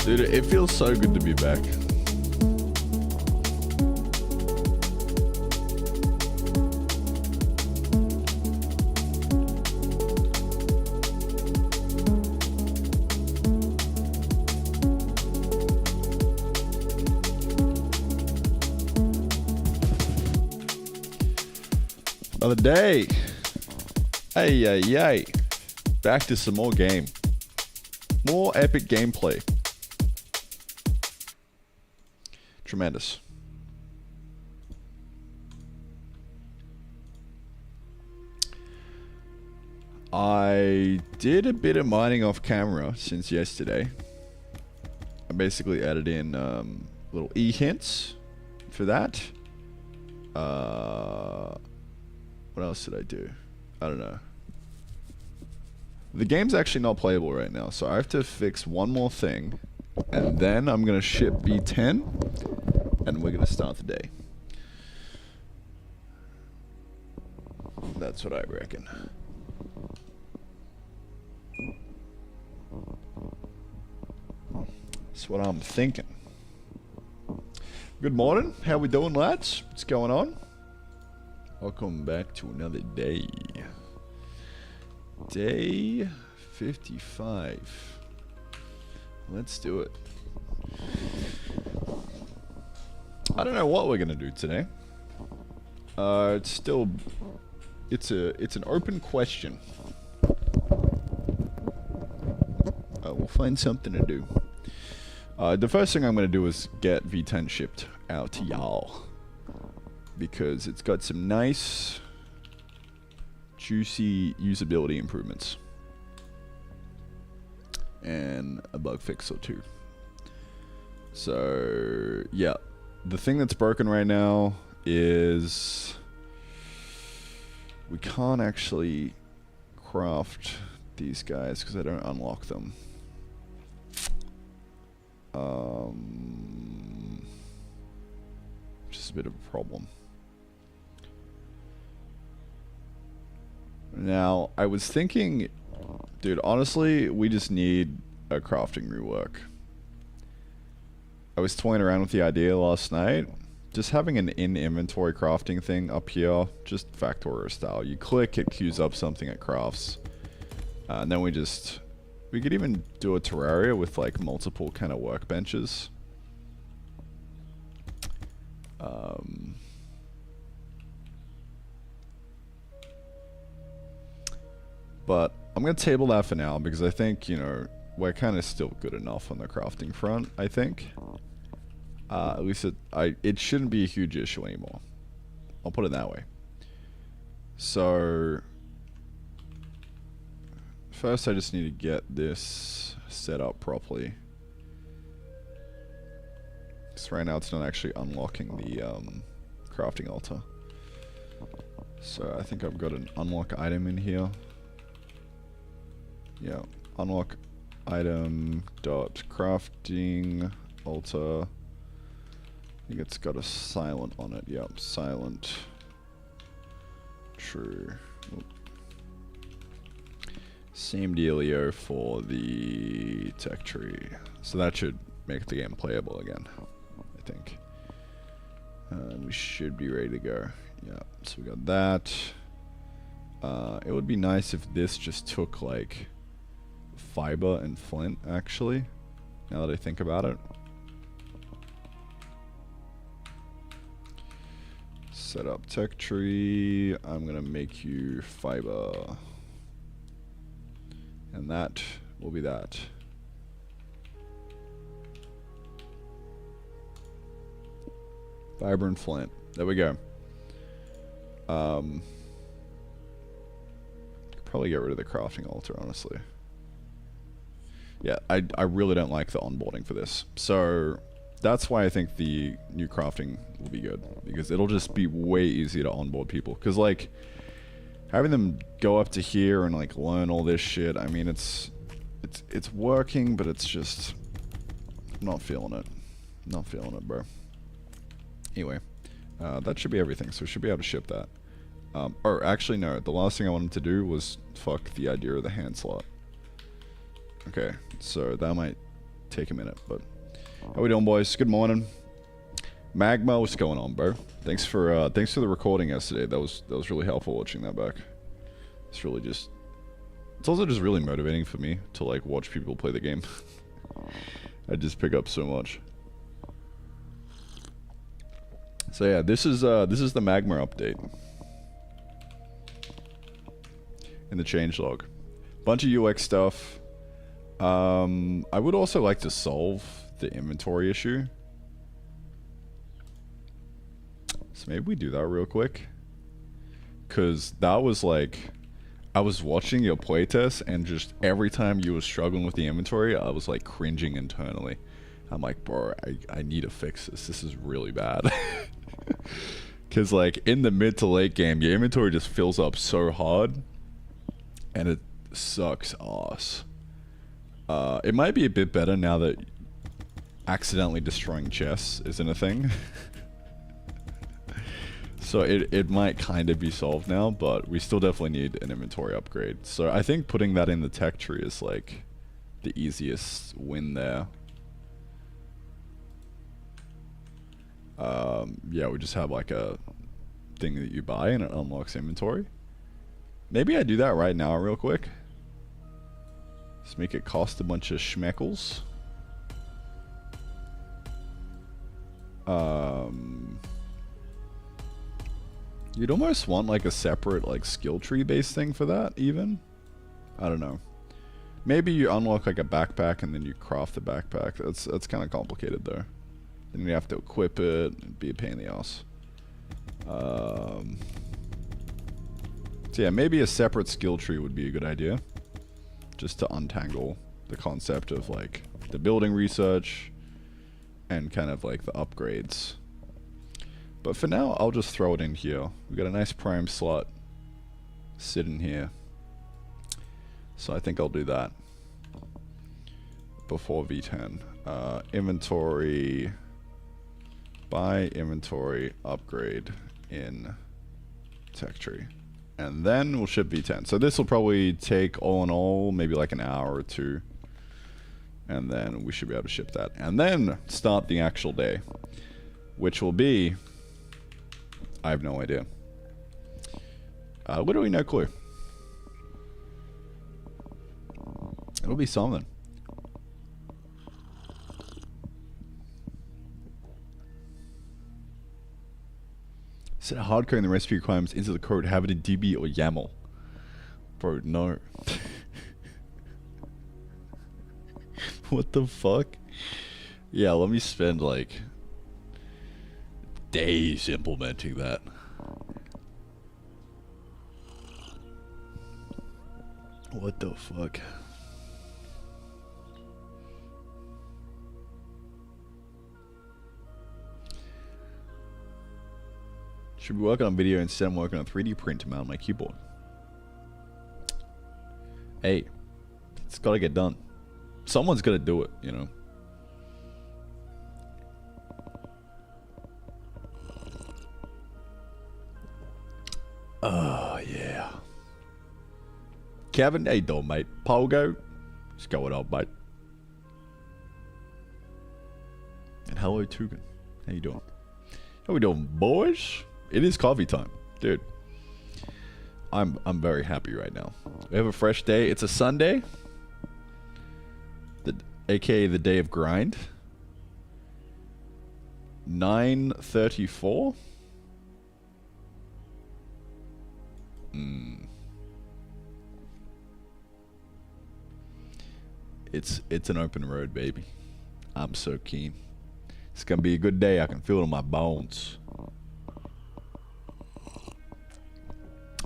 Dude, it feels so good to be back. Another day. Hey. Back to some more game. More epic gameplay. Tremendous. I did a bit of mining off camera since yesterday. I basically added in little e-hints for that. What else did I do? I don't know. The game's actually not playable right now, so I have to fix one more thing, and then I'm gonna ship B10, and we're gonna start the day. That's what I reckon. That's what I'm thinking. Good morning. How we doing, lads? What's going on? Welcome back to another day. Day 55. Let's do it. I don't know what we're gonna do today. It's an open question. We'll find something to do. The first thing I'm gonna do is get V10 shipped out to y'all, because it's got some nice juicy usability improvements and a bug fix or two. So yeah, the thing that's broken right now is we can't actually craft these guys because I don't unlock them. Just a bit of a problem. Now, I was thinking, dude, honestly, we just need a crafting rework. I was toying around with the idea last night, just having an in-inventory crafting thing up here, just Factorio style. You click, it queues up something it crafts. And then we could even do a Terraria with like multiple kind of workbenches. But I'm going to table that for now because I think, you know, we're kind of still good enough on the crafting front, I think. At least it shouldn't be a huge issue anymore. I'll put it that way. So first I just need to get this set up properly. Because right now it's not actually unlocking the crafting altar. So I think I've got an unlock item in here. Yeah, unlock item dot crafting altar. I think it's got a silent on it. Yep, silent. True. Oop. Same dealio for the tech tree. So that should make the game playable again, I think. And we should be ready to go. Yeah, so we got that. It would be nice if this just took like fiber and flint, actually, now that I think about it. Set up tech tree. I'm gonna make you fiber, and that will be that. Fiber and flint. There we go. Could probably get rid of the crafting altar, honestly. Yeah, I really don't like the onboarding for this. So that's why I think the new crafting will be good, because it'll just be way easier to onboard people. Because like having them go up to here and like learn all this shit, I mean it's working, but it's just I'm not feeling it. Not feeling it, bro. Anyway, that should be everything. So we should be able to ship that. Or actually no, the last thing I wanted to do was fuck the idea of the hand slot. Okay, so that might take a minute, but how we doing, boys? Good morning. Magma, what's going on, bro? Thanks for the recording yesterday. That was really helpful watching that back. It's really just, it's also just really motivating for me to like watch people play the game. I just pick up so much. So yeah, this is the Magma update in the changelog. Bunch of UX stuff. I would also like to solve the inventory issue. So maybe we do that real quick. Cause that was like, I was watching your playtest and just every time you were struggling with the inventory, I was like cringing internally. I'm like, bro, I need to fix this. This is really bad. Cause like in the mid to late game, your inventory just fills up so hard and it sucks ass. It might be a bit better now that accidentally destroying chests isn't a thing. So it might kind of be solved now, but we still definitely need an inventory upgrade. So I think putting that in the tech tree is like the easiest win there. Yeah, we just have like a thing that you buy and it unlocks inventory. Maybe I do that right now real quick. Just make it cost a bunch of schmeckles. You'd almost want like a separate like skill tree based thing for that even. I don't know. Maybe you unlock like a backpack and then you craft the backpack. That's kind of complicated though. Then you have to equip it. It'd be a pain in the ass. So yeah, maybe a separate skill tree would be a good idea. Just to untangle the concept of like the building research and kind of like the upgrades. But for now, I'll just throw it in here. We got a nice prime slot sitting here. So I think I'll do that before V10. Inventory, buy inventory, upgrade in tech tree. And then we'll ship V10. So this will probably take all in all, maybe like an hour or two. And then we should be able to ship that. And then start the actual day, which will be, I have no idea. Literally no clue. It'll be something. Set a hard code in the recipe requirements into the code, have it in DB or YAML. Bro, no. What the fuck? Yeah, let me spend like days implementing that. What the fuck? Should be working on video instead. I'm working on 3D print to mount my keyboard. Hey, it's gotta get done. Someone's gotta do it, you know. Oh, yeah. Kevin, how you doing, mate? Pogo? What's going on, mate? And hello, Tugan. How you doing? How we doing, boys? It is coffee time. Dude. I'm very happy right now. We have a fresh day. It's a Sunday. AKA the day of grind. 9:34. It's an open road, baby. I'm so keen. It's gonna be a good day. I can feel it in my bones.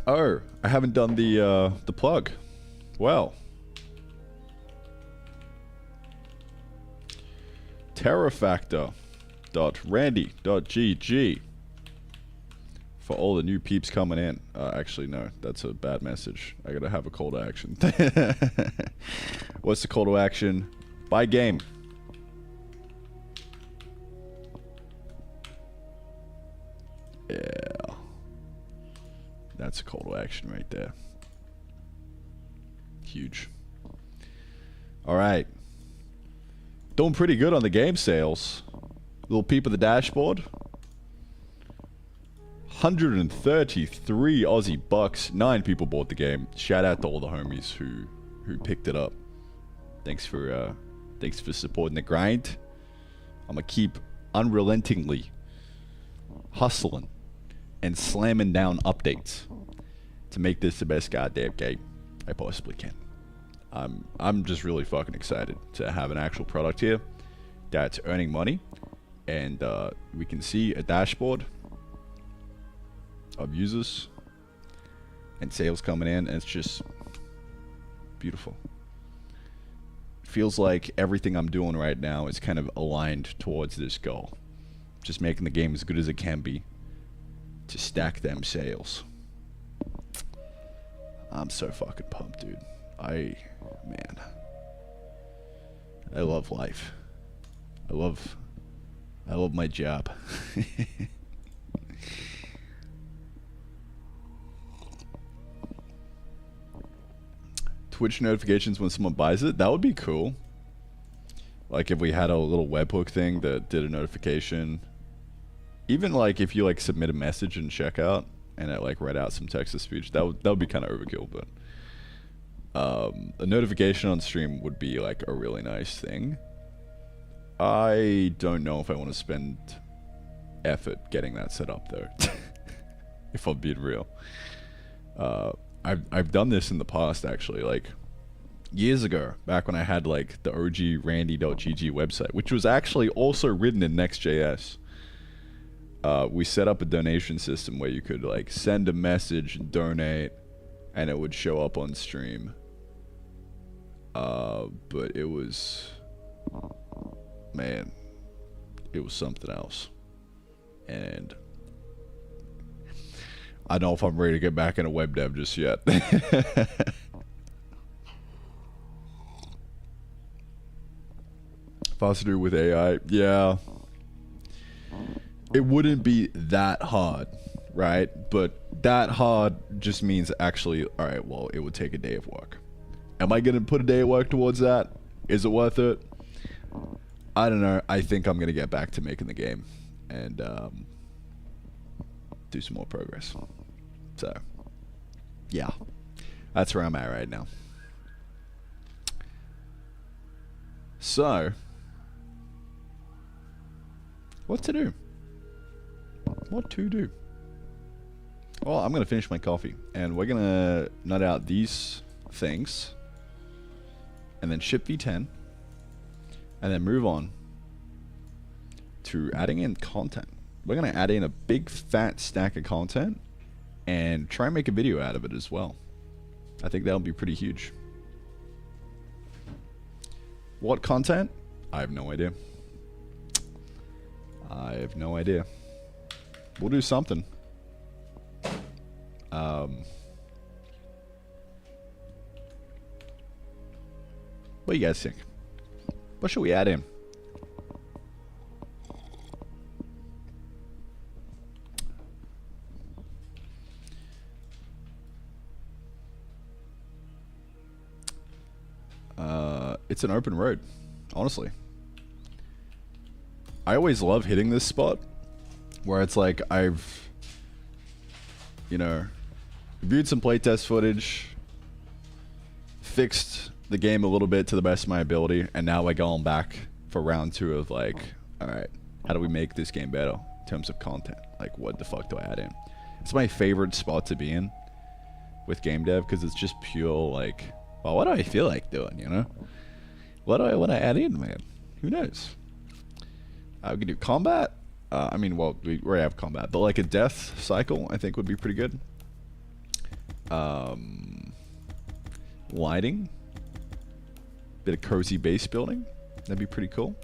Oh, I haven't done the plug. Well. terrafactor.randy.gg for all the new peeps coming in. Actually, no, that's a bad message. I gotta have a call to action. What's the call to action? Buy game. Yeah. That's a call to action right there. Huge. Alright. Doing pretty good on the game sales. Little peep of the dashboard. 133 Aussie bucks. 9 people bought the game. Shout out to all the homies who picked it up. Thanks for supporting the grind. I'm gonna keep unrelentingly hustling and slamming down updates to make this the best goddamn game I possibly can. I'm just really fucking excited to have an actual product here that's earning money, and we can see a dashboard of users and sales coming in, and it's just beautiful. Feels like everything I'm doing right now is kind of aligned towards this goal. Just making the game as good as it can be to stack them sales. I'm so fucking pumped, dude. Man, I love life. I love my job. Twitch notifications when someone buys it, that would be cool. Like if we had a little webhook thing that did a notification. Even like if you like submit a message in checkout and it like read out some text to speech, that would be kind of overkill, but a notification on stream would be like a really nice thing. I don't know if I want to spend effort getting that set up though. If I'm being real. I've done this in the past actually, like years ago, back when I had like the OG randy.gg website, which was actually also written in Next.js. We set up a donation system where you could like send a message and donate and it would show up on stream. But it was, man, it was something else. And I don't know if I'm ready to get back into web dev just yet. Faster to do with AI, yeah. It wouldn't be that hard, right? But that hard just means actually, all right, well, it would take a day of work. Am I going to put a day of work towards that? Is it worth it? I don't know. I think I'm going to get back to making the game and do some more progress. So, yeah. That's where I'm at right now. So, what to do? What to do? Well, I'm going to finish my coffee and we're going to nut out these things and then ship v10 and then move on to adding in content. We're going to add in a big fat stack of content and try and make a video out of it as well. I think that'll be pretty huge. What content? I have no idea. I have no idea. We'll do something. What do you guys think? What should we add in? It's an open road, honestly. I always love hitting this spot where it's like I've, you know, viewed some playtest footage, fixed the game a little bit to the best of my ability, and now we're going back for round 2 of like, alright, how do we make this game better in terms of content? Like, what the fuck do I add in? It's my favorite spot to be in with game dev because it's just pure like, well, what do I feel like doing, you know? What do I want to add in, man? Who knows? We could do combat. I mean, well, we already have combat, but like a death cycle, I think would be pretty good. Lighting. Bit of cozy base building. That'd be pretty cool.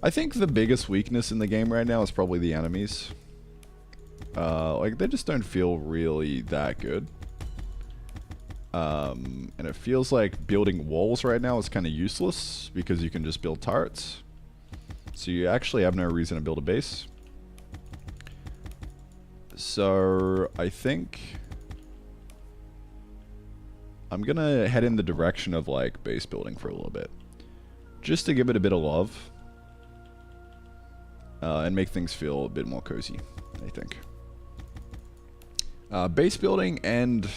I think the biggest weakness in the game right now is probably the enemies. Like, they just don't feel really that good. And it feels like building walls right now is kind of useless because you can just build turrets. So you actually have no reason to build a base. So I think I'm gonna head in the direction of like base building for a little bit. just to give it a bit of love. And make things feel a bit more cozy, I think. Base building and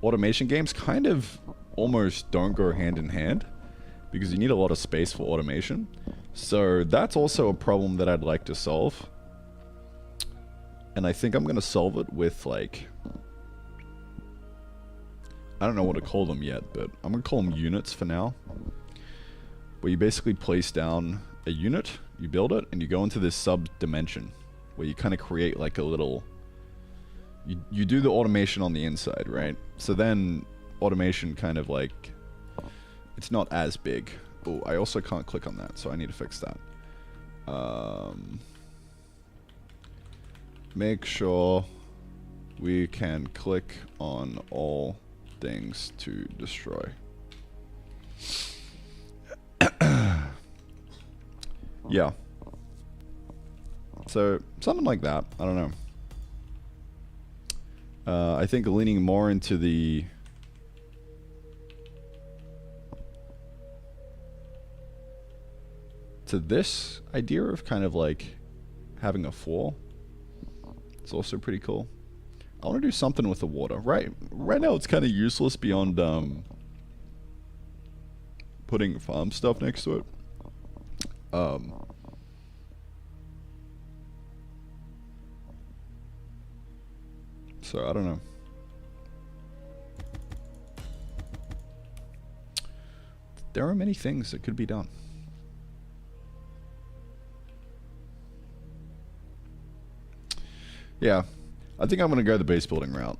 automation games kind of almost don't go hand in hand because you need a lot of space for automation. So that's also a problem that I'd like to solve. And I think I'm going to solve it with, like, I don't know what to call them yet, but I'm going to call them units for now. Where you basically place down a unit, you build it, and you go into this sub-dimension where you kind of create like a little... You do the automation on the inside, right? So then automation kind of like... It's not as big. Oh, I also can't click on that, so I need to fix that. Make sure we can click on all things to destroy. Yeah. So, something like that. I don't know. I think leaning more into the... to this idea of kind of like having a floor. It's also pretty cool. I want to do something with the water. Right now it's kind of useless beyond putting farm stuff next to it. So I don't know. There are many things that could be done. Yeah, I think I'm going to go the base building route.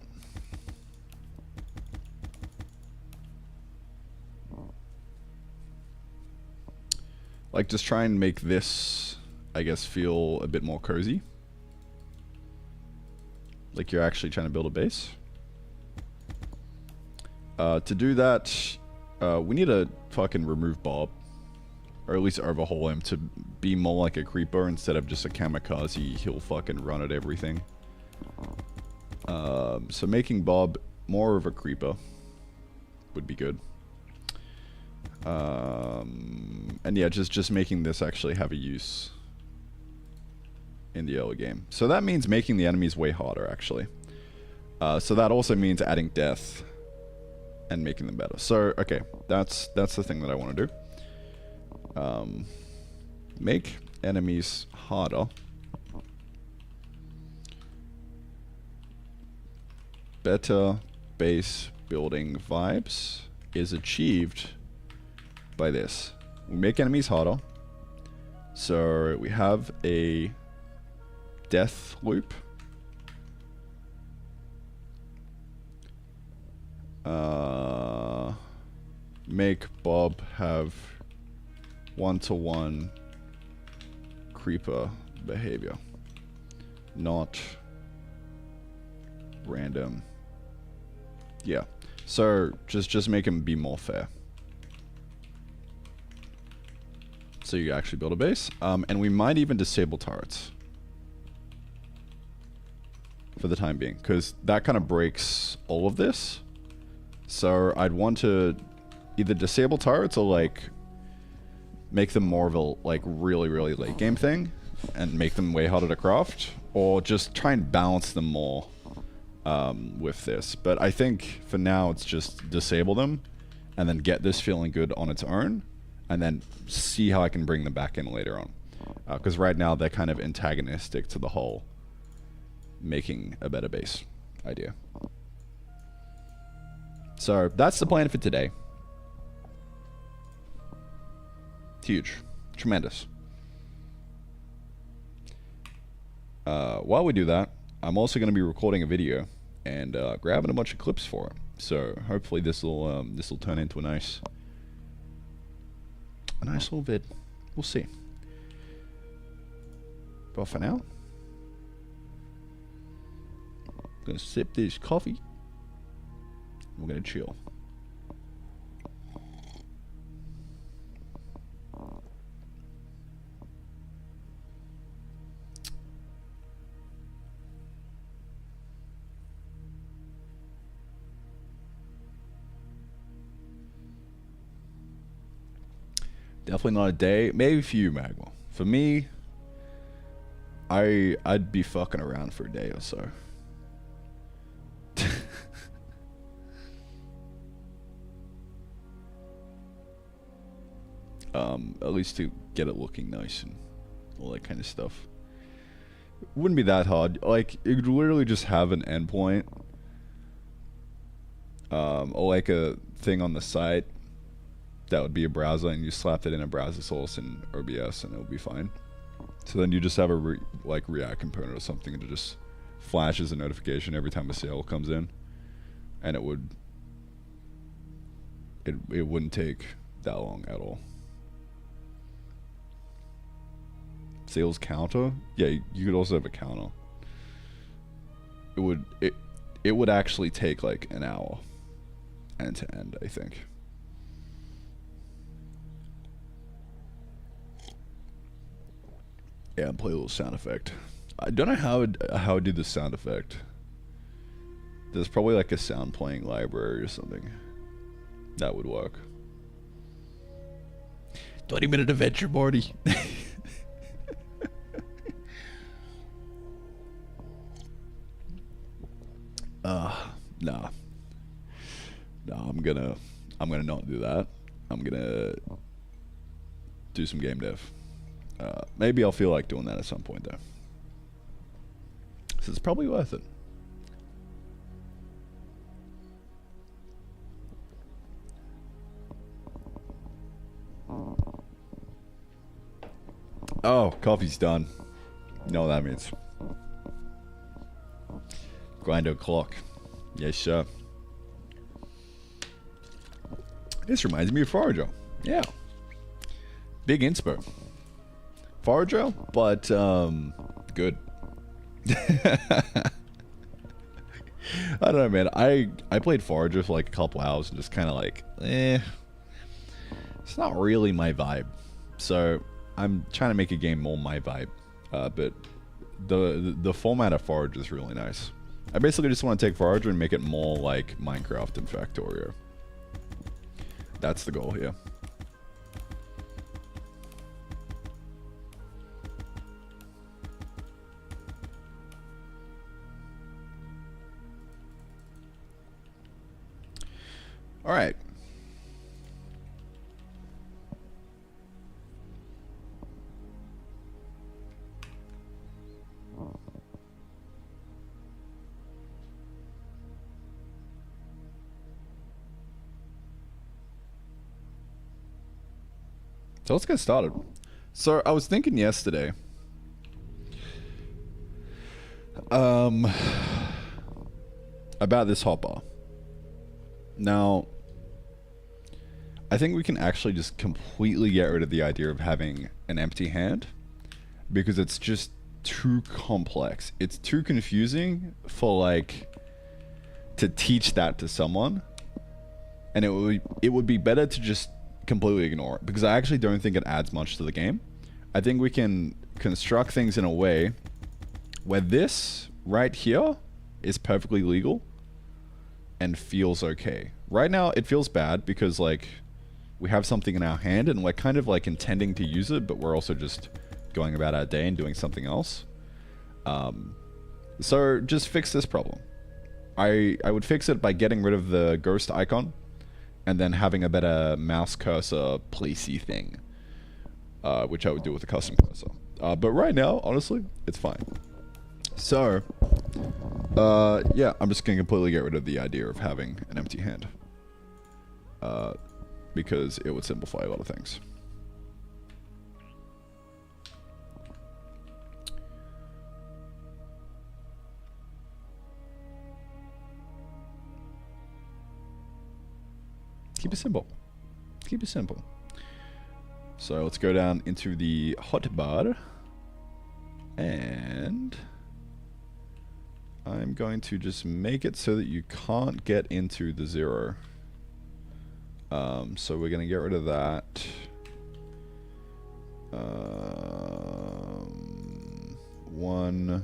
Like, just try and make this, I guess, feel a bit more cozy. Like you're actually trying to build a base. To do that, we need to fucking remove Bob. Or at least overhaul him to be more like a creeper instead of just a kamikaze. He'll fucking run at everything. So making Bob more of a creeper would be good. And yeah, just making this actually have a use in the early game. So that means making the enemies way harder, actually. So that also means adding death and making them better. So, okay, that's the thing that I want to do. Make enemies harder. Better base building vibes is achieved by this. We make enemies harder. So we have a death loop. Make Bob have one-to-one creeper behavior, not random. Yeah, so just make him be more fair. So you actually build a base, and we might even disable turrets for the time being, because that kind of breaks all of this. So I'd want to either disable turrets or like make them more of a like really late game thing and make them way harder to craft, or just try and balance them more with this. But I think for now it's just disable them and then get this feeling good on its own and then see how I can bring them back in later on, because right now they're kind of antagonistic to the whole making a better base idea. So that's the plan for today. Huge. Tremendous. While we do that, I'm also going to be recording a video and grabbing a bunch of clips for it. So hopefully this will turn into a nice little vid. We'll see. But for now, I'm going to sip this coffee. We're going to chill. Definitely not a day. Maybe for you, Magma. For me, I'd be fucking around for a day or so. At least to get it looking nice and all that kind of stuff. It wouldn't be that hard. Like, you could literally just have an endpoint, or like a thing on the site that would be a browser, and you slap it in a browser source in OBS, and it'll be fine. So then you just have a React component or something that just flashes a notification every time a sale comes in, and it wouldn't take that long at all. Sales counter? Yeah, you could also have a counter. It would actually take like an hour end to end, I think. Yeah, and play a little sound effect. I don't know how I do the sound effect. There's probably like a sound playing library or something that would work. 20-minute adventure, Morty. Nah. No, I'm gonna not do that. I'm gonna do some game dev. Maybe I'll feel like doing that at some point though. So it's probably worth it. Oh, coffee's done. You know what that means. Grind o'clock. Yes, sir. This reminds me of Forager. Yeah. Big inspo. Forager, but good. I don't know, man. I played Forager for like a couple hours and just kind of like, it's not really my vibe. So I'm trying to make a game more my vibe. But the format of Forager is really nice. I basically just want to take Forager and make it more like Minecraft and Factorio. That's the goal here. All right. So let's get started. So I was thinking yesterday, about this hotbar. Now, I think we can actually just completely get rid of the idea of having an empty hand because it's just too complex. It's too confusing for like to teach that to someone, and it would be better to just completely ignore it because I actually don't think it adds much to the game. I think we can construct things in a way where this right here is perfectly legal and feels okay. Right now it feels bad because like we have something in our hand and we're kind of like intending to use it, but we're also just going about our day and doing something else. So just fix this problem. I would fix it by getting rid of the ghost icon and then having a better mouse cursor placey thing, which I would do with a custom cursor. But right now, honestly, it's fine. So, yeah, I'm just going to completely get rid of the idea of having an empty hand. Because it would simplify a lot of things. Keep it simple. Keep it simple. So let's go down into the hotbar. And I'm going to just make it so that you can't get into the 0. So we're going to get rid of that. One.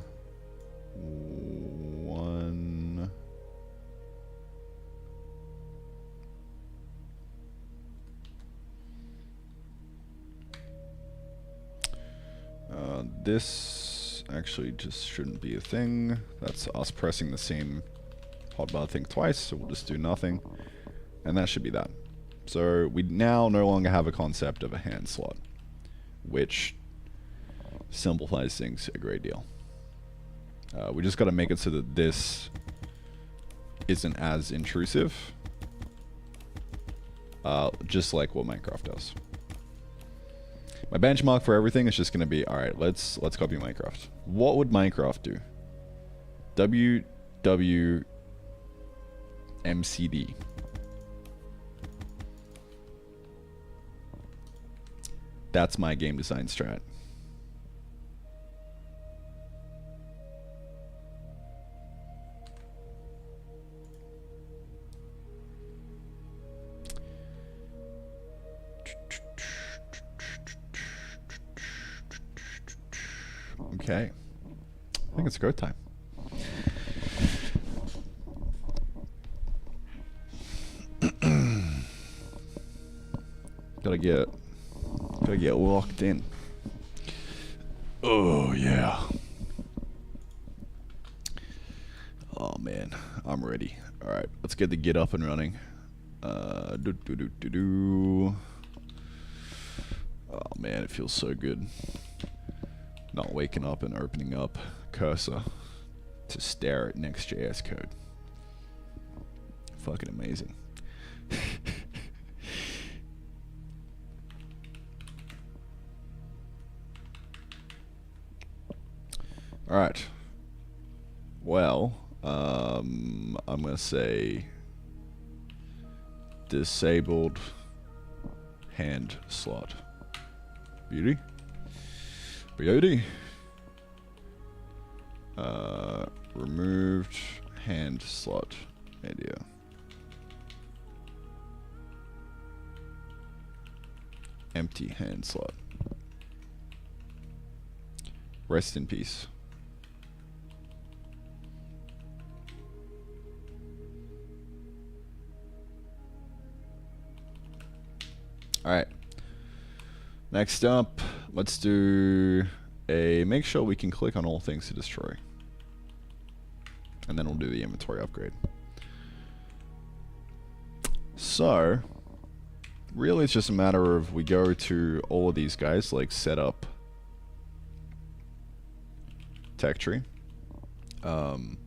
this actually just shouldn't be a thing. That's us pressing the same hotbar thing twice, so we'll just do nothing. And that should be that. So we now no longer have a concept of a hand slot, which simplifies things a great deal. We just got to make it so that this isn't as intrusive, just like what Minecraft does. My benchmark for everything is just going to be, all right, let's copy Minecraft. What would Minecraft do? WWMCD. That's my game design strat. Okay. I think it's go time. Gotta get locked in. Oh yeah. Oh man, I'm ready. All right, let's get the git up and running. Oh man, it feels so good. Not waking up and opening up cursor to stare at Next.js code. Fucking amazing. Alright. Well, I'm gonna say disabled hand slot. Beauty. Beauty. Removed hand slot media. Empty hand slot. Rest in peace. Alright. Next up, let's do a make sure we can click on all things to destroy. And then we'll do the inventory upgrade. So, really it's just a matter of we go to all of these guys, like setup, tech tree. And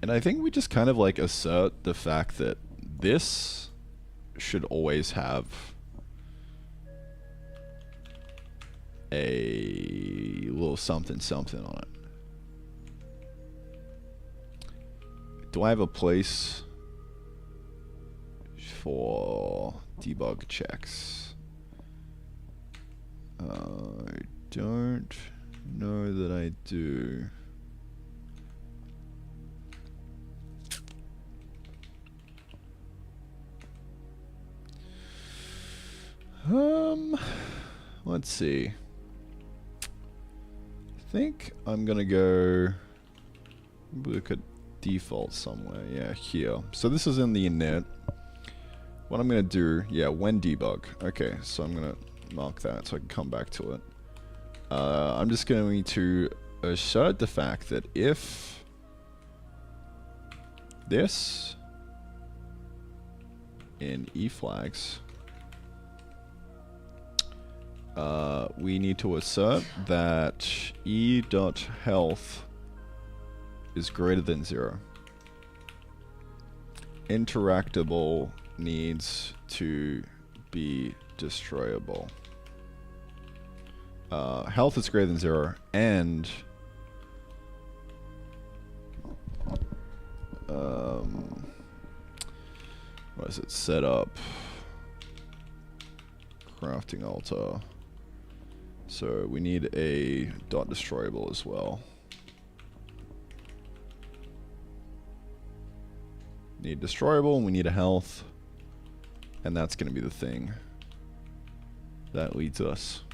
I think we just kind of like assert the fact that this should always have a little something something on it. Do I have a place for debug checks? I don't know that I do. Let's see. I think I'm gonna go look at default somewhere. Yeah, here. So this is in the init. What I'm gonna do, yeah, when debug. Okay, so I'm gonna mark that so I can come back to it. I'm just going to assert the fact that if this in eFlags, we need to assert that e.health is greater than 0. Interactable needs to be destroyable. Health is greater than 0, and what is it? Set up crafting altar. So we need a dot destroyable as well. Need destroyable, and we need a health, and that's going to be the thing that leads us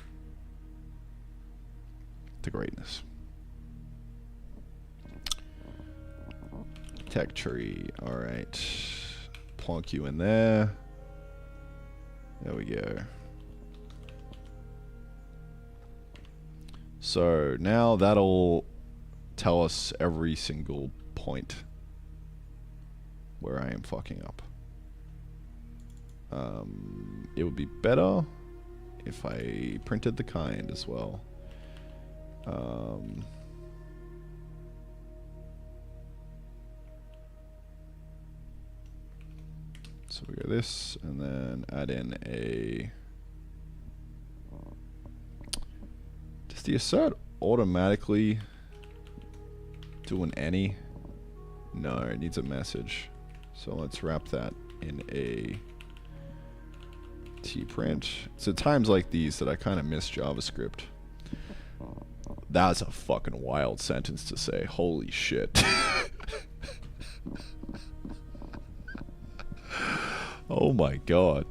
to greatness. Tech tree, alright. Plonk you in there. There we go. So now that'll tell us every single point where I am fucking up. It would be better if I printed the kind as well. So we go this, and then add in a... Does the assert automatically do an any? No, it needs a message. So let's wrap that in a tprint. It's at times like these that I kind of miss JavaScript. That's a fucking wild sentence to say. Holy shit. Oh my god.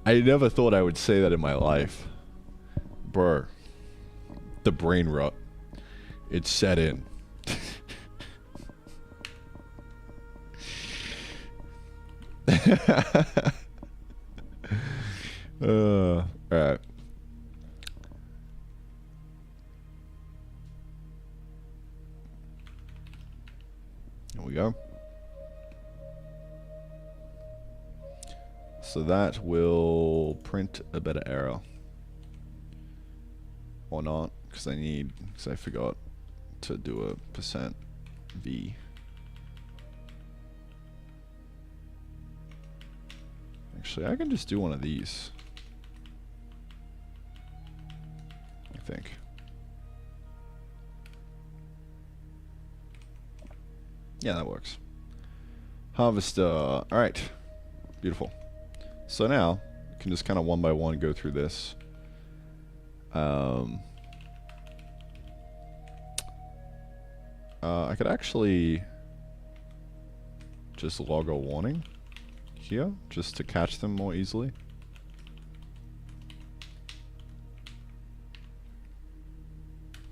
I never thought I would say that in my life. Bro. The brain rot. It set in. Alright. Here we go. So that will print a better error. Or not, because I forgot to do a %v. Actually, I can just do one of these. I think. Yeah, that works. Harvester. Alright. Beautiful. So now, you can just kind of one by one go through this. I could actually just log a warning here, just to catch them more easily.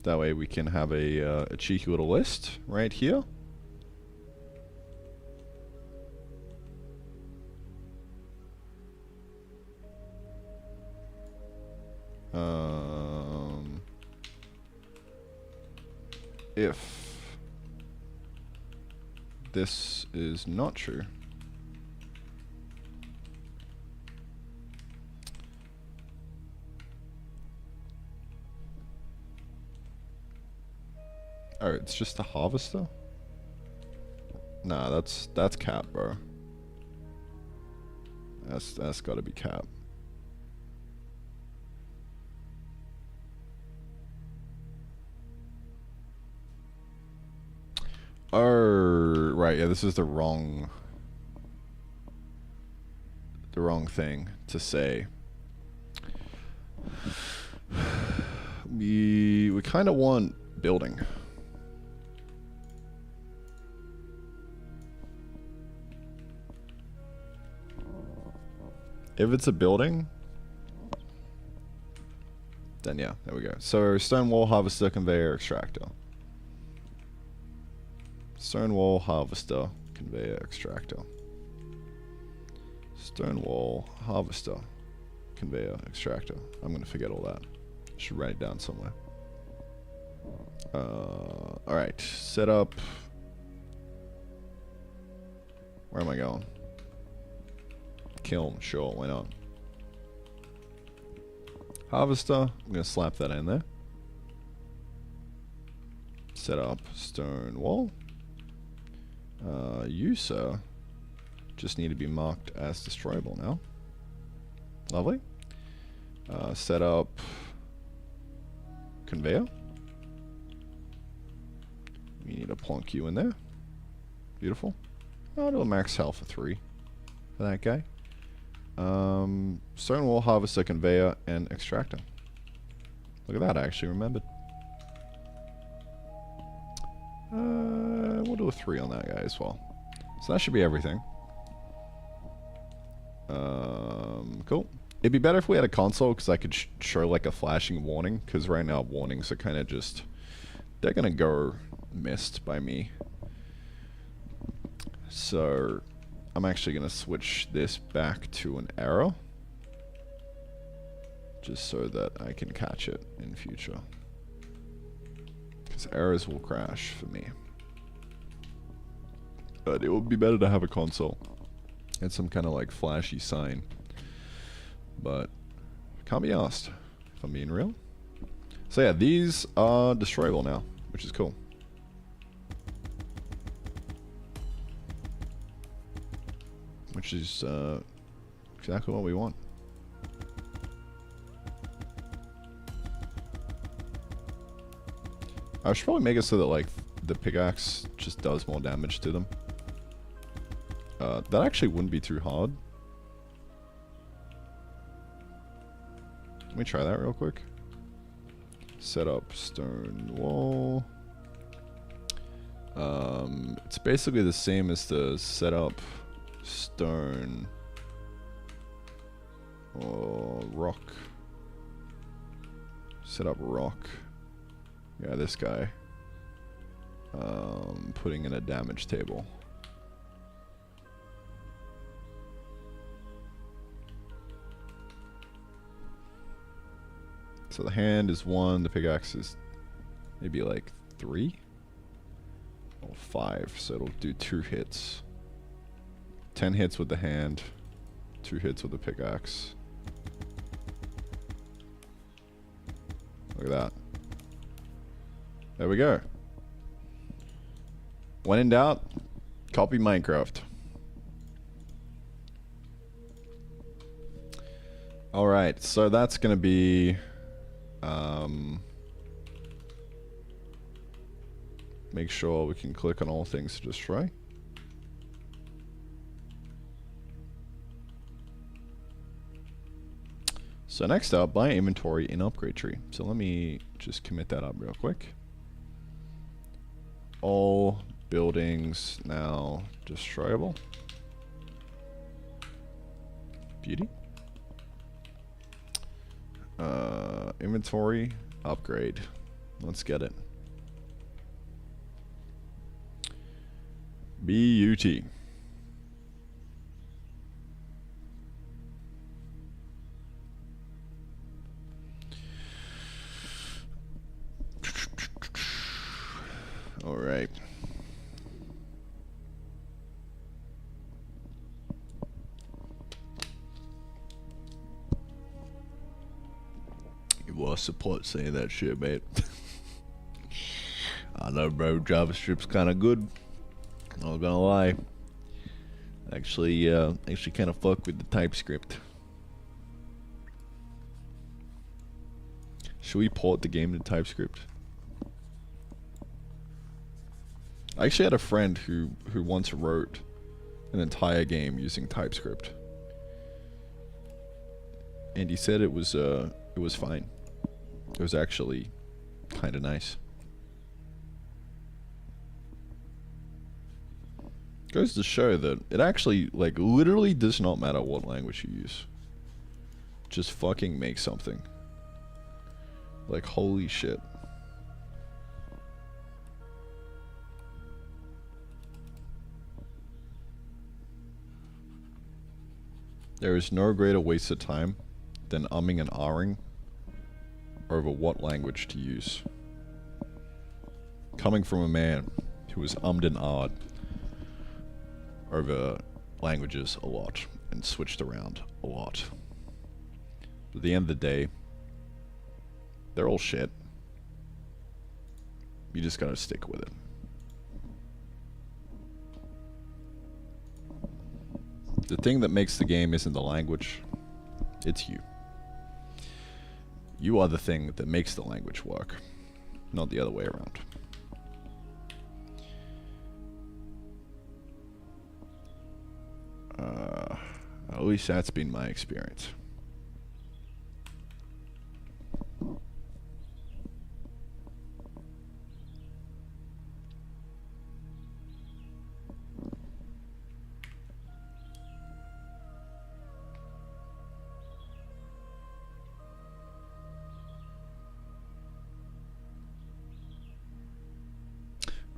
That way we can have a cheeky little list right here. If this is not true, oh, it's just a harvester? Nah, that's cap, bro. That's gotta be cap. Oh, right, yeah, this is the wrong thing to say. We kind of want building. If it's a building, then yeah, there we go. So stone wall, harvester, conveyor, extractor. Stone wall, harvester, conveyor, extractor. Stone wall, harvester, conveyor, extractor. I'm gonna forget all that. Should write it down somewhere. Alright, set up. Where am I going? Kiln, sure, why not? Harvester, I'm gonna slap that in there. Set up stone wall. You, sir, just need to be marked as destroyable now. Lovely. Set up conveyor. We need to plonk you in there. Beautiful. I'll do a max health of 3 for that guy. Stone wall, harvester, conveyor, and extractor. Look at that, I actually remembered. We'll do a 3 on that guy as well. So that should be everything. Cool. It'd be better if we had a console, because I could show like a flashing warning, because right now warnings are kind of just... they're gonna go missed by me. So I'm actually gonna switch this back to an arrow, just so that I can catch it in future. Because errors will crash for me. But it would be better to have a console and some kind of like flashy sign. But can't be asked, if I'm being real. So yeah, these are destroyable now, which is cool. Which is exactly what we want. I should probably make it so that like the pickaxe just does more damage to them. That actually wouldn't be too hard. Let me try that real quick. Set up stone wall. It's basically the same as the setup stone or rock. Set up rock. Yeah, this guy. Putting in a damage table. So the hand is 1, the pickaxe is maybe like 3 or 5, so it'll do 2 hits. 10 hits with the hand, 2 hits with the pickaxe. Look at that. There we go. When in doubt, copy Minecraft. Alright, so that's gonna be make sure we can click on all things to destroy. So next up, buy inventory in upgrade tree. So let me just commit that up real quick. All buildings now destroyable. Beauty. Inventory upgrade. Let's get it. BUT. All right. You lost support saying that shit, mate. I know, bro. JavaScript's kind of good. Not gonna lie. Actually kind of fuck with the TypeScript. Should we port the game to TypeScript? I actually had a friend who once wrote an entire game using TypeScript, and he said it was fine. It was actually kind of nice. Goes to show that it actually, like, literally does not matter what language you use. Just fucking make something. Like, holy shit. There is no greater waste of time than umming and ahhing over what language to use. Coming from a man who has ummed and ahed over languages a lot and switched around a lot. But at the end of the day, they're all shit. You just gotta stick with it. The thing that makes the game isn't the language, it's you. You are the thing that makes the language work, not the other way around. At least that's been my experience.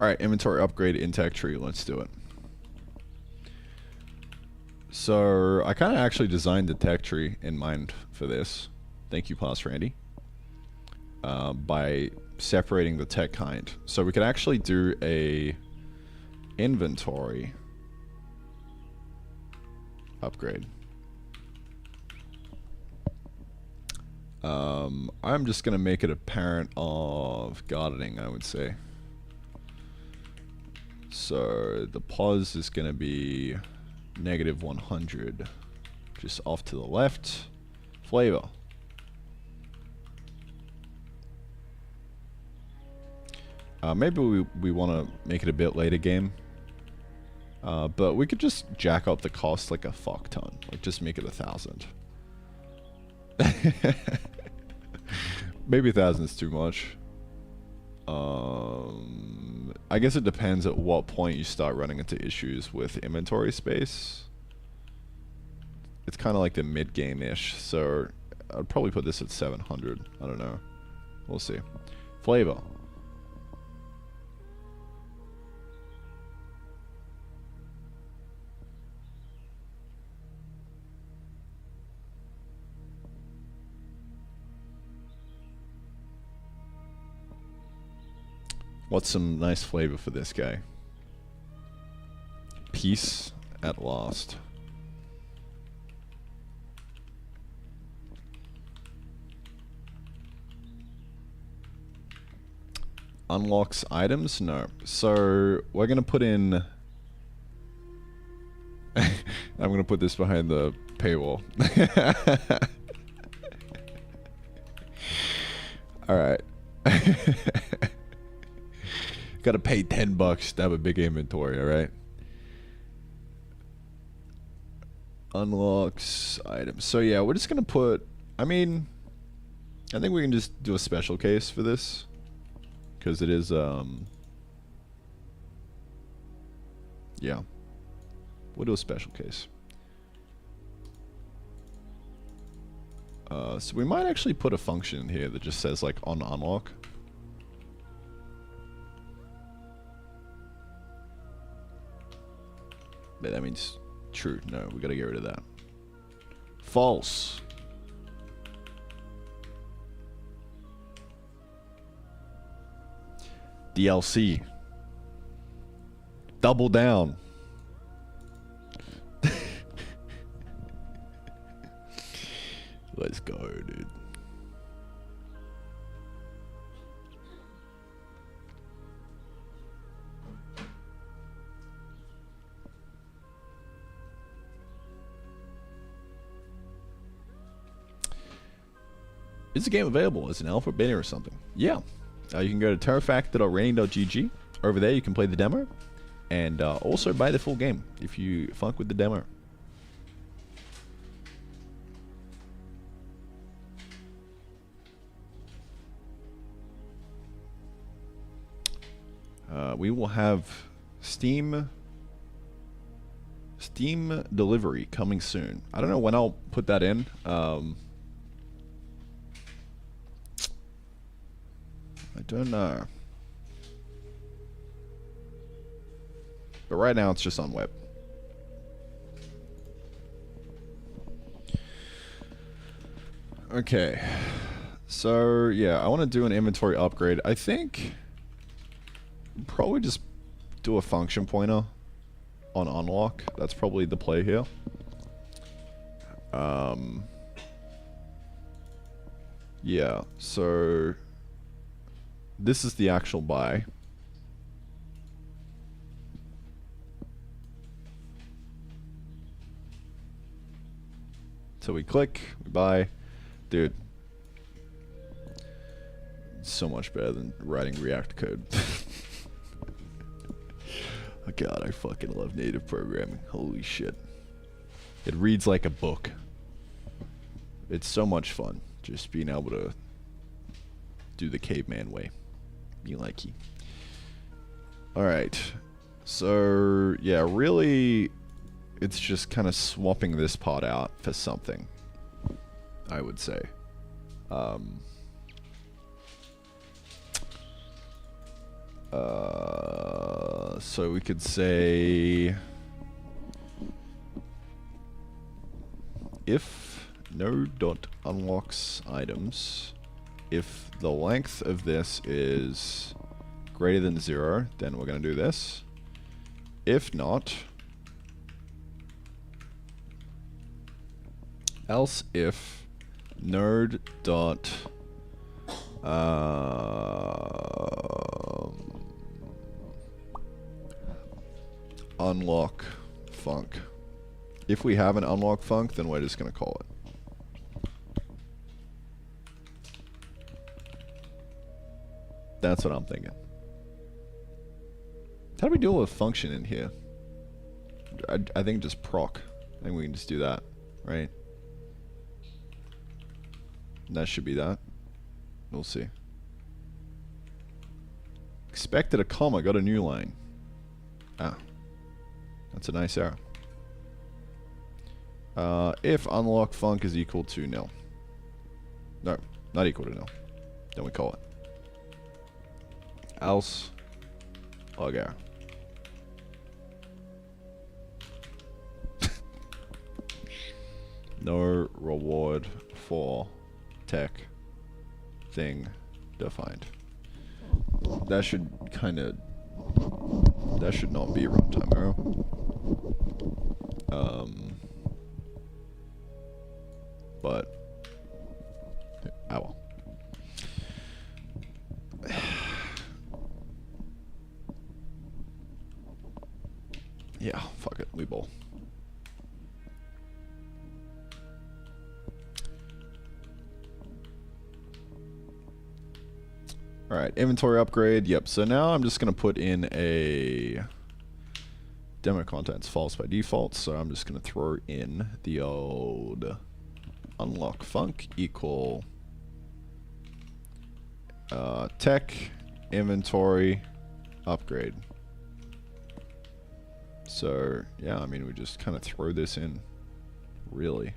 Alright, inventory upgrade in tech tree, let's do it. So, I kind of actually designed the tech tree in mind for this. Thank you, Past Randy. by separating the tech kind. So we could actually do a inventory upgrade. I'm just gonna make it a parent of gardening, I would say. So the pos is gonna be -100, just off to the left. Flavor. Maybe we want to make it a bit later game. But we could just jack up the cost like a fuck ton. Like just make it 1,000. Maybe 1,000 is too much. I guess it depends at what point you start running into issues with inventory space. It's kind of like the mid-game-ish, so I'd probably put this at 700. I don't know. We'll see. Flavor. What's some nice flavor for this guy? Peace at last. Unlocks items? No. So we're gonna put in I'm gonna put this behind the paywall. Alright. Gotta pay $10 to have a big inventory, alright? Unlocks items. So yeah, we're just gonna put, I mean, I think we can just do a special case for this. Because it is, yeah. We'll do a special case. So we might actually put a function in here that just says like on unlock. But that means true. No, we gotta get rid of that. False. DLC. Double down. Let's go, dude. Is the game available as an alpha, beta, or something? Yeah. You can go to terrafact.raining.gg. Over there you can play the demo. And also buy the full game if you funk with the demo. We will have Steam delivery coming soon. I don't know when I'll put that in. I don't know. But right now it's just on web. Okay. So, yeah, I want to do an inventory upgrade. I think probably just do a function pointer on unlock. That's probably the play here. Yeah, so this is the actual buy. So we click, we buy. Dude, so much better than writing React code. Oh God, I fucking love native programming. Holy shit. It reads like a book. It's so much fun just being able to do the caveman way. Me likey. Alright. So, yeah, really, it's just kind of swapping this part out for something, I would say. So we could say if node.unlocks items if the length of this is greater than 0, then we're going to do this. If not, else if node dot unlock func. If we have an unlock func, then we're just going to call it. That's what I'm thinking. How do we deal with function in here? I think just proc. I think we can just do that, right? That should be that. We'll see. Expected a comma, got a new line. Ah. That's a nice error. If unlock func is equal to nil. No, not equal to nil. Then we call it. Else log error. No reward for tech thing defined. That should that should not be a runtime error. But well. Yeah, fuck it, we bowl. Alright, inventory upgrade, yep. So now I'm just going to put in a demo contents false by default. So I'm just going to throw in the old unlock func equal tech inventory upgrade. So yeah, I mean, we just kind of throw this in, really.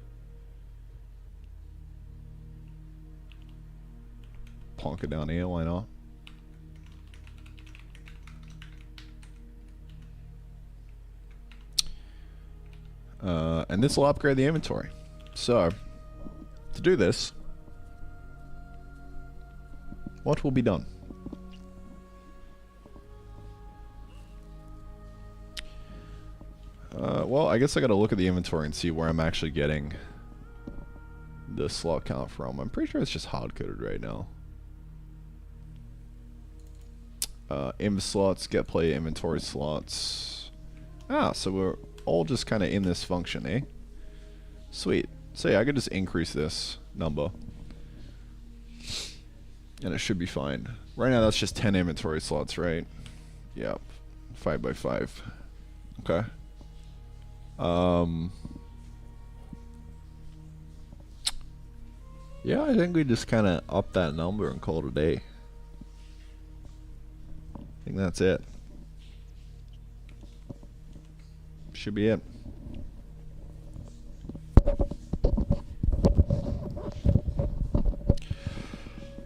Plonk it down here, why not? And this will upgrade the inventory. So, to do this, what will be done? Well, I guess I gotta look at the inventory and see where I'm actually getting the slot count from. I'm pretty sure it's just hard-coded right now. Inv slots, get play inventory slots. Ah, so we're all just kind of in this function, eh? Sweet. So yeah, I could just increase this number. And it should be fine. Right now that's just 10 inventory slots, right? Yep. 5 by 5. Okay. Yeah, I think we just kind of up that number and call it a day. I think that's it. Should be it.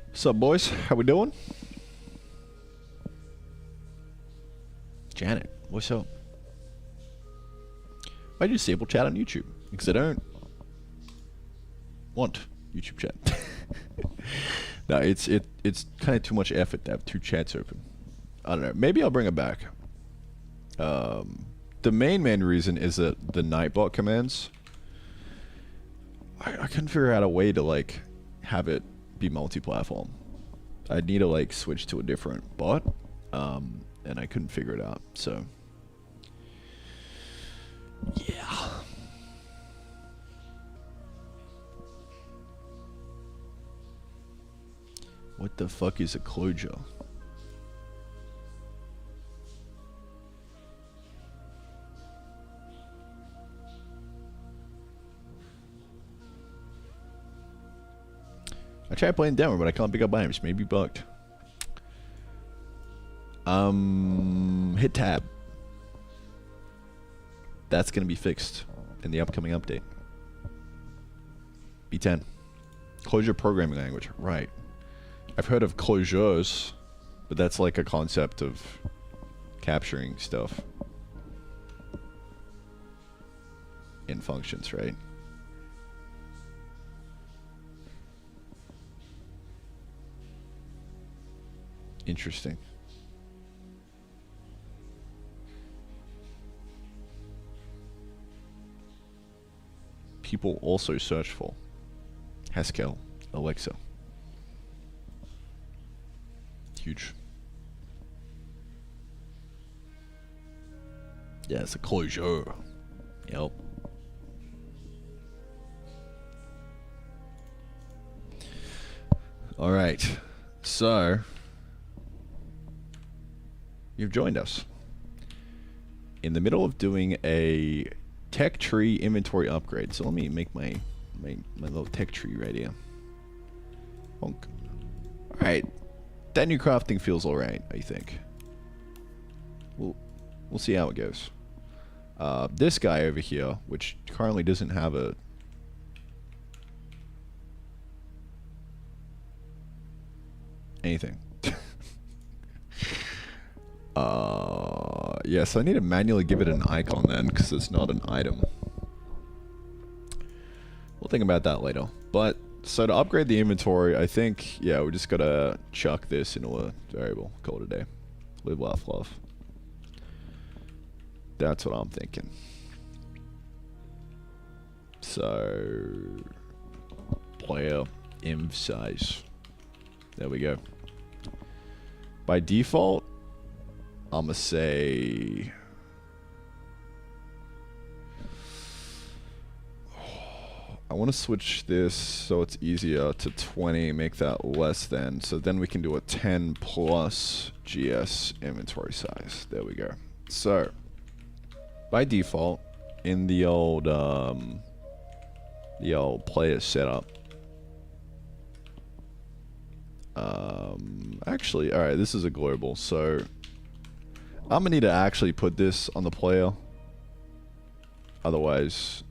What's up, boys? How we doing? Janet, what's up? Why do you disable chat on YouTube? Because I don't want YouTube chat. No, it's kind of too much effort to have 2 chats open. I don't know. Maybe I'll bring it back. The main reason is that the Nightbot commands, I couldn't figure out a way to like have it be multi-platform. I'd need to like switch to a different bot, and I couldn't figure it out. So yeah. What the fuck is a closure? I tried playing demo, but I can't pick up items. Maybe bugged. Hit tab. That's gonna be fixed in the upcoming update. B10. Closure programming language. Right. I've heard of closures, but that's like a concept of capturing stuff in functions, right? Interesting. People also search for Haskell, Alexa. Huge. Yeah, it's a closure. Yep. All right. So, you've joined us in the middle of doing a tech tree inventory upgrade. So let me make my little tech tree right here. Bonk. All right. That new crafting feels all right, I think. We'll see how it goes. This guy over here, which currently doesn't have a anything. Yes, I need to manually give it an icon then, because it's not an item. We'll think about that later. But, so to upgrade the inventory, I think, yeah, we just gotta chuck this into a variable. Call it a day. Live, laugh, love. That's what I'm thinking. So, player inv size. There we go. By default, I'm gonna say I want to switch this so it's easier to 20, make that less than, so then we can do a 10 plus GS inventory size. There we go. So by default, in the old player setup, actually, all right, this is a global, so I'm gonna need to actually put this on the player, otherwise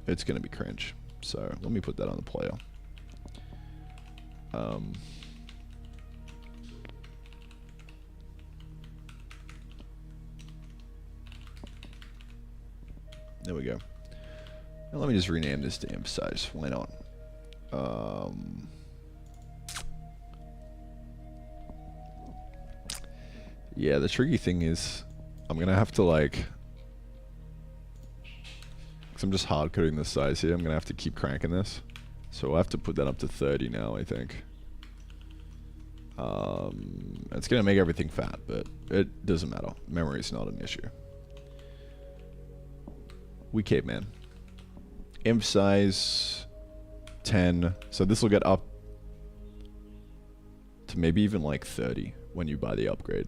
it's gonna be cringe. So let me put that on the player. There we go. Now let me just rename this to emphasize. Why not? Yeah, the tricky thing is I'm gonna have to like, because I'm just hard coding this size here, I'm gonna have to keep cranking this. So I'll have to put that up to 30 now, I think. It's gonna make everything fat, but it doesn't matter. Memory is not an issue. We caveman. Inf size 10. So this will get up to maybe even like 30 when you buy the upgrade.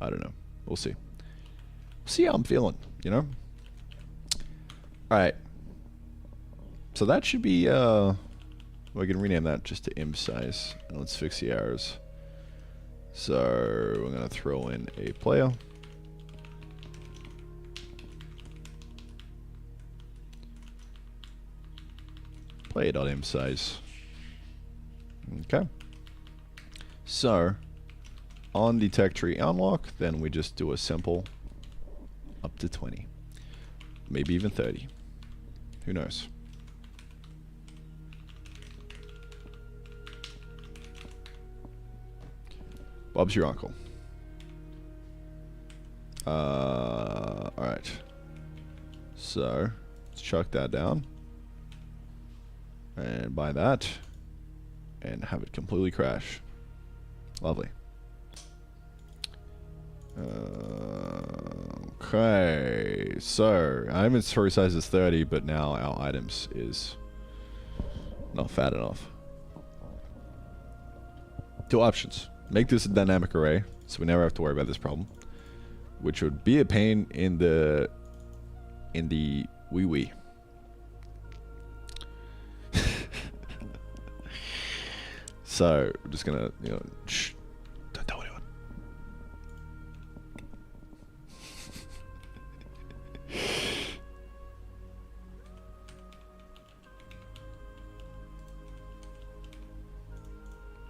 I don't know. We'll see. See how I'm feeling, you know? Alright. So that should be, well, we can rename that just to imp size. And let's fix the errors. So we're going to throw in a player. Player.imp size. Okay. So on the tech tree unlock, then we just do a simple up to 20. Maybe even 30. Who knows? Bob's your uncle. Alright. So let's chuck that down. And buy that. And have it completely crash. Lovely. Okay, so our inventory size is 30, but now our items is not fat enough. Two options. Make this a dynamic array, so we never have to worry about this problem, which would be a pain in the wee. So we're just gonna, you know, shh, don't tell anyone.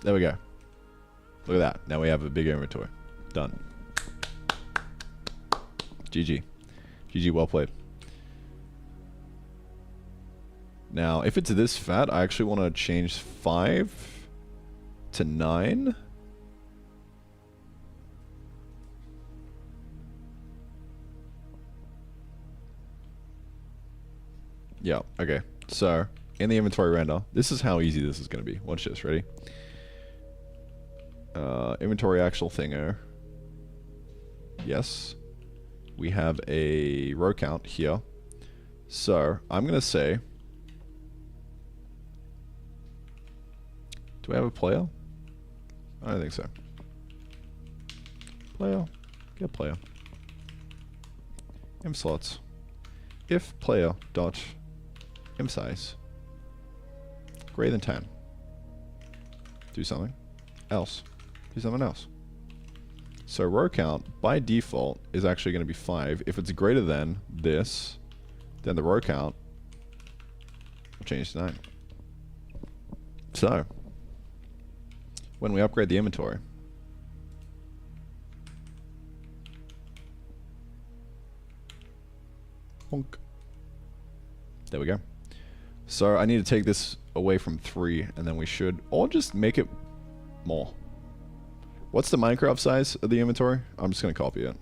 There we go. Look at that. Now we have a big inventory. Done. GG. GG, well played. Now, if it's this fat, I actually want to change 5 to 9. Yeah, okay. So, in the inventory render, this is how easy this is going to be. Watch this, ready? Inventory actual thingo. Yes. We have a row count here. So, I'm going to say... Do we have a player? I don't think so. Player. Get player. Im slots. If player dot im size greater than 10. Do something else. Do something else. So row count by default is actually going to be 5. If it's greater than this, then the row count will change to 9. So when we upgrade the inventory, honk. There we go. So I need to take this away from 3, and then we should, or just make it more. What's the Minecraft size of the inventory? I'm just going to copy it.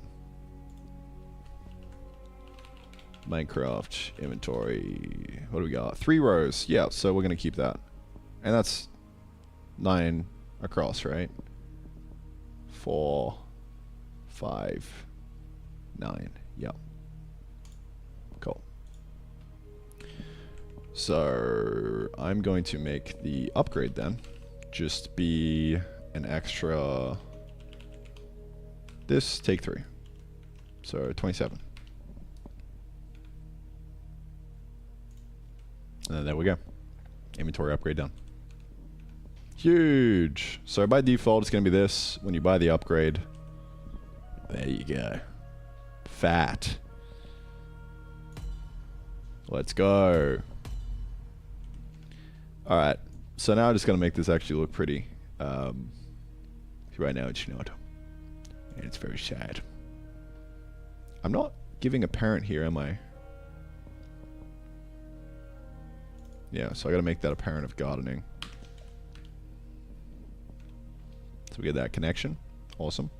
Minecraft inventory. What do we got? 3 rows. Yeah, so we're going to keep that. And that's 9 across, right? 4, 5, 9. Yeah. Cool. So I'm going to make the upgrade then just be an extra this take 3. So 27. And there we go. Inventory upgrade done. Huge. So by default it's going to be this. When you buy the upgrade, there you go. Fat. Let's go. Alright. So now I'm just going to make this actually look pretty. Right now it's not. And it's very sad. I'm not giving a parent here, am I? Yeah, so I gotta make that a parent of gardening. So we get that connection. Awesome.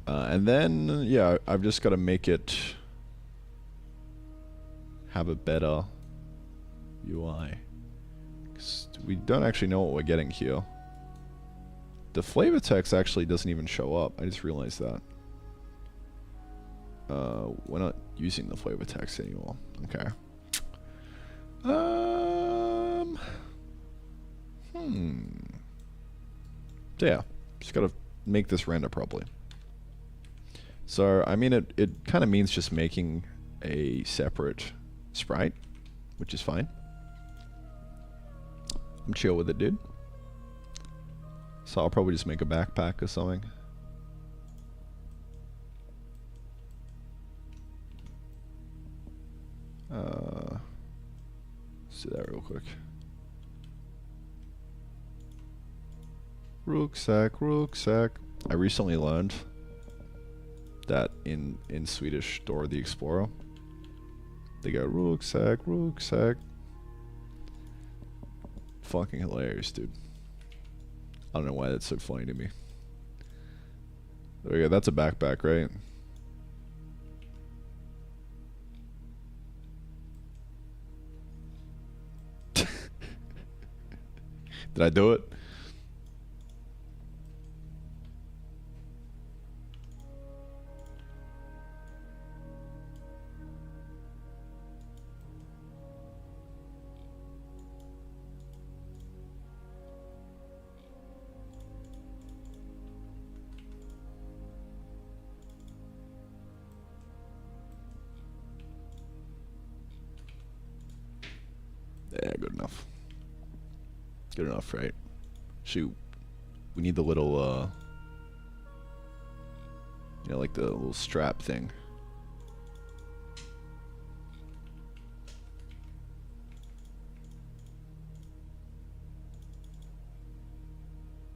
And then, yeah, I've just got to make it have a better UI. 'Cause we don't actually know what we're getting here. The flavor text actually doesn't even show up. I just realized that. We're not using the flavor text anymore. Okay. So yeah, just gotta make this render properly. So, I mean, it kind of means just making a separate sprite, which is fine. I'm chill with it, dude. So I'll probably just make a backpack or something. Let's do that real quick. Rucksack, rucksack. I recently learned that in Swedish Dora the Explorer, they go rucksack, rucksack. Fucking hilarious, dude. I don't know why that's so funny to me. There we go, that's a backpack, right? Did I do it? Yeah, good enough. Good enough, right? Shoot. We need the little, you know, like the little strap thing.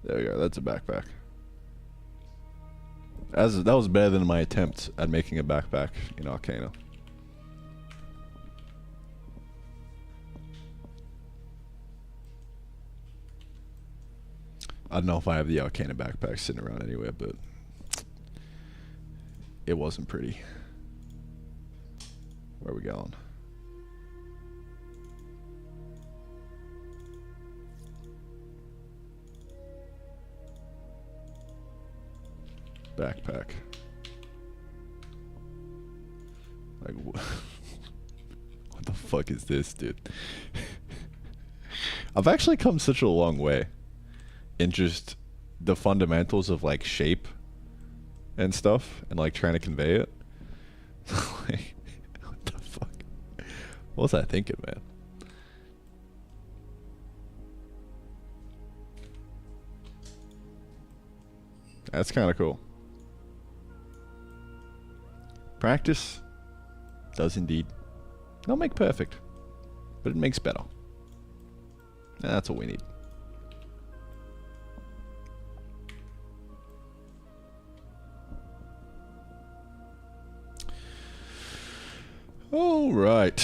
There we go, that's a backpack. That was better than my attempt at making a backpack in Arcana. I don't know if I have the Arcana backpack sitting around anywhere, but it wasn't pretty. Where are we going? Backpack. Like, what the fuck is this, dude? I've actually come such a long way in just the fundamentals of like shape and stuff and like trying to convey it. Like, what the fuck? What was I thinking, man? That's kind of cool. Practice does indeed not make perfect, but it makes better. And that's what we need. All right.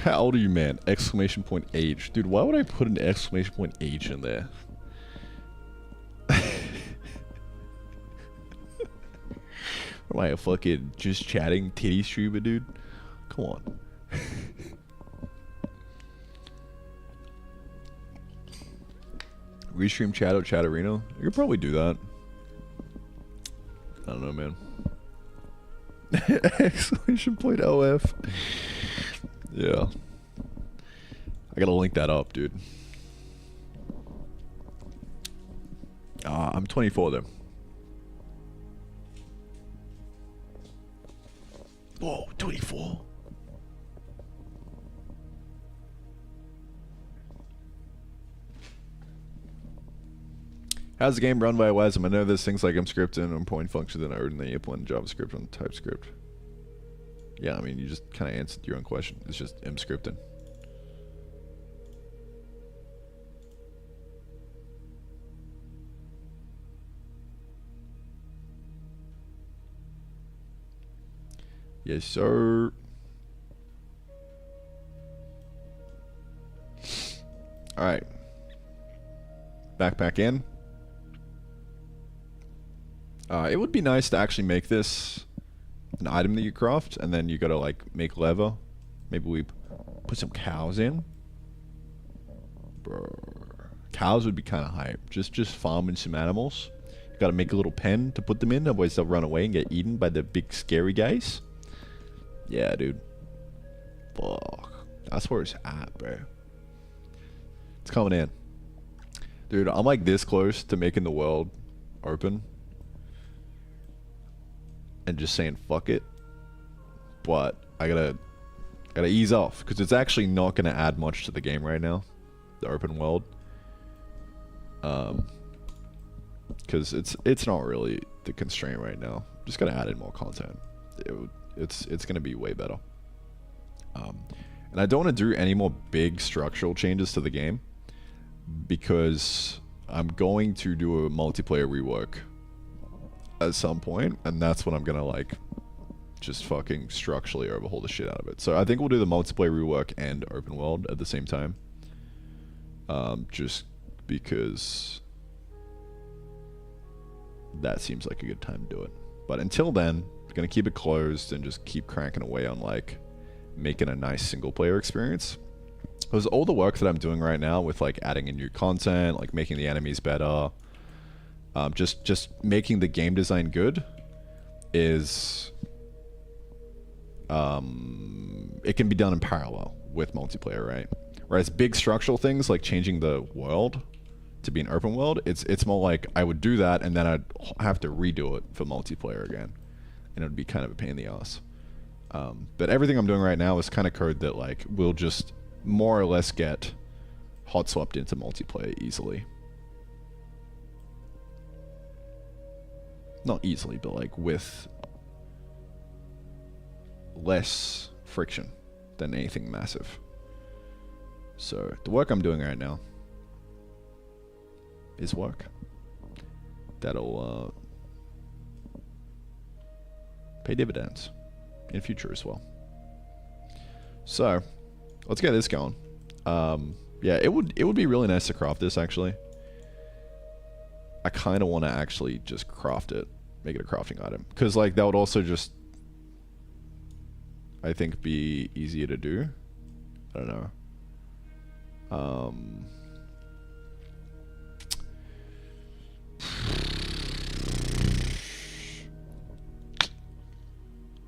How old are you, man? Exclamation point age. Dude, why would I put an exclamation point age in there? Am I a fucking just chatting titty streamer, dude? Come on. Restream chat out Chatterino? You could probably do that. I don't know, man. Exclamation point OF. Yeah. I gotta link that up, dude. I'm 24 though. Whoa, 24. How's the game run by WASM? I know there's things like mscript and point functions and I then you append JavaScript and TypeScript. Yeah, I mean, you just kind of answered your own question. It's just mscripting. Yes, sir. Alright. Backpack in. It would be nice to actually make this an item that you craft, and then you gotta like make leather. Maybe we put some cows in. Bro. Cows would be kind of hype. Just farming some animals. You gotta make a little pen to put them in, otherwise they'll run away and get eaten by the big scary guys. Yeah, dude. Fuck. That's where it's at, bro. It's coming in. Dude, I'm like this close to making the world open. And just saying fuck it. But I gotta ease off. Because it's actually not gonna add much to the game right now. The open world. Because it's not really the constraint right now. Just gotta add in more content. It's gonna be way better. And I don't want to do any more big structural changes to the game because I'm going to do a multiplayer rework at some point, and that's when I'm gonna like just fucking structurally overhaul the shit out of it. So I think we'll do the multiplayer rework and open world at the same time. Just because that seems like a good time to do it. But until then, gonna keep it closed and just keep cranking away on like making a nice single player experience. Because all the work that I'm doing right now with like adding in new content, like making the enemies better, just making the game design good is it can be done in parallel with multiplayer, right? Whereas big structural things like changing the world to be an open world, it's more like I would do that and then I'd have to redo it for multiplayer again. And it would be kind of a pain in the ass. But everything I'm doing right now is kind of code that like will just more or less get hot swapped into multiplayer easily. Not easily, but like with less friction than anything massive. So the work I'm doing right now is work that'll pay dividends in future as well. So let's get this going. Yeah, it would be really nice to craft this actually. I kind of want to actually just craft it, make it a crafting item, because like that would also just, I think, be easier to do. I don't know.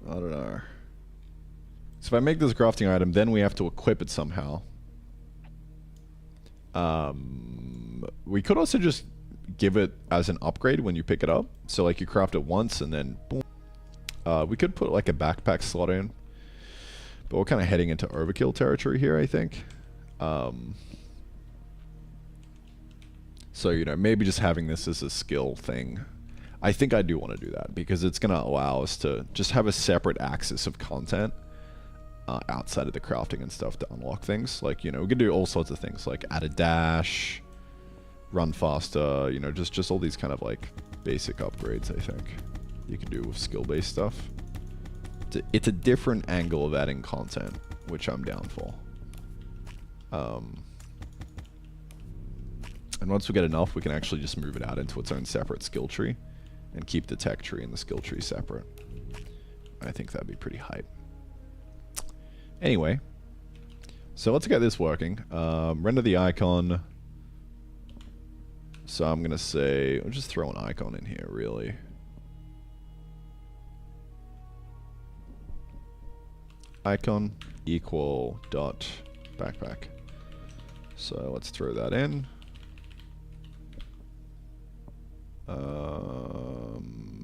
I don't know. So if I make this crafting item, then we have to equip it somehow. We could also just give it as an upgrade when you pick it up. So like you craft it once and then boom. We could put like a backpack slot in. But we're kind of heading into overkill territory here, I think. So, you know, maybe just having this as a skill thing. I think I do want to do that because it's going to allow us to just have a separate axis of content outside of the crafting and stuff to unlock things. Like, you know, we can do all sorts of things like add a dash, run faster, you know, just all these kind of like basic upgrades, I think you can do with skill-based stuff. It's a different angle of adding content, which I'm down for. And once we get enough, we can actually just move it out into its own separate skill tree and keep the tech tree and the skill tree separate. I think that'd be pretty hype. Anyway, so let's get this working. Render the icon. So I'm going to say, I'll just throw an icon in here, really. Icon equal dot backpack. So let's throw that in.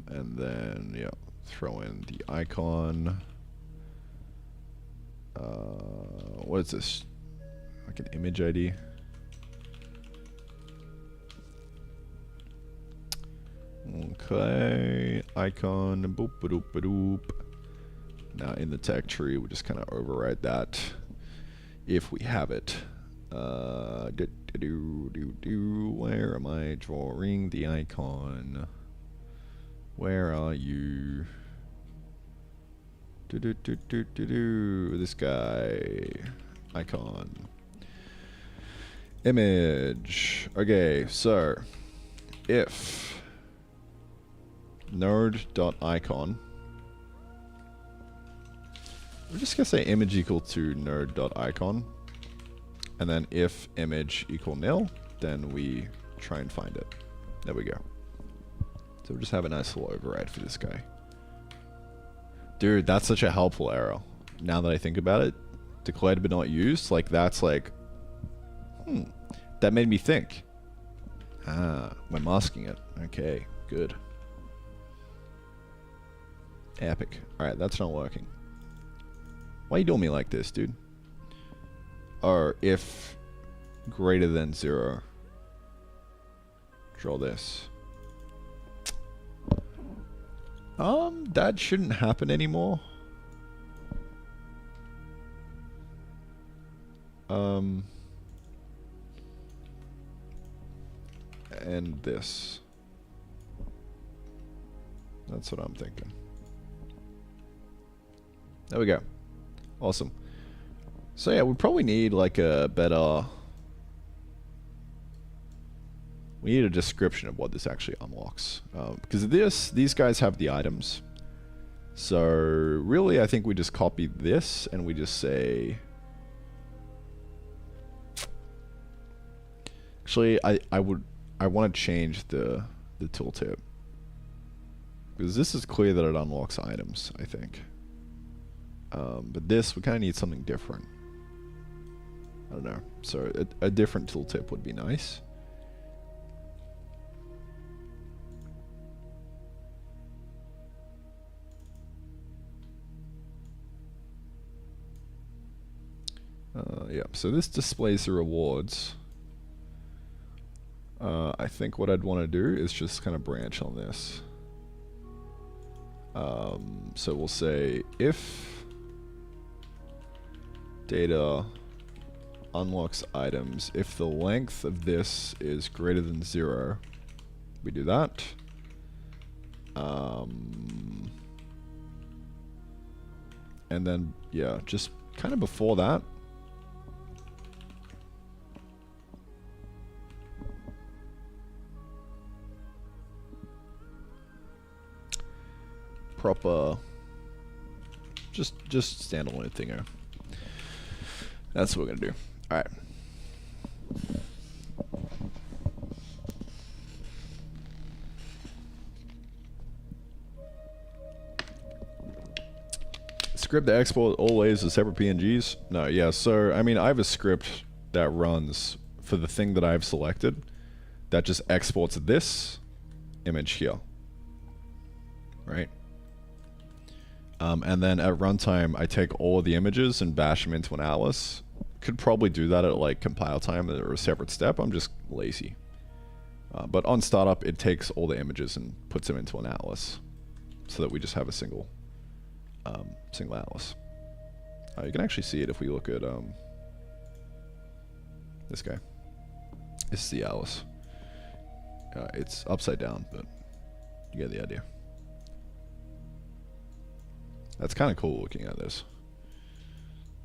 And then, yeah, throw in the icon. What is this? Like an image ID? Okay, icon, boop, ba-doop, ba-doop. Now in the tech tree, we'll just kind of override that if we have it. Where am I drawing the icon? Where are you? This guy. Icon. Image. Okay, so if node.icon, we're just gonna say image equal to node.icon, and then if image equal nil, then we try and find it. There we go. So we'll just have a nice little override for this guy. Dude, that's such a helpful arrow. Now that I think about it, declared but not used, like that's like, that made me think. Ah, we're masking it. Okay, good. Epic. Alright, that's not working. Why you doing me like this, dude? Or if greater than 0, draw this. That shouldn't happen anymore. And this. That's what I'm thinking. There we go. Awesome. So yeah, we probably need like a better... We need a description of what this actually unlocks. Because these guys have the items. So really, I think we just copy this and we just say... Actually, I want to change the tooltip. Because this is clear that it unlocks items, I think. But this, we kind of need something different. I don't know. So a different tooltip would be nice. Yeah, so this displays the rewards. I think what I'd want to do is just kind of branch on this. So we'll say if data unlocks items, if the length of this is greater than 0, we do that. And then, yeah, just kind of before that, proper, just standalone thingo. That's what we're gonna do. All right. Script to export always as separate PNGs? No, yeah, so, I mean, I have a script that runs for the thing that I've selected that just exports this image here. Right? And then at runtime, I take all of the images and bash them into an atlas. Could probably do that at like compile time or a separate step. I'm just lazy. But on startup, it takes all the images and puts them into an atlas so that we just have a single atlas. You can actually see it if we look at this guy. This is the atlas. It's upside down, but you get the idea. That's kind of cool looking at this.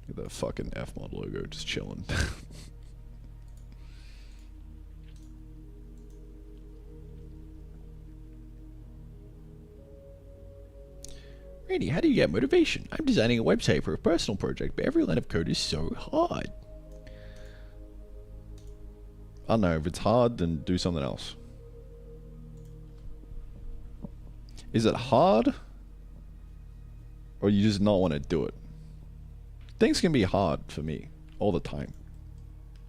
Look at the fucking Fmod logo just chilling. Randy, how do you get motivation? I'm designing a website for a personal project, but every line of code is so hard. I don't know, if it's hard, then do something else. Is it hard? Or you just not want to do it? Things can be hard for me all the time.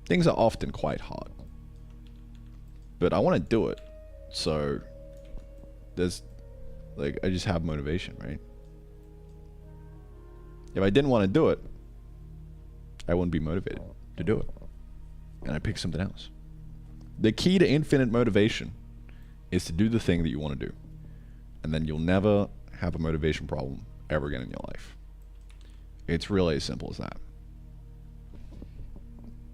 Things are often quite hard. But I want to do it. So there's like, I just have motivation, right? If I didn't want to do it, I wouldn't be motivated to do it. And I pick something else. The key to infinite motivation is to do the thing that you want to do. And then you'll never have a motivation problem ever again in your life. It's really as simple as that.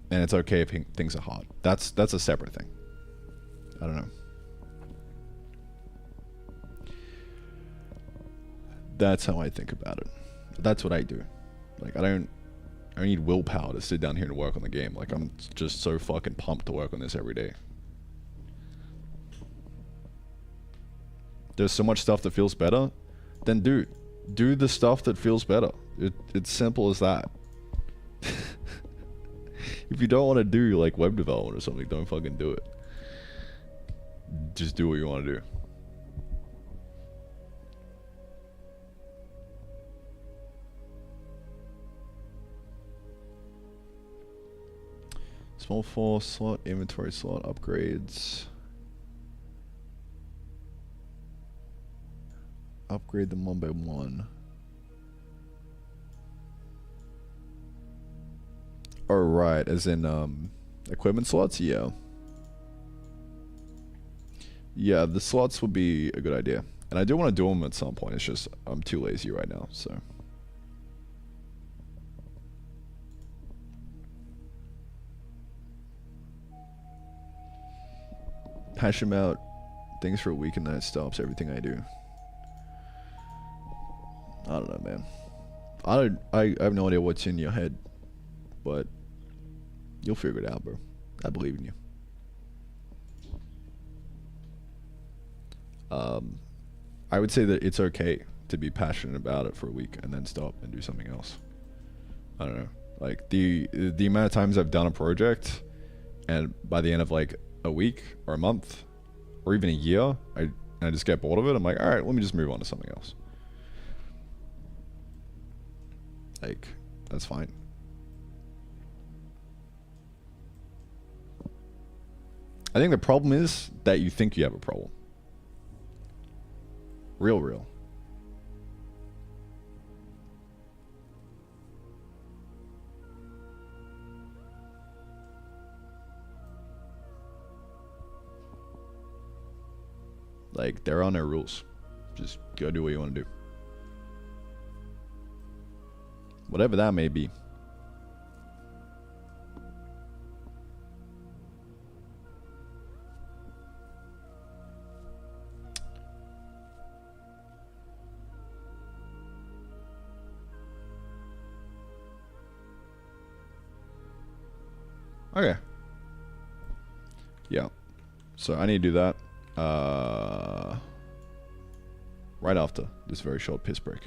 And it's okay if things are hard. That's a separate thing. I don't know. That's how I think about it. That's what I do. Like, I don't need willpower to sit down here and work on the game. Like, I'm just so fucking pumped to work on this every day. There's so much stuff that feels better. Then do the stuff that feels better. It's simple as that. If you don't want to do like web development or something, don't fucking do it. Just do what you want to do. Small force slot, inventory slot, upgrades. Upgrade them one by one. Oh, right, as in equipment slots? Yeah. Yeah, the slots would be a good idea. And I do want to do them at some point, it's just I'm too lazy right now, so. Hash them out, things for a week and then it stops everything I do. I don't know, man. I have no idea what's in your head, but you'll figure it out, bro. I believe in you. I would say that it's okay to be passionate about it for a week and then stop and do something else. I don't know. Like the amount of times I've done a project and by the end of like a week or a month or even a year, I just get bored of it. I'm like, all right, let me just move on to something else. Like, that's fine. I think the problem is that you think you have a problem. Real. Like, there are no rules. Just go do what you want to do. Whatever that may be. Okay. Yeah. So I need to do that. right after this very short piss break.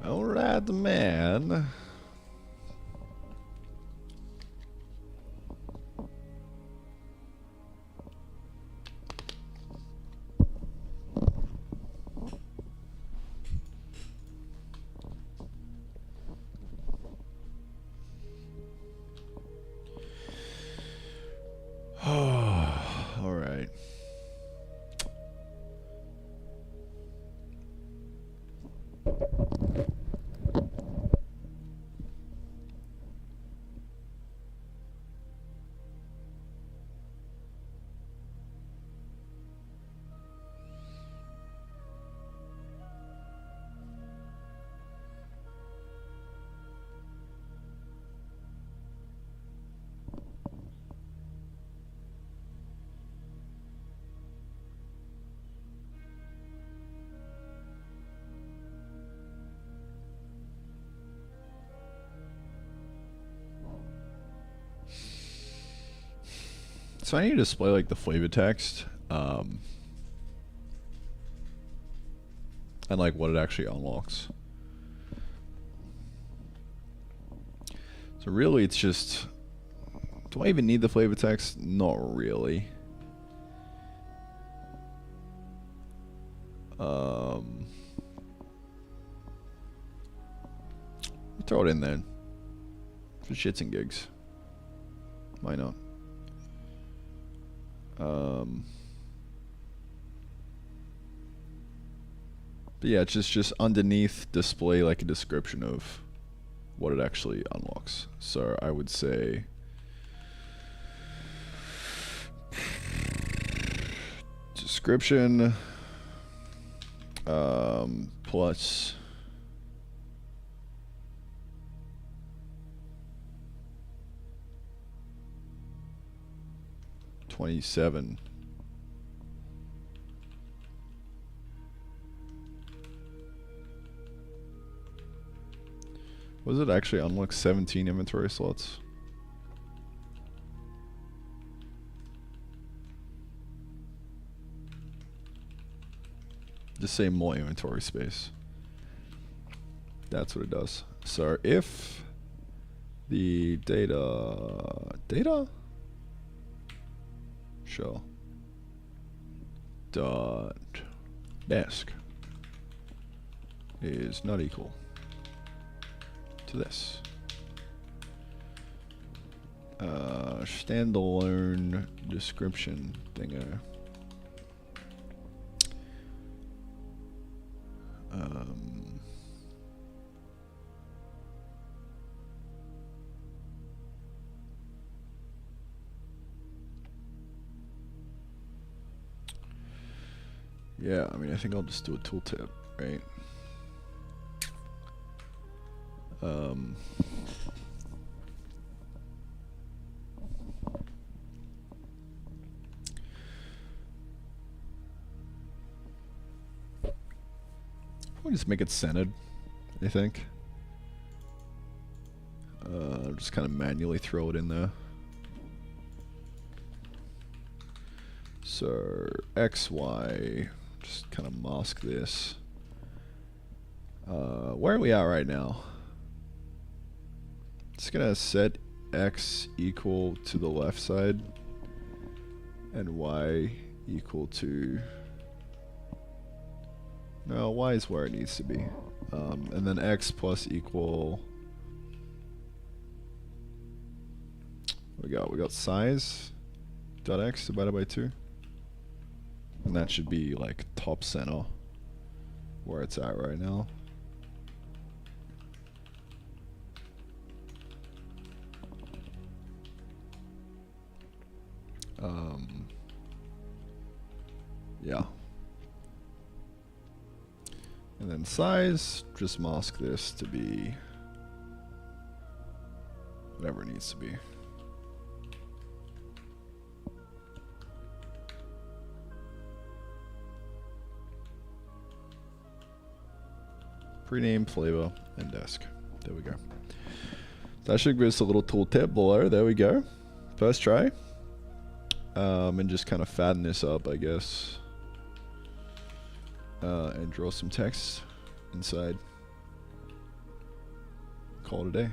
Alright, man. Alright. So I need to display like the flavor text, and like what it actually unlocks. So really it's just, do I even need the flavor text? Not really. Throw it in there for shits and gigs. Why not? But yeah, it's just underneath display like a description of what it actually unlocks. So I would say description plus $27. Was it actually unlock 17 inventory slots? Just say more inventory space. That's what it does. So if the data, sure, dot desk is not equal to this. Standalone description thinger. Yeah, I mean, I think I'll just do a tooltip, right? Probably just make it centered, I think. Just kind of manually throw it in there. So X, Y, just kind of mask this. Where are we at right now? Just gonna set X equal to the left side and Y equal to, no, Y is where it needs to be. And then X plus equal, we got size dot X divided by 2. And that should be like top center where it's at right now. Yeah. And then size, just mask this to be whatever it needs to be. Prename, flavor, and desk. There we go. That should give us a little tooltip below. There we go. First try. And just kind of fatten this up, I guess. And draw some text inside. Call it a day.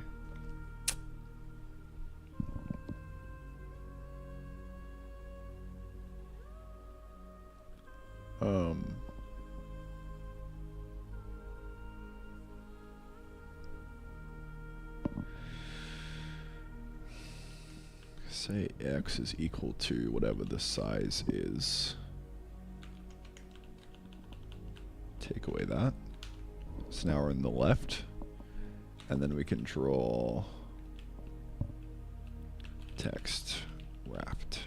Say X is equal to whatever the size is. Take away that. So now we're in the left. And then we can draw text wrapped.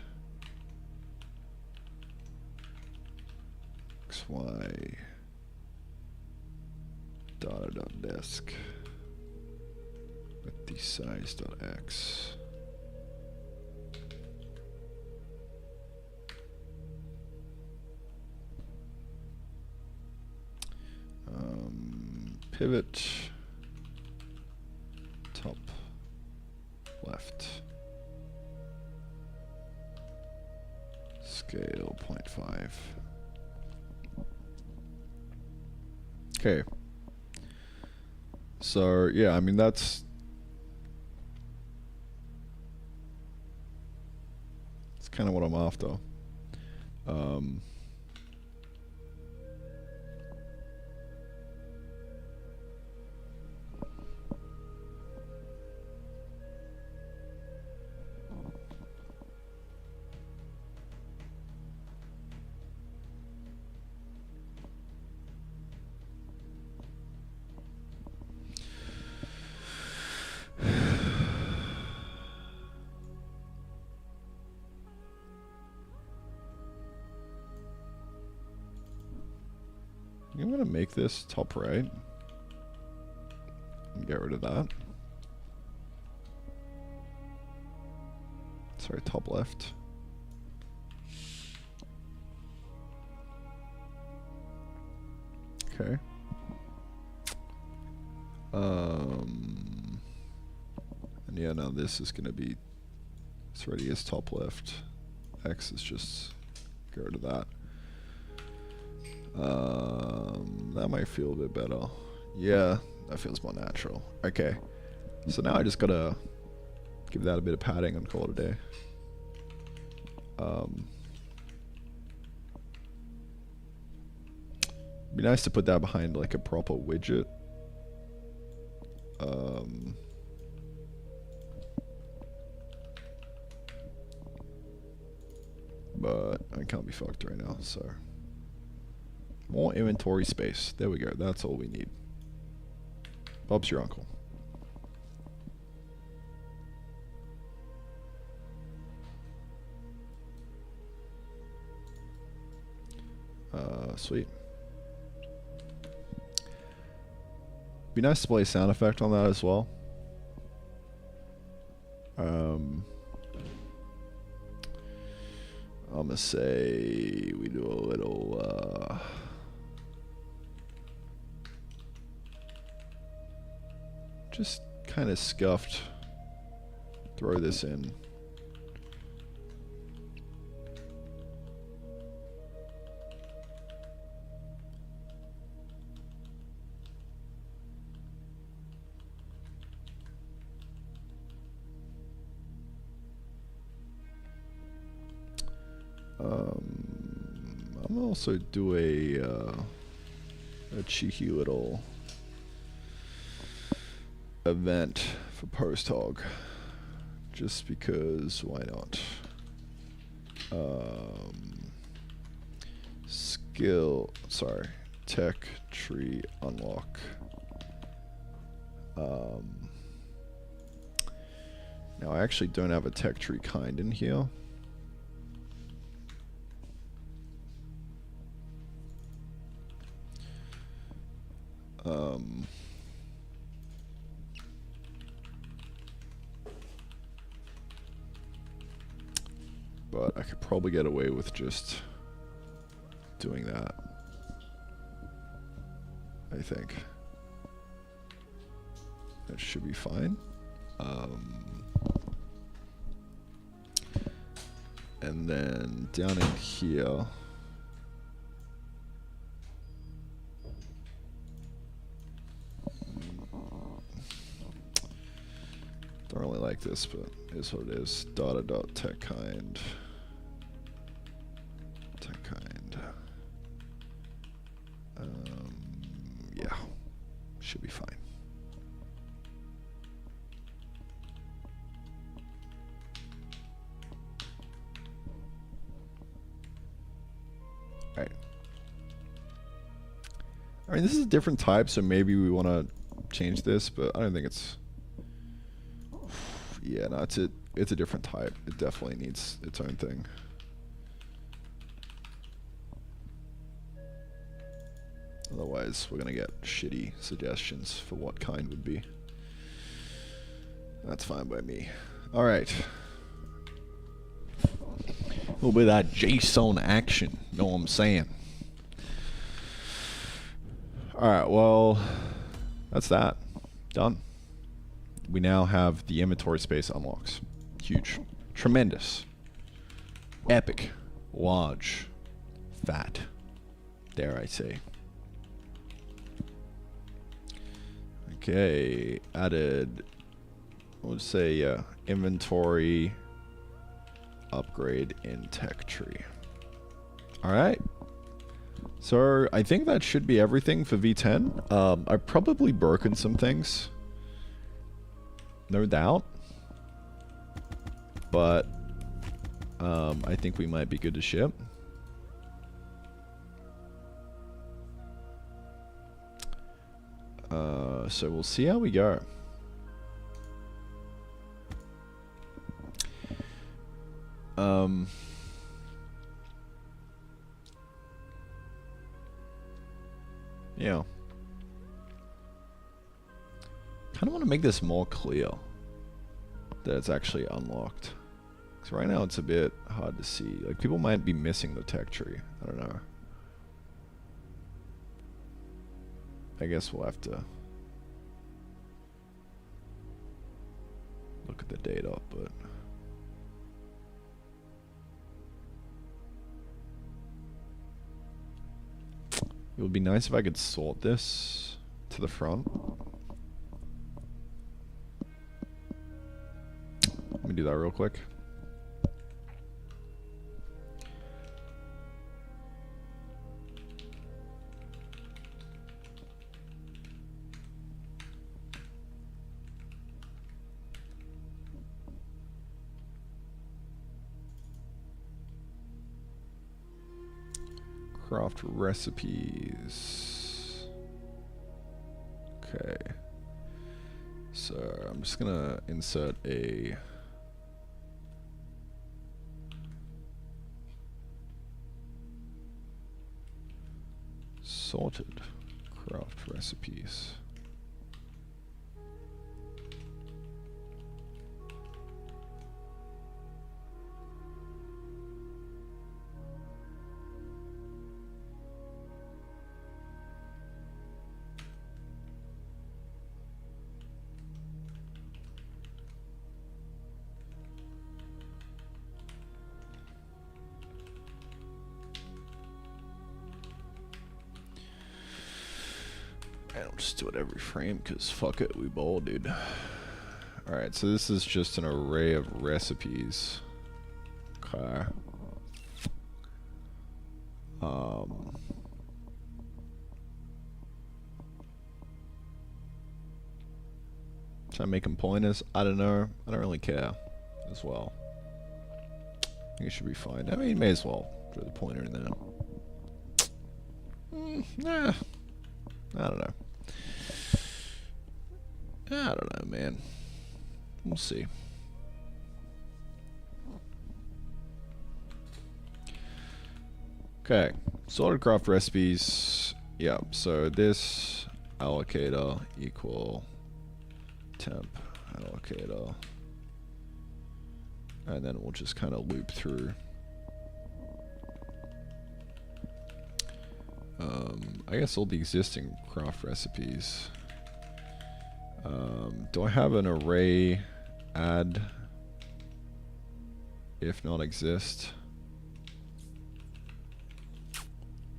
XY dot desk with the size dot X. Pivot top left scale 0.5. Okay, so yeah, I mean that's kind of what I'm after. I'm gonna make this top right and get rid of that. Sorry, top left. Okay. And yeah, now this is gonna be, it's already is top left. X is just get rid of that. That might feel a bit better. Yeah, that feels more natural. Okay, so now I just gotta give that a bit of padding and call it a day. Be nice to put that behind like a proper widget. But I can't be fucked right now, so more inventory space. There we go. That's all we need. Bob's your uncle. Sweet. Be nice to play a sound effect on that as well. I'm gonna say we do a little just kind of scuffed. Throw this in. I'm also do a cheeky little event for post hog, just because why not? Tech tree unlock. Now I actually don't have a tech tree kind in here. But I could probably get away with just doing that, I think. That should be fine. And then down in here, don't really like this, but it is what it is. Data.tech kind. Tech kind. Yeah, should be fine. Alright. I mean, this is a different type, so maybe we want to change this, but I don't think it's... Yeah, no, it's a different type. It definitely needs its own thing. Otherwise, we're gonna get shitty suggestions for what kind would be. That's fine by me. Alright. A little bit of that JSON action, know what I'm saying? Alright, well, that's that. Done. We now have the inventory space unlocks. Huge. Tremendous. Epic. Large. Fat. Dare I say. Okay, added, we'll say, inventory upgrade in tech tree. Alright. So, I think that should be everything for V10. I've probably broken some things. No doubt. But, I think we might be good to ship. So we'll see how we go. Yeah. Kind of want to make this more clear that it's actually unlocked. Because right now it's a bit hard to see. Like, people might be missing the tech tree. I don't know. I guess we'll have to look at the data, but it would be nice if I could sort this to the front. Let me do that real quick. Craft recipes. Okay. So I'm just gonna insert a sorted craft recipes. just do it every frame, because fuck it, we bold, dude. Alright, so this is just an array of recipes. Okay. Should I make them pointers? I don't know. I don't really care as well. I think it should be fine. I mean, may as well throw the pointer in there. Nah. I don't know. I don't know, man. We'll see. Okay. Sorted craft recipes. Yeah, so this allocator equal temp allocator. And then we'll just kind of loop through. I guess all the existing craft recipes. Do I have an array add if not exist?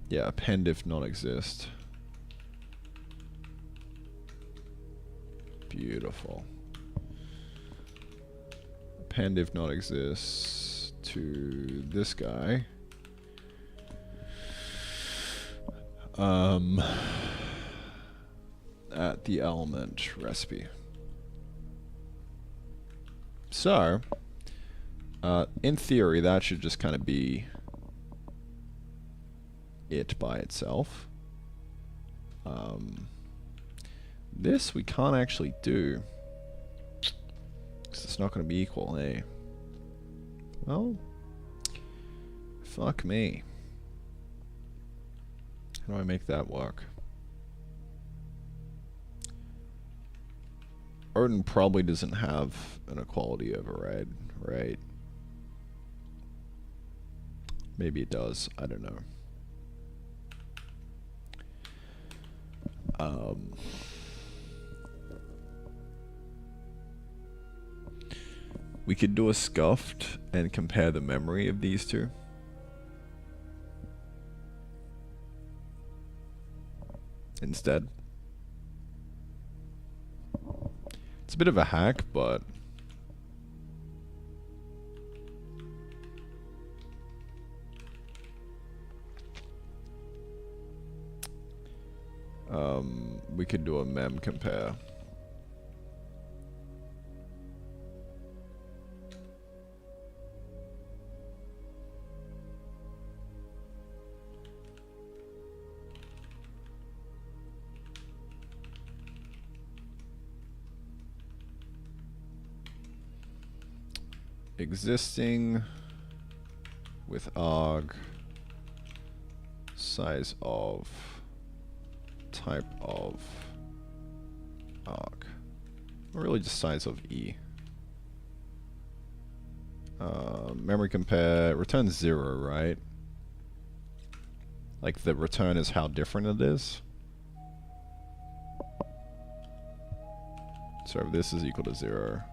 Yeah, append if not exist. Beautiful. Append if not exists to this guy. At the element recipe. So, in theory, that should just kind of be it by itself. This we can't actually do, because it's not going to be equal, eh? Well, fuck me. How do I make that work? Odin probably doesn't have an equality override, right? Maybe it does. I don't know. We could do a scuffed and compare the memory of these two. Instead. It's a bit of a hack, but we could do a mem compare. Existing with arg, size of, type of arg, or really just size of e. Memory compare, return 0, right? Like the return is how different it is. So if this is equal to 0.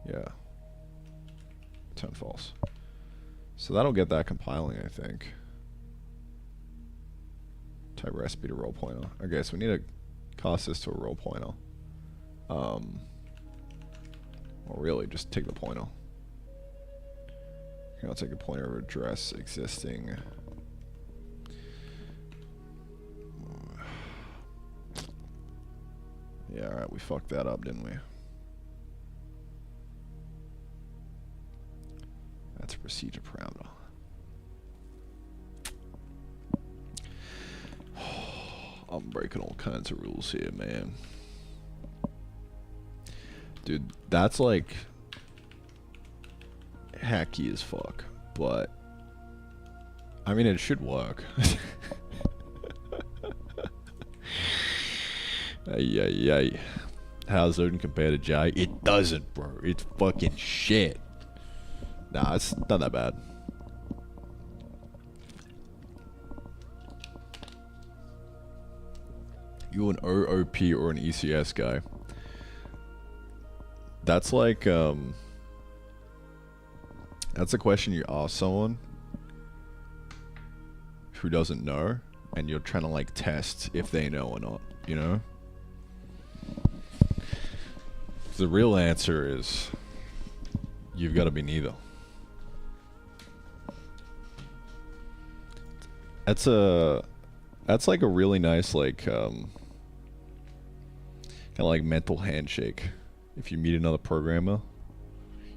Yeah. Return false. So that'll get that compiling, I think. Type recipe to roll pointer. Okay, so we need to cast this to a roll pointer. Or really, just take the pointer. Here, I'll take a pointer of address existing. Yeah, alright, we fucked that up, didn't we? That's a procedure parameter. I'm breaking all kinds of rules here, man. Dude, that's like hacky as fuck, but I mean, it should work. Ay. How's Odin compare to Jai? It doesn't, bro. It's fucking shit. Nah, it's not that bad. You an OOP or an ECS guy? That's like, that's a question you ask someone who doesn't know, and you're trying to like test if they know or not, you know? The real answer is you've got to be neither. That's like a really nice like kind of like mental handshake. If you meet another programmer,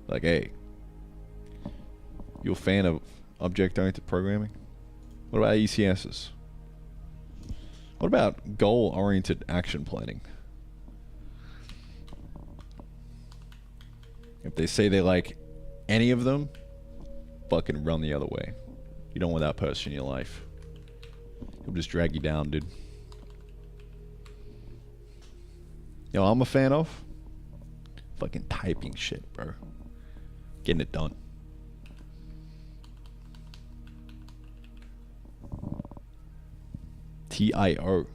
like, hey, you a fan of object-oriented programming? What about ECSs? What about goal-oriented action planning? If they say they like any of them, fucking run the other way. You don't want that person in your life. He'll just drag you down, dude. You know what I'm a fan of? Fucking typing shit, bro. Getting it done. TIO.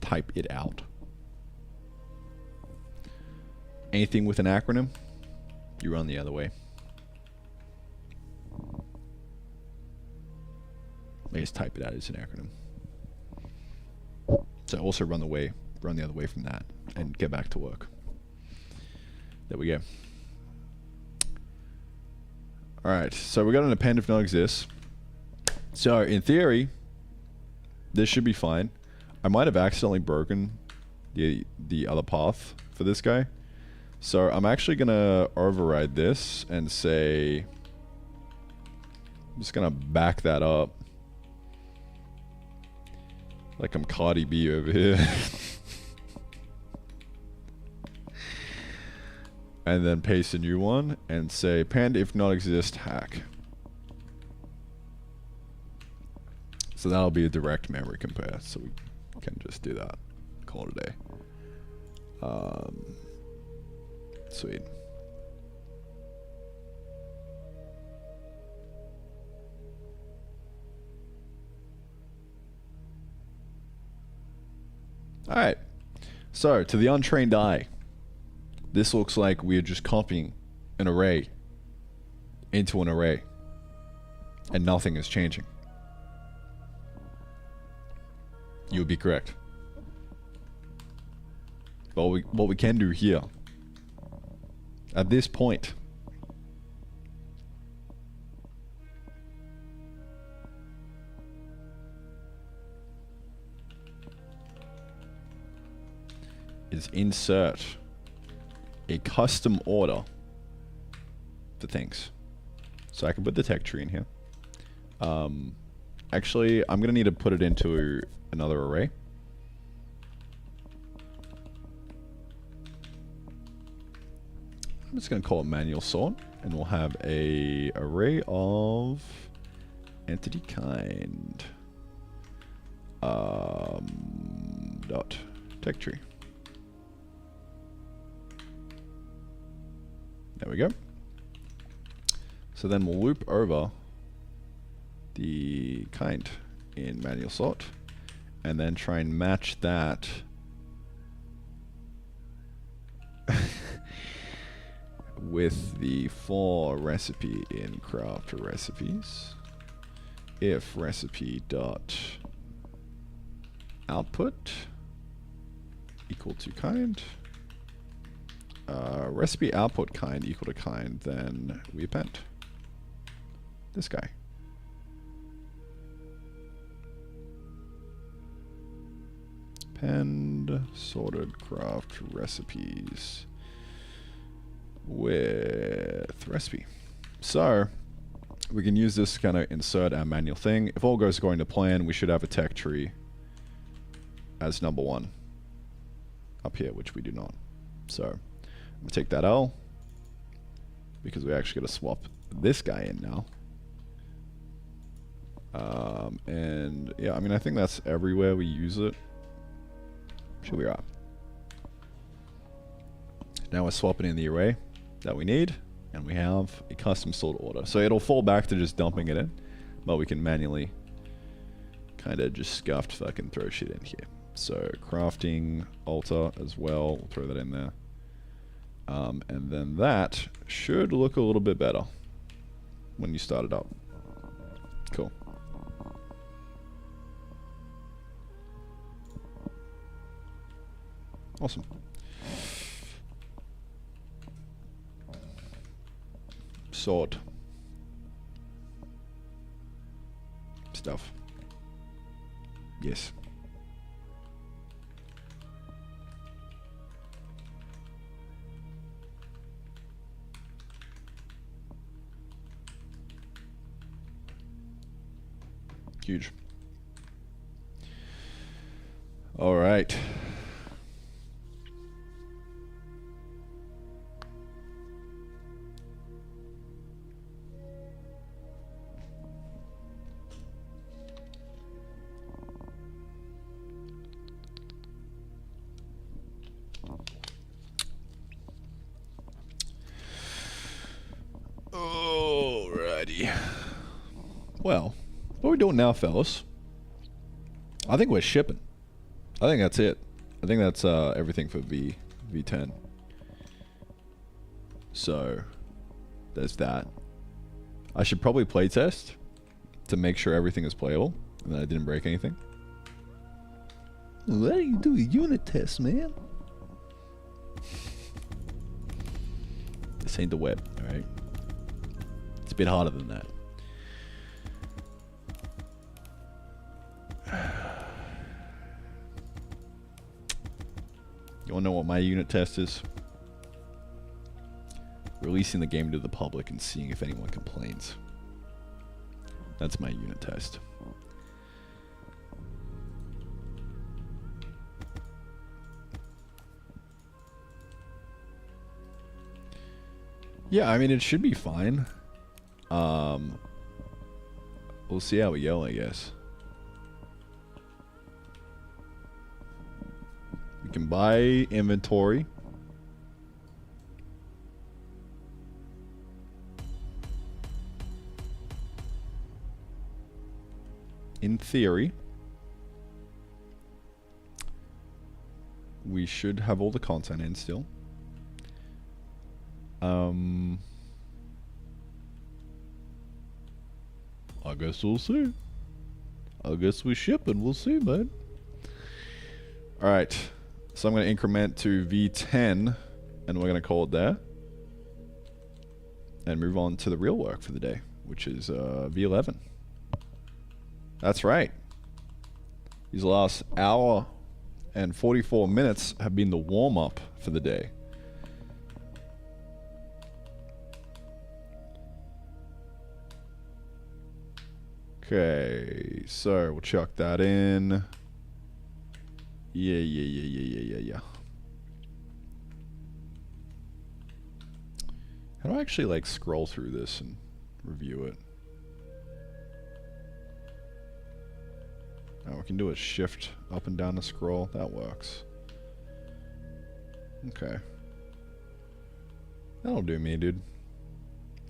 Type it out. Anything with an acronym, you run the other way. They just type it out as an acronym. So also run the other way from that and get back to work. There we go. Alright, so we got an append if not exists. So in theory, this should be fine. I might have accidentally broken the other path for this guy. So I'm actually gonna override this and say, I'm just gonna back that up. Like I'm Cardi B over here. And then paste a new one and say append if not exist hack. So that'll be a direct memory compare. So we can just do that. Call it a day. Sweet. Alright. So, to the untrained eye, this looks like we're just copying an array into an array. And nothing is changing. You would be correct. But what we can do here, at this point, is insert a custom order for things. So I can put the tech tree in here. Actually, I'm going to need to put it into another array. I'm just going to call it manual sort, and we'll have a array of entity kind dot tech tree. There we go. So then we'll loop over the kind in manual sort, and then try and match that with the for recipe in craft recipes. If recipe dot output equal to kind, recipe output kind equal to kind, then we append this guy. Append sorted craft recipes with recipe. So we can use this to kind of insert our manual thing. If all goes according to plan, we should have a tech tree as number one up here, which we do not. So I'm gonna take that L because we actually got to swap this guy in now. And yeah, I mean, I think that's everywhere we use it. Should be right. Now we're swapping in the array that we need, and we have a custom sort order. So it'll fall back to just dumping it in, but we can manually kind of just scuffed fucking throw shit in here. So crafting alter as well, we'll throw that in there. And then that should look a little bit better when you start it up. Cool. Awesome. Sword. Stuff. Yes. Huge. All right. Alrighty. Well, what are we doing now, fellas? I think we're shipping. I think that's it. I think that's everything for V10. So, there's that. I should probably playtest to make sure everything is playable and that I didn't break anything. Why do you do a unit test, man? This ain't the web, alright? It's a bit harder than that. You wanna know what my unit test is? Releasing the game to the public and seeing if anyone complains. That's my unit test. Yeah, I mean, it should be fine. We'll see how we go, I guess. We can buy inventory. In theory, we should have all the content in still. I guess we'll see. I guess we ship and we'll see, man. Alright. So I'm going to increment to V10 and we're going to call it there. And move on to the real work for the day, which is V11. That's right. These last hour and 44 minutes have been the warm-up for the day. Okay, so we'll chuck that in. Yeah. How do I actually like scroll through this and review it? Oh, we can do a shift up and down to scroll. That works. Okay. That'll do me, dude.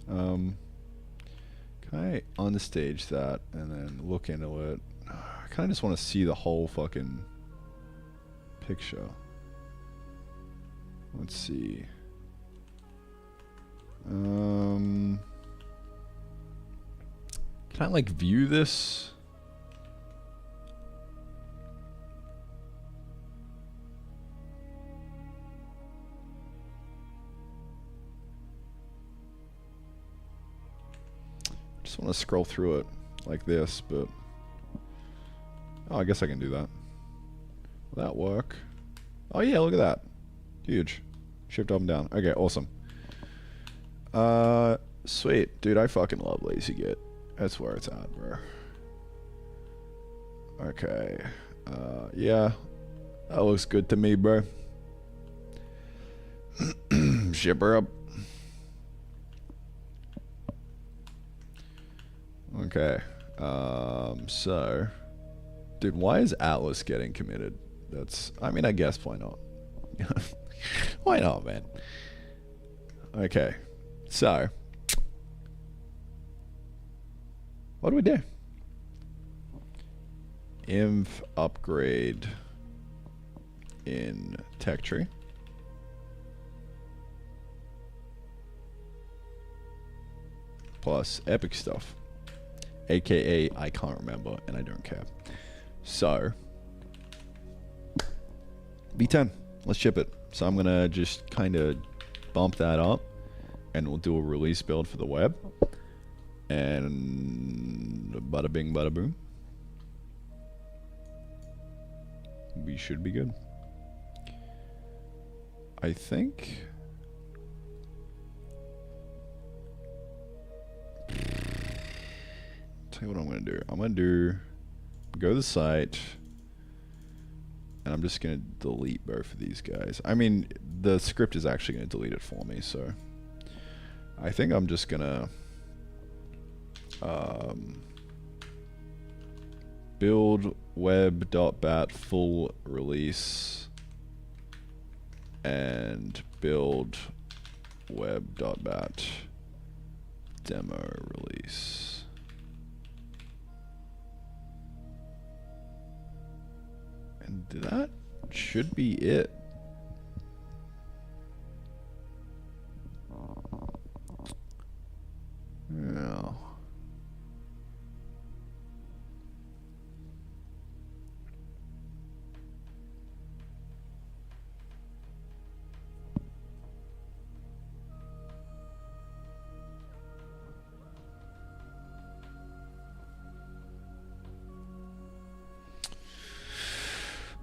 Can I unstage that and then look into it? I kind of just want to see the whole fucking picture. Let's see. Can I like view this? Just want to scroll through it like this, but oh, I guess I can do that. Will that work? Oh yeah, look at that. Huge. Shift up and down. Okay, awesome. Sweet. Dude, I fucking love LazyGit. That's where it's at, bro. Okay. Yeah. That looks good to me, bro. Ship her up. Okay. So, dude, why is Atlas getting committed? That's, I mean, I guess why not? Why not, man? Okay. So, what do we do? Inv upgrade in tech tree. Plus epic stuff. AKA I can't remember and I don't care. So V10. let's ship it. So I'm gonna just kind of bump that up, and we'll do a release build for the web. And bada bing, bada boom. We should be good. I think. Tell you what I'm gonna do. I'm gonna go to the site, and I'm just gonna delete both of these guys. I mean, the script is actually gonna delete it for me, so I think I'm just gonna build web.bat full release and build web.bat demo release. And that should be it. Yeah.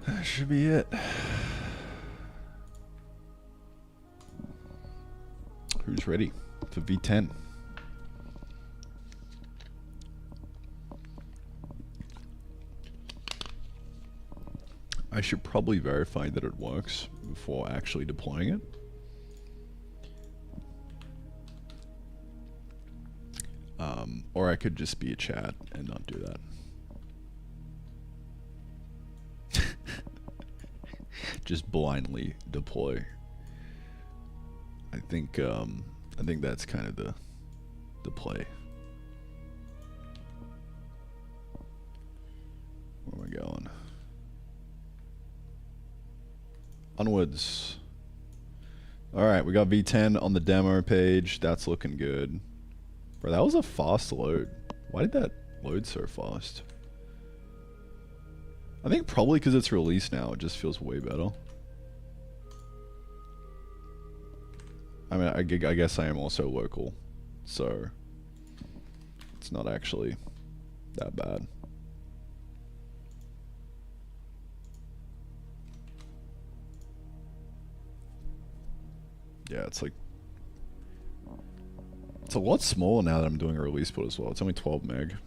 That should be it. Who's ready for V10? I should probably verify that it works before actually deploying it. Or I could just be a chat and not do that. Just blindly deploy. I think that's kind of the play. Where am I going? Onwards. Alright, we got V10 on the demo page. That's looking good. Bro, that was a fast load. Why did that load so fast? I think probably because it's released now, it just feels way better. I mean, I guess I am also local, so it's not actually that bad. Yeah, it's like, it's a lot smaller now that I'm doing a release build as well. It's only 12 meg.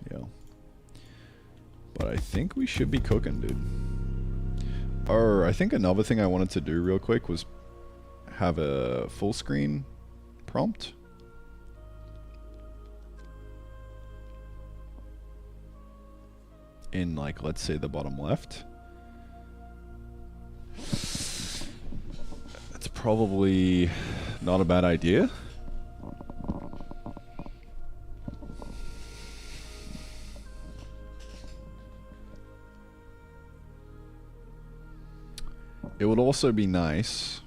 Yeah. But I think we should be cooking, dude. Or I think another thing I wanted to do real quick was have a full screen prompt. In, like, let's say the bottom left. That's probably not a bad idea. It would also be nice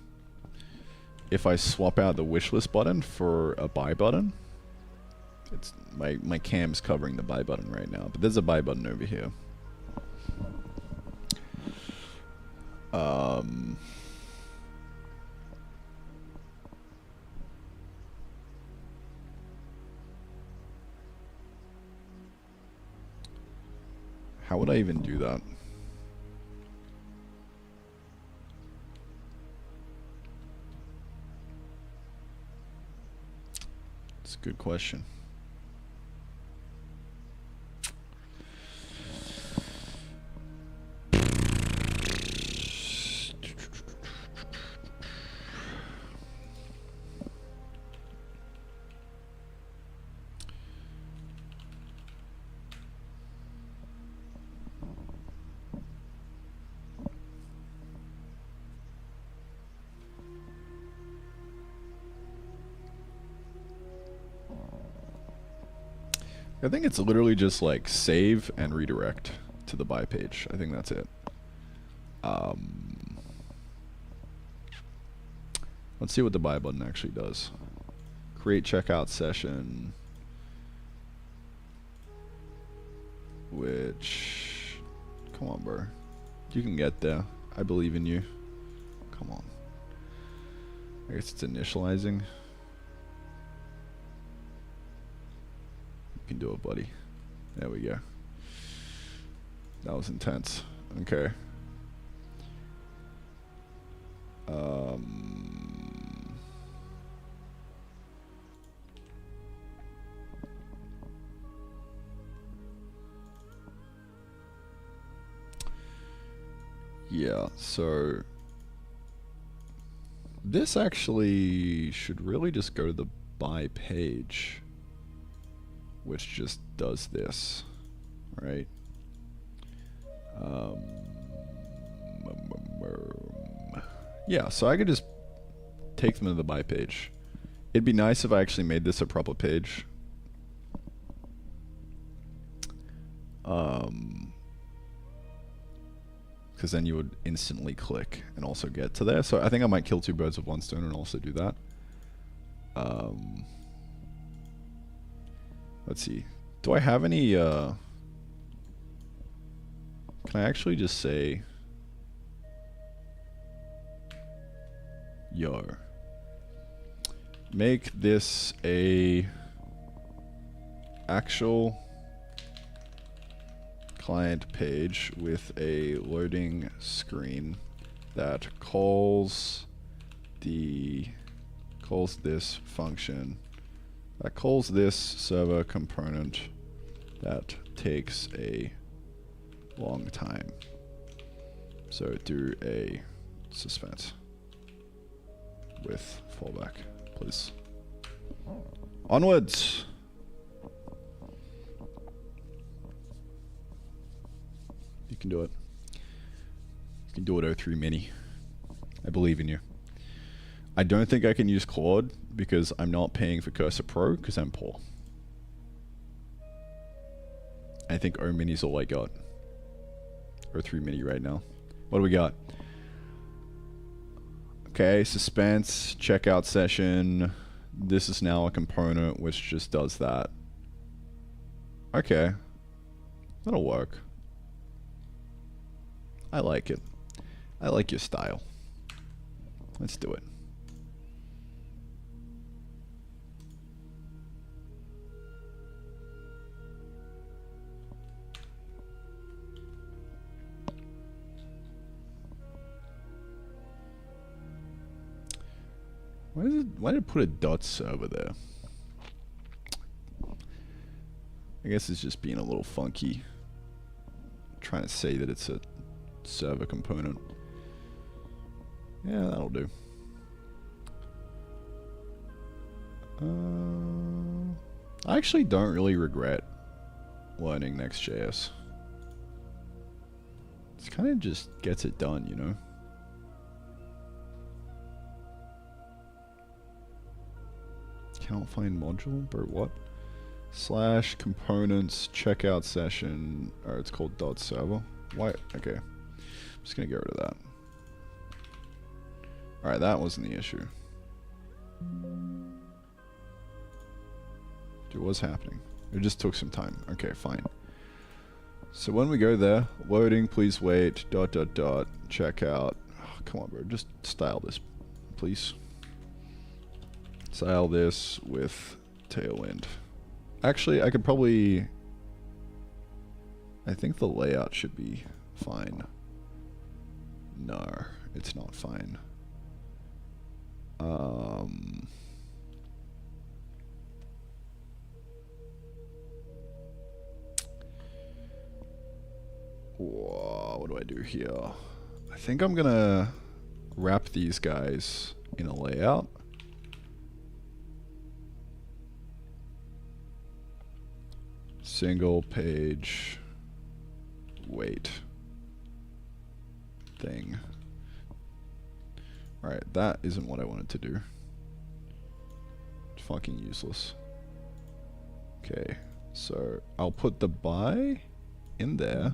if I swap out the wishlist button for a buy button. It's my cam's covering the buy button right now, but there's a buy button over here. How would I even do that? It's a good question. I think it's literally just like save and redirect to the buy page. I think that's it. Let's see what the buy button actually does. Create checkout session, which Come on, bro. You can get there. I believe in you. Come on. I guess it's initializing. You can do it, buddy. There we go. That was intense. Okay. Yeah, so this actually should really just go to the buy page, which just does this, right? Yeah, so I could just take them to the buy page. It'd be nice if I actually made this a proper page. Because then you would instantly click and also get to there. So I think I might kill two birds with one stone and also do that. Let's see. Do I have any... Can I actually just say... Yo. Make this a... actual... client page with a loading screen that calls this function, that calls this server component that takes a long time. So do a suspense with fallback, please. Onwards! You can do it. You can do it, 03 Mini. I believe in you. I don't think I can use Claude because I'm not paying for Cursor Pro because I'm poor. I think O Mini's all I got. 03 Mini right now. What do we got? Okay, suspense, checkout session. This is now a component which just does that. Okay. That'll work. I like it. I like your style. Let's do it. Why did it put a dot server there? I guess it's just being a little funky. Trying to say that it's a server component. Yeah, that'll do. I actually don't really regret learning Next.js. It kind of just gets it done, you know? Cannot find module, bro, what? Slash components checkout session. Oh, it's called dot server. Why? Okay. I'm just gonna get rid of that. Alright, that wasn't the issue. Dude, what's happening? It just took some time. Okay, fine. So when we go there, loading, please wait, dot dot dot, checkout. Oh, come on, bro, just style this, please. Style this with tailwind. Actually, I could probably... I think the layout should be fine. No, it's not fine. Whoa, what do I do here? I think I'm gonna wrap these guys in a layout. Single page wait thing. Alright, that isn't what I wanted to do. It's fucking useless. Okay, so I'll put the buy in there.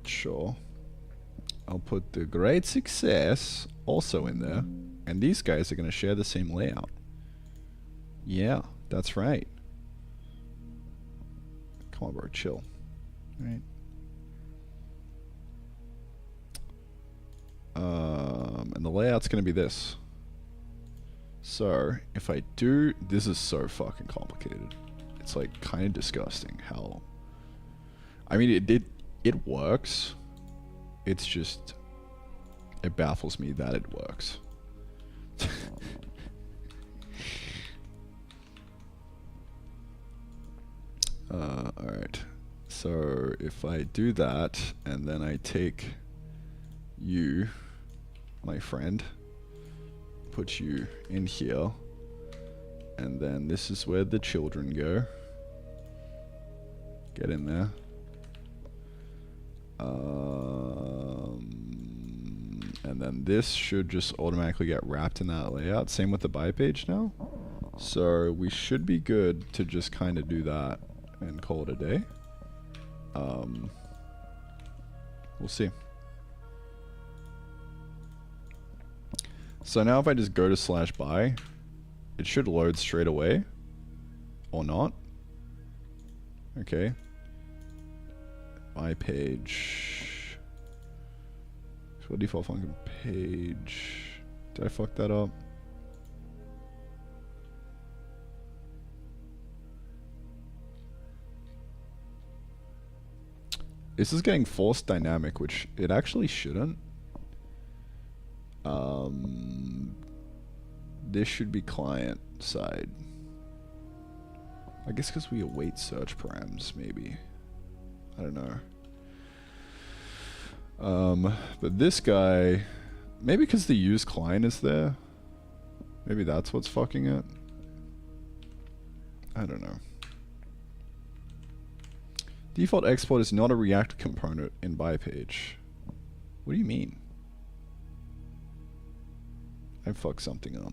Sure. I'll put the great success also in there. And these guys are going to share the same layout. Yeah, that's right. Come on, bro, chill. right? And the layout's going to be this. So if I do, this is so fucking complicated. It's like kind of disgusting how. I mean, it works. It's just it baffles me that it works. Alright, so if I do that and then I take you, my friend, put you in here, and then this is where the children go. Get in there. And then this should just automatically get wrapped in that layout. Same with the buy page now. So we should be good to just kind of do that and call it a day. We'll see. So now if I just go to /buy, it should load straight away. Or not. Okay. Buy page. What default function page? Did I fuck that up? This is getting forced dynamic, which it actually shouldn't. This should be client side. I guess because we await search params, maybe. I don't know. But this guy, maybe because the use client is there. Maybe that's what's fucking it. I don't know. Default export is not a React component in buy page. What do you mean? I fucked something up.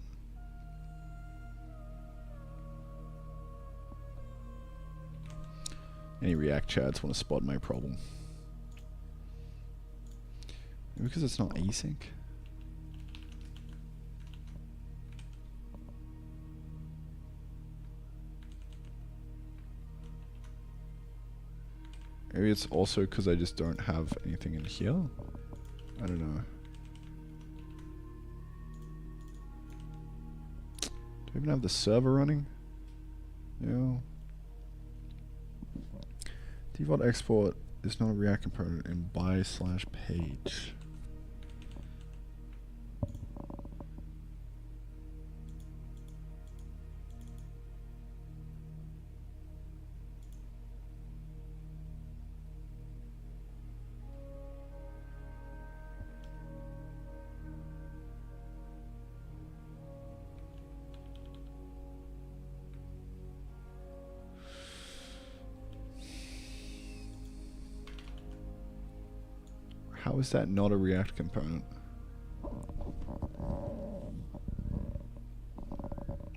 Any React chads want to spot my problem? Maybe because it's not async. Maybe it's also because I just don't have anything in here. I don't know. Do I even have the server running? Yeah. Default export is not a React component in buy/page. How is that not a React component?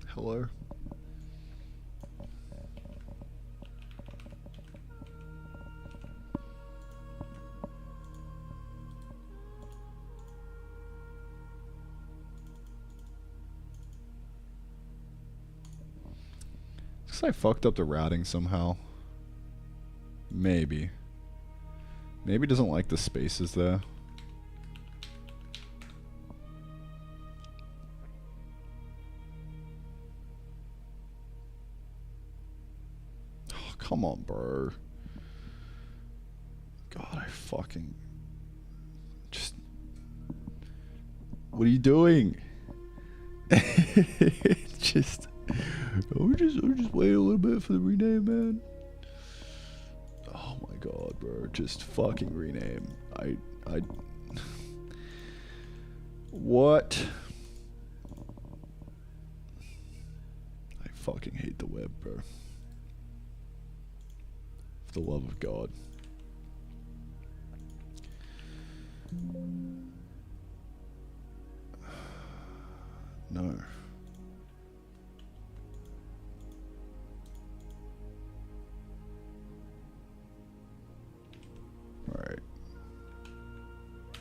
Hello? Looks like I fucked up the routing somehow. Maybe. Maybe it doesn't like the spaces there. Oh, come on, bro. God, I fucking... Just... What are you doing? It's just... I'll just wait a little bit for the rename, man. Oh my god, bro. Just fucking rename. I... What? I fucking hate the web, bro. For the love of God. No. Alright.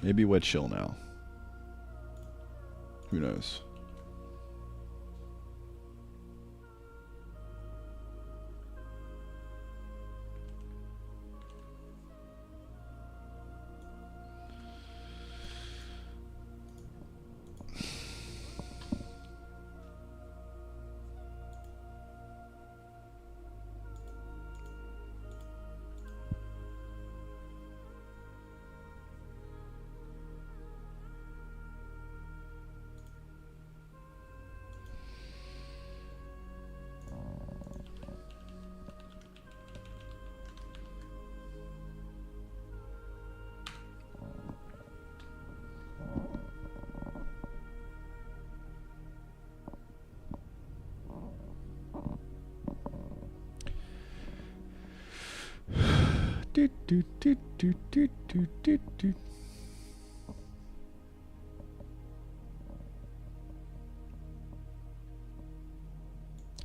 Maybe we're chill now. Who knows? do, do, do, do, do, do, do.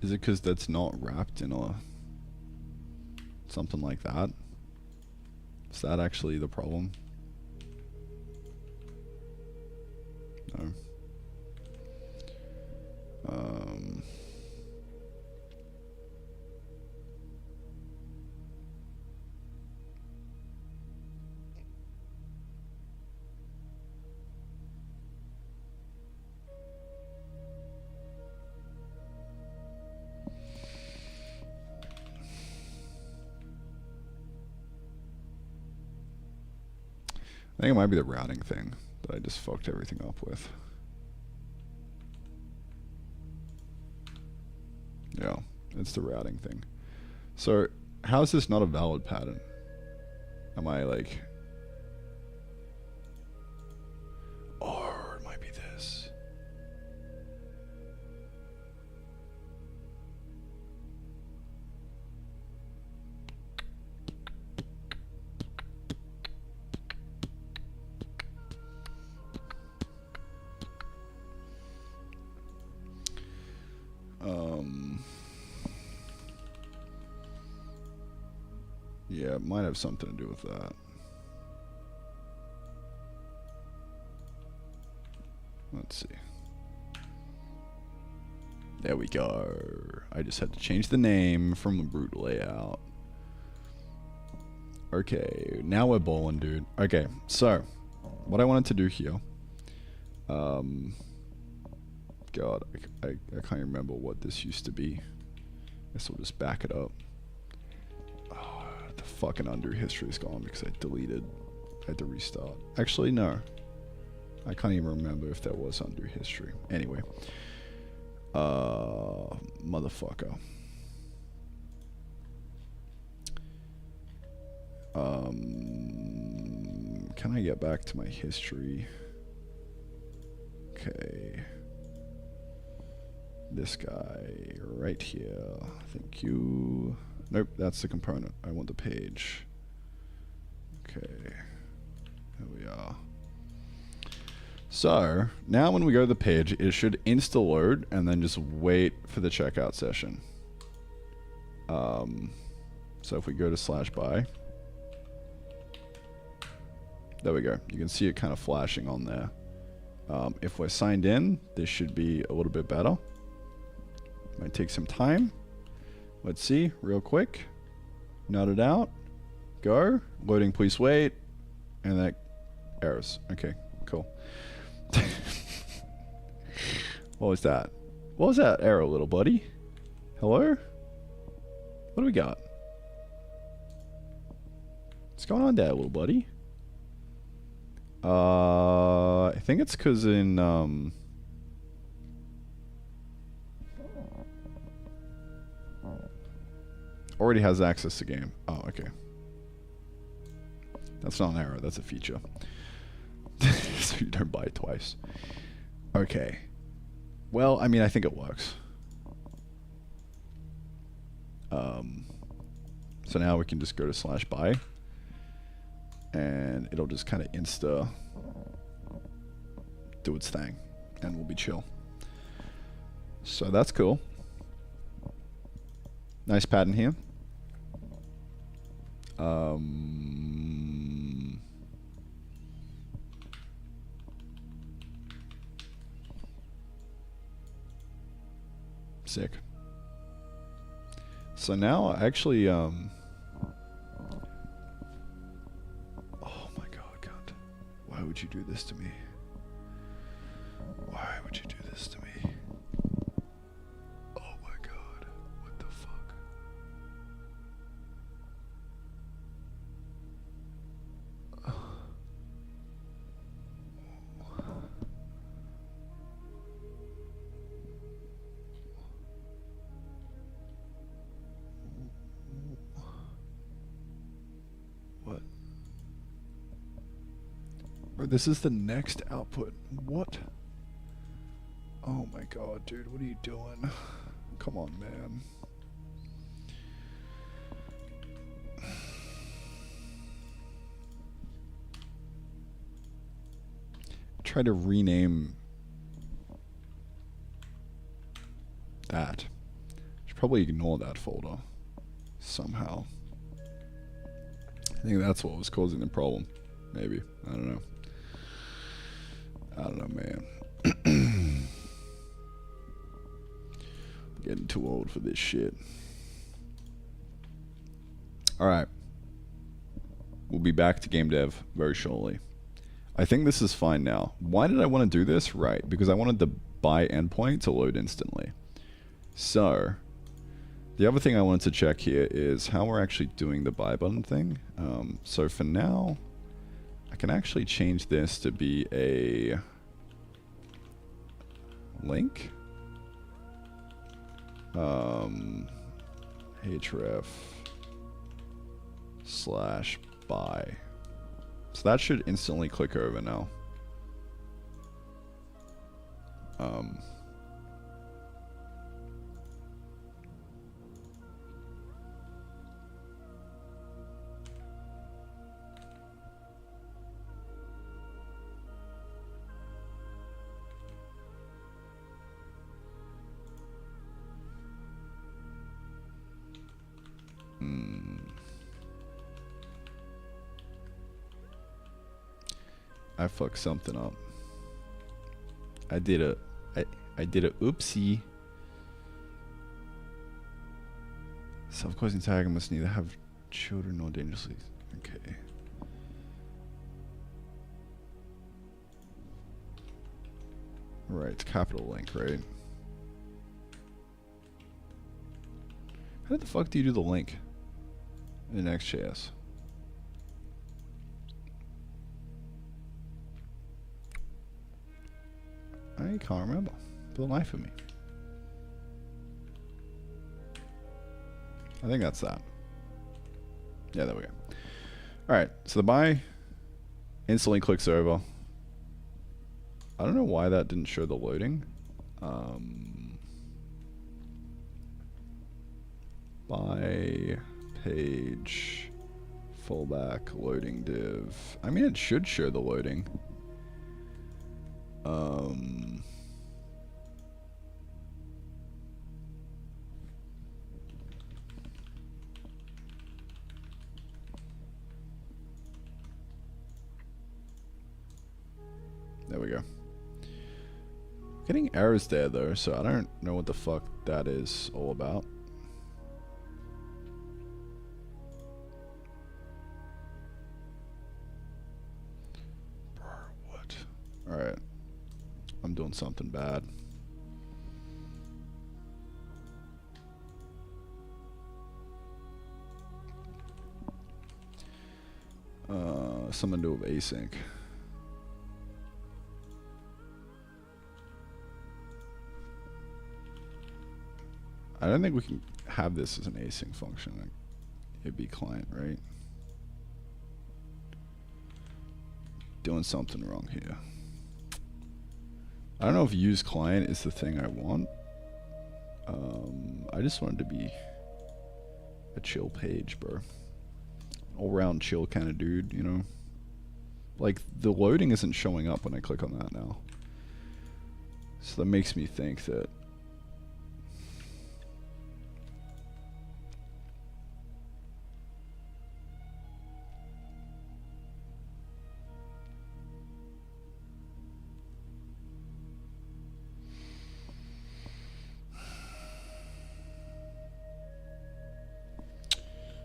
Is it because that's not wrapped in a something like that? Is that actually the problem? No. I think it might be the routing thing that I just fucked everything up with. Yeah, it's the routing thing. So, how is this not a valid pattern? Am I like... Or it might be this. Yeah, it might have something to do with that. Let's see. There we go. I just had to change the name from the brute layout. Okay, now we're bowling, dude. Okay, so what I wanted to do here. God, I can't remember what this used to be. Guess we'll just back it up. Oh, the fucking undo history is gone because I had to restart. Actually, no. I can't even remember if there was undo history. Anyway. Motherfucker. Can I get back to my history? Okay. This guy right here. Thank you. Nope, that's the component. I want the page. Okay. Here we are. So, now when we go to the page, it should insta-load and then just wait for the checkout session. So if we go to /by, there we go. You can see it kind of flashing on there. If we're signed in, this should be a little bit better. Might take some time. Let's see, real quick. Nut it out. Go. Loading, please wait. And that errors. Okay, cool. What was that? What was that error, little buddy? Hello? What do we got? What's going on there, little buddy? I think it's because in already has access to game. Oh, okay. That's not an error, that's a feature. So you don't buy it twice. Okay. Well, I mean, I think it works. So now we can just go to /by and it'll just kind of insta do its thing and we'll be chill. So that's cool. Nice pattern here. Sick. So now I actually oh my God, why would you do this to me? Why would you do this to me? Oh my God, what the fuck? What? Bro, this is the next output. What? Oh my God, dude, what are you doing? Come on, man. try to rename that. Should probably ignore that folder somehow. I think that's what was causing the problem. Maybe. I don't know. I don't know, man. Getting too old for this shit. Alright. We'll be back to game dev very shortly. I think this is fine now. Why did I want to do this? Right, because I wanted the buy endpoint to load instantly. So, the other thing I wanted to check here is how we're actually doing the buy button thing. So for now, I can actually change this to be a link. href / buy. So that should instantly click over now. I fucked something up. I did a oopsie. Self-closing tag must neither have children nor dangerously. Okay. Right, capital link, right? How the fuck do you do the link in Next.js? I can't remember for the life of me. I think that's that. Yeah, there we go. Alright, so the buy instantly clicks over. I don't know why that didn't show the loading. Buy page fallback loading div. I mean, it should show the loading. There we go. Getting errors there though, so I don't know what the fuck that is all about. Bro, what? Alright. I'm doing something bad. Something to do with async. I don't think we can have this as an async function. It'd be client, right? Doing something wrong here. I don't know if use client is the thing I want. I just want it to be a chill page, bro. All-round chill kind of dude, you know? Like, the loading isn't showing up when I click on that now. So that makes me think that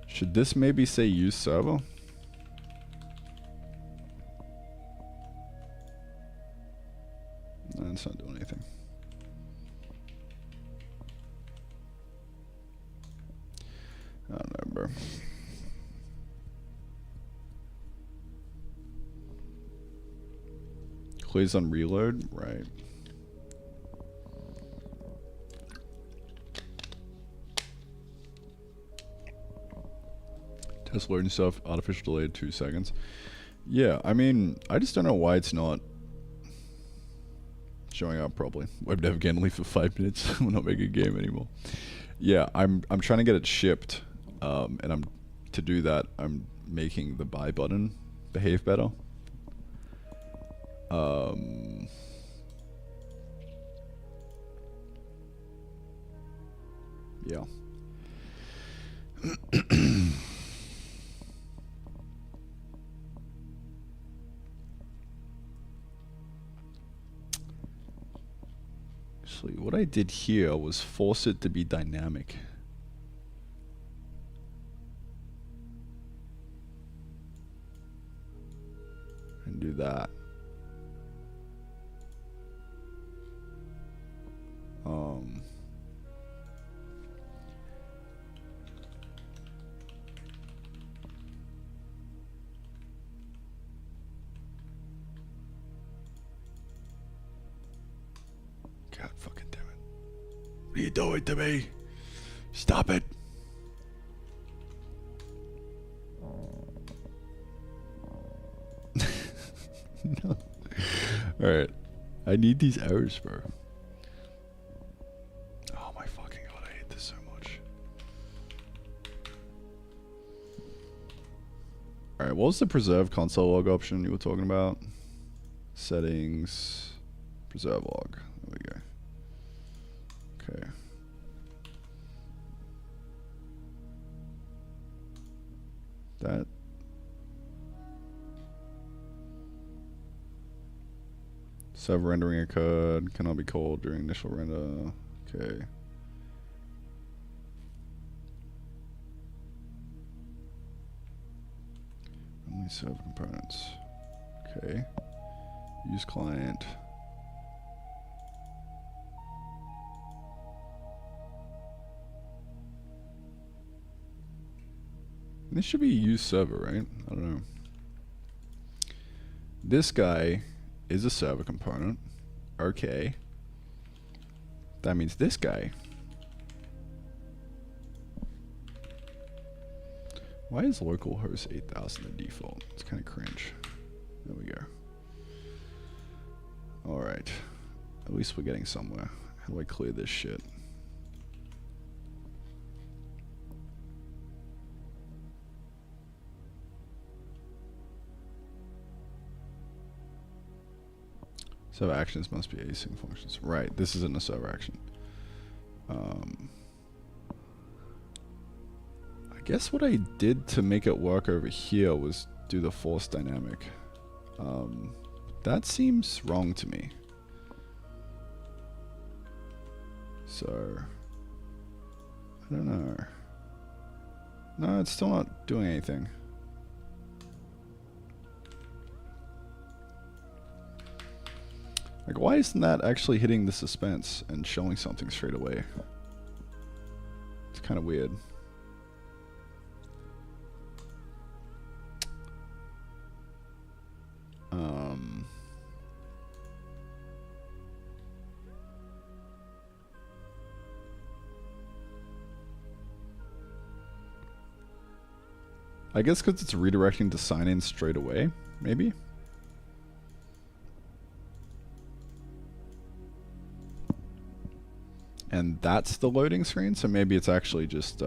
should this maybe say use server? No, it's not doing anything. I don't know, bro. Clicks on reload, right. Test loading stuff, artificial delay 2 seconds. Yeah, I mean, I just don't know why it's not showing up properly. Web dev again, leave for 5 minutes. We'll not make a game anymore. Yeah, I'm trying to get it shipped, and to do that, I'm making the buy button behave better. Um, yeah. Actually, what I did here was force it to be dynamic. And do that. God fucking damn it. What are you doing to me? Stop it. No. Alright. I need these errors, bro. Oh my fucking god, I hate this so much. Alright, what was the preserve console log option you were talking about? Settings. Preserve log. There we go. Okay. That. Server rendering occurred. Cannot be called during initial render. Okay. Only server components. Okay. Use client. This should be use server, right? I don't know. This guy is a server component. Okay. That means this guy. Why is localhost 8000 the default? It's kind of cringe. There we go. Alright. At least we're getting somewhere. How do I clear this shit? Server actions must be async functions. Right, this isn't a server action. I guess what I did to make it work over here was do the force dynamic. That seems wrong to me. So, I don't know. No, it's still not doing anything. Like, why isn't that actually hitting the suspense and showing something straight away? It's kind of weird. I guess because it's redirecting to sign in straight away, maybe? And that's the loading screen, so maybe it's actually just,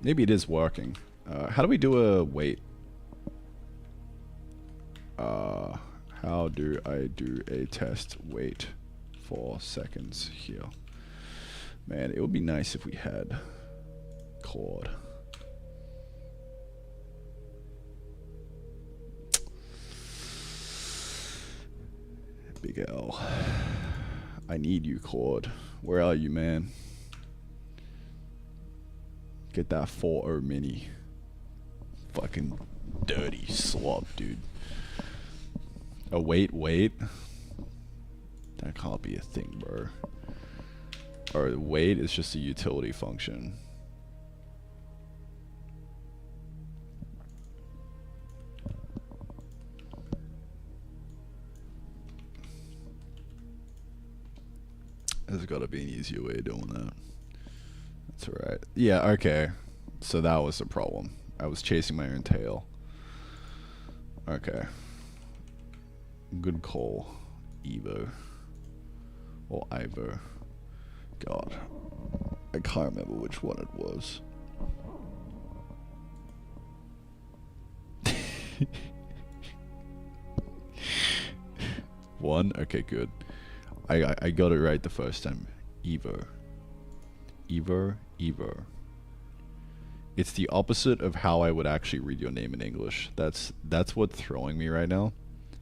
maybe it is working. How do we do a wait? How do I do a test wait 4 seconds here? Man, it would be nice if we had Claude. Big L. I need you, Claude. Where are you, man? Get that 4.0 mini. Fucking dirty slop, dude. Oh, wait. That can't be a thing, bro. Or wait is just a utility function. There's got to be an easier way of doing that. That's alright. Yeah, okay. So that was the problem. I was chasing my own tail. Okay. Good call. Evo. Or Ivo. God. I can't remember which one it was. 1? Okay, good. I got it right the first time. Evo. Evo. Evo. It's the opposite of how I would actually read your name in English. That's what's throwing me right now.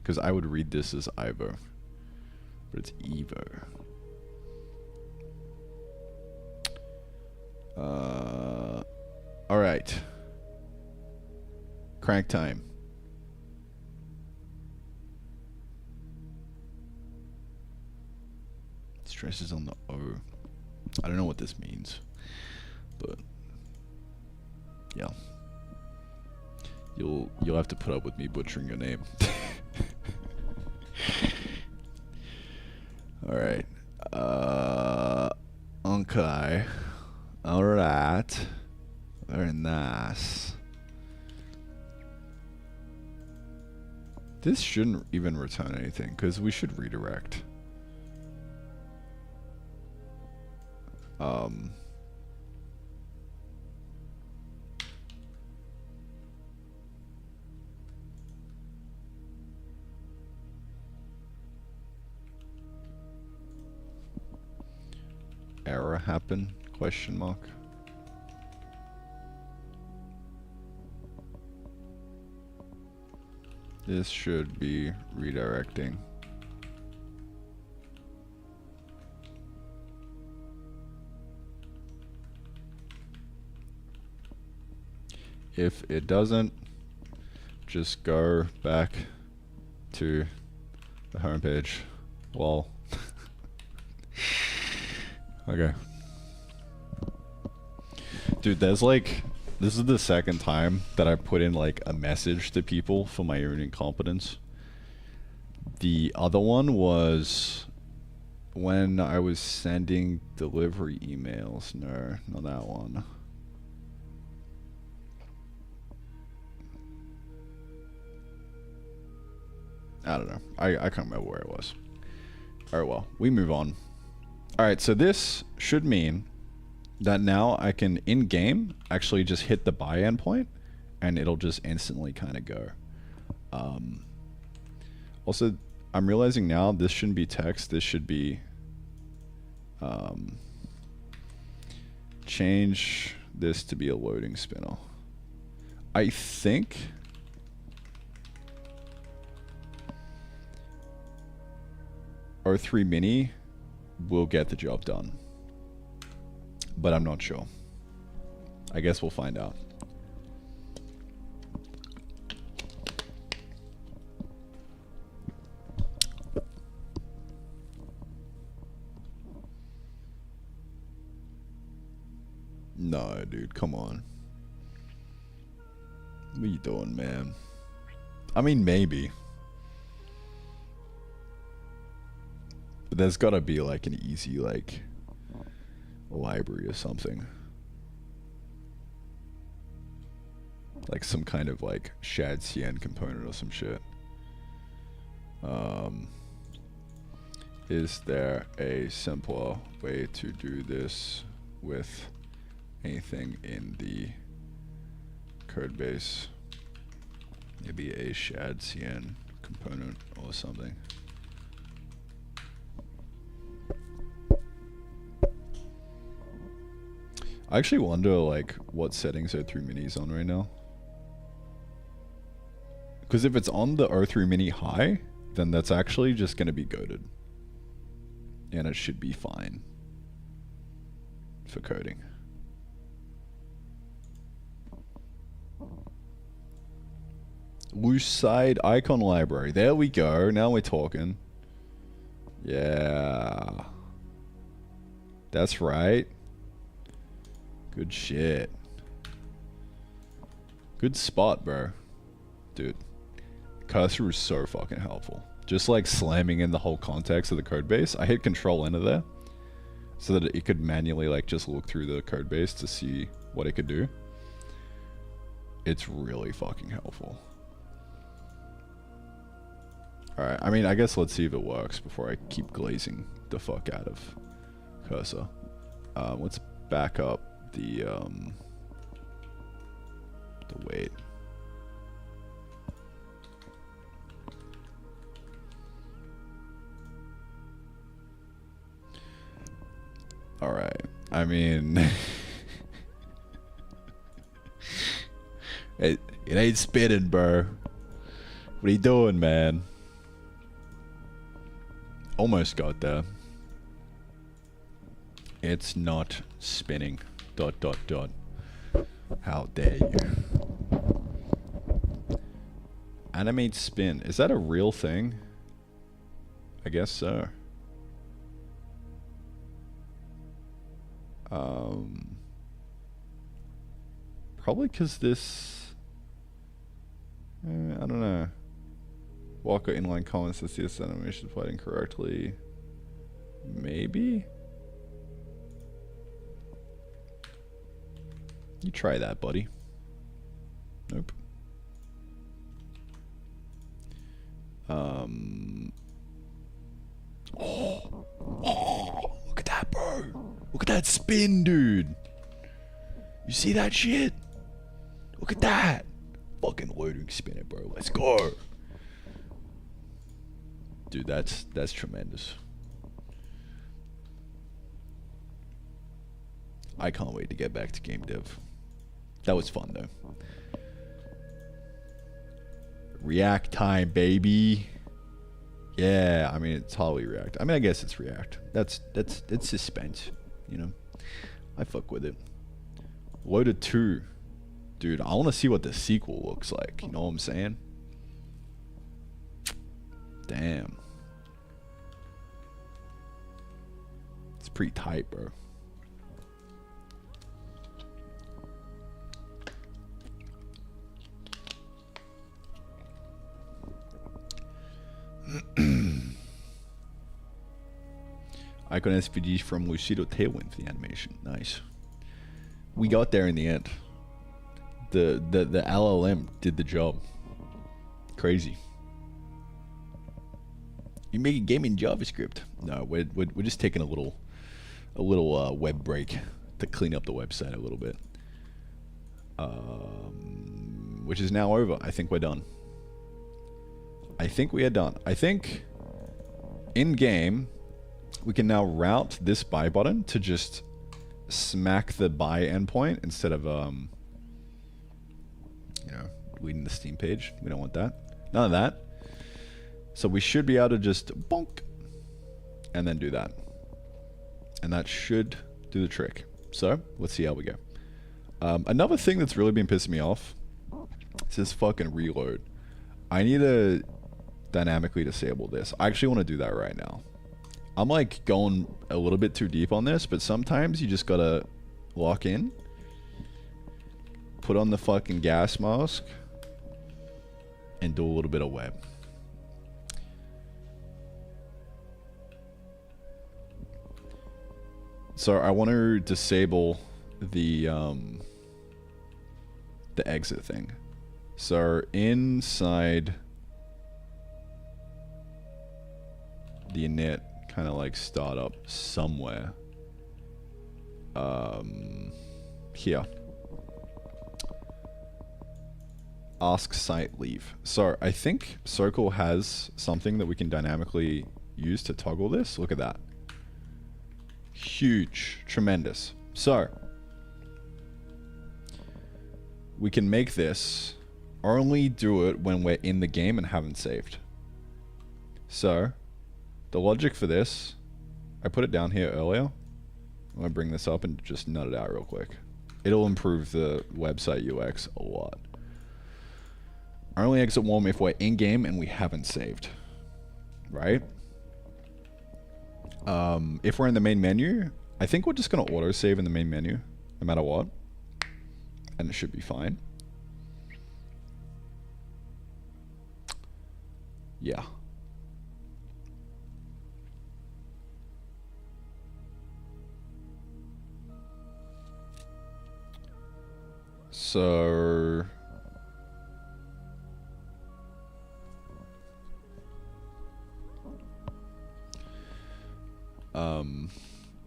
Because I would read this as Ivo. But it's Evo. Alright. Crank time. Stress is on the O. I don't know what this means. But yeah. You'll have to put up with me butchering your name. Alright. Okay. Alright. Very nice. This shouldn't even return anything, because we should redirect. Error happen? Question mark. This should be redirecting. If it doesn't, just go back to the home page. Well, okay. Dude, there's like, this is the second time that I put in like a message to people for my own incompetence. The other one was when I was sending delivery emails. No, not that one. I don't know. I can't remember where it was. Alright, well, we move on. Alright, so this should mean that now I can, in-game, actually just hit the buy endpoint, and it'll just instantly kind of go. Also, I'm realizing now this shouldn't be text, this should be... change this to be a loading spinner. I think... R3 Mini will get the job done. But I'm not sure. I guess we'll find out. No, dude, come on. What are you doing, man? I mean, maybe. But there's gotta be like an easy, like, library or something. Like some kind of like shad CN component or some shit. Is there a simpler way to do this with anything in the code base? Maybe a shad CN component or something. I actually wonder like what settings R3 Mini's on right now. Because if it's on the R3 Mini high, then that's actually just going to be goated. And it should be fine for coding. Loose side icon library. There we go. Now we're talking. Yeah. That's right. Good shit. Good spot, bro. Dude. Cursor is so fucking helpful. Just like slamming in the whole context of the code base. I hit Control Enter there so that it could manually like just look through the code base to see what it could do. It's really fucking helpful. Alright, I mean, I guess let's see if it works before I keep glazing the fuck out of cursor. Let's back up the weight. I mean, it ain't spinning, bro. What are you doing, man? Almost got there. It's not spinning. ... How dare you? Animate spin. Is that a real thing? I guess so. Probably because this... I don't know. Walker inline comments to see this animation played incorrectly. Maybe? You try that, buddy. Nope. Oh, look at that, bro. Look at that spin, dude. You see that shit? Look at that. Fucking loading spin it, bro. Let's go. Dude, that's tremendous. I can't wait to get back to game dev. That was fun though. React time, baby. Yeah, I mean it's hardly React. I mean I guess it's React. It's suspense, you know. I fuck with it. Loaded 2. Dude, I want to see what the sequel looks like. You know what I'm saying? Damn. It's pretty tight, bro. Icon SVG from Lucido Tailwind for the animation. Nice. We got there in the end. The LLM did the job. Crazy. You make a game in JavaScript? No, we're just taking a little web break to clean up the website a little bit. Which is now over. I think we're done. I think we are done. I think in game we can now route this buy button to just smack the buy endpoint instead of you know, leading the Steam page. We don't want that. None of that. So we should be able to just bonk and then do that. And that should do the trick. So let's see how we go. Another thing that's really been pissing me off is this fucking reload. I need to dynamically disable this. I actually want to do that right now. I'm like going a little bit too deep on this, but sometimes you just gotta lock in, put on the fucking gas mask, and do a little bit of web. So I want to disable the exit thing. So inside the init, kind of like startup somewhere. Here. Ask site leave. So I think Circle has something that we can dynamically use to toggle this. Look at that. Huge. Tremendous. So we can make this only do it when we're in the game and haven't saved. So the logic for this, I put it down here earlier. I'm going to bring this up and just nut it out real quick. It'll improve the website UX a lot. Only exit warm if we're in game and we haven't saved. Right? If we're in the main menu, I think we're just going to auto save in the main menu, no matter what. And it should be fine. Yeah. So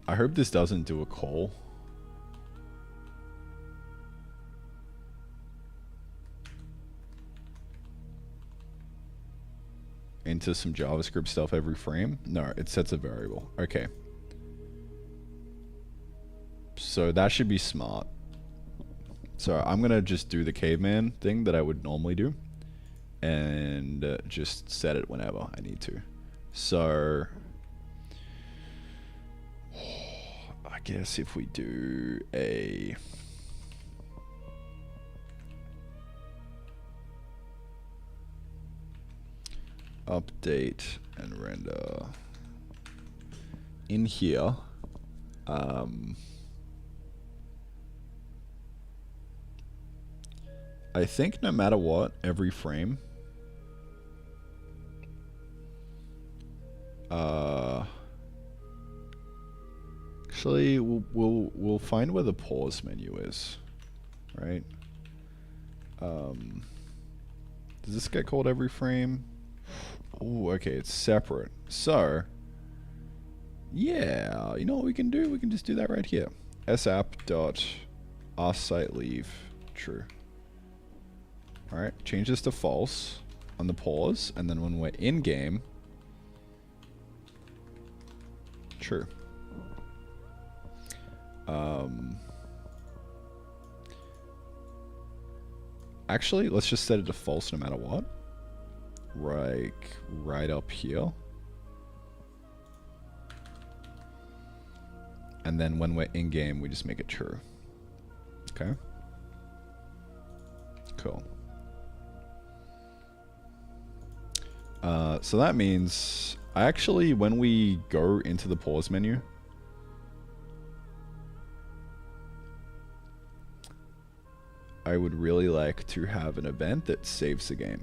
I hope this doesn't do a call. Into some JavaScript stuff every frame. No, it sets a variable. Okay. So that should be smart. So I'm gonna just do the caveman thing that I would normally do, and just set it whenever I need to. So I guess if we do a update and render in here, I think no matter what, every frame actually we'll find where the pause menu is, right? Does this get called every frame? Oh, okay, it's separate. So yeah, you know what we can do? We can just do that right here. sapp.askSiteLeave true. Alright, change this to false on the pause, and then when we're in game, true. Actually, let's just set it to false no matter what. Right up here. And then when we're in game, we just make it true. Okay. Cool. So that means, when we go into the pause menu, I would really like to have an event that saves the game.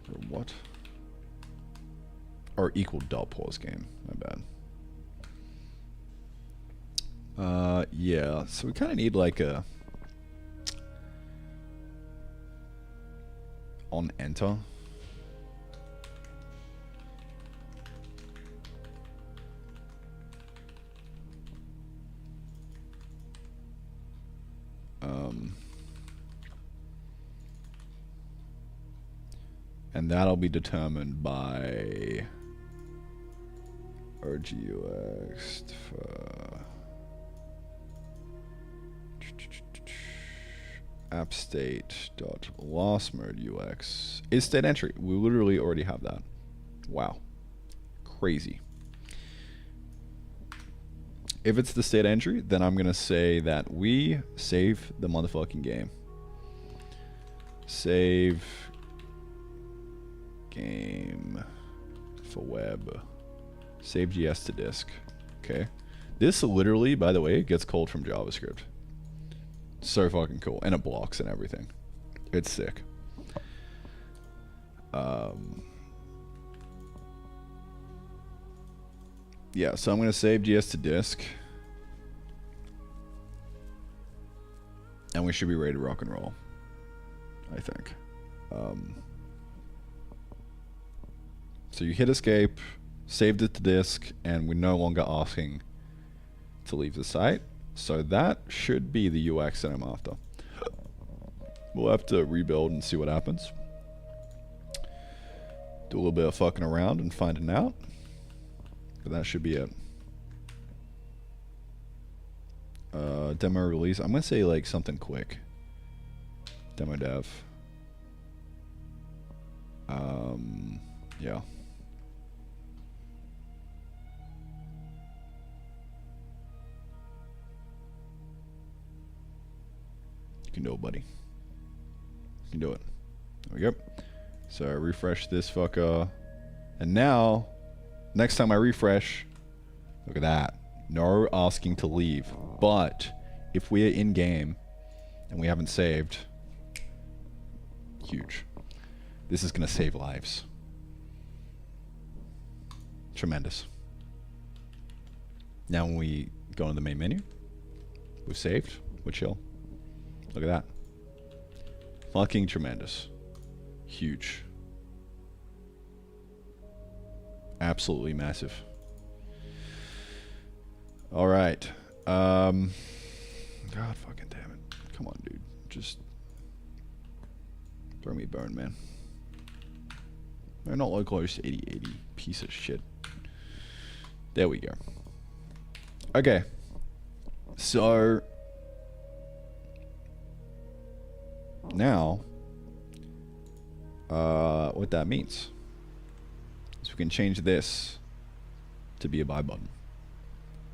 Or what? Or equal dot pause game. My bad. Yeah. So we kind of need like a on enter. And that'll be determined by RGUX app state dot loss mode UX is state entry. We literally already have that. Wow, crazy. If it's the state entry, then I'm gonna say that we save the motherfucking game. Save game for web. Save GS to disk. Okay. This literally, by the way, gets called from JavaScript. So fucking cool. And it blocks and everything. It's sick. Yeah, so I'm going to save GS to disk. And we should be ready to rock and roll, I think. So you hit escape, saved it to disk, and we're no longer asking to leave the site. So that should be the UX that I'm after. We'll have to rebuild and see what happens. Do a little bit of fucking around and finding out. But that should be it. Demo release. I'm going to say like something quick. Demo dev. Yeah. You can do it, buddy. You can do it. There we go. So I refresh this fucker. And now, next time I refresh, look at that. No asking to leave. But if we're in game and we haven't saved, huge. This is going to save lives. Tremendous. Now when we go into the main menu, we've saved, we're chill. Look at that. Fucking tremendous. Huge. Absolutely massive. Alright. God fucking damn it. Come on, dude. Just throw me a bone, man. They're not localhost 8080. Piece of shit. There we go. Okay. So now what that means is we can change this to be a buy button,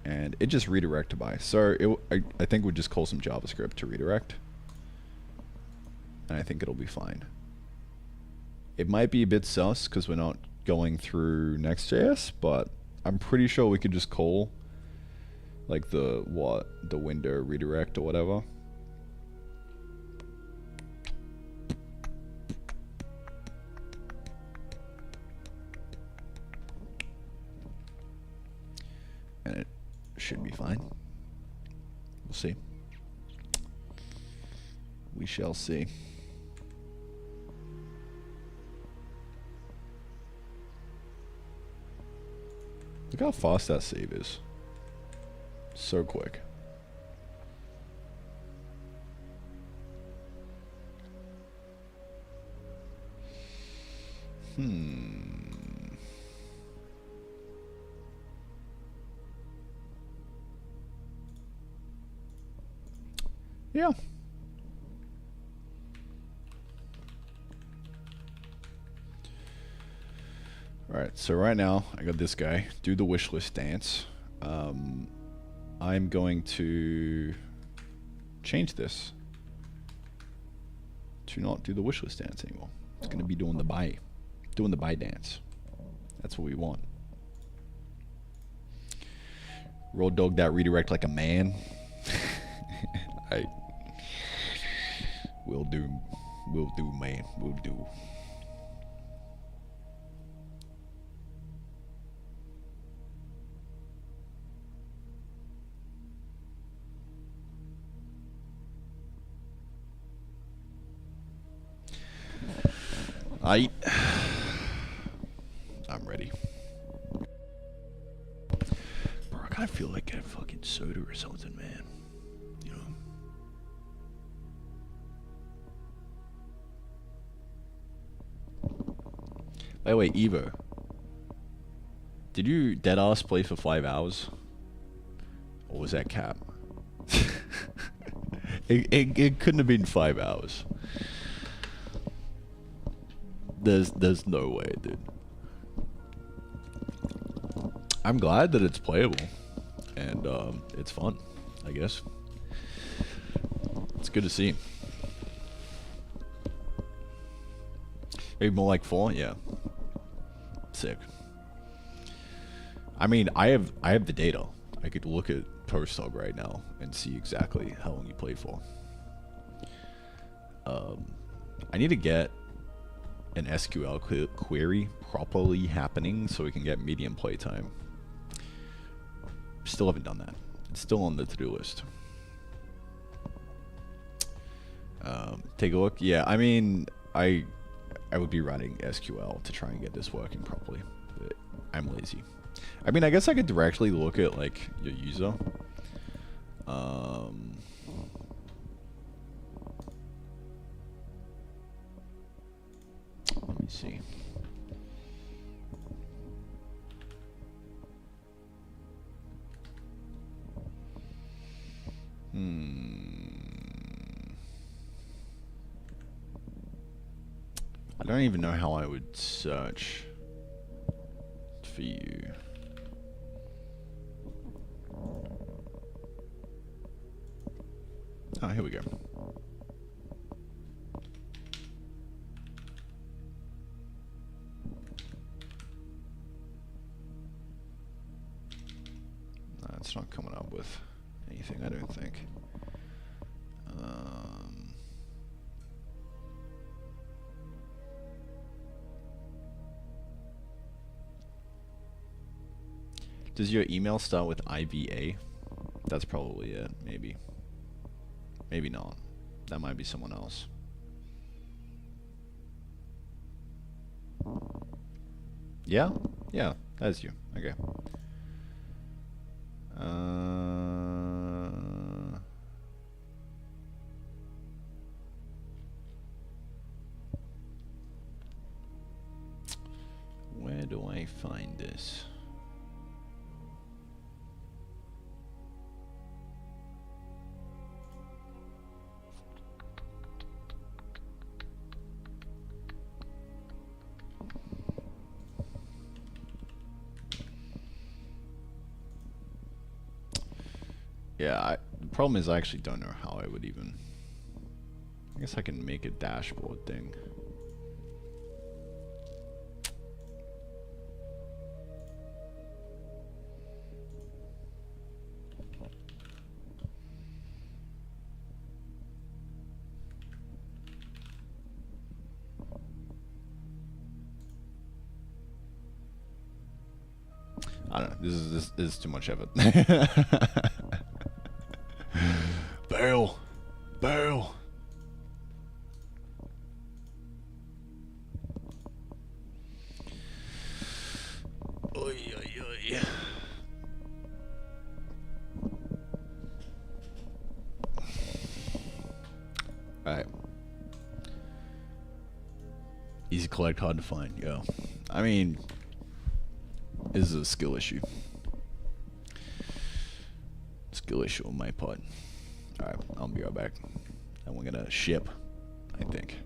and it just redirect to buy. So I think we'd just call some JavaScript to redirect, and I think it'll be fine. It might be a bit sus because we're not going through Next.js, but I'm pretty sure we could just call like the window redirect or whatever. And it should be fine. We'll see. We shall see. Look how fast that save is. So quick. Yeah. Alright, so right now I got this guy. Do the wishlist dance. I'm going to change this to not do the wishlist dance anymore. It's going to be doing the buy dance. That's what we want. Road dog that redirect like a man. I will do, man, will do. I'm ready. Bro, I kind of feel like a fucking soda or something, man. You know? By the way, Evo, did you deadass play for 5 hours? Or was that cap? It couldn't have been 5 hours. There's no way, dude. I'm glad that it's playable and it's fun, I guess. It's good to see. Maybe more like 4, yeah. Sick. I mean, I have the data. I could look at Postdog right now and see exactly how long you played for. I need to get an SQL query properly happening so we can get medium playtime. Still haven't done that. It's still on the to-do list. Take a look. Yeah, I mean, I would be running SQL to try and get this working properly, but I'm lazy. I mean, I guess I could directly look at like your user. Let me see. I don't even know how I would search for you. Oh, here we go. It's not coming up with anything, I don't think. Does your email start with IVA? That's probably it, maybe. Maybe not. That might be someone else. Yeah? Yeah, that's you. Okay. Where do I find this? Yeah, the problem is I actually don't know how I would even... I guess I can make a dashboard thing. I don't know. This is too much effort. Bail! Bail! Oy, oy, oy. Alright. Easy collect, hard to find. Yo. I mean, this is a skill issue. Skill issue on my part. Alright, I'll be right back. And we're gonna ship, I think.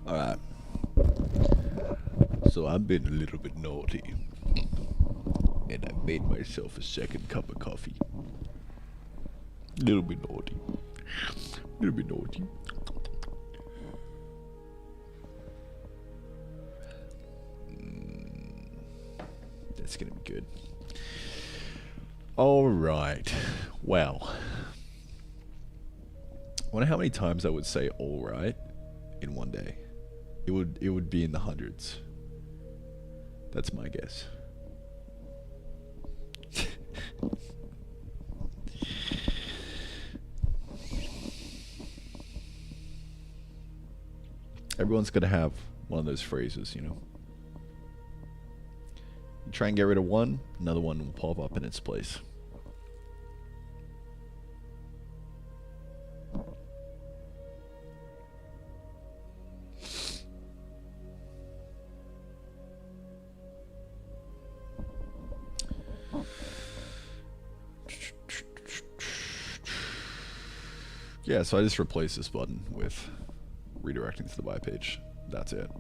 Alright. So I've been a little bit naughty. And I made myself a second cup of coffee. Little bit naughty. Little bit naughty. That's gonna be good. Alright. Well. I wonder how many times I would say alright in one day. It would be in the hundreds. That's my guess. Everyone's gonna have one of those phrases, you know. You try and get rid of one, another one will pop up in its place. Yeah, so I just replaced this button with redirecting to the buy page. That's it.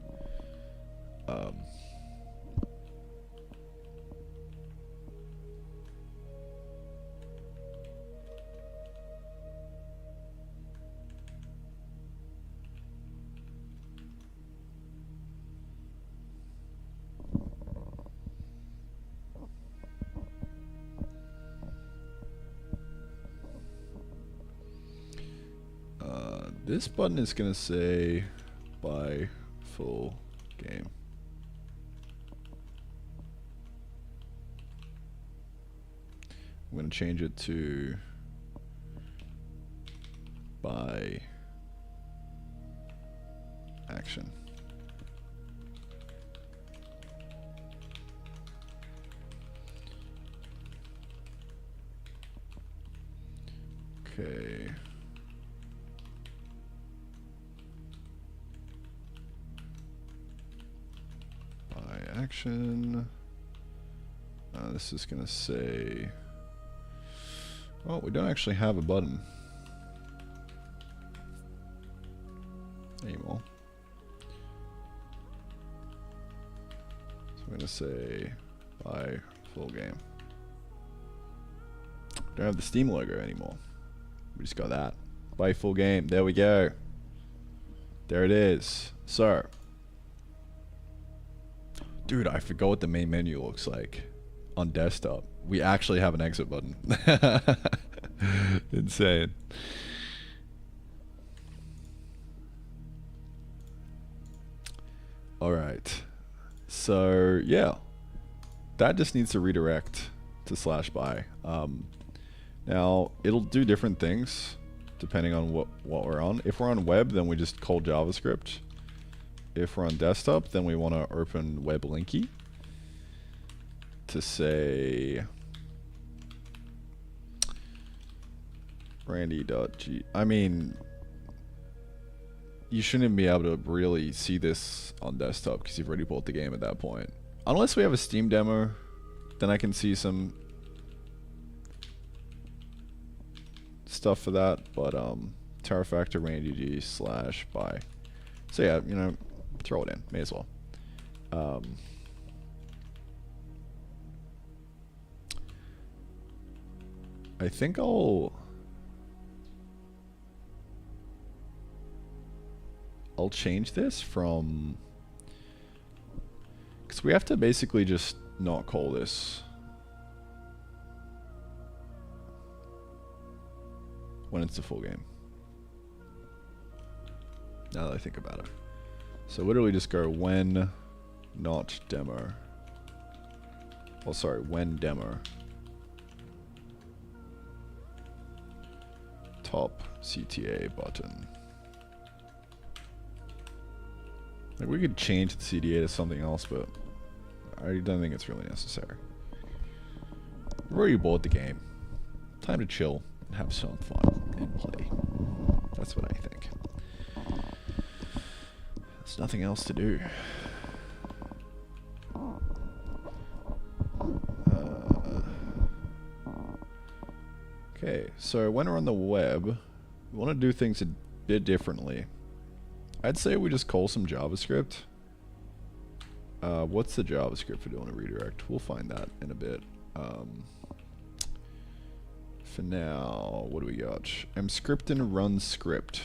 This button is going to say buy full game. I'm going to change it to buy action. Okay. Action. This is gonna say, oh, we don't actually have a button anymore. So I'm gonna say buy full game. Don't have the Steam logo anymore. We just got that. Buy full game. There we go. There it is. So, dude, I forgot what the main menu looks like on desktop. We actually have an exit button. Insane. Alright. So, yeah. That just needs to redirect to /buy. Now, it'll do different things depending on what we're on. If we're on web, then we just call JavaScript. If we're on desktop, then we want to open web linky to say brandy.g. I mean, you shouldn't be able to really see this on desktop because you've already bought the game at that point. Unless we have a Steam demo, then I can see some stuff for that. But terrafactor brandy.g /buy. So yeah, you know, throw it in. May as well. I think I'll change this from, because we have to basically just not call this when it's a full game. Now that I think about it. So literally just go when not demo. Oh, sorry, when demo. Top CTA button. Like, we could change the CTA to something else, but I don't think it's really necessary. We've already bought the game. Time to chill and have some fun and play. That's what I think. There's nothing else to do. Okay, so when we're on the web, we want to do things a bit differently I'd say we just call some JavaScript. What's the JavaScript for doing a redirect? We'll find that in a bit. For now, what do we got? mscriptin run script.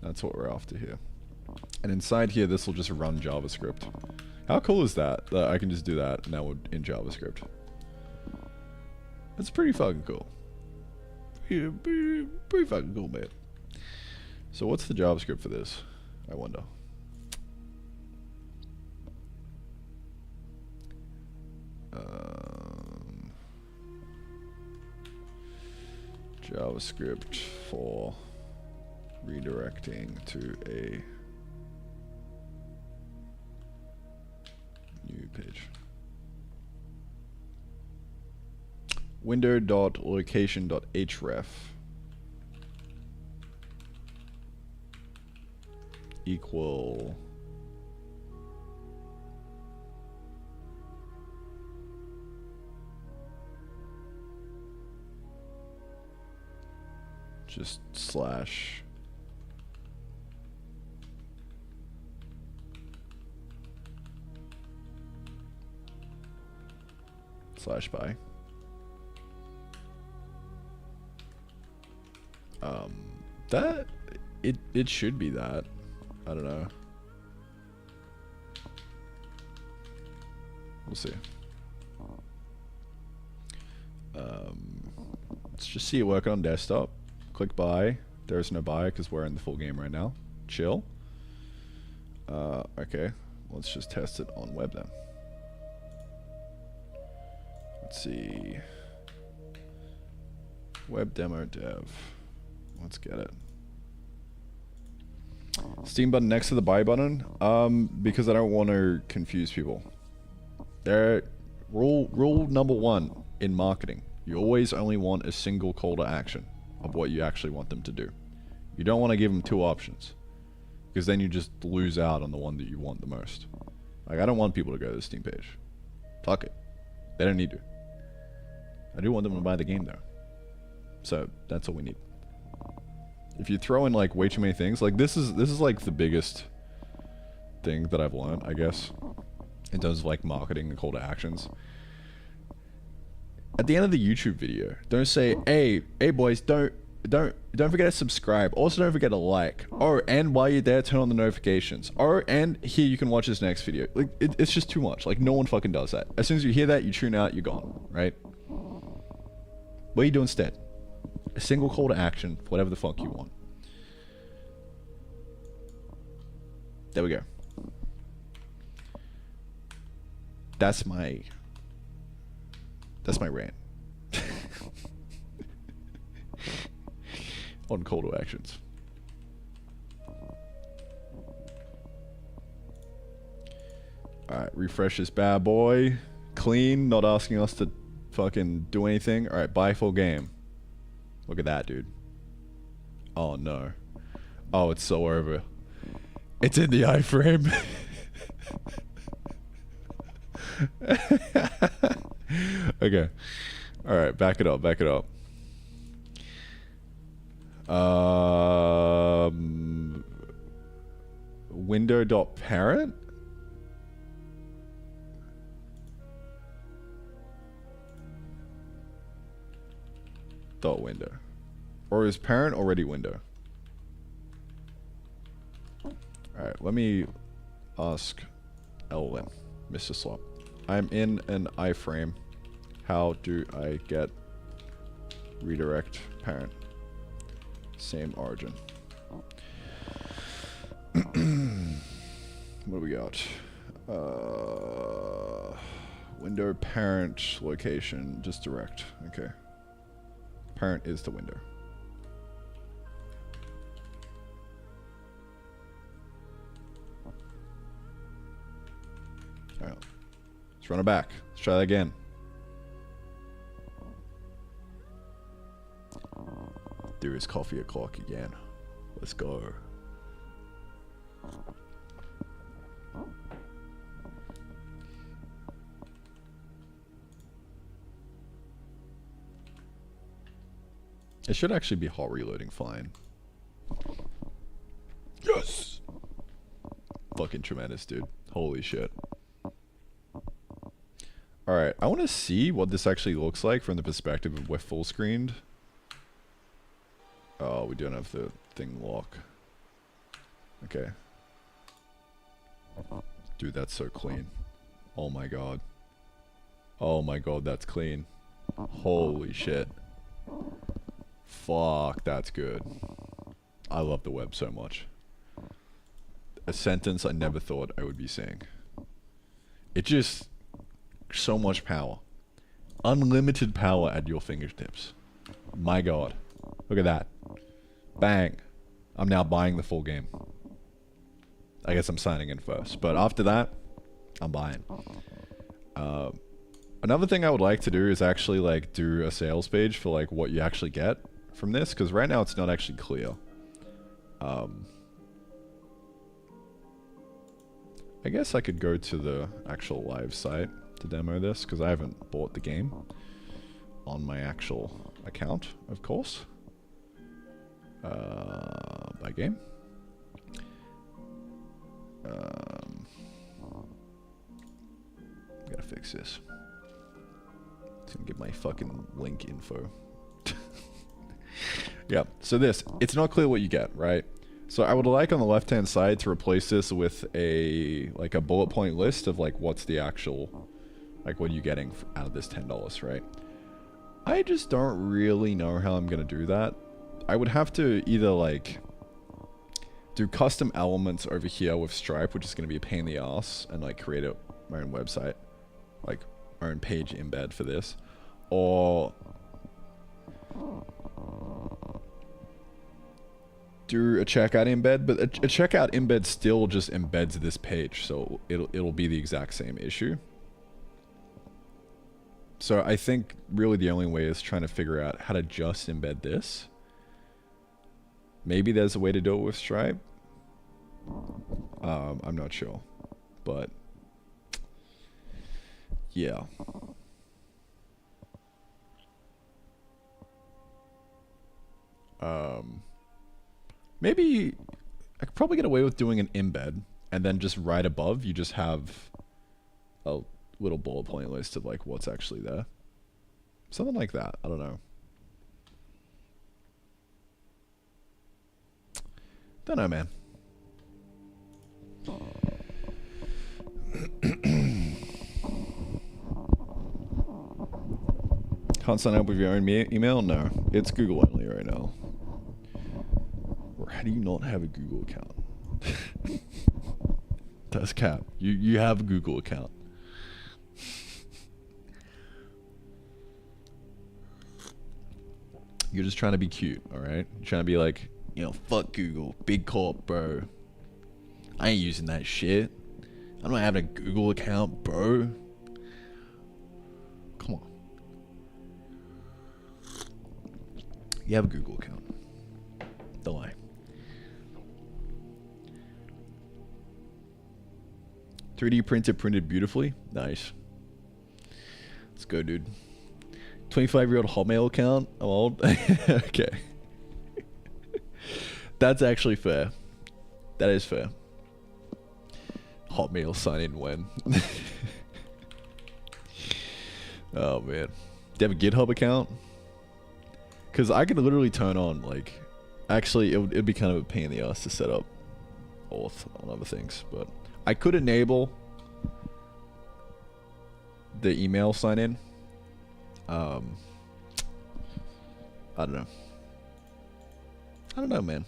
That's what we're after here. And inside here, this will just run JavaScript. How cool is that? That I can just do that now in JavaScript. That's pretty fucking cool. Pretty fucking cool, man. So what's the JavaScript for this? I wonder. JavaScript for redirecting to a new page. Window.location.href equal just slash by. That it should be that. I don't know. We'll see. Let's just see it working on desktop. Click buy. There's no buy because we're in the full game right now. Chill. Okay. Let's just test it on web then. Let's see. Web demo dev. Let's get it. Steam button next to the buy button. Because I don't want to confuse people. Rule number 1 in marketing. You always only want a single call to action of what you actually want them to do. You don't want to give them 2 options. Because then you just lose out on the one that you want the most. Like, I don't want people to go to the Steam page. Fuck it. They don't need to. I do want them to buy the game though. So that's all we need. If you throw in like way too many things, like this is like the biggest thing that I've learned, I guess, in terms of like marketing and call to actions. At the end of the YouTube video, don't say, hey boys, don't forget to subscribe. Also don't forget to like. Oh, and while you're there, turn on the notifications. Oh, and here you can watch this next video. Like it's just too much. Like no one fucking does that. As soon as you hear that, you tune out, you're gone, right? What do you do instead? A single call to action, whatever the fuck you want. There we go. That's my rant. On call to actions. Alright, refresh this bad boy. Clean, not asking us to fucking do anything. Alright, buy full game. Look at that, dude. Oh no. Oh, it's so over. It's in the iframe. Okay. Alright, back it up, back it up. Window.parent? Dot window. Or is parent already window? Alright, let me ask LLM, Mr. Slop. I'm in an iframe. How do I get redirect parent? Same origin. What do we got? Window parent location, just direct. Okay. Parent is the window. Alright. Let's run it back. Let's try that again. There is coffee o'clock again. Let's go. It should actually be hot reloading fine. fucking tremendous, dude. Holy shit. Alright, I want to see what this actually looks like from the perspective of we're full screened. Oh, we don't have the thing lock. Okay. Dude, that's so clean. Oh my god. Oh my god, that's clean. Holy shit. Fuck, that's good. I love the web so much. A sentence I never thought I would be saying. It just... so much power. Unlimited power at your fingertips. My god. Look at that. Bang. I'm now buying the full game. I guess I'm signing in first. But after that, I'm buying. Another thing I would like to do is actually like do a sales page for like what you actually get from this. Because right now it's not actually clear. I guess I could go to the actual live site to demo this, because I haven't bought the game on my actual account, of course. Buy game. Gotta fix this. It's gonna get my fucking link info. Yeah, so this, it's not clear what you get, right? So I would like on the left hand side to replace this with a like a bullet point list of like what's the actual, like what are you getting out of this $10, right? I just don't really know how I'm gonna do that. I would have to either like do custom elements over here with Stripe, which is gonna be a pain in the ass, and like create my own website, like my own page embed for this, or do a checkout embed, but a checkout embed still just embeds this page, so it'll be the exact same issue. So I think really the only way is trying to figure out how to just embed this. Maybe there's a way to do it with Stripe. I'm not sure, but yeah. Maybe I could probably get away with doing an embed, and then just right above you just have a little bullet point list of like what's actually there. Something like that. I don't know. Don't know, man. Can't sign up with your own email? No. It's Google only right now. Or how do you not have a Google account? That's cap. You have a Google account. You're just trying to be cute, alright? You're trying to be like, you know, fuck Google. Big corp, bro. I ain't using that shit. I'm not having a Google account, bro. Come on. You have a Google account. Don't lie. 3D printed beautifully. Nice. Let's go, dude. 25-year-old Hotmail account. I'm old. Okay. That's actually fair. That is fair. Hotmail sign in when. Oh man. Do you have a GitHub account? Because I could literally turn on like, actually it'd be kind of a pain in the ass to set up auth on other things, but I could enable the email sign in. I don't know. I don't know, man.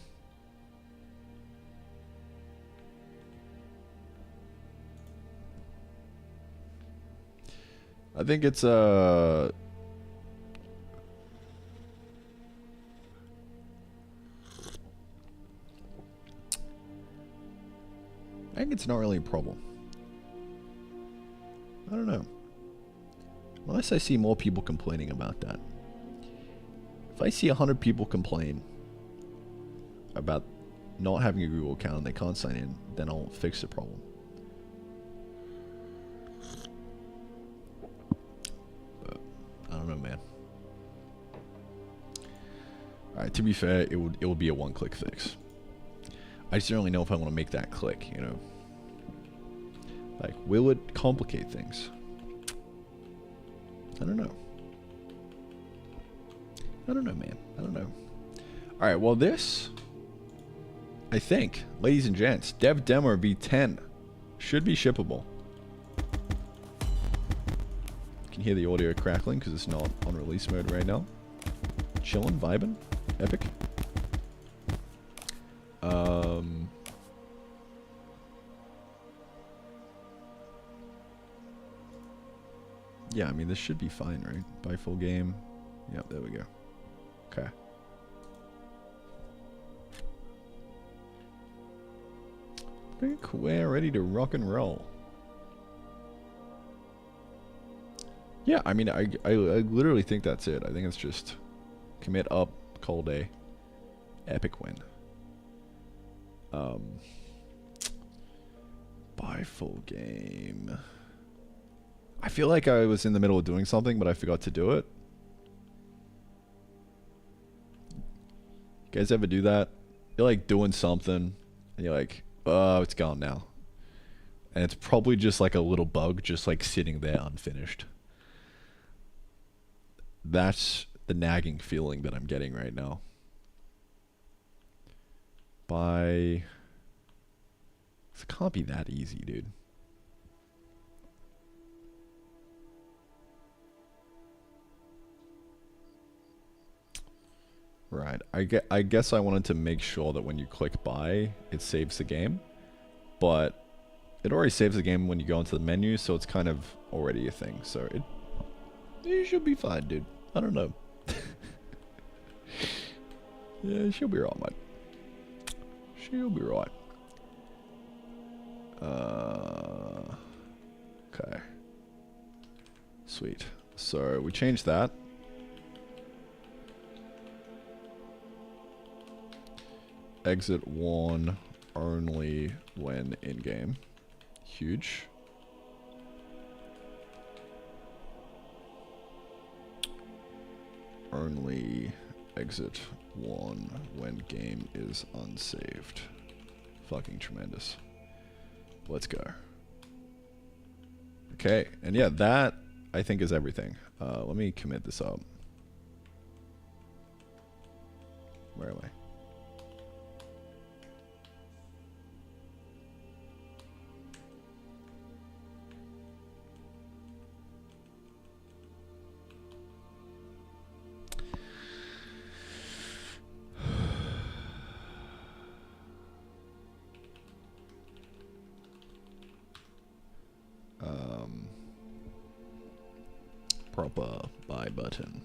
I think it's I think it's not really a problem. I don't know. Unless I see more people complaining about that. If I see 100 people complain about not having a Google account and they can't sign in, then I'll fix the problem. But I don't know, man. Alright, to be fair, it would be a one-click fix. I just don't really know if I want to make that click, you know. Like, will it complicate things? I don't know. I don't know, man. I don't know. Alright, well this, I think, ladies and gents, Dev Demo V10 should be shippable. You can hear the audio crackling because it's not on release mode right now. Chillin', vibin', epic. Yeah, I mean, this should be fine, right? Buy full game. Yep, there we go. Okay. I think we're ready to rock and roll. Yeah, I mean, I literally think that's it. I think it's just commit up, call day, epic win. Buy full game. I feel like I was in the middle of doing something, but I forgot to do it. You guys ever do that? You're like doing something, and you're like, oh, it's gone now. And it's probably just like a little bug, just like sitting there unfinished. That's the nagging feeling that I'm getting right now. It can't be that easy, dude. Right. I guess I wanted to make sure that when you click buy, it saves the game. But it already saves the game when you go into the menu, so it's kind of already a thing. So it should be fine, dude. I don't know. Yeah, she'll be right, mate. She'll be right. Okay. Sweet. So we changed that. Exit 1 only when in-game. Huge. Only exit 1 when game is unsaved. Fucking tremendous. Let's go. Okay, and yeah, that I think is everything. Let me commit this up. Where am I? Proper buy button.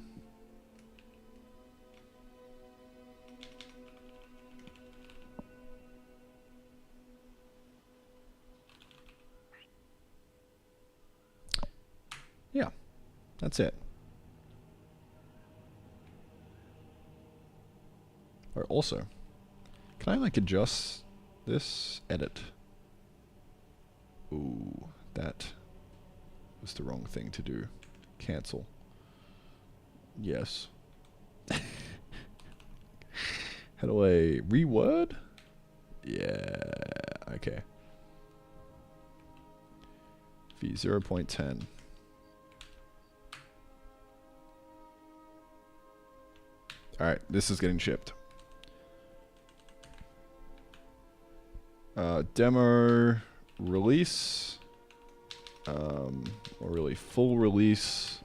Yeah, that's it. Or also, can I like adjust this? Edit. Ooh, that was the wrong thing to do. Cancel. Yes. How do I reword? Yeah, okay. V 0.10. Alright, this is getting shipped. Demo release. Or really full release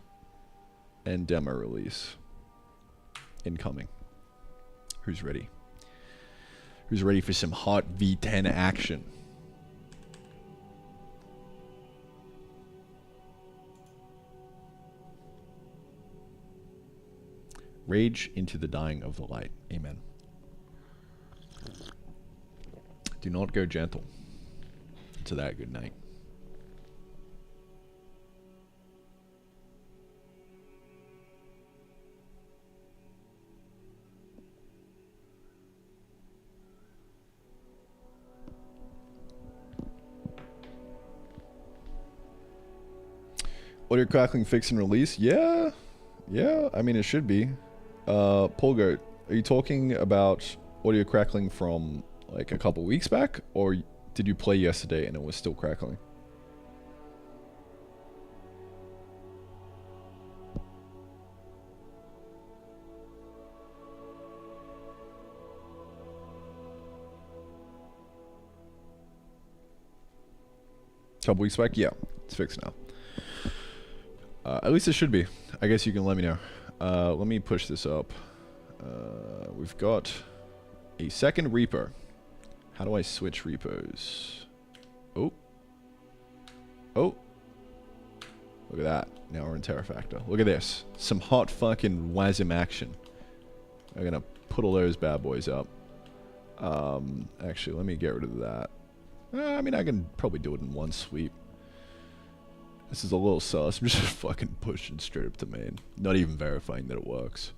and demo release. Incoming. Who's ready? Who's ready for some hot V10 action? Rage into the dying of the light. Amen. Do not go gentle to that good night. Audio crackling fix and release? Yeah. Yeah, I mean it should be. Polgo, are you talking about audio crackling from like a couple weeks back, or did you play yesterday and it was still crackling? Couple weeks back? Yeah, it's fixed now. At least it should be. I guess you can let me know. Let me push this up. We've got a second repo. How do I switch repos? Oh. Oh. Look at that. Now we're in Terrafactor. Look at this. Some hot fucking WASM action. I'm gonna put all those bad boys up. Actually, let me get rid of that. I mean, I can probably do it in one sweep. This is a little sus. I'm just fucking pushing straight up to main. Not even verifying that it works.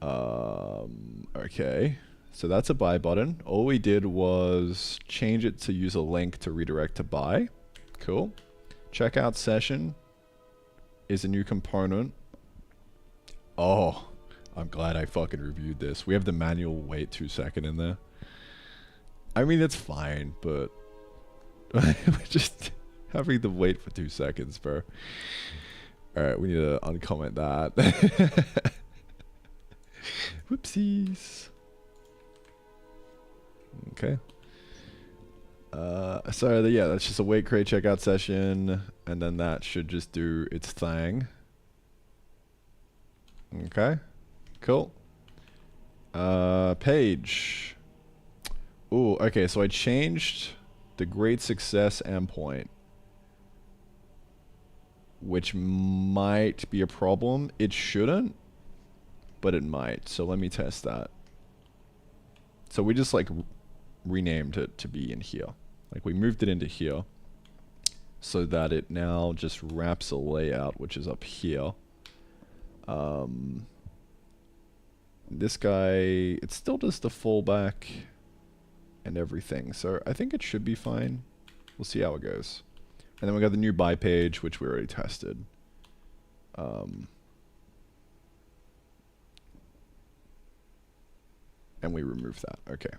Okay. So that's a buy button. All we did was change it to use a link to redirect to buy. Cool. Checkout session is a new component. Oh, I'm glad I fucking reviewed this. We have the manual wait 2 second in there. I mean, it's fine, but we're just having to wait for 2 seconds, bro. Alright, we need to uncomment that. Whoopsies. Okay. So yeah, that's just a wait create checkout session, and then that should just do its thing. Okay. Cool. Page. Ooh, okay, so I changed the great success endpoint, which might be a problem. It shouldn't, but it might. So let me test that. So we just like renamed it to be in here. Like we moved it into here so that it now just wraps a layout, which is up here. This guy, it still does the fallback and everything. So I think it should be fine. We'll see how it goes. And then we got the new buy page, which we already tested. And we removed that. Okay.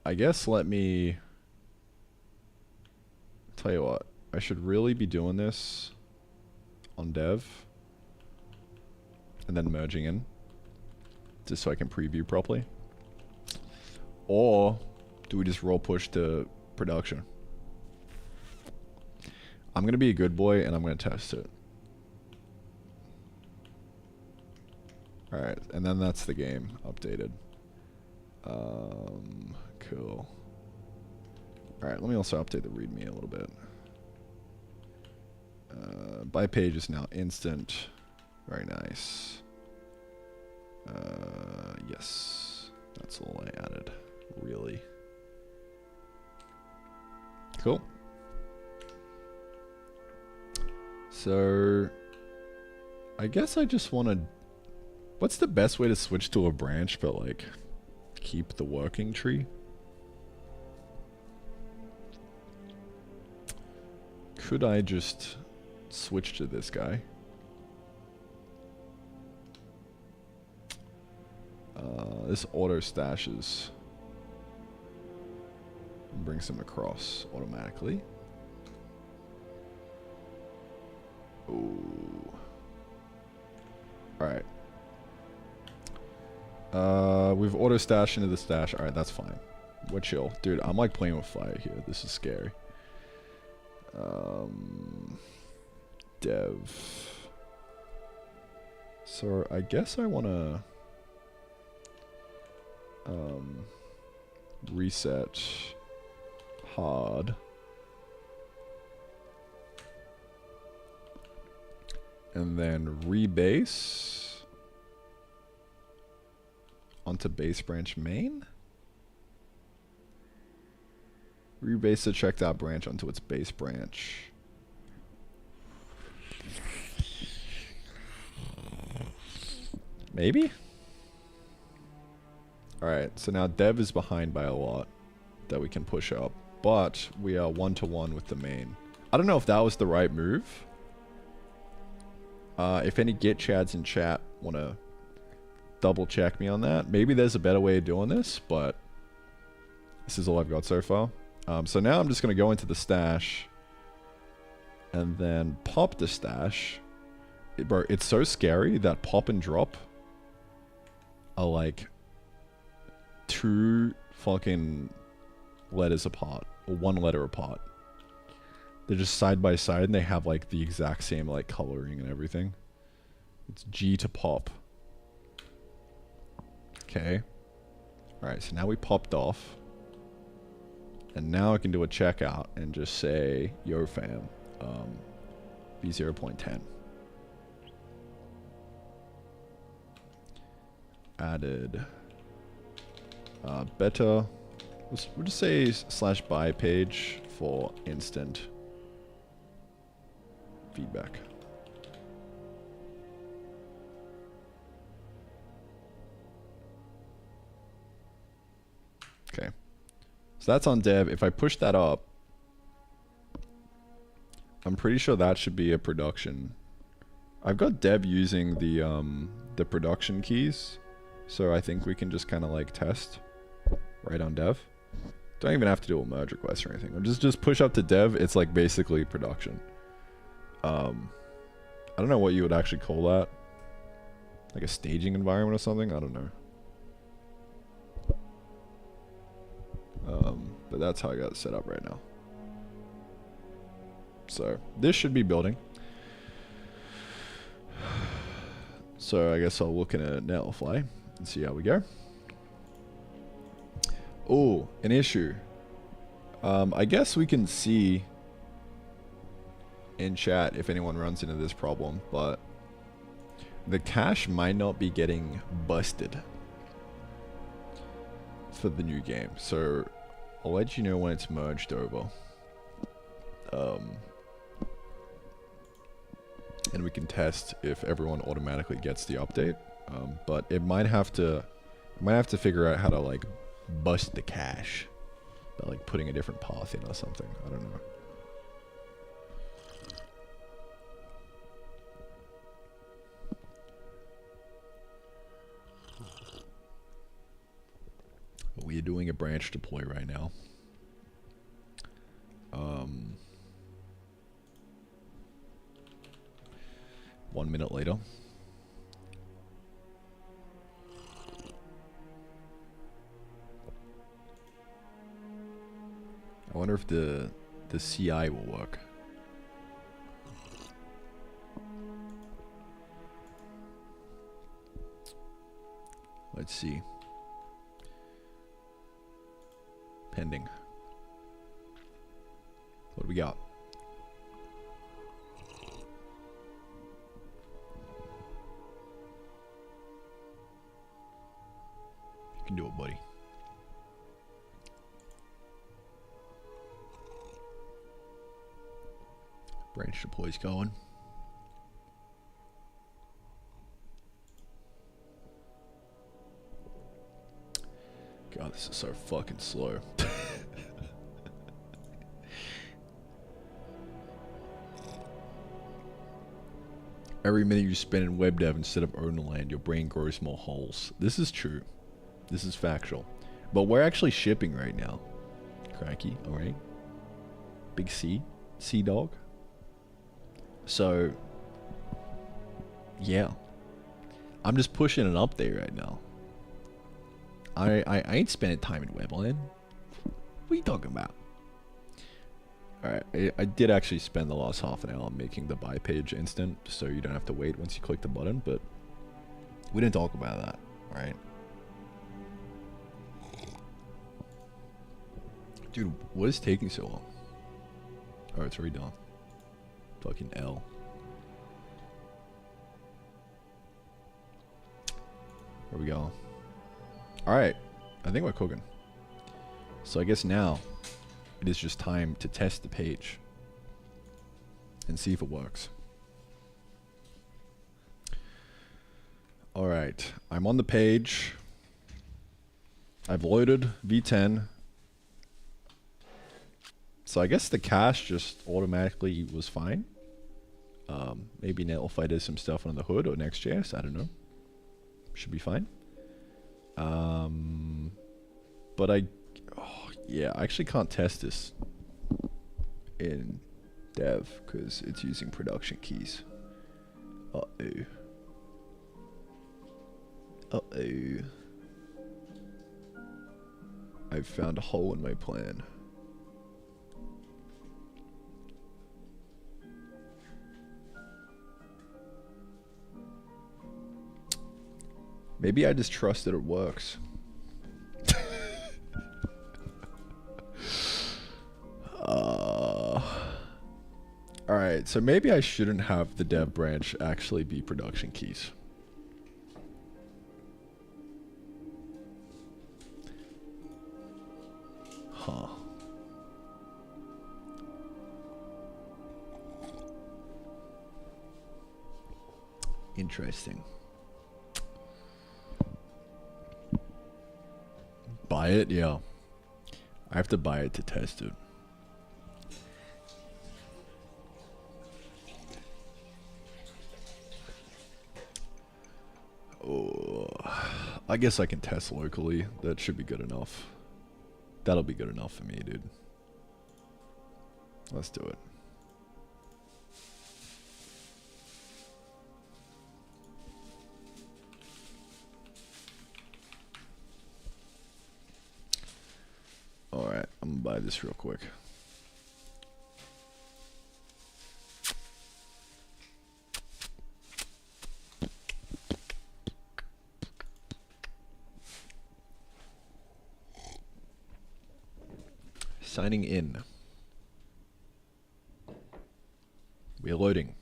I guess let me tell you what. I should really be doing this on dev and then merging in just so I can preview properly. Or do we just roll push to production? I'm going to be a good boy and I'm going to test it. Alright, and then that's the game updated. Cool. Alright, let me also update the readme a little bit. Buy page is now instant. Very nice. Yes. That's all I added. Really. Cool. So, I guess I just want to... What's the best way to switch to a branch but, like, keep the working tree? Could I just switch to this guy? This auto stashes. Brings him across automatically. Ooh. Alright. We've auto stashed into the stash. Alright, that's fine. We're chill. Dude, I'm like playing with fire here. This is scary. Dev. So I guess I want to reset hard. And then rebase onto base branch main. Rebase the checked out branch onto its base branch. Maybe? Alright, so now dev is behind by a lot that we can push up, but we are one-to-one with the main. I don't know if that was the right move. If any Git chads in chat want to double check me on that, maybe there's a better way of doing this, but this is all I've got so far. So now I'm just going to go into the stash and then pop the stash. Bro, it's so scary that pop and drop are like 2 fucking letters apart, or 1 letter apart. They're just side by side, and they have like the exact same like coloring and everything. It's G to pop. Okay. Alright, so now we popped off. And now I can do a checkout and just say, yo fam, V0.10. Added better. We'll just say /buy page for instant feedback. Okay. So that's on dev. If I push that up, I'm pretty sure that should be a production. I've got dev using the production keys, so I think we can just kind of like test right on dev. Don't even have to do a merge request or anything. I'll just push up to dev. It's like basically production. I don't know what you would actually call that. Like a staging environment or something? I don't know. But that's how I got it set up right now. So this should be building. So I guess I'll look in a Netlify and see how we go. Oh, an issue. I guess we can see in chat if anyone runs into this problem, but the cache might not be getting busted for the new game. So I'll let you know when it's merged over. And we can test if everyone automatically gets the update. But it might have to figure out how to like bust the cache by like putting a different path in or something. I don't know. We are doing a branch deploy right now. 1 minute later. I wonder if the CI will work. Let's see. Pending. What do we got? You can do it, buddy. Branch deploy's going. God, this is so fucking slow. Every minute you spend in web dev instead of owner land, your brain grows more holes. This is true. This is factual. But we're actually shipping right now. Cracky, alright. Big C. C dog. So, yeah. I'm just pushing an update right now. I ain't spending time in Webland. What are you talking about? Alright, I did actually spend the last half an hour making the buy page instant, so you don't have to wait once you click the button, but we didn't talk about that, alright? Dude, what is taking so long? Oh, it's already done. Fucking L. Where we go? Alright, I think we're cooking. So I guess now it is just time to test the page and see if it works. Alright, I'm on the page. I've loaded V10. So I guess the cache just automatically was fine. Maybe Netlify does some stuff on the hood or Next.js, I don't know. Should be fine. But yeah, I actually can't test this in dev because it's using production keys. Uh-oh. Uh-oh. I've found a hole in my plan. Maybe I just trust that it works. Alright, so maybe I shouldn't have the dev branch actually be production keys. Huh. Interesting. Buy it? Yeah. I have to buy it to test it. Oh, I guess I can test locally. That should be good enough. That'll be good enough for me, dude. Let's do it. Alright, I'm gonna buy this real quick. Signing in. We're loading.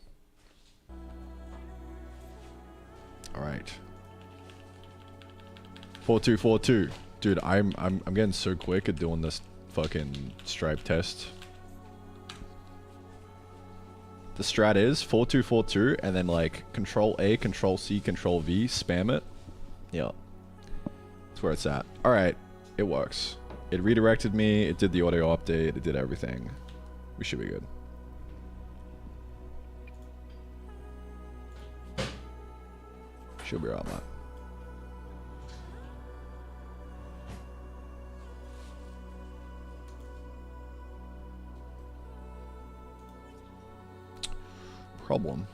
Alright. 4242. Dude, I'm getting so quick at doing this fucking Stripe test. The strat is 4242 and then like Control A, Control C, Control V, spam it. Yeah. That's where it's at. Alright, it works. It redirected me, it did the audio update, it did everything. We should be good. Should be around that. Problem.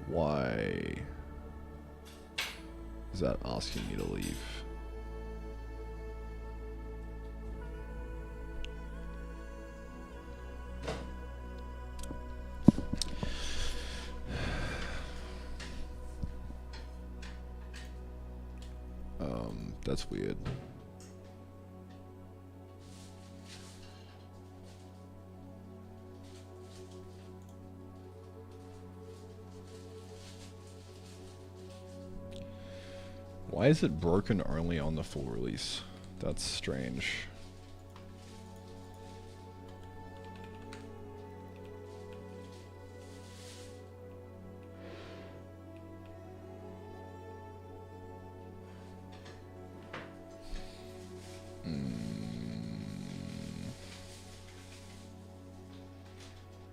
Why is that asking me to leave? That's weird. Why is it broken only on the full release? That's strange.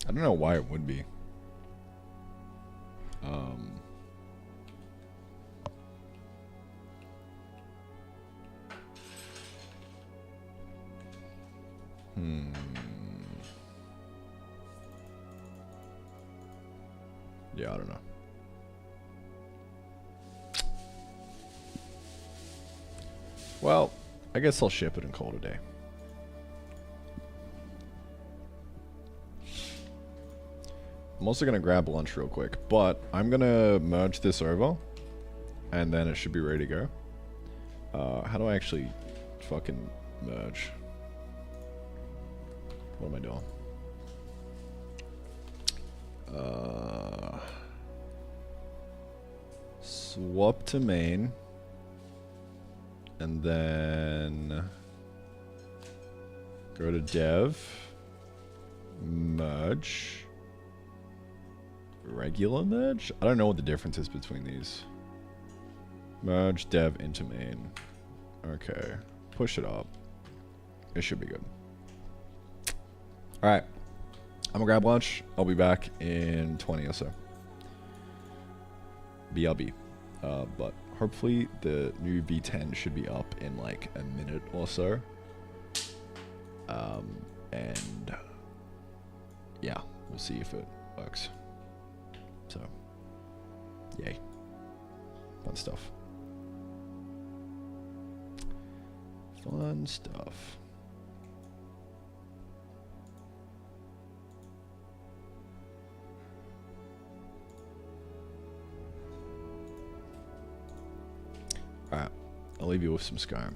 I don't know why it would be. Yeah, I don't know. Well, I guess I'll ship it and call it a day. I'm also gonna grab lunch real quick, but I'm gonna merge this over, and then it should be ready to go. How do I actually fucking merge? What am I doing? Swap to main, and then go to dev, merge, regular merge? I don't know what the difference is between these. Merge dev into main. Okay, push it up. It should be good. Alright, I'm gonna grab lunch. I'll be back in 20 or so. BRB. But hopefully the new V10 should be up in like a minute or so. And yeah, we'll see if it works. So, Yay. Fun stuff. Fun stuff. Alright, I'll leave you with some Skyrim.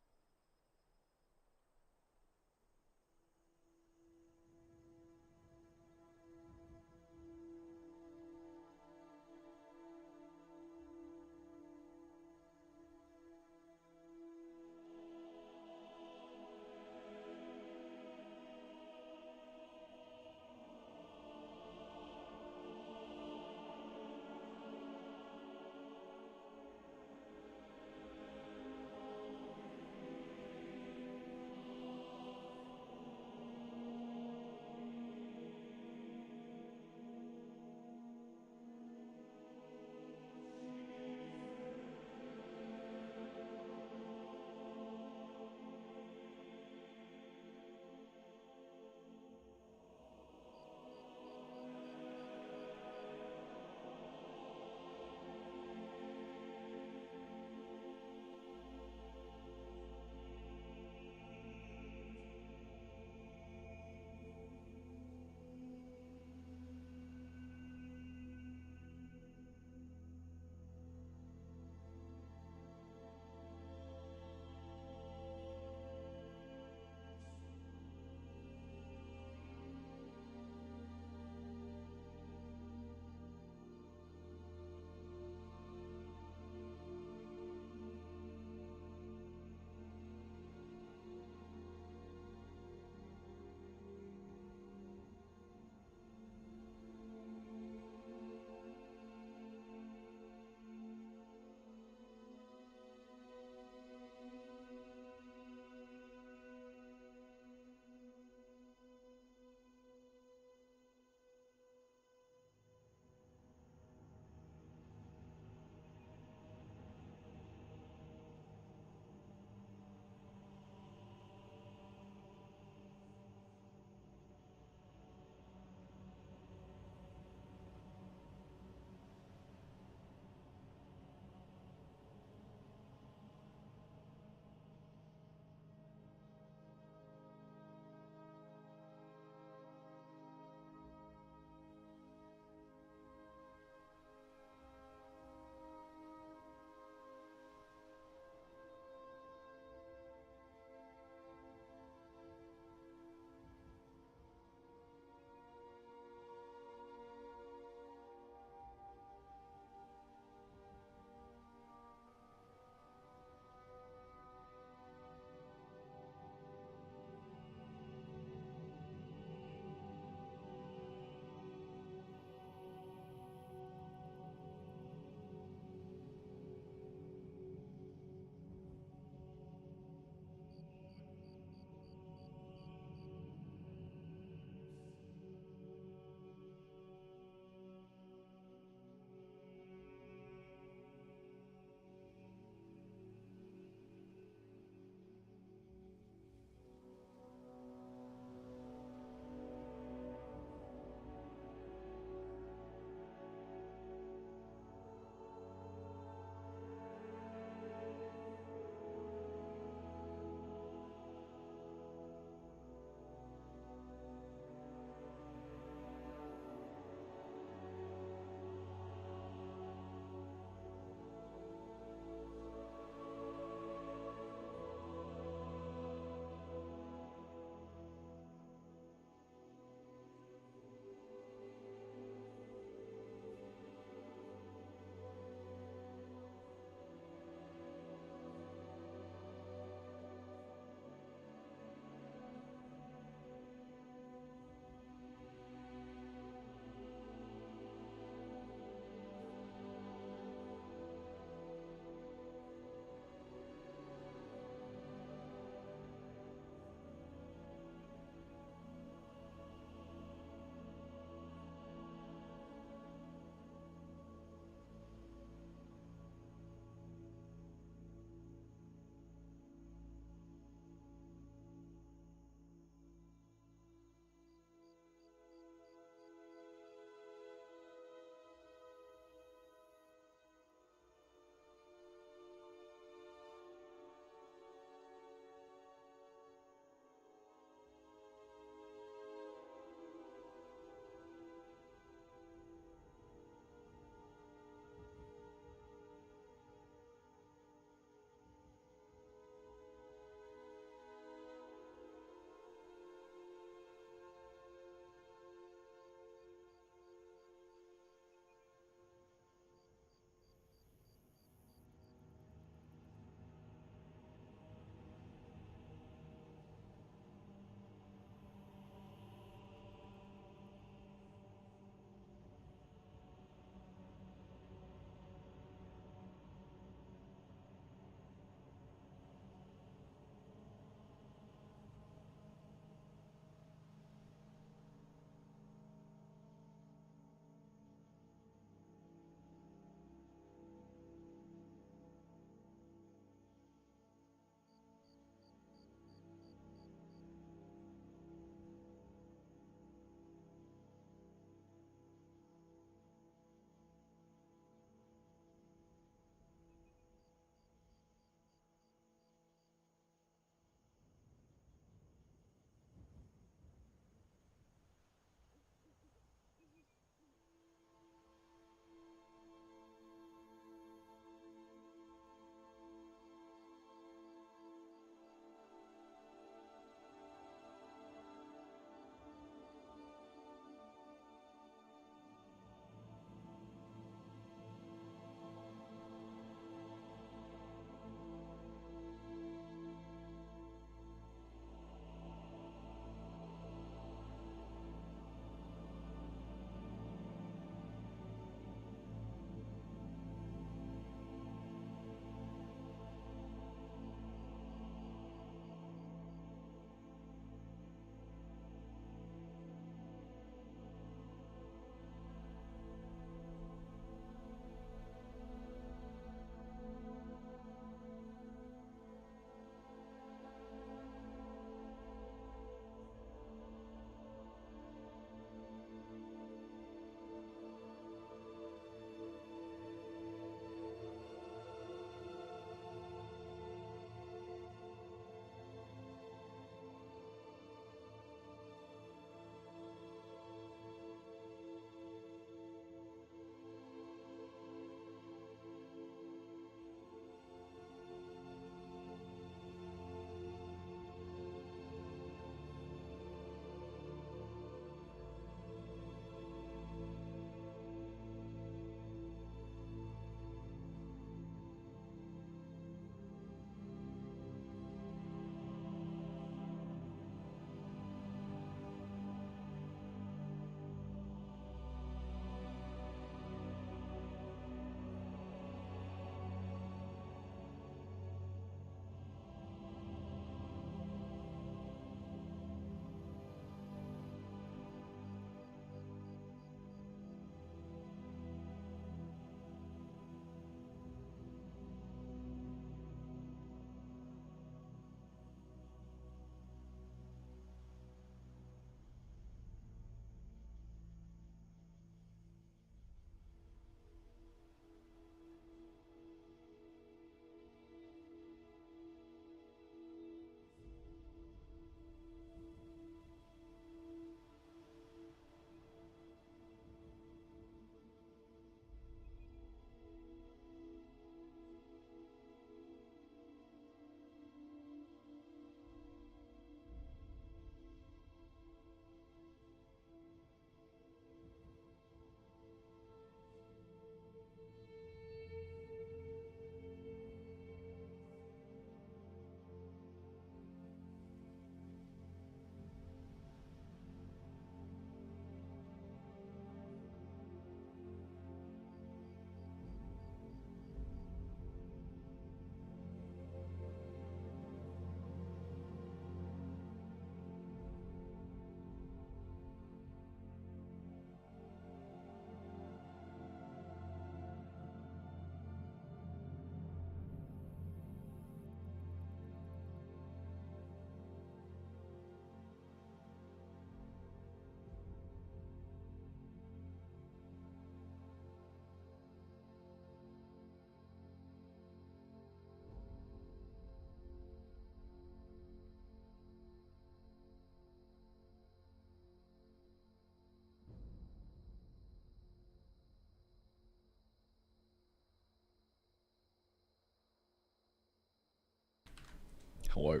Hello.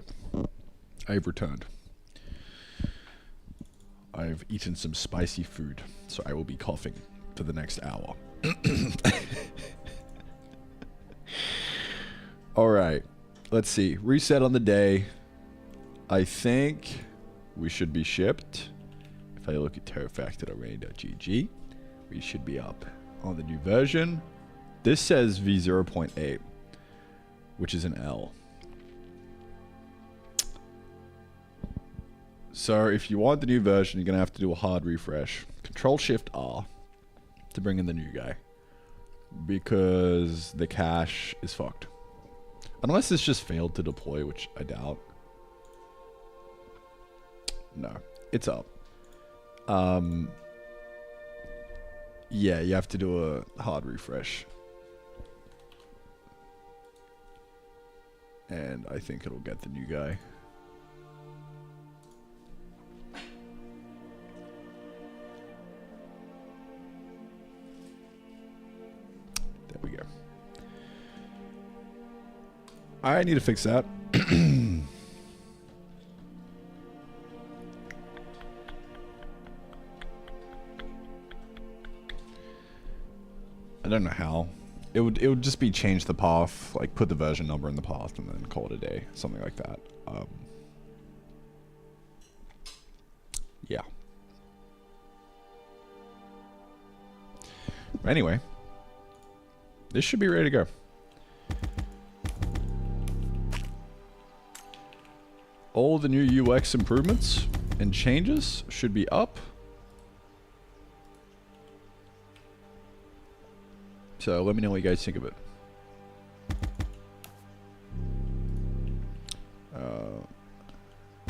I've returned. I've eaten some spicy food, so I will be coughing for the next hour. Alright, let's see. Reset on the day. I think we should be shipped. If I look at terrafactodarray.gg, we should be up on the new version. This says v0.8, which is an L. So if you want the new version, you're going to have to do a hard refresh. Control-Shift-R to bring in the new guy. Because the cache is fucked. Unless it's just failed to deploy, which I doubt. No, it's up. Yeah, you have to do a hard refresh. And I think it'll get the new guy. There we go. I need to fix that. I don't know how. It would just be change the path, like put the version number in the path and then call it a day, something like that. Yeah. Anyway, this should be ready to go. All the new UX improvements and changes should be up. So let me know what you guys think of it.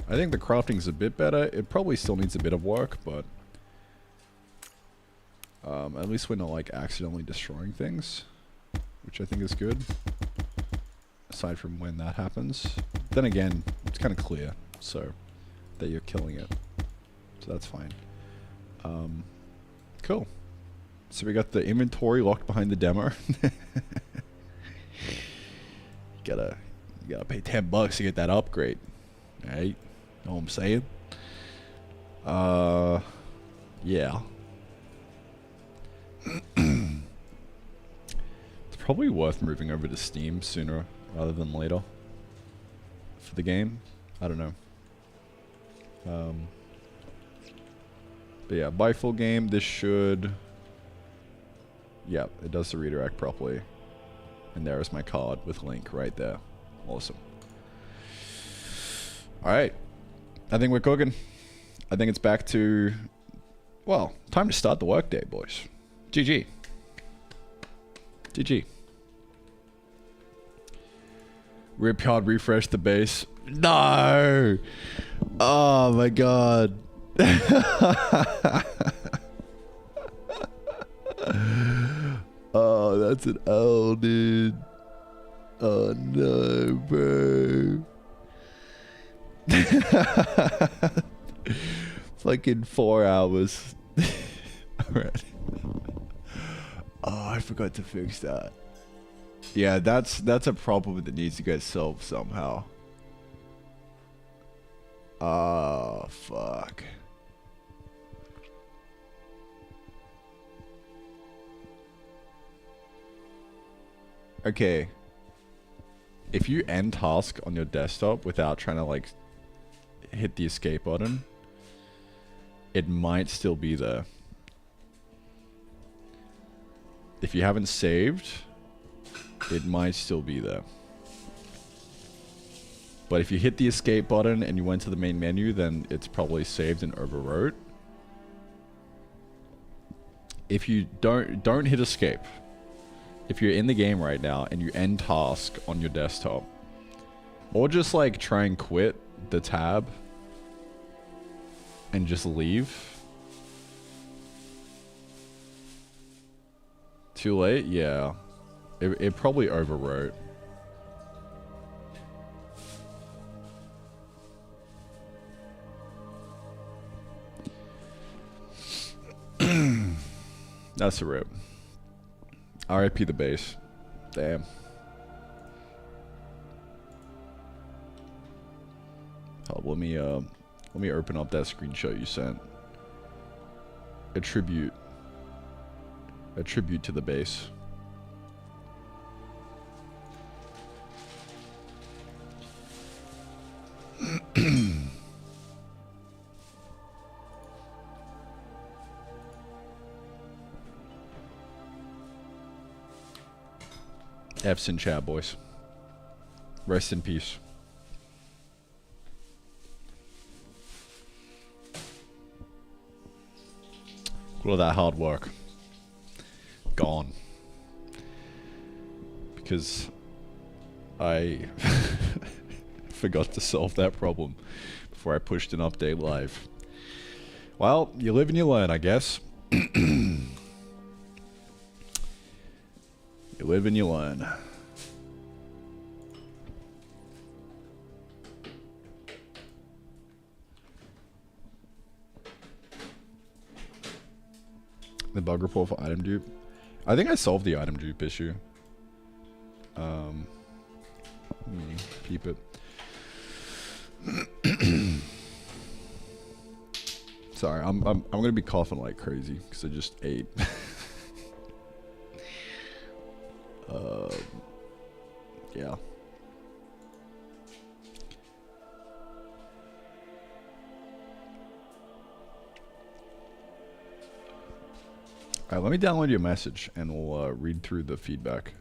I think the crafting's a bit better. It probably still needs a bit of work, but at least we're not like accidentally destroying things, which I think is good. Aside from when that happens. Then again, it's kind of clear, so that you're killing it. So that's fine. Cool. So we got the inventory locked behind the demo. you gotta pay $10 to get that upgrade. Right? Know what I'm saying? Yeah. It's probably worth moving over to Steam sooner rather than later for the game. I don't know. But yeah, by full game, this should... Yeah, it does the redirect properly. And there is my card with link right there. Awesome. Alright. I think we're cooking. I think it's back to... Well, time to start the workday, boys. GG. GG. Rip hard refresh the base. No! Oh my god. Oh, that's an L, dude. Oh no, bro. Fucking 4 hours. Alright. Oh, I forgot to fix that. Yeah, that's a problem that needs to get solved somehow. Oh, fuck. Okay. If you end task on your desktop without trying to like hit the escape button, it might still be there. If you haven't saved, it might still be there. But if you hit the escape button and you went to the main menu, then it's probably saved and overwrote. If you don't hit escape. If you're in the game right now and you end task on your desktop, or just like try and quit the tab and just leave. Too late? Yeah. It probably overwrote. That's a rip. RIP the base. Damn. Let me open up that screenshot you sent. Attribute to the base. F's in chat, boys. Rest in peace. All of that hard work gone because I forgot to solve that problem before I pushed an update live. Well, you live and you learn, I guess. You live and you learn. The bug report for item dupe. I think I solved the item dupe issue. Keep it. Sorry, I'm gonna be coughing like crazy because I just ate. Yeah. Alright, let me download your message and we'll read through the feedback.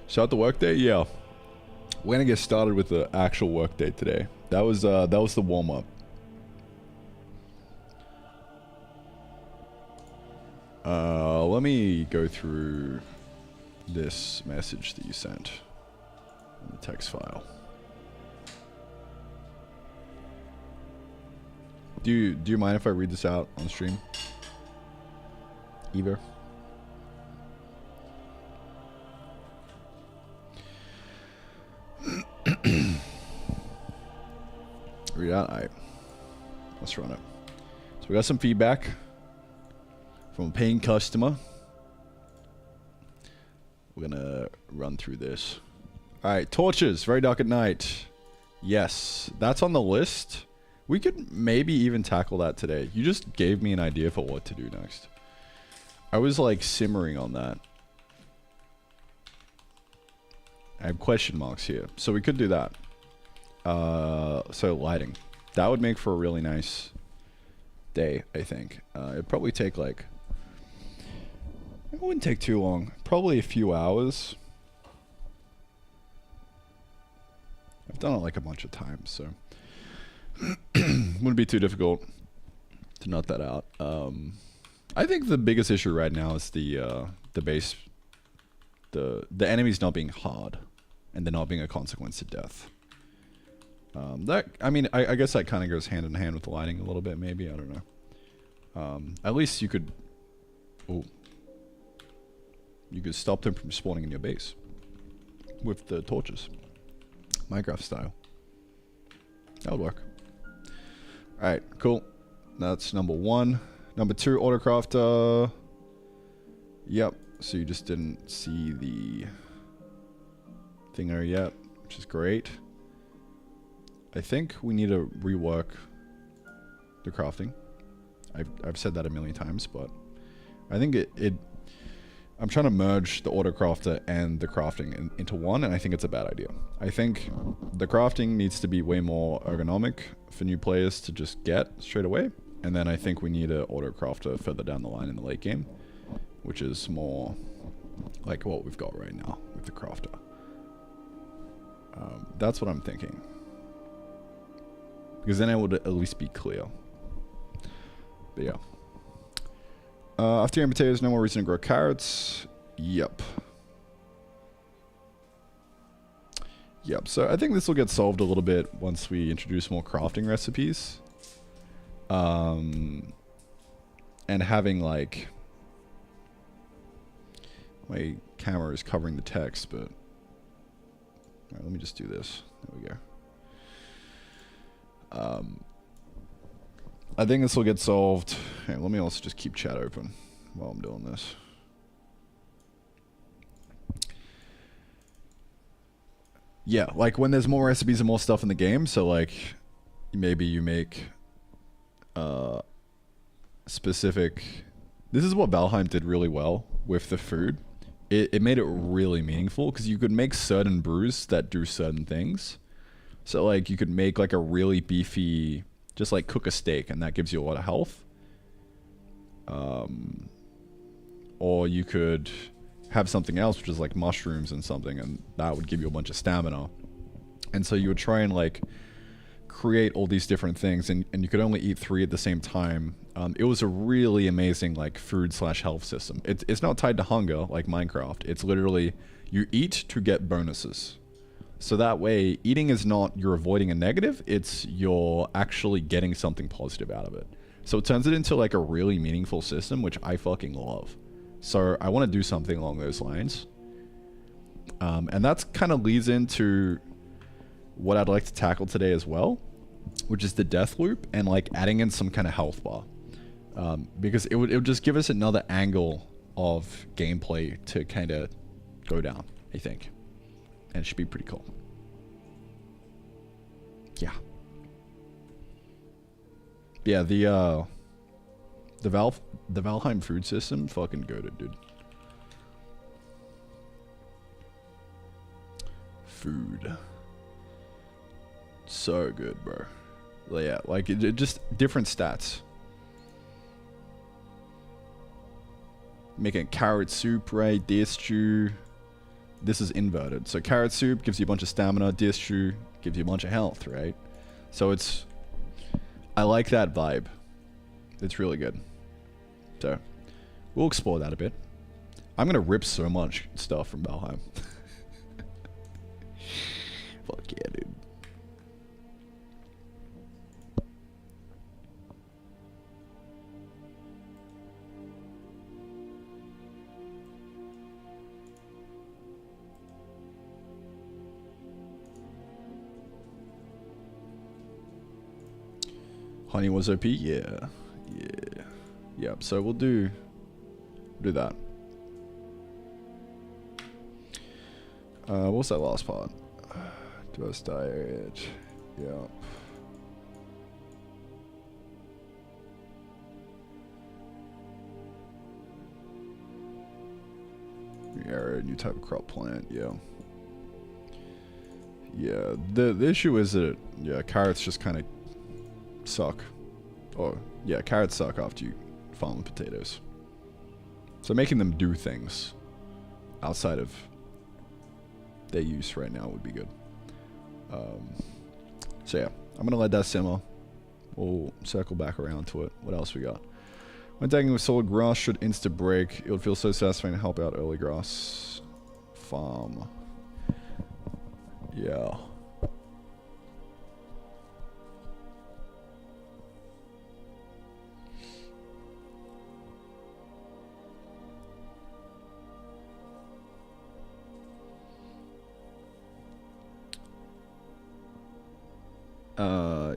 Start the workday? Yeah. We're gonna get started with the actual workday today. That was the warm up. Let me go through this message that you sent in the text file. Do you mind if I read this out on stream? Either. Read out. Alright. Let's run it. So we got some feedback from a paying customer. We're gonna run through this. Alright, torches, very dark at night. Yes, that's on the list. We could maybe even tackle that today. You just gave me an idea for what to do next. I was like simmering on that. I have question marks here. So we could do that. So lighting. That would make for a really nice day, I think. It'd probably take like... It wouldn't take too long. Probably a few hours. I've done it like a bunch of times, so... Wouldn't be too difficult to nut that out. I think the biggest issue right now is the base... The enemies not being hard. And there not being a consequence to death. I guess that kind of goes hand in hand with the lighting a little bit, maybe. I don't know. At least you could... Oh. You could stop them from spawning in your base. With the torches. Minecraft style. That would work. Alright, cool. That's number 1. Number 2, autocrafter. Yep. So you just didn't see the thinger yet, which is great. I think we need to rework the crafting. I've said that a million times, but I think I'm trying to merge the autocrafter and the crafting into one, and I think it's a bad idea. I think the crafting needs to be way more ergonomic for new players to just get straight away, and then I think we need an autocrafter further down the line in the late game, which is more like what we've got right now with the crafter. That's what I'm thinking. Because then it would at least be clear. But yeah. After eating potatoes, no more reason to grow carrots. Yep. Yep, so I think this will get solved a little bit once we introduce more crafting recipes. And having like... My camera is covering the text, but... Alright, let me just do this. There we go. I think this will get solved. Hey, let me also just keep chat open while I'm doing this. Yeah, like when there's more recipes and more stuff in the game, so like maybe you make specific... This is what Valheim did really well with the food. It made it really meaningful because you could make certain brews that do certain things. So like you could make like a really beefy, just like cook a steak and that gives you a lot of health. Or you could have something else which is like mushrooms and something and that would give you a bunch of stamina. And so you would try and like create all these different things and you could only eat 3 at the same time. It was a really amazing like food / health system. It's not tied to hunger like Minecraft. It's literally you eat to get bonuses. So that way eating is not you're avoiding a negative, it's you're actually getting something positive out of it. So it turns it into like a really meaningful system, which I fucking love. So I want to do something along those lines. And that's kind of leads into what I'd like to tackle today as well, which is the death loop and like adding in some kind of health bar. Because it would just give us another angle of gameplay to kind of go down, I think. And it should be pretty cool. Yeah. Yeah, the Valheim food system, fucking goated, dude. Food. So good, bro. Yeah, like it just different stats. Making carrot soup, right? Deer stew. This is inverted. So carrot soup gives you a bunch of stamina. Deer stew gives you a bunch of health, right? So it's... I like that vibe. It's really good. So, we'll explore that a bit. I'm gonna rip so much stuff from Valheim. Fuck yeah, dude. Honey was OP? Yeah. Yeah. Yep, so we'll do that. What was that last part? Dose diet. Yep. New area, new type of crop plant, yeah. Yeah, the issue is that, yeah, carrots just kind of suck. Or, yeah, carrots suck after you farm potatoes. So making them do things outside of their use right now would be good. So yeah, I'm gonna let that simmer. We'll circle back around to it. What else we got? When tagging with solid grass should insta break. It would feel so satisfying to help out early grass farm. Yeah.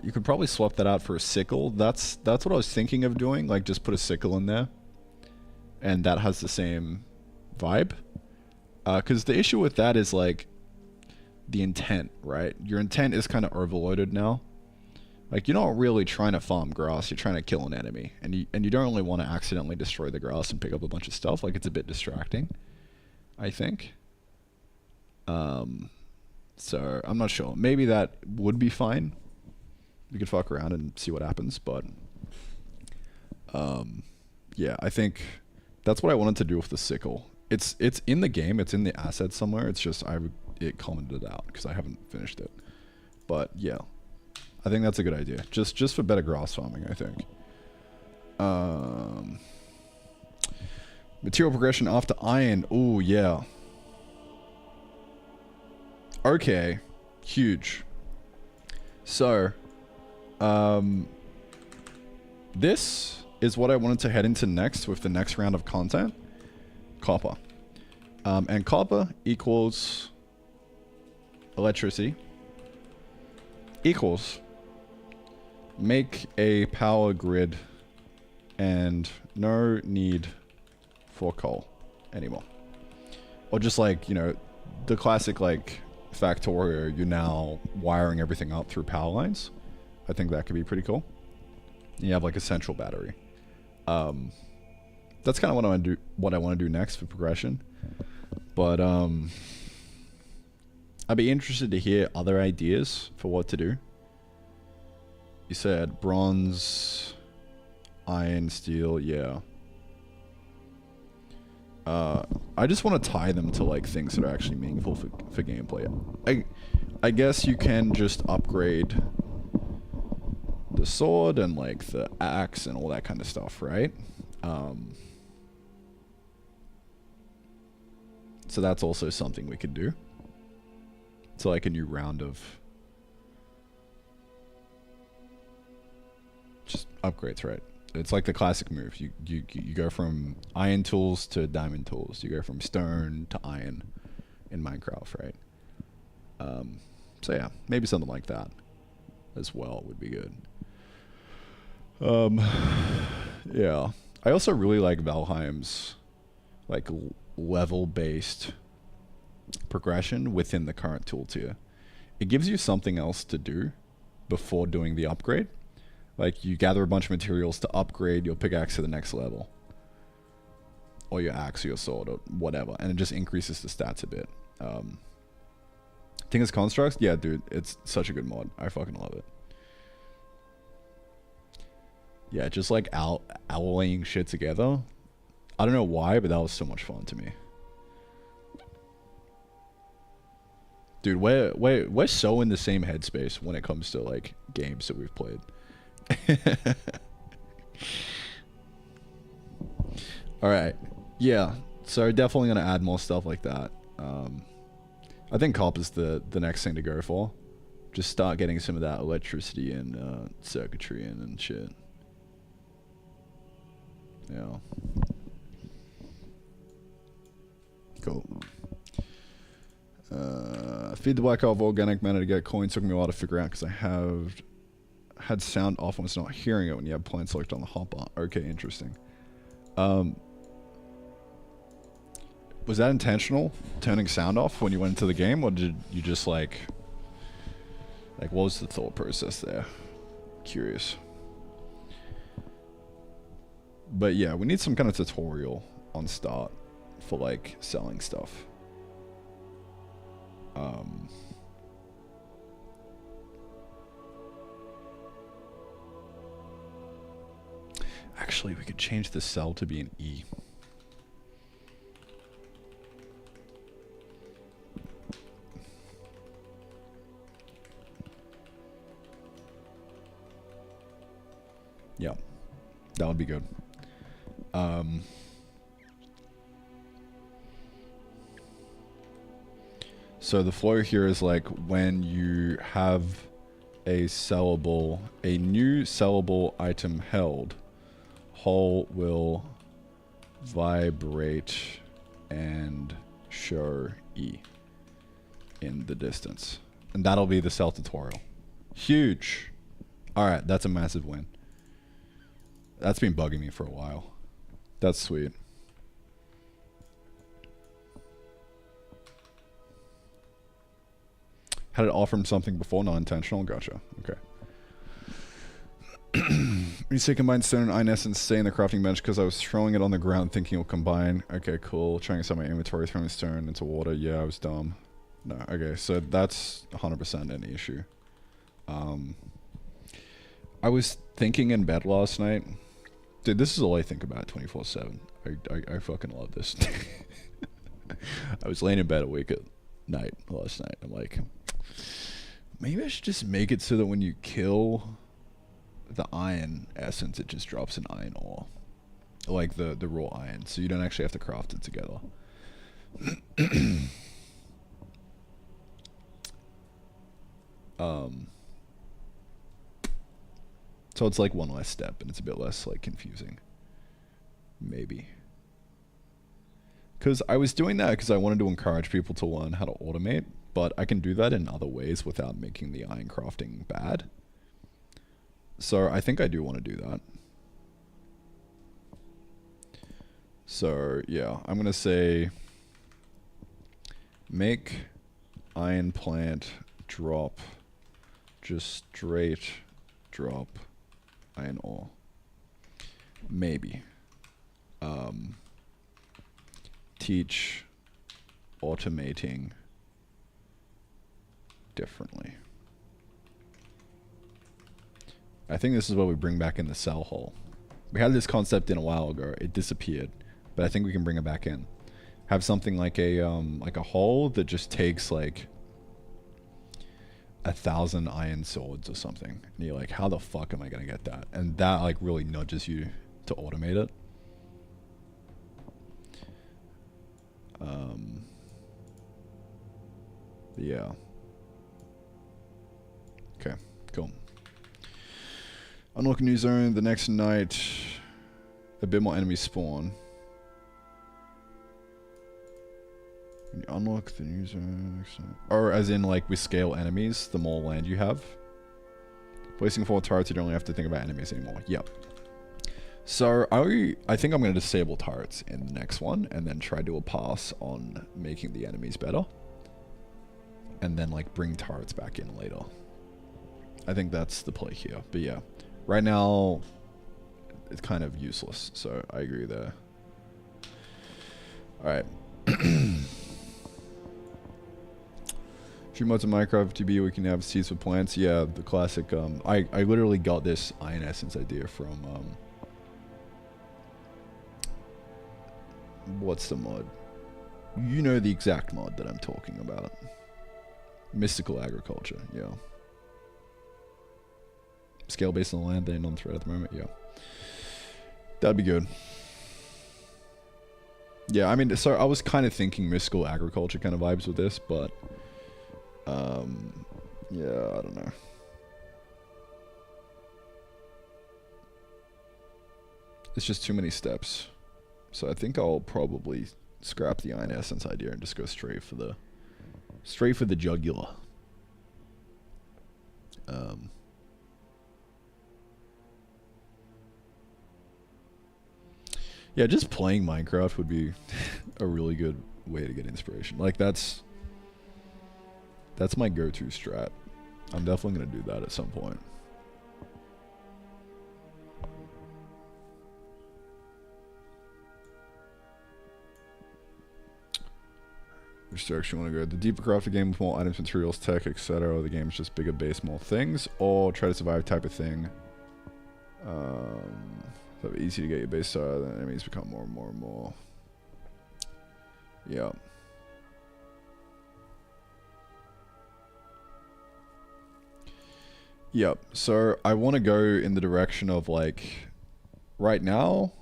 You could probably swap that out for a sickle. That's what I was thinking of doing. Like, just put a sickle in there, and that has the same vibe. Because the issue with that is like the intent, right? Your intent is kind of overloaded now. Like, you're not really trying to farm grass. You're trying to kill an enemy, and you don't really want to accidentally destroy the grass and pick up a bunch of stuff. Like, it's a bit distracting, I think. So I'm not sure. Maybe that would be fine. We could fuck around and see what happens, but yeah, I think that's what I wanted to do with the sickle. It's in the game, it's in the assets somewhere. It's just it commented out because I haven't finished it. But yeah, I think that's a good idea. Just for better grass farming, I think. Material progression after iron. Oh, yeah. Okay. Huge. So, this is what I wanted to head into next with the next round of content. Copper. And copper equals electricity equals make a power grid and no need for coal anymore. Or just like, you know, the classic like Factorio, you're now wiring everything up through power lines. I think that could be pretty cool. You have like a central battery. That's kind of what I want to do next for progression. But I'd be interested to hear other ideas for what to do. You said bronze, iron, steel, yeah. I just want to tie them to like things that are actually meaningful for gameplay. I guess you can just upgrade the sword and like the axe and all that kind of stuff, right? So that's also something we could do. So like a new round of just upgrades, right? It's like the classic move. You go from iron tools to diamond tools. You go from stone to iron in Minecraft, right? So yeah, maybe something like that as well would be good. Yeah. I also really like Valheim's like level-based progression within the current tool tier. It gives you something else to do before doing the upgrade. Like you gather a bunch of materials to upgrade your pickaxe to the next level, or your axe or your sword or whatever, and it just increases the stats a bit. Thing is constructs, yeah dude, it's such a good mod. I fucking love it. Yeah, just like alloying shit together. I don't know why, but that was so much fun to me. Dude, we're so in the same headspace when it comes to like games that we've played. Alright. Yeah. So definitely gonna add more stuff like that. I think cop is the next thing to go for. Just start getting some of that electricity and circuitry in and shit. Yeah. Cool. Feed the black hole of organic matter to get coins. Took me a while to figure out because I had sound off and was not hearing it when you have point select on the hotbar. Okay, interesting. Was that intentional, turning sound off when you went into the game, or did you just like what was the thought process there? Curious. But yeah, we need some kind of tutorial on start for like selling stuff. Actually, we could change the cell to be an E. Yeah, that would be good. So the flow here is like when you have a new sellable item held, hull will vibrate and show E in the distance. And that'll be the cell tutorial. Huge. Alright, that's a massive win. That's been bugging me for a while. That's sweet. Had it off from something before, not intentional? Gotcha. Okay. You say combine stone and iron essence, stay in the crafting bench because I was throwing it on the ground thinking it'll combine. Okay, cool. Trying to set my inventory, throwing stone into water. Yeah, I was dumb. No, okay, so that's 100% an issue. I was thinking in bed last night. Dude, this is all I think about 24/7. I fucking love this. I was laying in bed awake at night last night. I'm like, maybe I should just make it so that when you kill the iron essence, it just drops an iron ore. like the raw iron, so you don't actually have to craft it together. So it's like one less step, and it's a bit less like confusing. Maybe. Because I was doing that because I wanted to encourage people to learn how to automate, but I can do that in other ways without making the iron crafting bad. So I think I do want to do that. So yeah, I'm going to say make iron plant drop, just straight drop iron ore. Maybe. Teach automating differently. I think this is what we bring back in the cell hole. We had this concept in a while ago. It disappeared, but I think we can bring it back in. Have something like a hole that just takes like 1,000 iron swords or something. And you're like, how the fuck am I gonna get that? And that like really nudges you to automate it. Yeah. Okay, cool. Unlock a new zone the next night. A bit more enemies spawn. When you unlock the new zone next night. Or as in like we scale enemies, the more land you have. Placing 4 turrets, you don't really have to think about enemies anymore. Yep. So I think I'm going to disable turrets in the next one and then try to do a pass on making the enemies better. And then like bring turrets back in later. I think that's the play here. But yeah, right now it's kind of useless. So I agree there. Alright. Few mods in Minecraft TB we can have seeds for plants. Yeah, the classic. I literally got this iron essence idea from what's the mod? You know the exact mod that I'm talking about. Mystical agriculture, yeah. Scale based on the land, they ain't on thread at the moment, yeah. That'd be good. Yeah, I mean, so I was kind of thinking mystical agriculture kind of vibes with this, but yeah, I don't know. It's just too many steps. So I think I'll probably scrap the iron essence idea and just go straight for the jugular. Yeah, just playing Minecraft would be a really good way to get inspiration. Like that's my go-to strat. I'm definitely gonna do that at some point. Which direction you want to go? The deeper crafted game with more items, materials, tech, etc. The game is just bigger base, more things, or try to survive type of thing. So easy to get your base started, then enemies become more and more and more. Yeah. Yep. So I want to go in the direction of like, right now,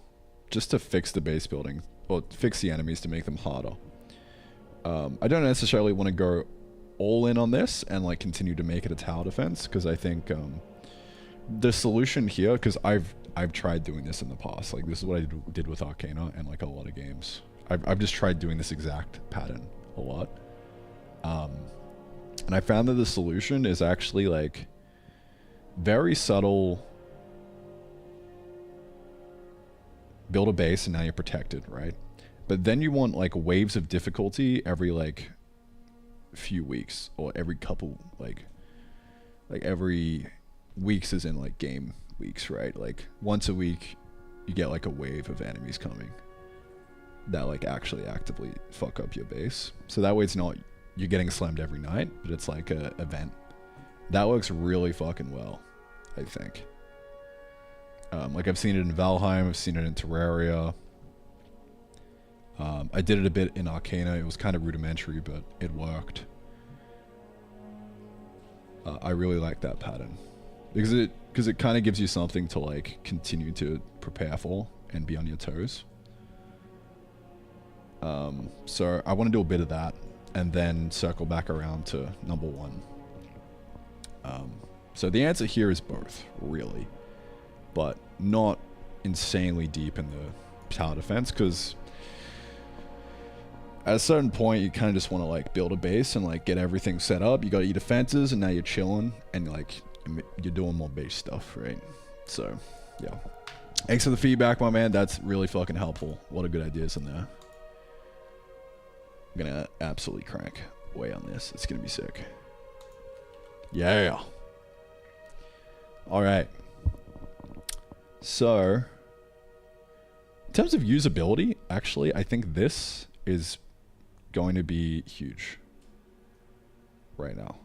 just to fix the base building, or fix the enemies to make them harder. I don't necessarily want to go all in on this and like continue to make it a tower defense, because I think the solution here, because I've tried doing this in the past, like this is what I did with Arcana and like a lot of games. I've just tried doing this exact pattern a lot, and I found that the solution is actually like very subtle. Build a base and now you're protected, right? But then you want like waves of difficulty every like few weeks, or every couple like every weeks is in like game weeks, right? Like once a week you get like a wave of enemies coming that like actually actively fuck up your base. So that way it's not you're getting slammed every night, but it's like a event. That works really fucking well, I think. Like I've seen it in Valheim, I've seen it in Terraria. I did it a bit in Arcana. It was kind of rudimentary, but it worked. I really like that pattern because it kind of gives you something to like continue to prepare for and be on your toes. So I want to do a bit of that and then circle back around to number one. So the answer here is both, really, but not insanely deep in the tower defense, because at a certain point you kind of just want to like build a base and like get everything set up. You got your defenses and now you're chilling and like you're doing more base stuff, right? So yeah, thanks for the feedback, my man. That's really fucking helpful. A lot of good ideas in there. I'm gonna absolutely crank away on this. It's gonna be sick. Yeah. All right. So, in terms of usability, actually, I think this is going to be huge right now.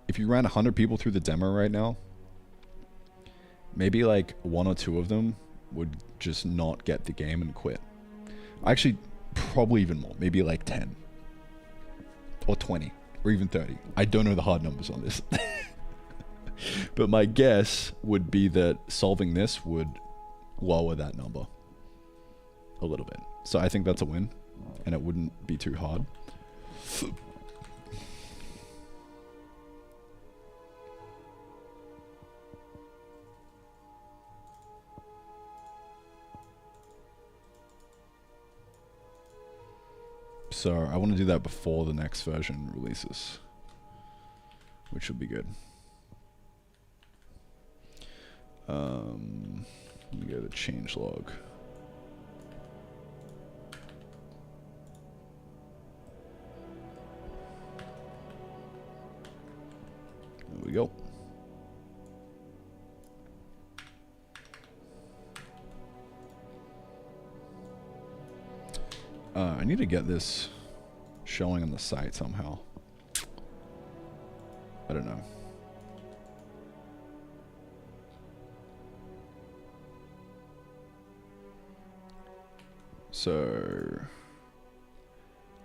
If you ran 100 people through the demo right now, maybe like 1 or 2 of them would just not get the game and quit. Actually, probably even more. Maybe like 10 or 20 or even 30. I don't know the hard numbers on this. But my guess would be that solving this would lower that number a little bit. So I think that's a win, and it wouldn't be too hard. So I want to do that before the next version releases, which will be good. Let me go to changelog. There we go. I need to get this showing on the site somehow. I don't know. So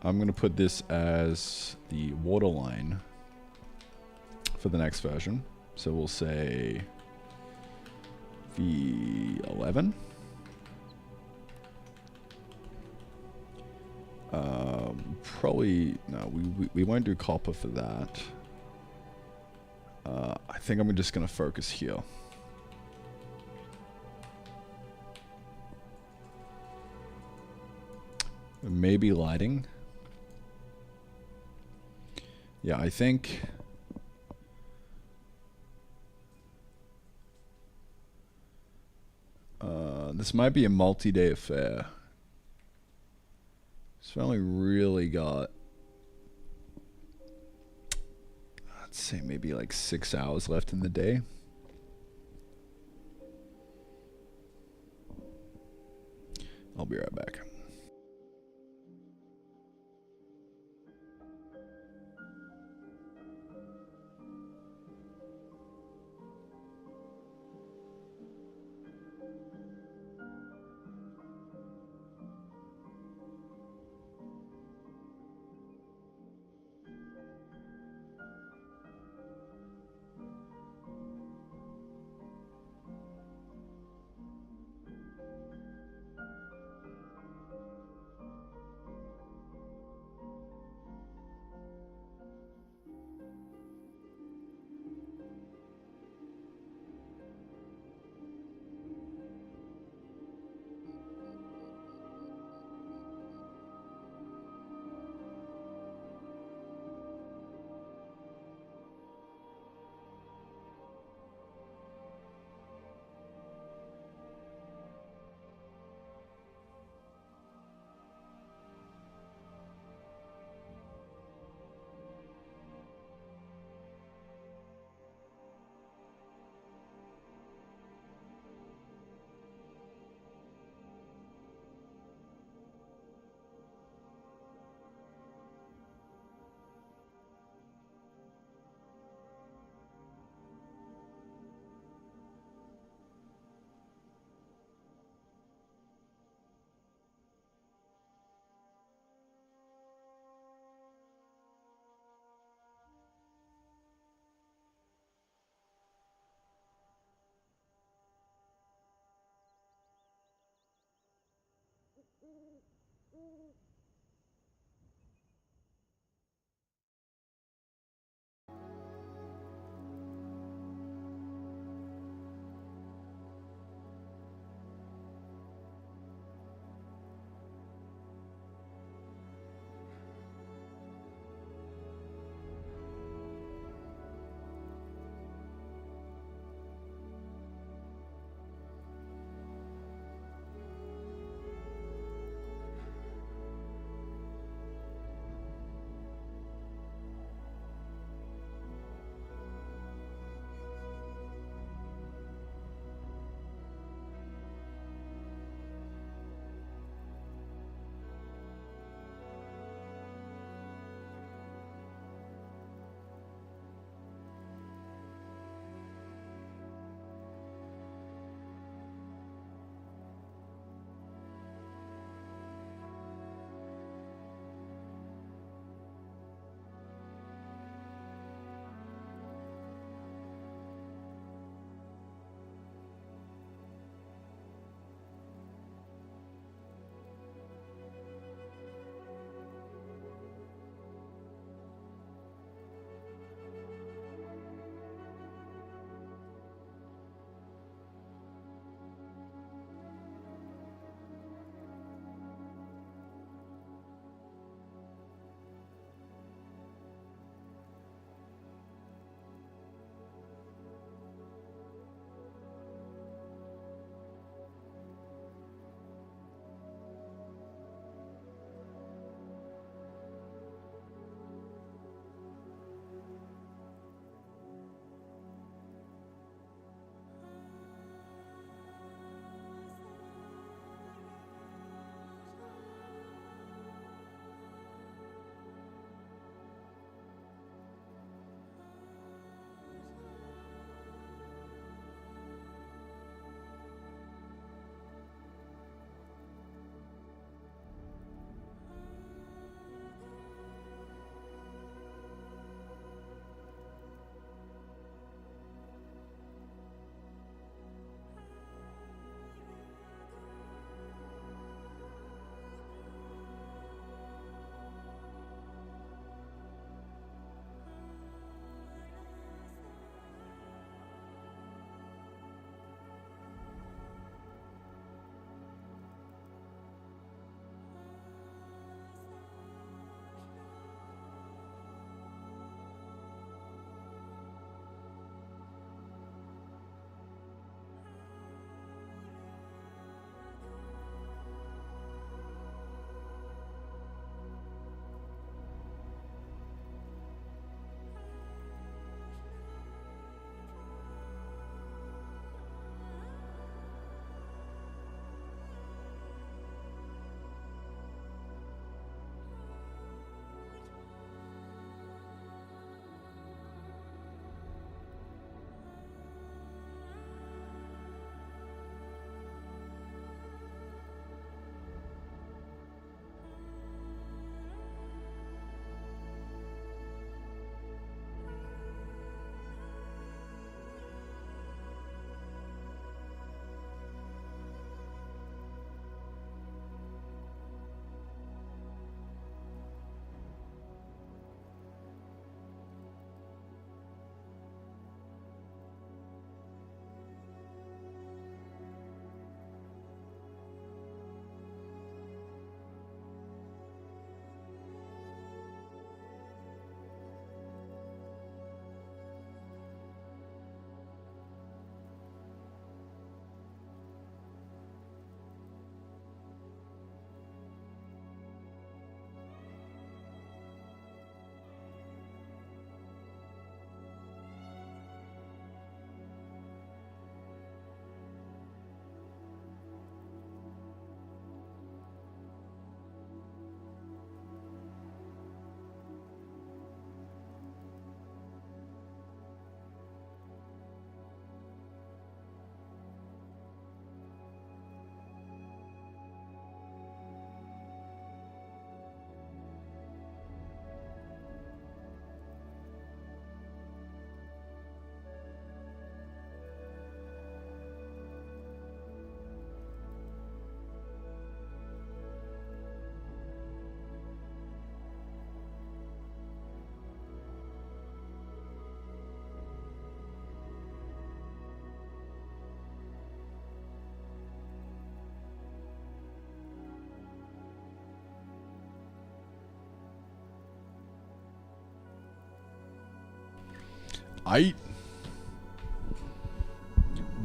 I'm going to put this as the waterline for the next version. So we'll say V11. Probably, no, we won't do copper for that. I think I'm just going to focus here. Maybe lighting. Yeah, I think this might be a multi-day affair. So I only really got, I'd say maybe like 6 hours left in the day. I'll be right back.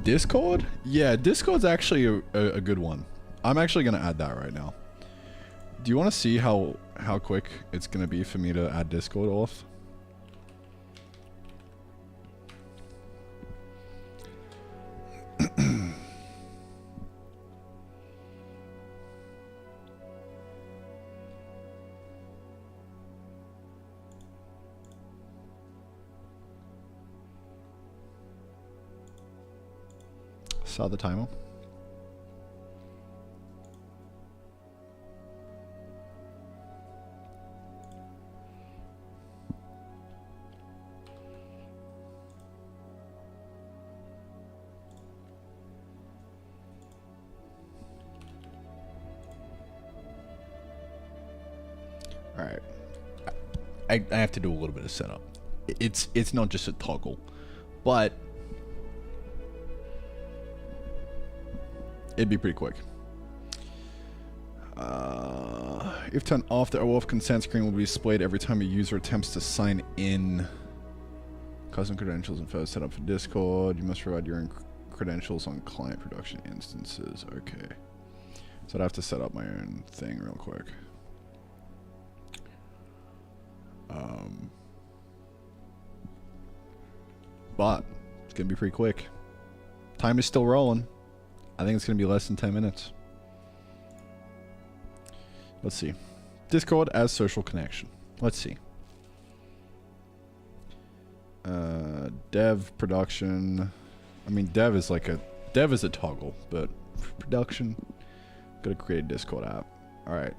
Discord? Yeah, Discord's actually a good one. I'm actually going to add that right now. Do you want to see how quick it's going to be for me to add Discord auth? Saw the timer. All right. I have to do a little bit of setup. It's not just a toggle, but it'd be pretty quick. If turned off, the OAuth consent screen will be displayed every time a user attempts to sign in. Custom credentials and first set up for Discord. You must provide your own credentials on client production instances. Okay. So I'd have to set up my own thing real quick. But it's gonna be pretty quick. Time is still rolling. I think it's gonna be less than 10 minutes. Let's see. Discord as social connection. Let's see. Dev production. I mean, dev is a toggle, but for production, gotta create a Discord app. All right.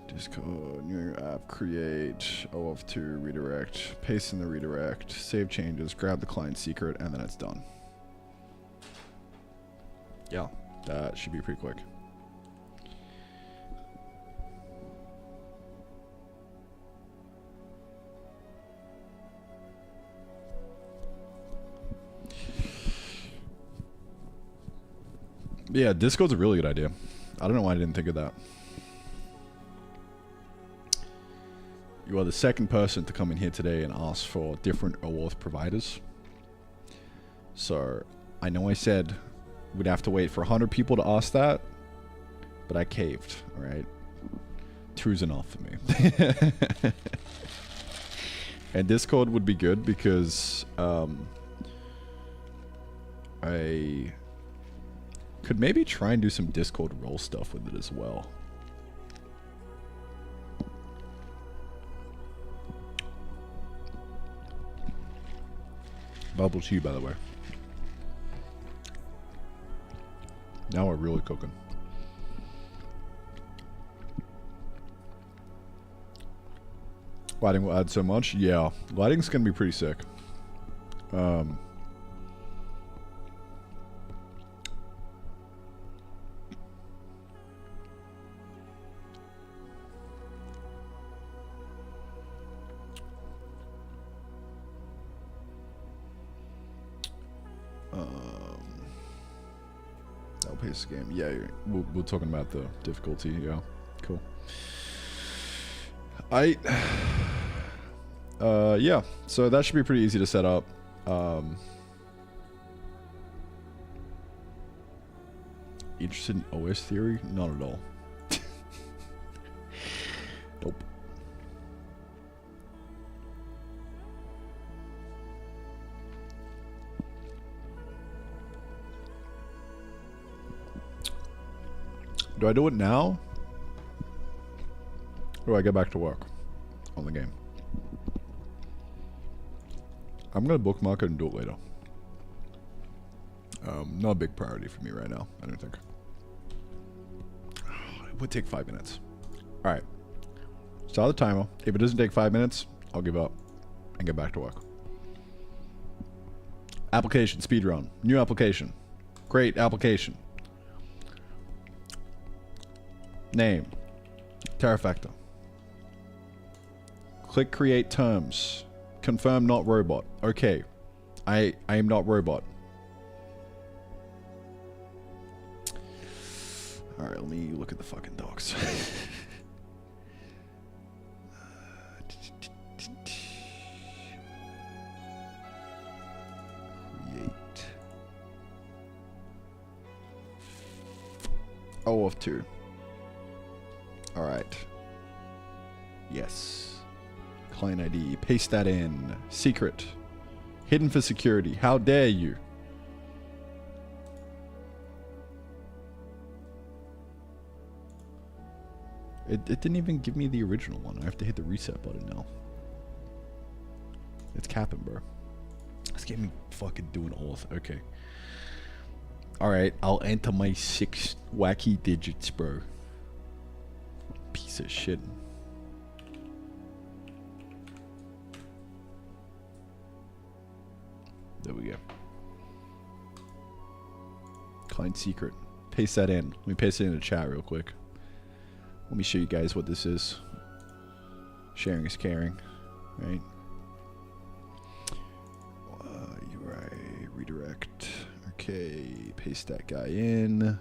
Discord, new app, create, OAuth2, redirect, paste in the redirect, save changes, grab the client secret, and then it's done. Yeah, that should be pretty quick. Yeah, Discord's a really good idea. I don't know why I didn't think of that. You are the second person to come in here today and ask for different OAuth providers. So, I know I said we'd have to wait for 100 people to ask that, but I caved, alright? 2's enough for me. And Discord would be good because I could maybe try and do some Discord role stuff with it as well. Bubble tea, by the way. Now we're really cooking. Lighting will add so much. Yeah, lighting's gonna be pretty sick. I'll pace the game. Yeah, we're talking about the difficulty. Yeah, cool. Yeah, so that should be pretty easy to set up. Interested in OS theory? Not at all. Nope. Do I do it now? Or do I get back to work on the game? I'm gonna bookmark it and do it later. Not a big priority for me right now, I don't think. It would take 5 minutes. Alright. Start the timer. If it doesn't take 5 minutes, I'll give up and get back to work. Application, speedrun. New application. Great application. Name. Terrafactor. Click create terms. Confirm not robot. Okay. I am not robot. Alright, let me look at the fucking docs. OAuth 2. Alright. Yes. Client ID. Paste that in. Secret. Hidden for security. How dare you? It didn't even give me the original one. I have to hit the reset button now. It's capping, bro. It's getting me fucking doing auth. Okay. Alright, I'll enter my 6 wacky digits, bro. Piece of shit. There we go. Client secret. Paste that in. Let me paste it in the chat real quick. Let me show you guys what this is. Sharing is caring, right? URI redirect. Okay, paste that guy in.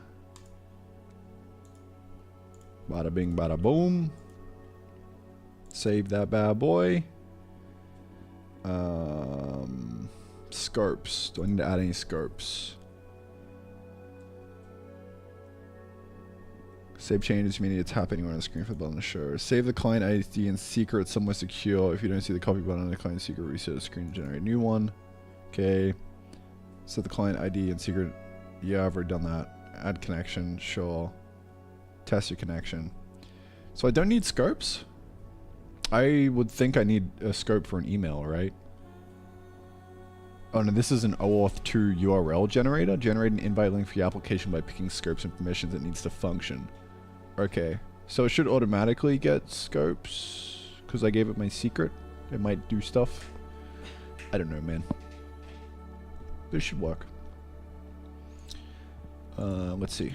Bada bing, bada boom. Save that bad boy. Scopes. Do I need to add any scopes? Save changes, meaning it's tap anywhere on the screen for the button to show. Save the client ID and secret somewhere secure. If you don't see the copy button on the client secret, reset the screen to generate a new one. Okay. Set the client ID and secret. Yeah, I've already done that. Add connection, sure. Test your connection. So I don't need scopes. I would think I need a scope for an email, right? Oh no, this is an OAuth 2 URL generator. Generate an invite link for your application by picking scopes and permissions that needs to function. Okay, so it should automatically get scopes because I gave it my secret. It might do stuff. I don't know, man. This should work. Let's see.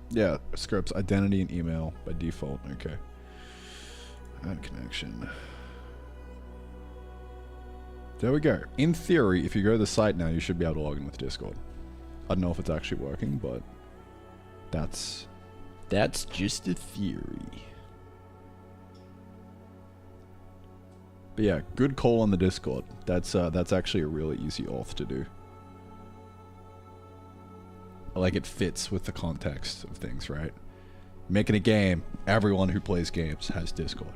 Yeah, scopes identity and email by default. Okay. Add connection. There we go. In theory, if you go to the site now, you should be able to log in with Discord. I don't know if it's actually working, but that's just a theory. But yeah, good call on the Discord. That's actually a really easy auth to do. Like it fits with the context of things, right? Making a game, everyone who plays games has Discord.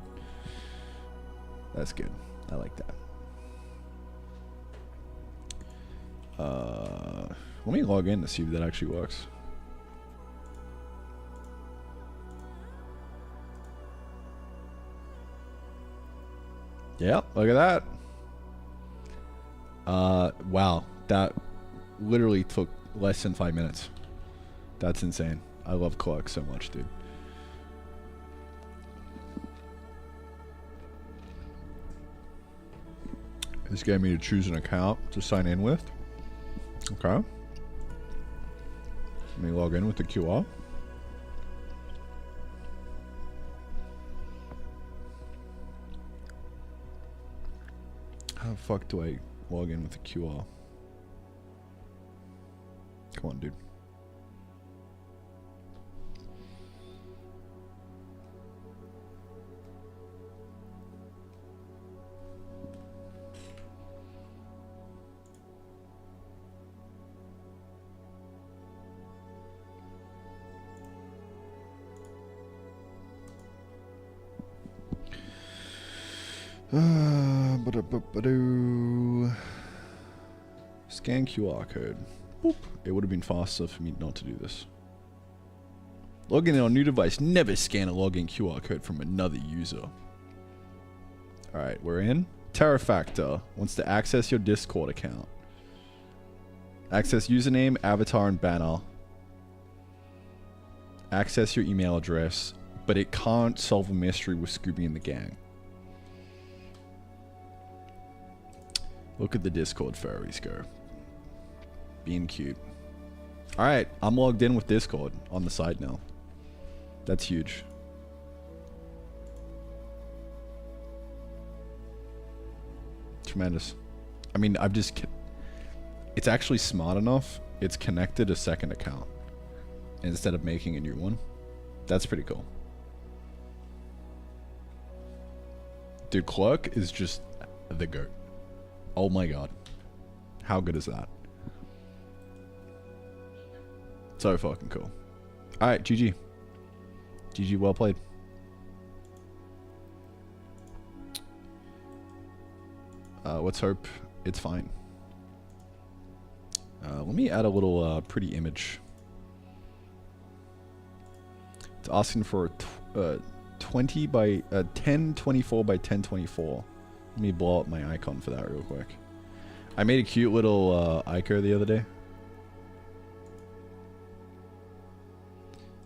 That's good. I like that. Let me log in to see if that actually works. Yep, look at that. Wow, that literally took less than 5 minutes. That's insane. I love Clark so much, dude. This gave me to choose an account to sign in with. Okay. Let me log in with the QR. How the fuck do I log in with the QR? Come on, dude. Scan QR code. Boop. It would have been faster for me not to do this. Login in on new device. Never scan a login QR code from another user. Alright, we're in. Terrafactor wants to access your Discord account. Access username, avatar, and banner. Access your email address, but it can't solve a mystery with Scooby and the gang. Look at the Discord furries go. Being cute. Alright, I'm logged in with Discord on the site now. That's huge. Tremendous. I mean, it's actually smart enough. It's connected a second account instead of making a new one. That's pretty cool. Dude, Clerk is just the GOAT. Oh my god. How good is that? So fucking cool. Alright, GG. GG, well played. Let's hope it's fine. Let me add a little pretty image. It's asking for a 20 by 1024 by 1024. Let me blow up my icon for that real quick. I made a cute little ico the other day.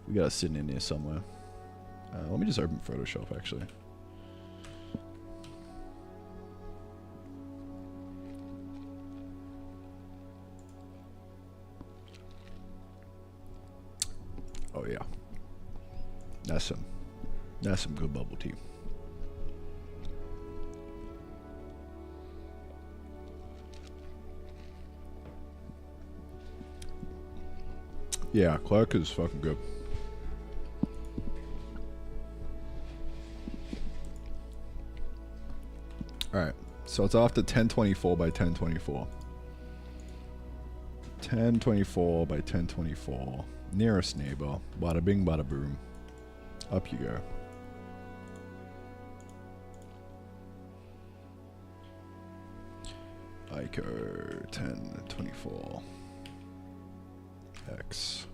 We got it sitting in here somewhere. Let me just open Photoshop actually. Oh yeah. That's some good bubble tea. Yeah, Clark is fucking good. Alright, so it's after 1024 by 1024. 1024 by 1024. Nearest neighbor. Bada bing, bada boom. Up you go. Ico 1024. X.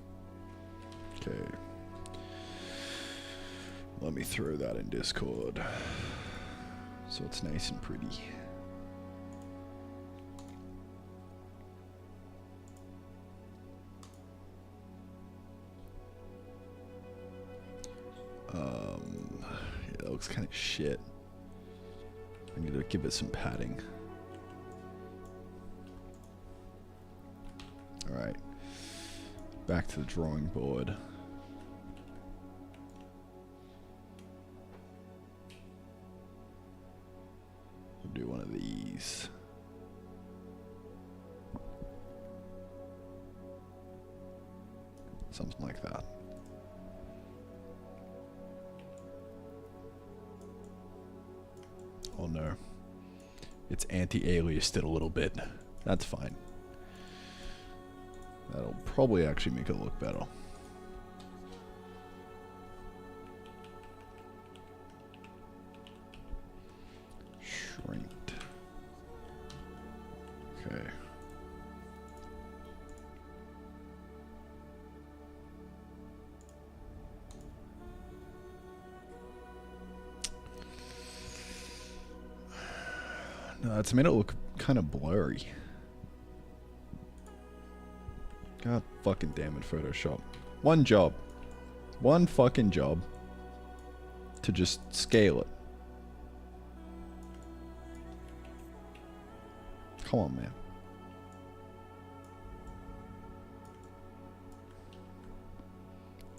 Okay. Let me throw that in Discord. So it's nice and pretty. Yeah, that looks kind of shit. I need to give it some padding. Alright. Back to the drawing board. We'll do one of these. Something like that. Oh no. It's anti-aliased it a little bit. That's fine. That'll probably actually make it look better. Shrinked. Okay. No, it's made it look kind of blurry. God fucking damn it, Photoshop. One job. One fucking job. To just scale it. Come on, man.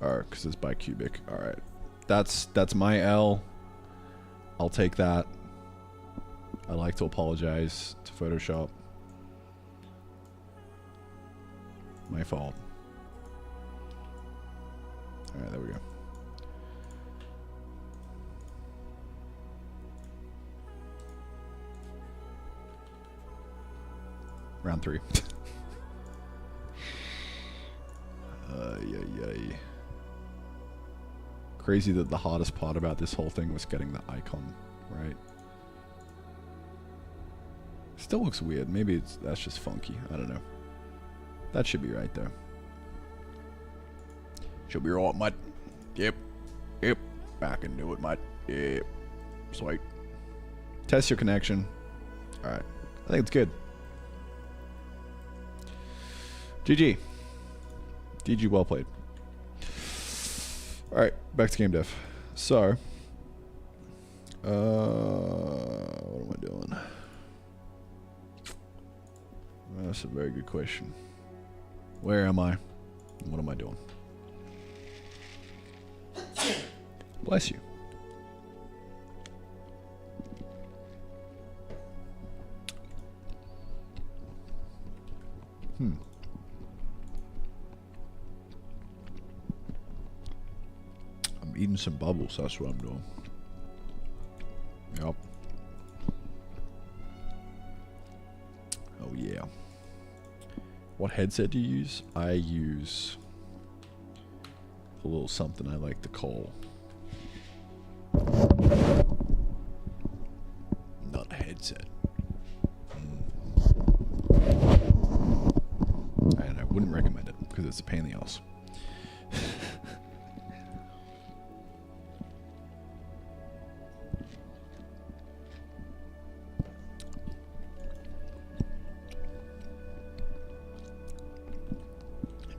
Alright, because it's bicubic. Alright. That's my L. I'll take that. I'd like to apologize to Photoshop. My fault. Alright, there we go. Round 3. Yay. Crazy that the hardest part about this whole thing was getting the icon right. Still looks weird. Maybe that's just funky. I don't know. That should be right there. Should be right, mate. Yep. Back into it, mate. Yep. Sweet. Test your connection. Alright. I think it's good. GG. GG, well played. Alright, back to game dev. So, what am I doing? That's a very good question. Where am I? What am I doing? Bless you. I'm eating some bubbles, that's what I'm doing. Yup. What headset do you use? I use a little something I like to call not a headset. And I wouldn't recommend it because it's a pain in the ass.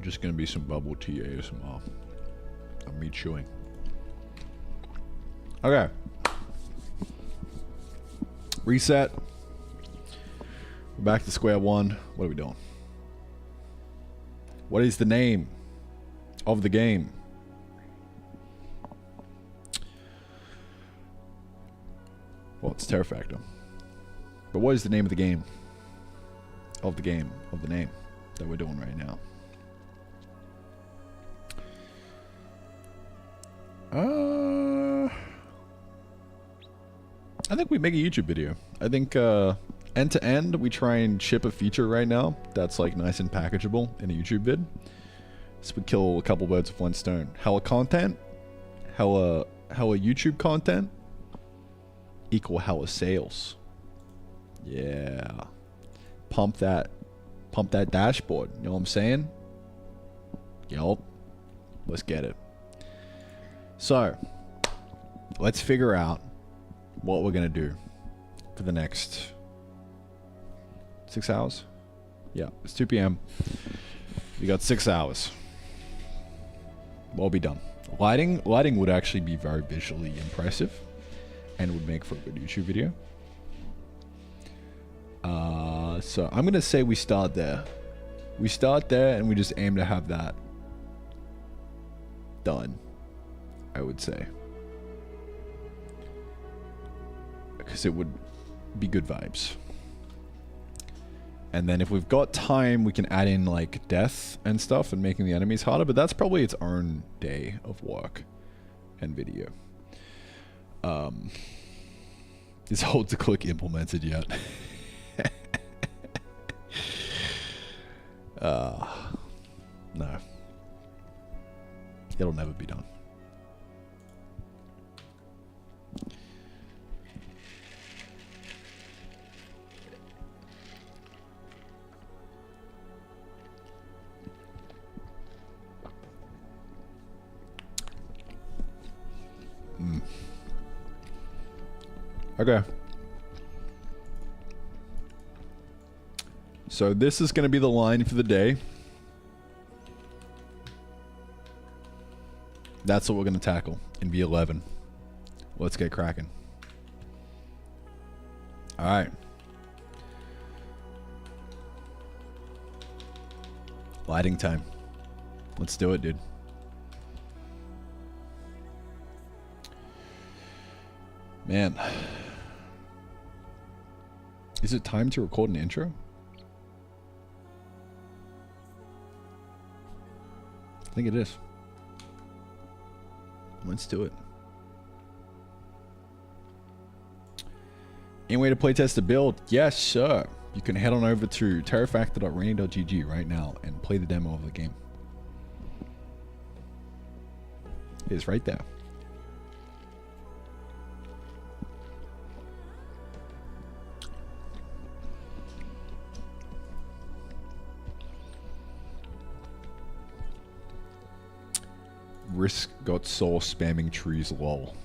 Just gonna be some bubble tea ASMR. I'm me chewing. Okay. Reset. We're back to square one. What are we doing? What is the name of the game? Well, it's Terror Factor. But what is the name of the game? Of the name that we're doing right now? I think we make a YouTube video. I think end to end we try and ship a feature right now that's like nice and packageable in a YouTube vid. So we kill a couple birds with one stone. Hella content, hella YouTube content equal hella sales. Yeah. Pump that dashboard. You know what I'm saying? Yup. Let's get it. So, let's figure out what we're going to do for the next 6 hours. Yeah, it's 2 p.m. We got 6 hours. We'll be done. Lighting would actually be very visually impressive and would make for a good YouTube video. So I'm going to say we start there. We start there and we just aim to have that done, I would say. Because it would be good vibes. And then if we've got time, we can add in like death and stuff and making the enemies harder, but that's probably its own day of work and video. Is hold to click implemented yet? No. It'll never be done. Okay. So this is going to be the line for the day. That's what we're going to tackle in V11. Let's get cracking. All right. Lighting time. Let's do it, dude. Man. Is it time to record an intro? I think it is. Let's do it. Any way to playtest the build? Yes, sir. You can head on over to terrafactor.rainy.gg right now and play the demo of the game. It's right there. Risk got sore spamming trees, lol.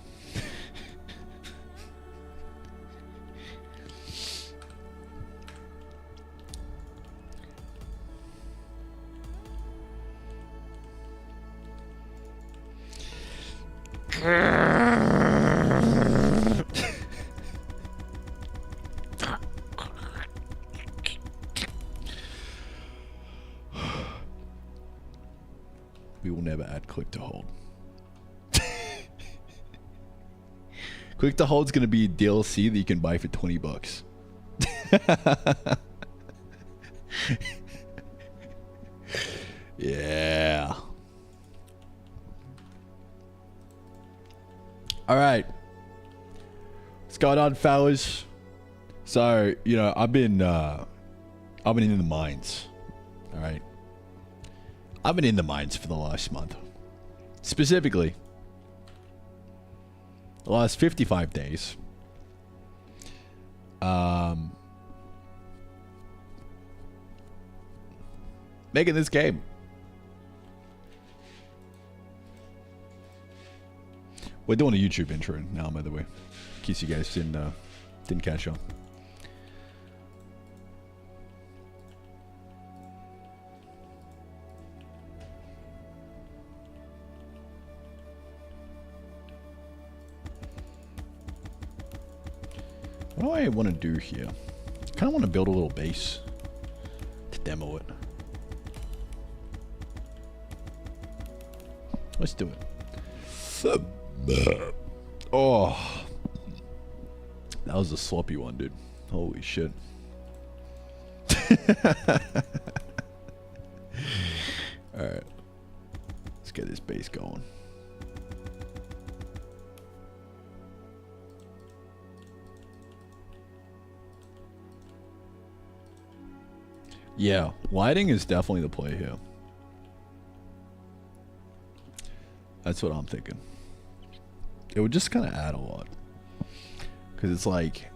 We will never add click to hold. Click to hold's gonna be DLC that you can buy for 20 bucks. Yeah. All right. What's going on, fellas? So, you know, I've been in the mines Alright? I've been in the mines for the last month. Specifically, the last 55 days. Making this game. We're doing a YouTube intro now, by the way. In case you guys didn't catch on. What do I want to do here? I kind of want to build a little base to demo it. Let's do it. Oh, that was a sloppy one, dude. Holy shit. Alright. Let's get this base going. Yeah, lighting is definitely the play here. That's what I'm thinking. It would just kind of add a lot. Because it's like...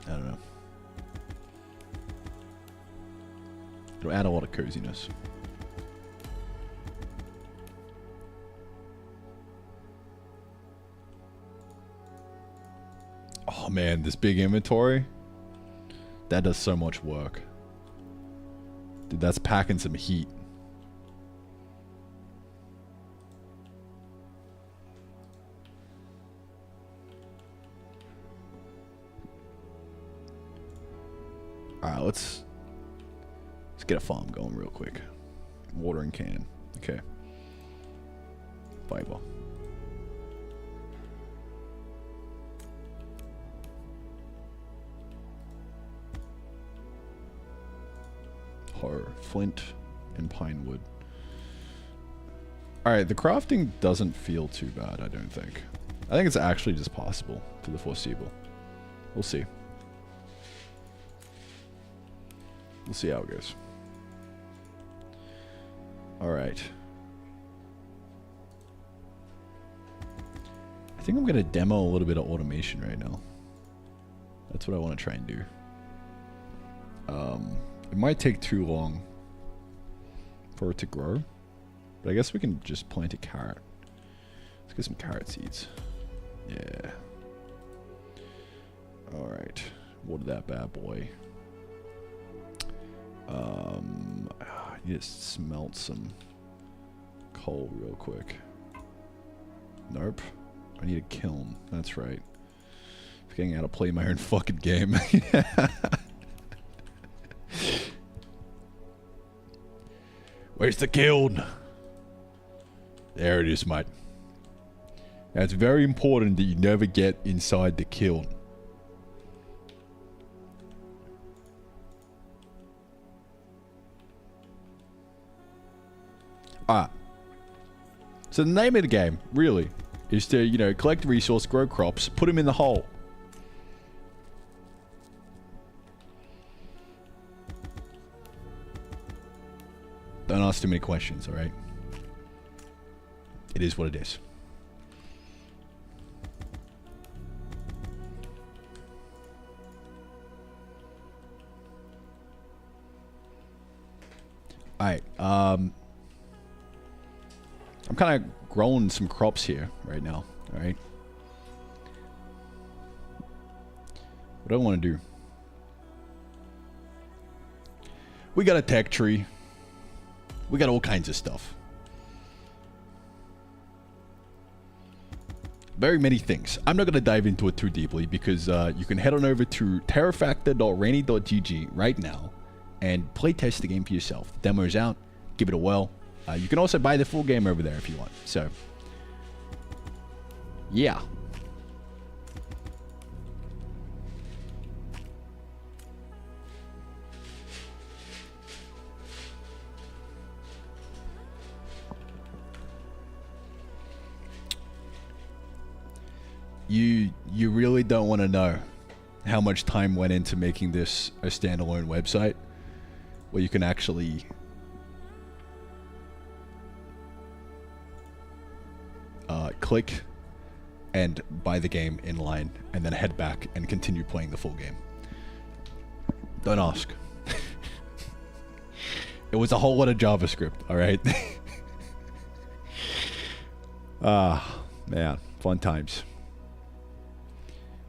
I don't know. It'll add a lot of coziness. Oh man, this big inventory... That does so much work. Dude, that's packing some heat. Alright, let's get a farm going real quick. Watering can. Okay. Fiber. Flint and pine wood. Alright, the crafting doesn't feel too bad, I don't think. I think it's actually just possible for the foreseeable. We'll see. We'll see how it goes. Alright. I think I'm going to demo a little bit of automation right now. That's what I want to try and do. It might take too long for it to grow, but I guess we can just plant a carrot. Let's get some carrot seeds. Yeah. Alright. Water that bad boy. I need to smelt some coal real quick. Nope. I need a kiln. That's right. Forgetting how to play my own fucking game. Where's the kiln? There it is, mate. Now, it's very important that you never get inside the kiln. Alright. So the name of the game, really, is to, you know, collect resource, grow crops, put them in the hole. Don't ask too many questions, alright? It is what it is. Alright, I'm kind of growing some crops here right now, alright? What do I want to do? We got a tech tree. We got all kinds of stuff. Very many things. I'm not going to dive into it too deeply because you can head on over to terrafactor.rainy.gg right now and play test the game for yourself. The demo is out. Give it a whirl. You can also buy the full game over there if you want. So, yeah. You really don't want to know how much time went into making this a standalone website. where you can actually click and buy the game in line and then head back and continue playing the full game. Don't ask. It was a whole lot of JavaScript, alright? Ah, man. Fun times.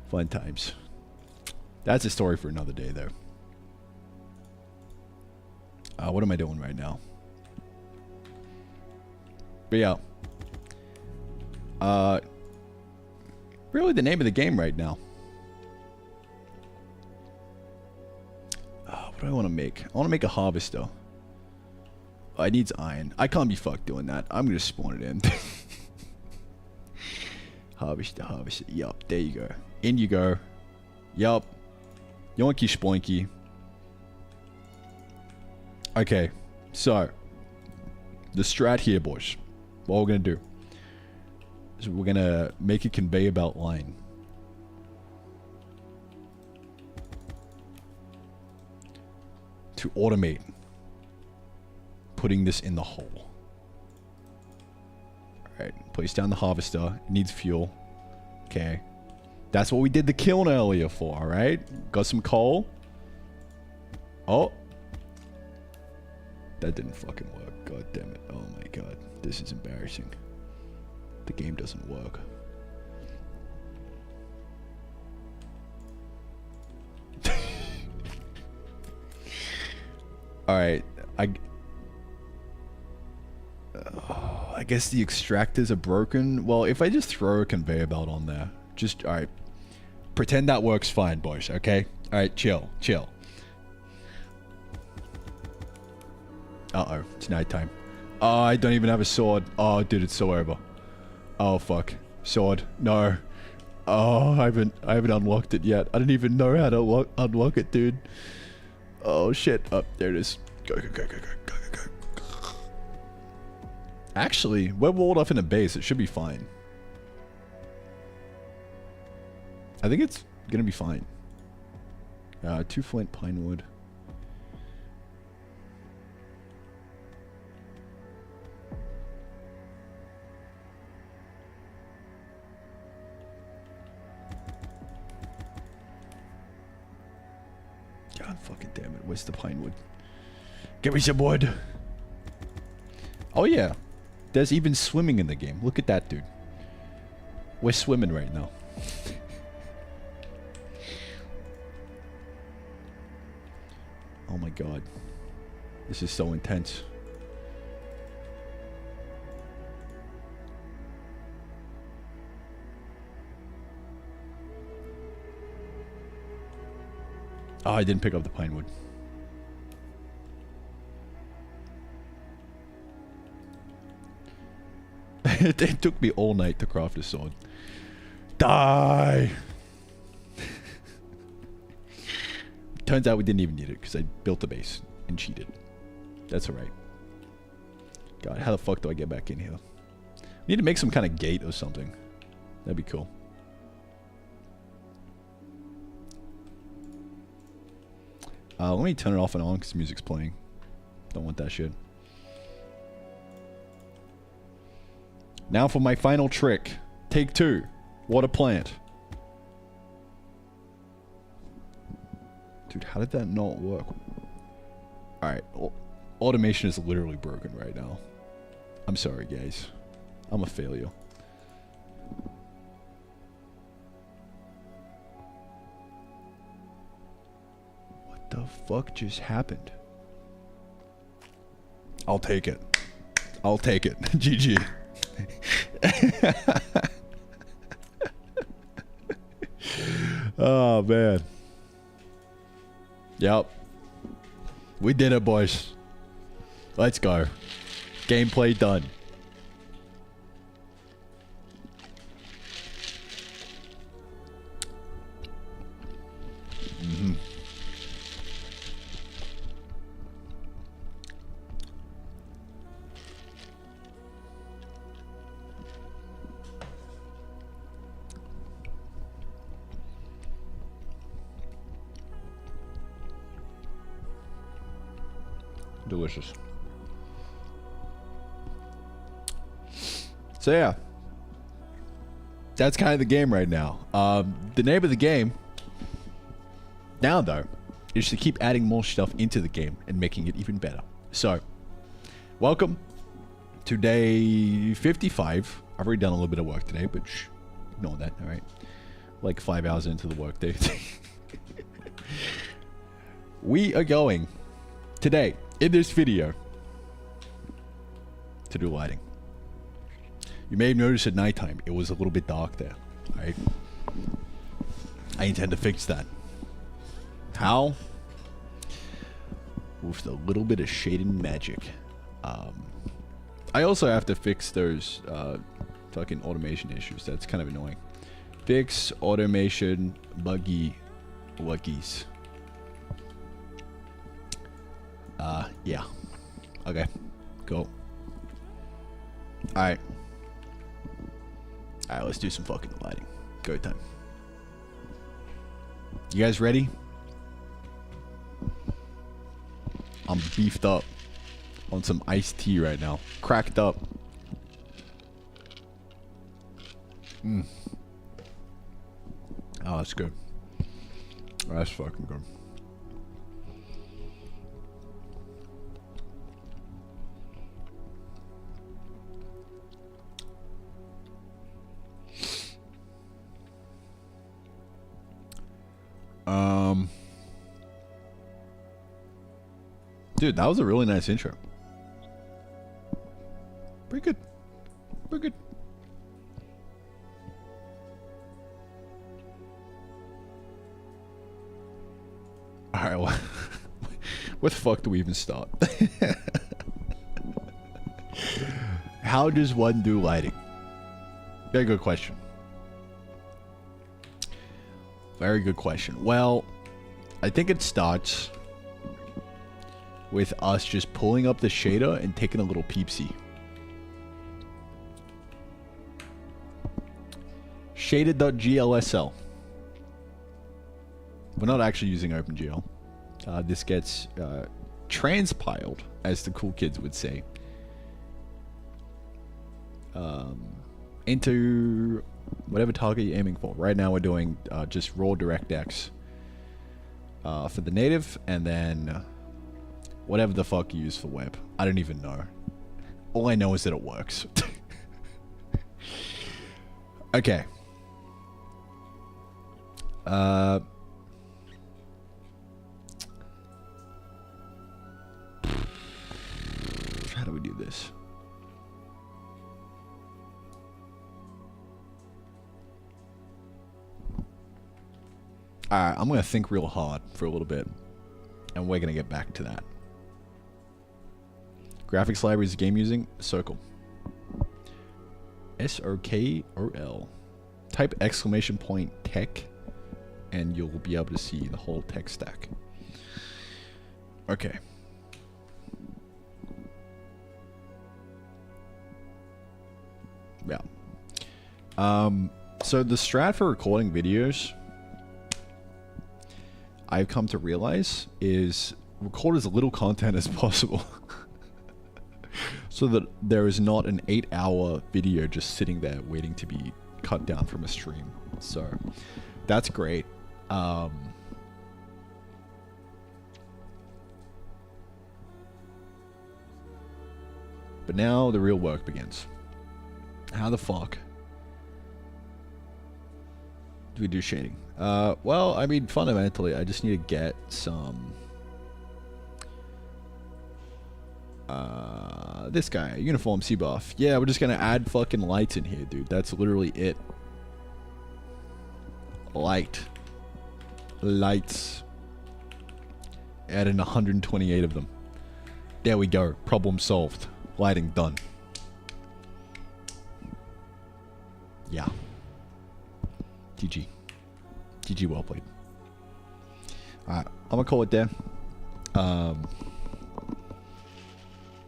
Fun times. That's a story for another day, though. What am I doing right now? But yeah. Really the name of the game right now. What do I want to make? I want to make a harvester. Oh, it needs iron. I can't be fucked doing that. I'm going to spawn it in. Harvester, harvester. Yup, there you go. In you go. Yup. Yoinky spoinky. Okay, so the strat here, boys. What we're going to do is we're going to make a conveyor belt line. To automate putting this in the hole. Alright, place down the harvester. It needs fuel. Okay. That's what we did the kiln earlier for, alright? Got some coal. Oh. That didn't fucking work. God damn it. Oh my god. This is embarrassing. The game doesn't work. Alright. I guess the extractors are broken. Well, if I just throw a conveyor belt on there. Just, alright. Pretend that works fine, boys, okay? Alright, chill, chill. Uh-oh, it's nighttime. Oh, I don't even have a sword. Oh, dude, it's so over. Oh, fuck. Sword. No. Oh, I haven't unlocked it yet. I don't even know how to unlock it, dude. Oh, shit. Oh, there it is. Go, go, go, go, go, go, go, go. Actually, we're walled off in a base. It should be fine. I think it's gonna be fine. 2 flint, pine wood. God fucking damn it. Where's the pine wood? Give me some wood. Oh yeah. There's even swimming in the game. Look at that, dude. We're swimming right now. Oh my god. This is so intense. Oh, I didn't pick up the pine wood. It took me all night to craft a sword. Die! Turns out we didn't even need it because I built the base and cheated. That's alright. God, how the fuck do I get back in here? We need to make some kind of gate or something. That'd be cool. Let me turn it off and on because music's playing. Don't want that shit. Now for my final trick. Take 2. Water plant. Dude, how did that not work? Alright. Automation is literally broken right now. I'm sorry, guys. I'm a failure. What the fuck just happened? I'll take it. I'll take it. GG. Oh, man. Yep. We did it, boys. Let's go. Gameplay done. Mm-hmm. Delicious. So yeah, that's kind of the game right now. The name of the game now, though, is to keep adding more stuff into the game and making it even better. So, welcome to day 55. I've already done a little bit of work today, but ignore that, alright? Like 5 hours into the workday. We are going today, in this video, to do lighting. You may have noticed at nighttime, it was a little bit dark there, right? I intend to fix that. How? With a little bit of shading magic. I also have to fix those fucking automation issues. That's kind of annoying. Fix automation buggies. Yeah. Okay. Cool. Alright. Alright, let's do some fucking lighting. Go time. You guys ready? I'm beefed up on some iced tea right now. Cracked up. Oh, that's good. That's fucking good. Dude, that was a really nice intro. Pretty good. Pretty good. Alright, well, where the fuck do we even start? How does one do lighting? Very good question. Very good question. Well, I think it starts with us just pulling up the shader and taking a little peepsee. Shaded.glsl. We're not actually using OpenGL. This gets transpiled, as the cool kids would say, into whatever target you're aiming for. Right now we're doing just raw DirectX for the native, and then whatever the fuck you use for web. I don't even know. All I know is that it works. Okay. How do we do this? Alright, I'm gonna think real hard for a little bit, and we're gonna get back to that. Graphics library is game using Circle. SOKOL. Type exclamation point tech, and you'll be able to see the whole tech stack. Okay. Yeah. So the strat for recording videos, I've come to realize, is record as little content as possible. So that there is not an 8-hour video just sitting there waiting to be cut down from a stream. So that's great. But now the real work begins. How the fuck do we do shading? Well, I mean, fundamentally, I just need to get some... this guy, uniform C-buff. Yeah, we're just gonna add fucking lights in here, dude. That's literally it. Lights. Add in 128 of them. There we go. Problem solved. Lighting done. Yeah. GG. GG, well played. Alright, I'm gonna call it there.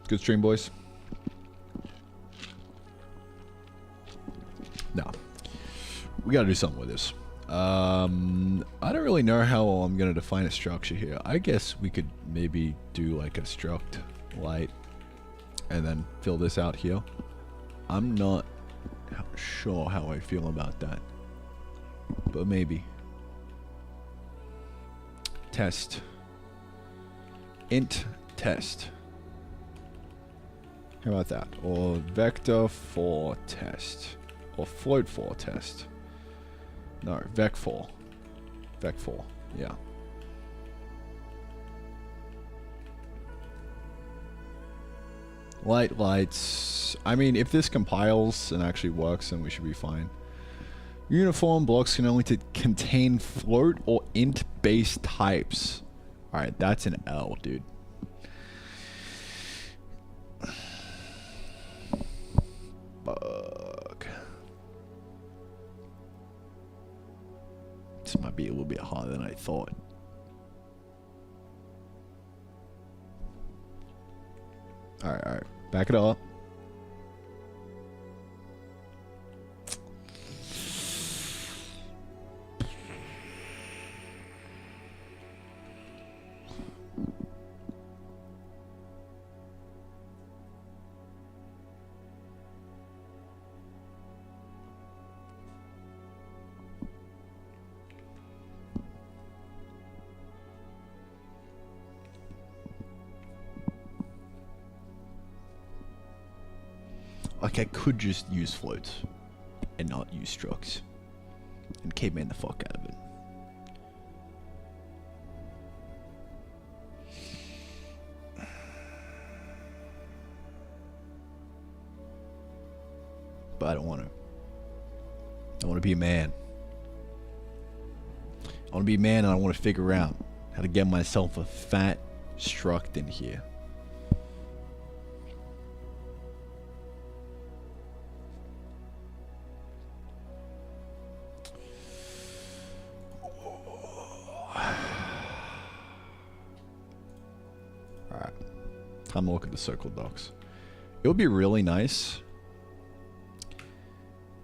Good stream, boys. No. We gotta do something with this. I don't really know how I'm gonna define a structure here. I guess we could maybe do like a struct light, and then fill this out here. I'm not sure how I feel about that, but maybe. Test. Int test. How about that? Or vector for test. Or float for test. No, vec for. Vec for, yeah. Lights. I mean, if this compiles and actually works, then we should be fine. Uniform blocks can only contain float or int-based types. Alright, that's an L, dude. Bug. This might be a little bit harder than I thought. Alright. Back it up. Like, I could just use floats and not use structs and caveman the fuck out of it. But I don't want to. I want to be a man. I want to be a man, and I want to figure out how to get myself a fat struct in here. Time to look at the circle docs. It would be really nice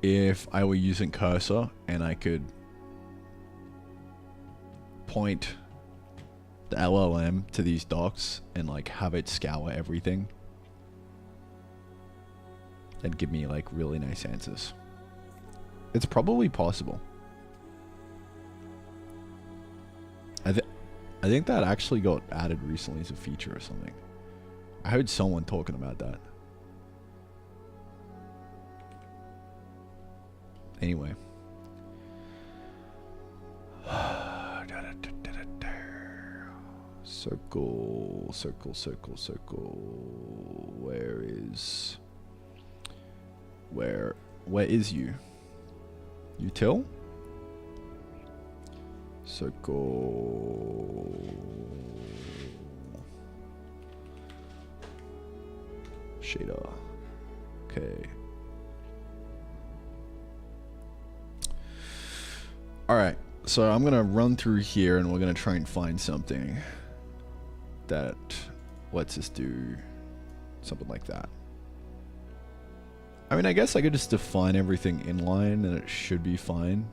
if I were using cursor and I could point the LLM to these docs and like have it scour everything and give me like really nice answers. It's probably possible. I think that actually got added recently as a feature or something. I heard someone talking about that. Anyway. Circle, circle, circle, circle. Where is you? Util? Circle. Shader. Okay. Alright, so I'm gonna run through here and we're gonna try and find something that lets us do something like that. I mean, I guess I could just define everything inline and it should be fine.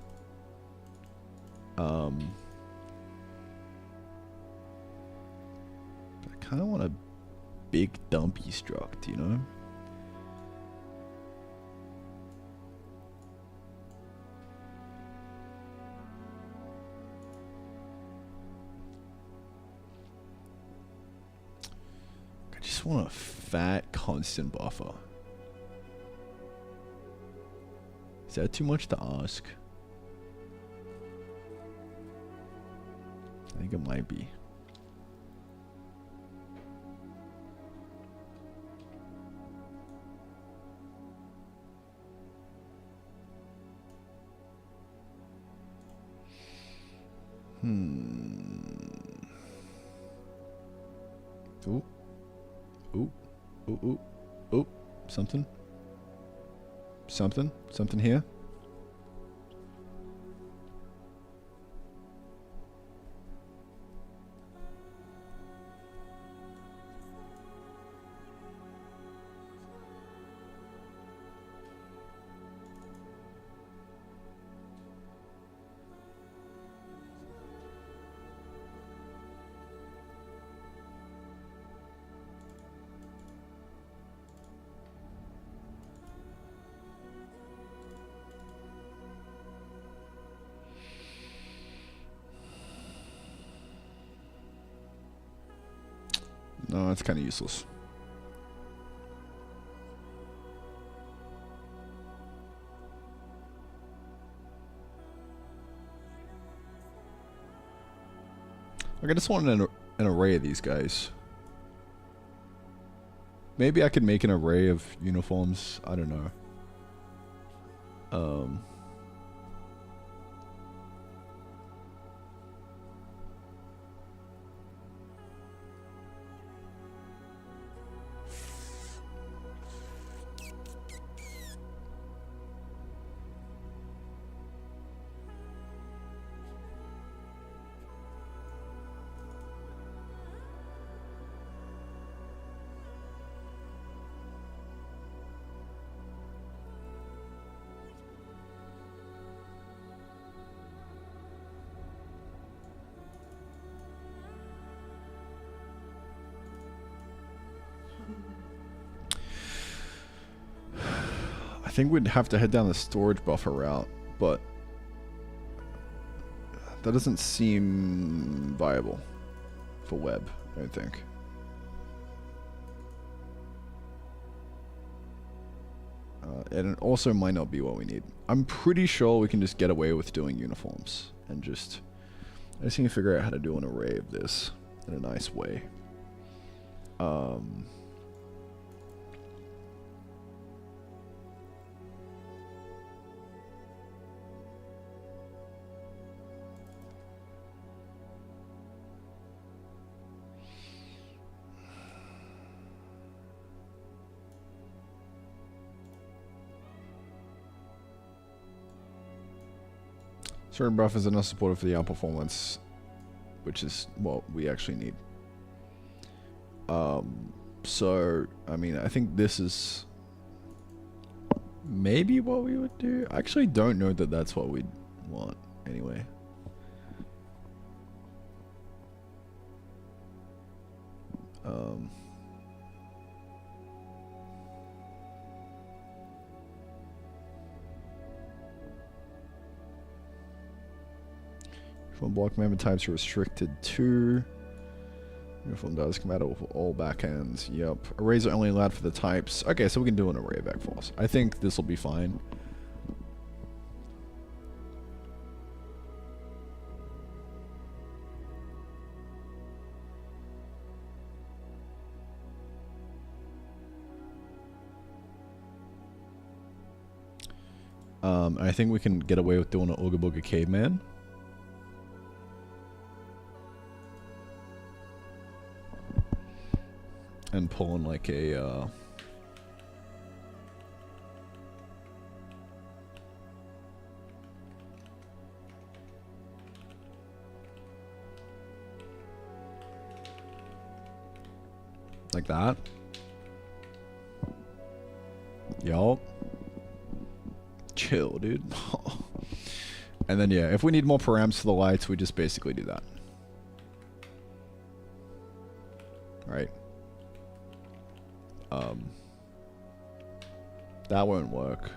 But I kind of want a big dumpy struct, you know? I just want a fat constant buffer. Is that too much to ask? I think it might be. Ooh. Ooh. Ooh, ooh. Ooh. Something. Something. Something here. No, it's kind of useless. Like, I just want an array of these guys. Maybe I could make an array of uniforms. I don't know. I think we'd have to head down the storage buffer route, but that doesn't seem viable for web, I don't think. And it also might not be what we need. I'm pretty sure we can just get away with doing uniforms and just... I just need to figure out how to do an array of this in a nice way. Certain buffers are not supported for the outperformance, which is what we actually need. So, I mean, I think this is maybe what we would do. I actually don't know that that's what we'd want anyway. Uniform block member types are restricted to. Uniform does compatible for all backends. Yep. Arrays are only allowed for the types. Okay, so we can do an array of backfalls. I think this will be fine. I think we can get away with doing an Ooga Booga Caveman. And pulling like a like that. Yup. Chill, dude. And then yeah, if we need more params for the lights, we just basically do that. Right. That won't work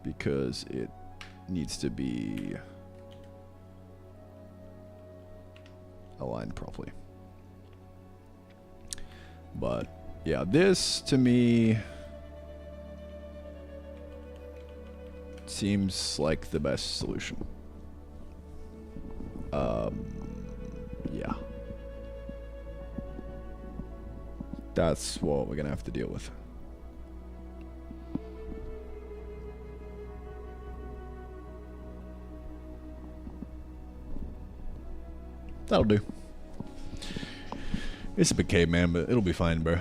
because it needs to be aligned properly. But yeah, this to me seems like the best solution. Yeah. That's what we're gonna have to deal with. That'll do. It's a big caveman, but it'll be fine, bro.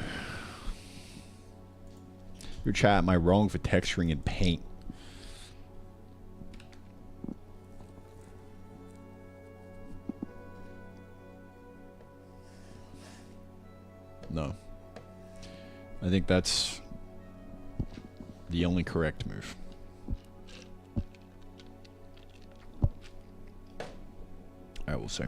Your chat, am I wrong for texturing in paint? No. I think that's the only correct move. I will say.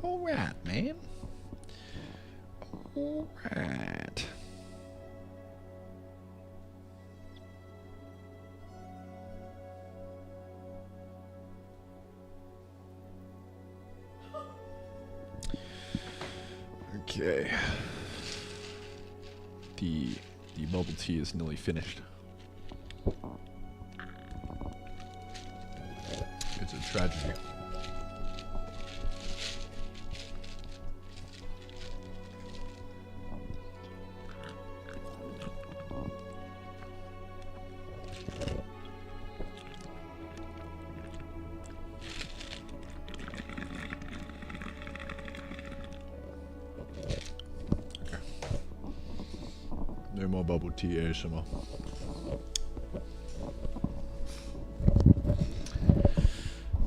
Alright, man. Alright. Okay. The bubble tea is nearly finished. It's a tragedy. No more bubble tea ASMR.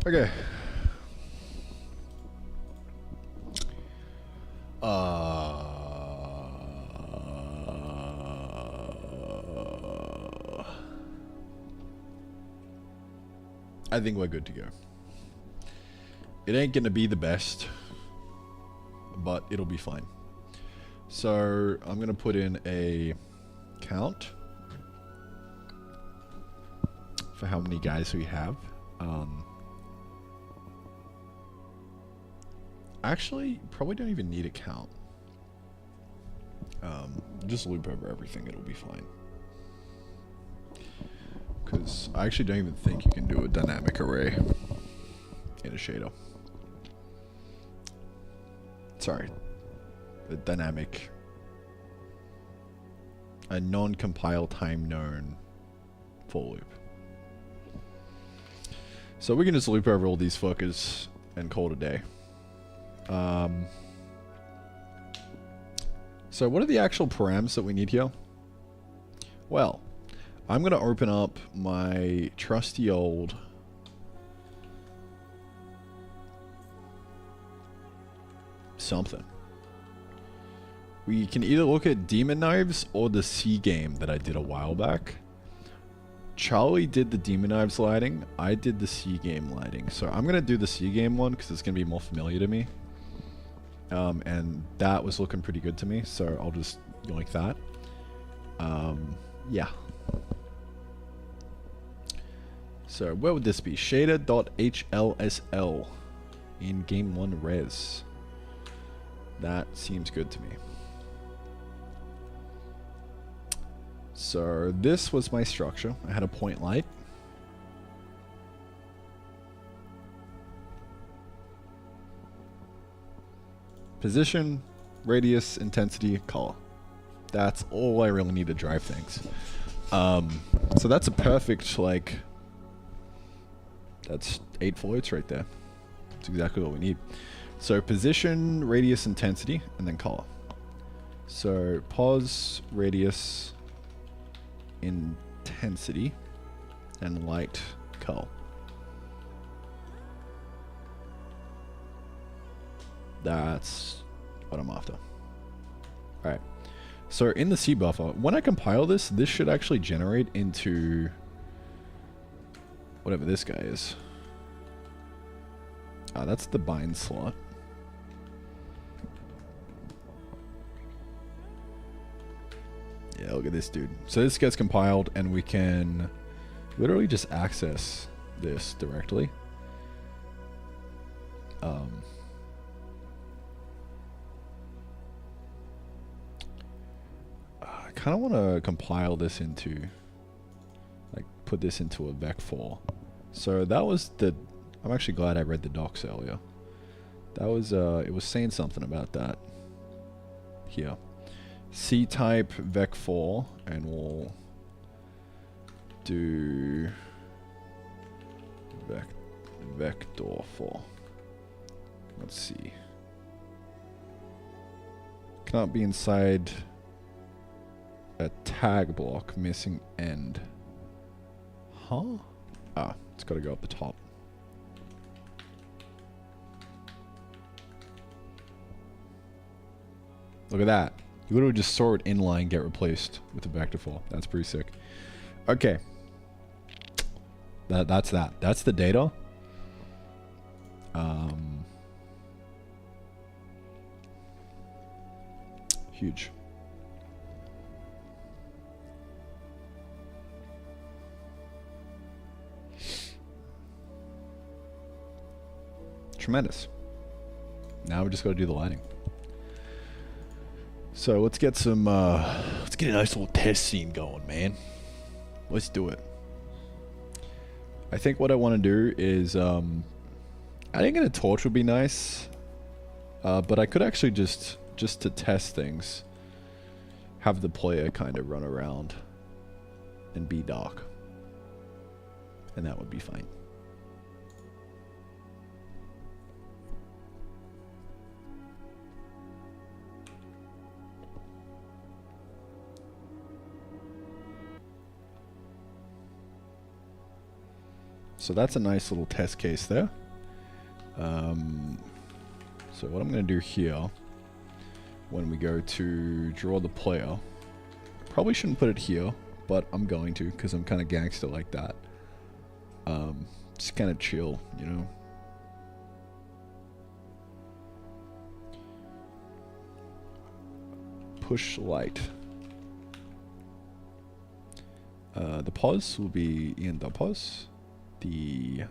Okay. I think we're good to go. It ain't gonna be the best, but it'll be fine. So I'm gonna put in a count for how many guys we have. Actually, probably don't even need a count. Just loop over everything, it'll be fine. Because I actually don't even think you can do a dynamic array in a shader. Sorry. A dynamic, a non-compile time known for loop. So we can just loop over all these fuckers and call it a day. So what are the actual params that we need here? Well, I'm gonna open up my trusty old something. We can either look at Demon Knives or the C game that I did a while back. Charlie did the Demon Knives lighting. I did the C game lighting. So I'm going to do the C game one because it's going to be more familiar to me. And that was looking pretty good to me. So I'll just go like that. Yeah. So where would this be? Shader.hlsl in game 1 res. That seems good to me. So this was my structure. I had a point light. Position, radius, intensity, color. That's all I really need to drive things. So that's a perfect, like, that's 8 floats right there. That's exactly what we need. So position, radius, intensity, and then color. So pos, radius, intensity, and light, color. That's what I'm after. Alright. So in the C buffer, when I compile this, this should actually generate into whatever this guy is. That's the bind slot. Yeah, look at this dude. So this gets compiled and we can literally just access this directly. I kind of want to compile this into, like, put this into a vec4. So that was the, I'm actually glad I read the docs earlier. That was, it was saying something about that here. C-type vec4, and we'll do vector 4. Let's see. Cannot be inside a tag block, missing end. Huh? Ah, it's got to go up the top. Look at that. You literally just saw it inline get replaced with a vector 4. That's pretty sick. Okay. That's that. That's the data. Huge. Tremendous. Now we just got to do the lighting. So let's get some, let's get a nice little test scene going, man. Let's do it. I think what I want to do is, I think a torch would be nice, but I could actually just to test things, have the player kind of run around and be dark, and that would be fine. So that's a nice little test case there. So what I'm going to do here, when we go to draw the player, probably shouldn't put it here, but I'm going to because I'm kind of gangster like that. Just kind of chill, you know. Push light. The pause will be in the pause. The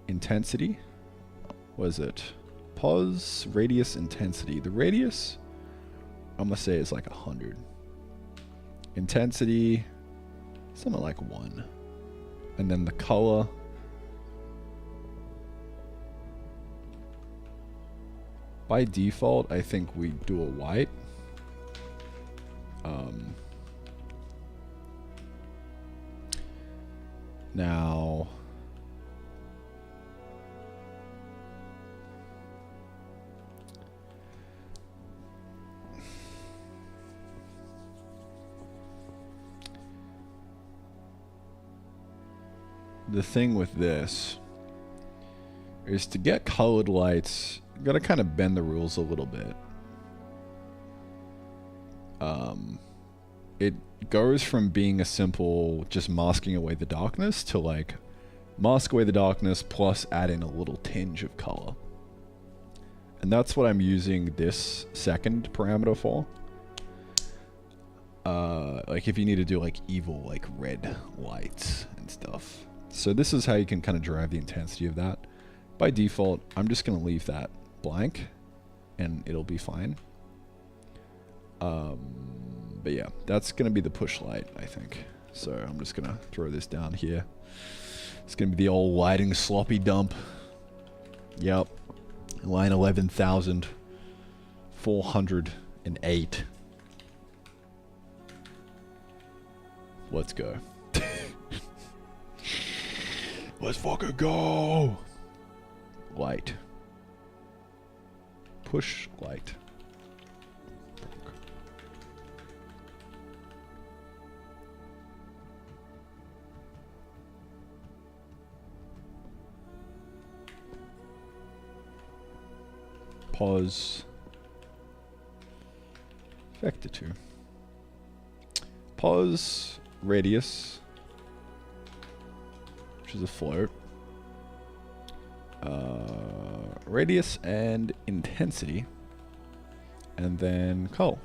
intensity, what is it? Pause, radius, intensity. The radius, I'm gonna say is like 100. Intensity, something like 1. And then the color, by default, I think we do a white. Now, the thing with this is to get colored lights, you gotta kind of bend the rules a little bit. It goes from being a simple just masking away the darkness to like mask away the darkness plus add in a little tinge of color. And that's what I'm using this second parameter for. Like if you need to do like evil like red lights and stuff. So this is how you can kind of drive the intensity of that. By default, I'm just going to leave that blank and it'll be fine. But yeah, that's going to be the push light, I think. So I'm just going to throw this down here. It's going to be the old lighting sloppy dump. Yep. Line 11,408. Let's go. Let's fucking go. Light. Push light. Pause. Vector 2. Pause. Radius. Which is a float. Radius and intensity. And then color.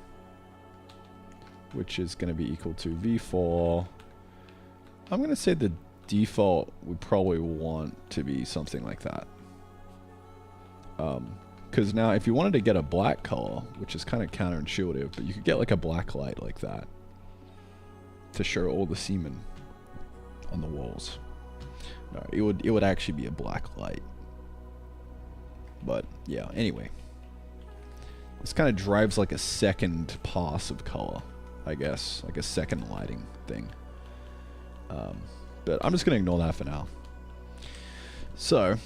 Which is going to be equal to V4. I'm going to say the default we probably want to be something like that. Because now if you wanted to get a black color, which is kind of counterintuitive, but you could get like a black light like that to show all the semen on the walls. No, it would actually be a black light. But yeah, anyway. This kind of drives like a second pass of color, I guess. Like a second lighting thing. But I'm just going to ignore that for now. So,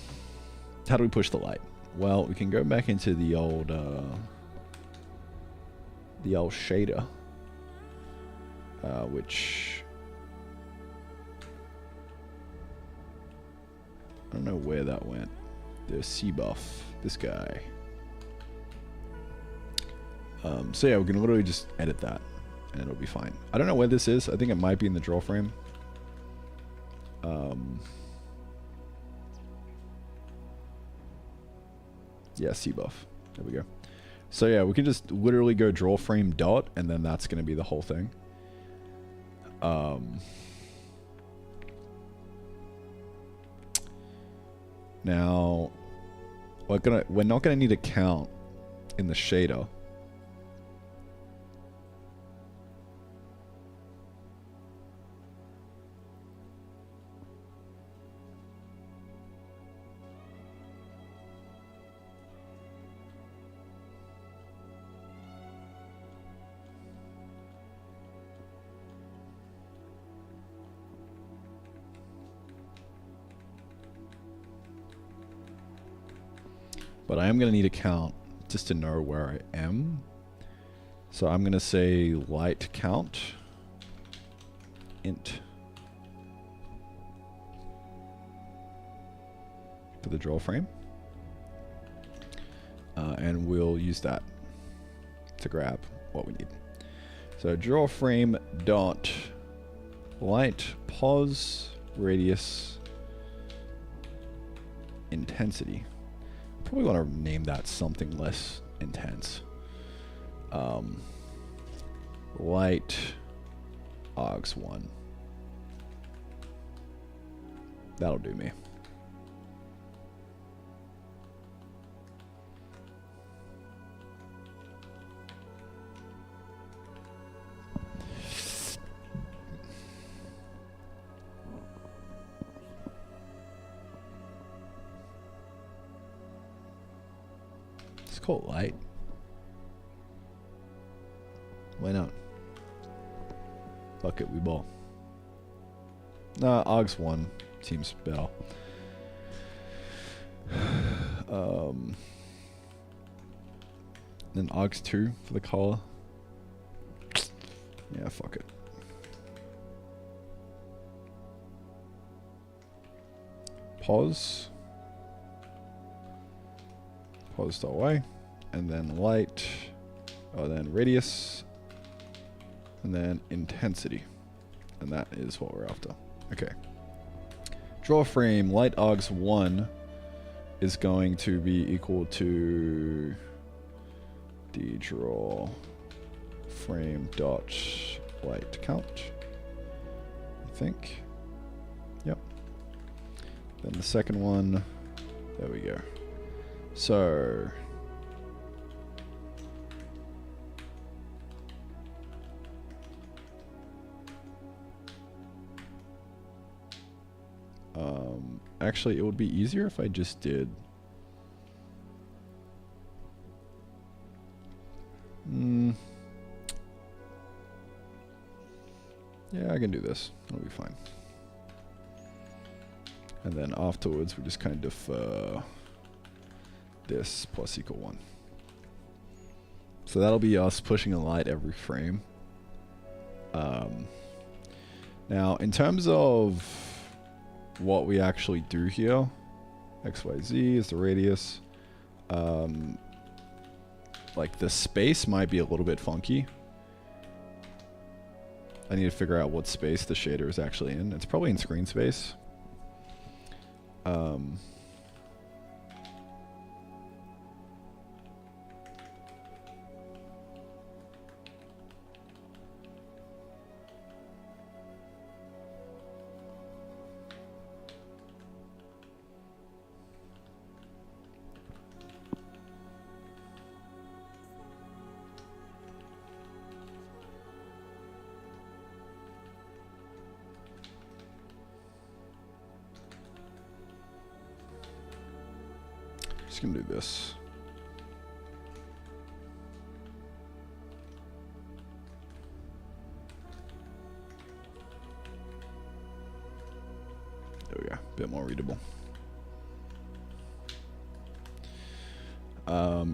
how do we push the light? Well, we can go back into the old shader, which I don't know where that went. The C buff, this guy. So yeah, we can literally just edit that, and it'll be fine. I don't know where this is. I think it might be in the draw frame. Yeah, C buff. There we go. So yeah, we can just literally go draw frame dot, and then that's going to be the whole thing. Now, we're not gonna need a count in the shader. But I am going to need a count just to know where I am. So I'm going to say light count int for the draw frame. And we'll use that to grab what we need. So draw frame dot light pos radius intensity. Probably want to name that something less intense. Light args1. That'll do me. Call it light. Why not? Fuck it, we ball. Nah, args1 seems better. Then args2 for the color. Yeah, fuck it. Pos. Pos.y. And then light. Oh, then radius. And then intensity. And that is what we're after. Okay. Draw frame light args1 is going to be equal to the draw frame dot light count. I think. Yep. Then the second one. There we go. So actually it would be easier if I just did yeah, I can do this. It'll be fine. And then afterwards we just kind of this plus equal 1. So that'll be us pushing a light every frame. Now in terms of what we actually do here, XYZ is the radius. Like the space might be a little bit funky. I need to figure out what space the shader is actually in. It's probably in screen space. Just gonna do this. There we go, a bit more readable.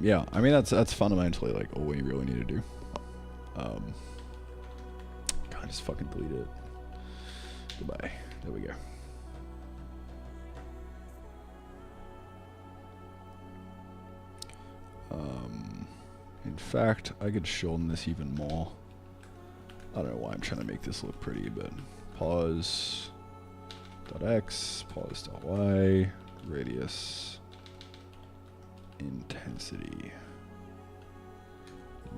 Yeah, I mean that's fundamentally like all we really need to do. God, just fucking delete it. Goodbye. There we go. In fact, I could shorten this even more. I don't know why I'm trying to make this look pretty, but pause .x, pause .y, radius, intensity.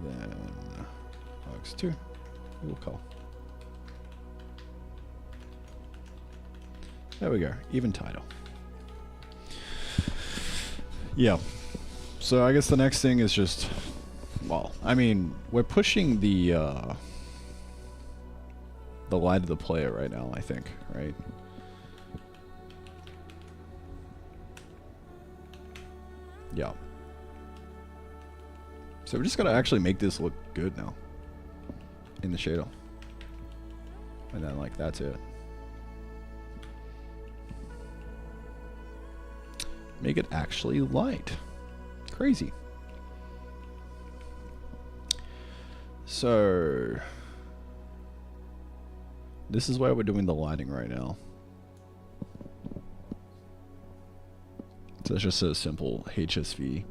Then X2, we will call. There we go, even title. Yeah. So I guess the next thing is just, well, I mean, we're pushing the light of the player right now, I think, right? Yeah. So we just gotta actually make this look good now in the shader. And then, like, that's it. Make it actually light. Crazy. So this is where we're doing the lighting right now. So it's just a simple HSV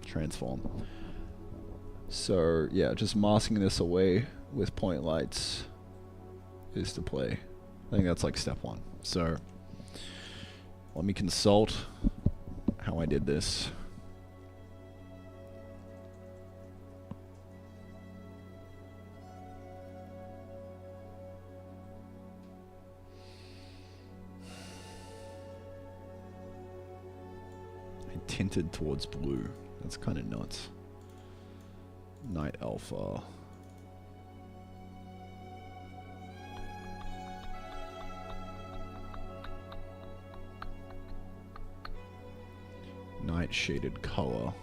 transform. So yeah, just masking this away with point lights is the play. I think that's like step one. So let me consult how I did this. I tinted towards blue. That's kind of nuts. Night alpha. Night shaded color.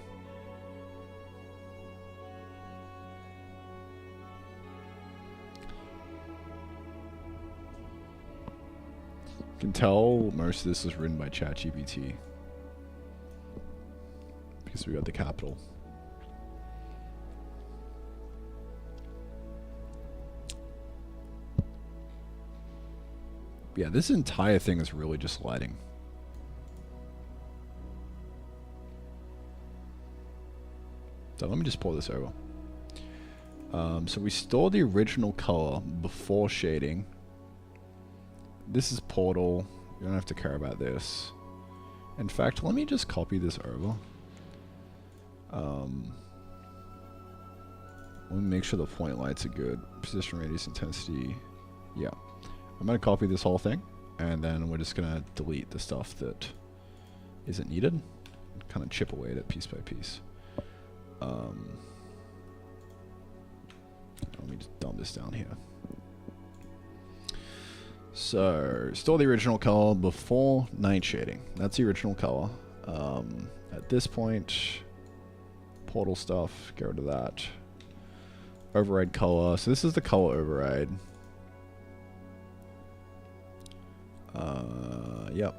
You can tell most of this is written by ChatGPT because we got the capital. Yeah, this entire thing is really just lighting. So let me just pour this over. So we store the original color before shading. This is Portal. You don't have to care about this. In fact, let me just copy this over. Let me make sure the point lights are good. Position, radius, intensity. Yeah. I'm going to copy this whole thing. And then we're just going to delete the stuff that isn't needed. Kind of chip away at it piece by piece. Let me just dump this down here. So, store the original color before night shading. That's the original color. At this point, portal stuff, get rid of that. Override color. So this is the color override. Yep.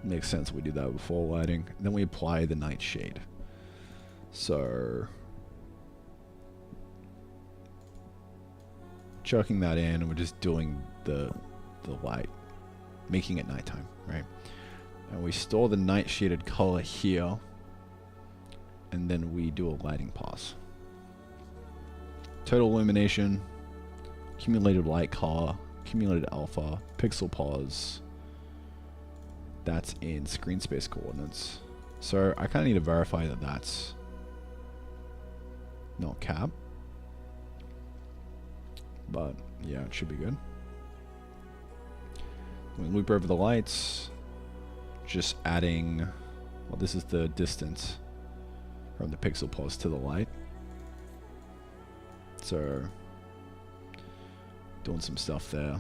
Makes sense we do that before lighting. And then we apply the night shade. So chucking that in, and we're just doing the light, making it nighttime, right? And we store the night shaded color here, and then we do a lighting pass. Total illumination, accumulated light color, accumulated alpha, pixel pause. That's in screen space coordinates. So I kind of need to verify that that's not cap. But yeah, it should be good. We loop over the lights, just adding, well, this is the distance from the pixel pause to the light. So doing some stuff there.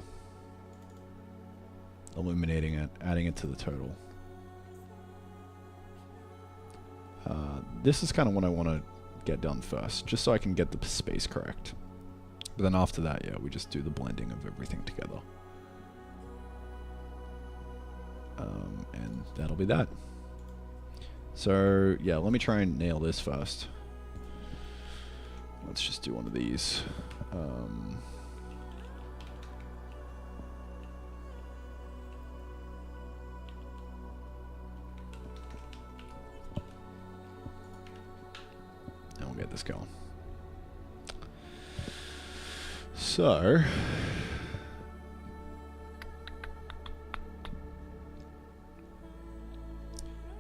Illuminating it, adding it to the total. This is kind of what I want to get done first, just so I can get the space correct. But then after that, yeah, we just do the blending of everything together. And that'll be that. So, yeah, let me try and nail this first. Let's just do one of these. And we'll get this going. So,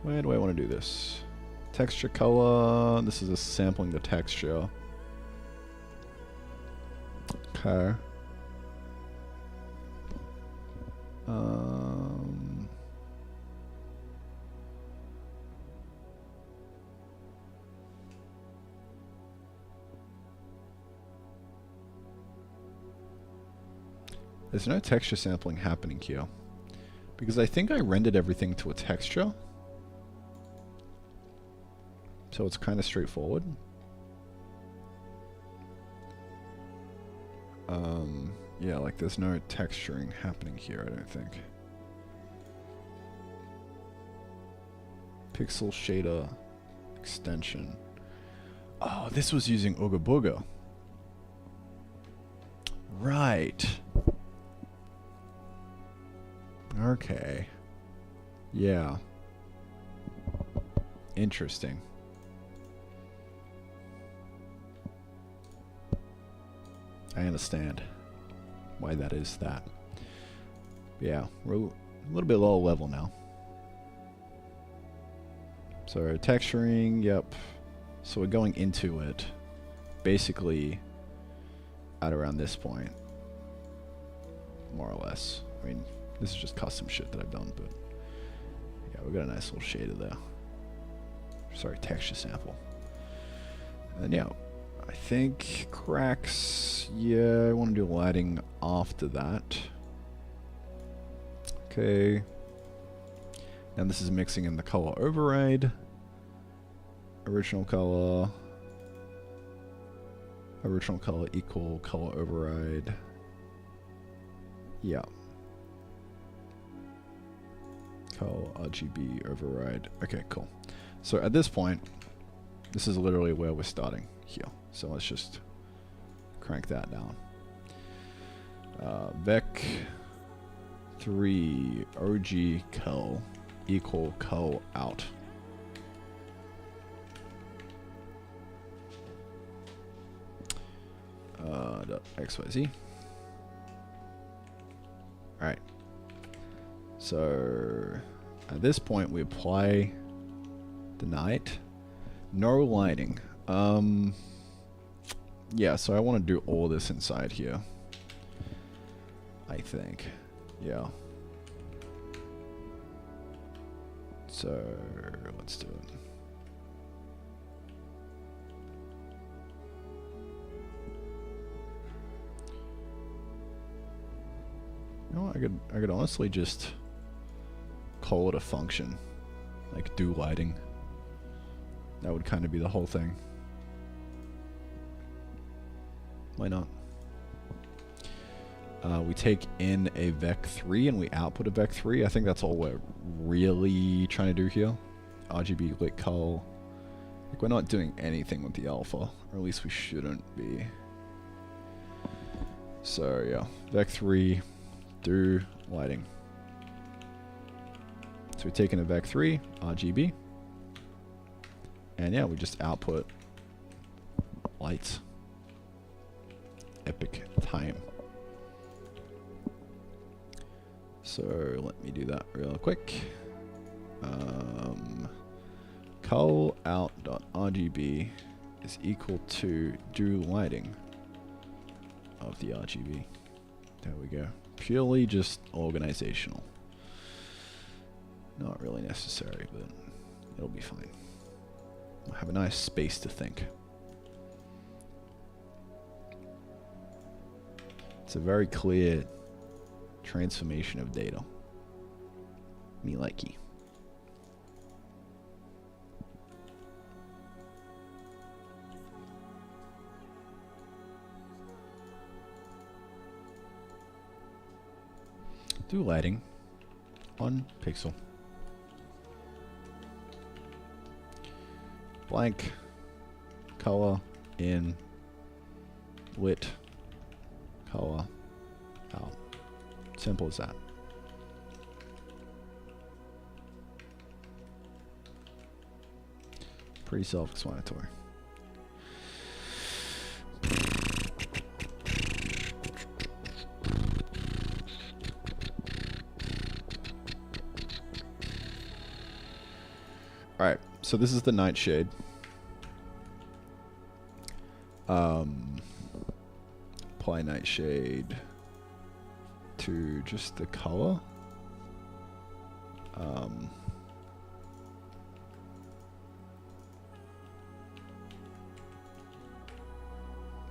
where do I want to do this? Texture color. This is a sampling the texture. Okay. There's no texture sampling happening here. Because I think I rendered everything to a texture. So it's kind of straightforward. Yeah, like there's no texturing happening here, I don't think. Pixel shader extension. Oh, this was using Ooga Booga. Right. Okay. Yeah. Interesting. I understand why that is that. Yeah, we're a little bit lower level now. So texturing, yep. So we're going into it basically at around this point. More or less. I mean, this is just custom shit that I've done, but yeah, we got a nice little shader there. Sorry, texture sample. And yeah, I think cracks, yeah, I want to do lighting after that. Okay. And this is mixing in the color override. Original color equal color override. Yeah. Color RGB override. Okay, cool. So at this point, this is literally where we're starting here. So let's just crank that down. Vec 3 OG col equal col out. .xyz. Alright. So at this point we apply the night. No lighting. Yeah, so I want to do all this inside here. I think. Yeah. So let's do it. You know what, I could honestly just call it a function. Like do lighting. That would kind of be the whole thing. Why not? We take in a vec3 and we output a vec3. I think that's all we're really trying to do here. RGB lit col. Like we're not doing anything with the alpha, or at least we shouldn't be. So yeah, vec3, do lighting. So we're taking a vec3, RGB, and yeah, we just output lights. Epic time. So let me do that real quick. Col out.rgb is equal to do lighting of the RGB. There we go. Purely just organizational. Not really necessary, but it'll be fine. We'll have a nice space to think. It's a very clear transformation of data. Me likey. Do lighting on pixel. Blank color in lit color out. Simple as that. Pretty self-explanatory. Alright, so this is the nightshade. Apply nightshade to just the color.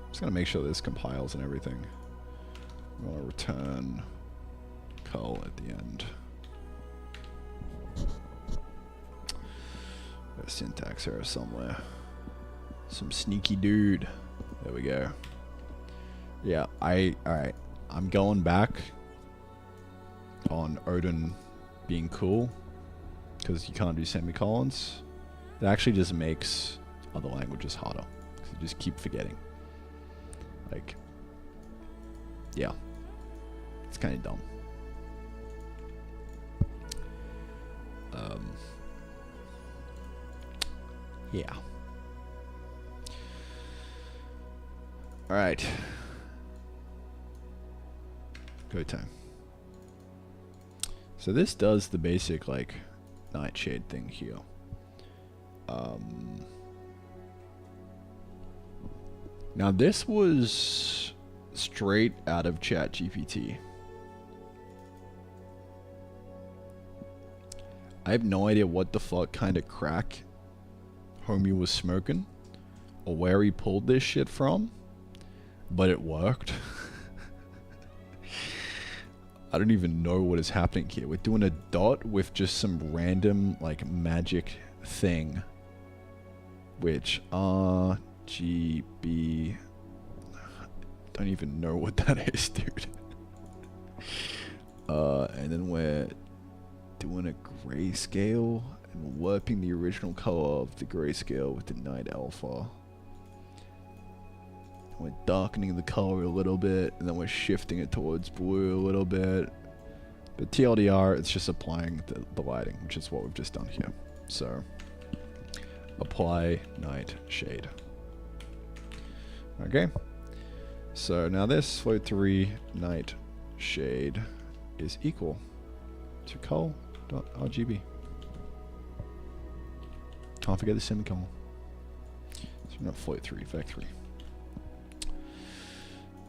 Just gonna make sure this compiles and everything. I'm gonna return cull at the end. Got a syntax error somewhere. Some sneaky dude. There we go. Yeah, alright. I'm going back on Odin being cool because you can't do semicolons. It actually just makes other languages harder. You just keep forgetting. Like, yeah. It's kind of dumb. Yeah. Alright. Go time. So this does the basic, like, nightshade thing here. Now this was straight out of ChatGPT. I have no idea what the fuck kind of crack homie was smoking or where he pulled this shit from, but it worked. I don't even know what is happening here. We're doing a dot with just some random, like, magic thing. Which, RGB... don't even know what that is, dude. And then we're doing a grayscale and warping the original color of the grayscale with the night alpha. We're darkening the color a little bit, and then we're shifting it towards blue a little bit. But TLDR, it's just applying the lighting, which is what we've just done here. So, apply night shade. Okay. So now this float 3 night shade is equal to cull.rgb. Can't forget the semicolon. So not float 3, vec 3.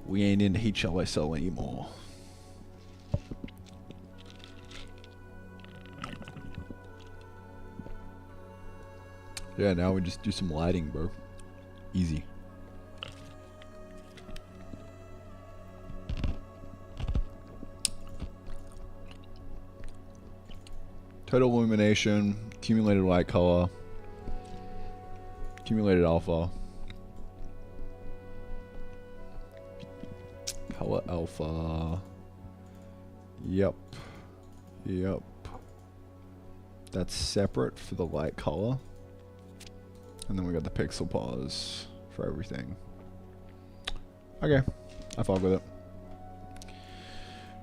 We ain't in HLSL anymore. Yeah, now we just do some lighting, bro. Easy. Total illumination, accumulated light color, accumulated alpha. Color alpha. Yep. That's separate for the light color. And then we got the pixel pause for everything. Okay, I fuck with it.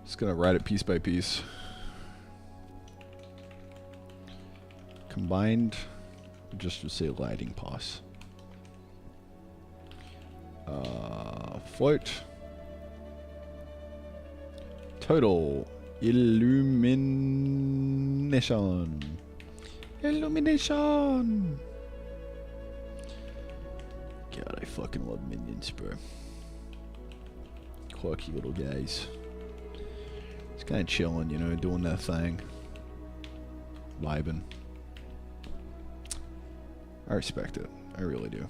Just gonna write it piece by piece. Combined, just to say lighting pause. Float. Total illumination. Illumination. God, I fucking love minions, bro. Quirky little guys. Just kind of chilling, you know, doing their thing. Vibing. I respect it. I really do.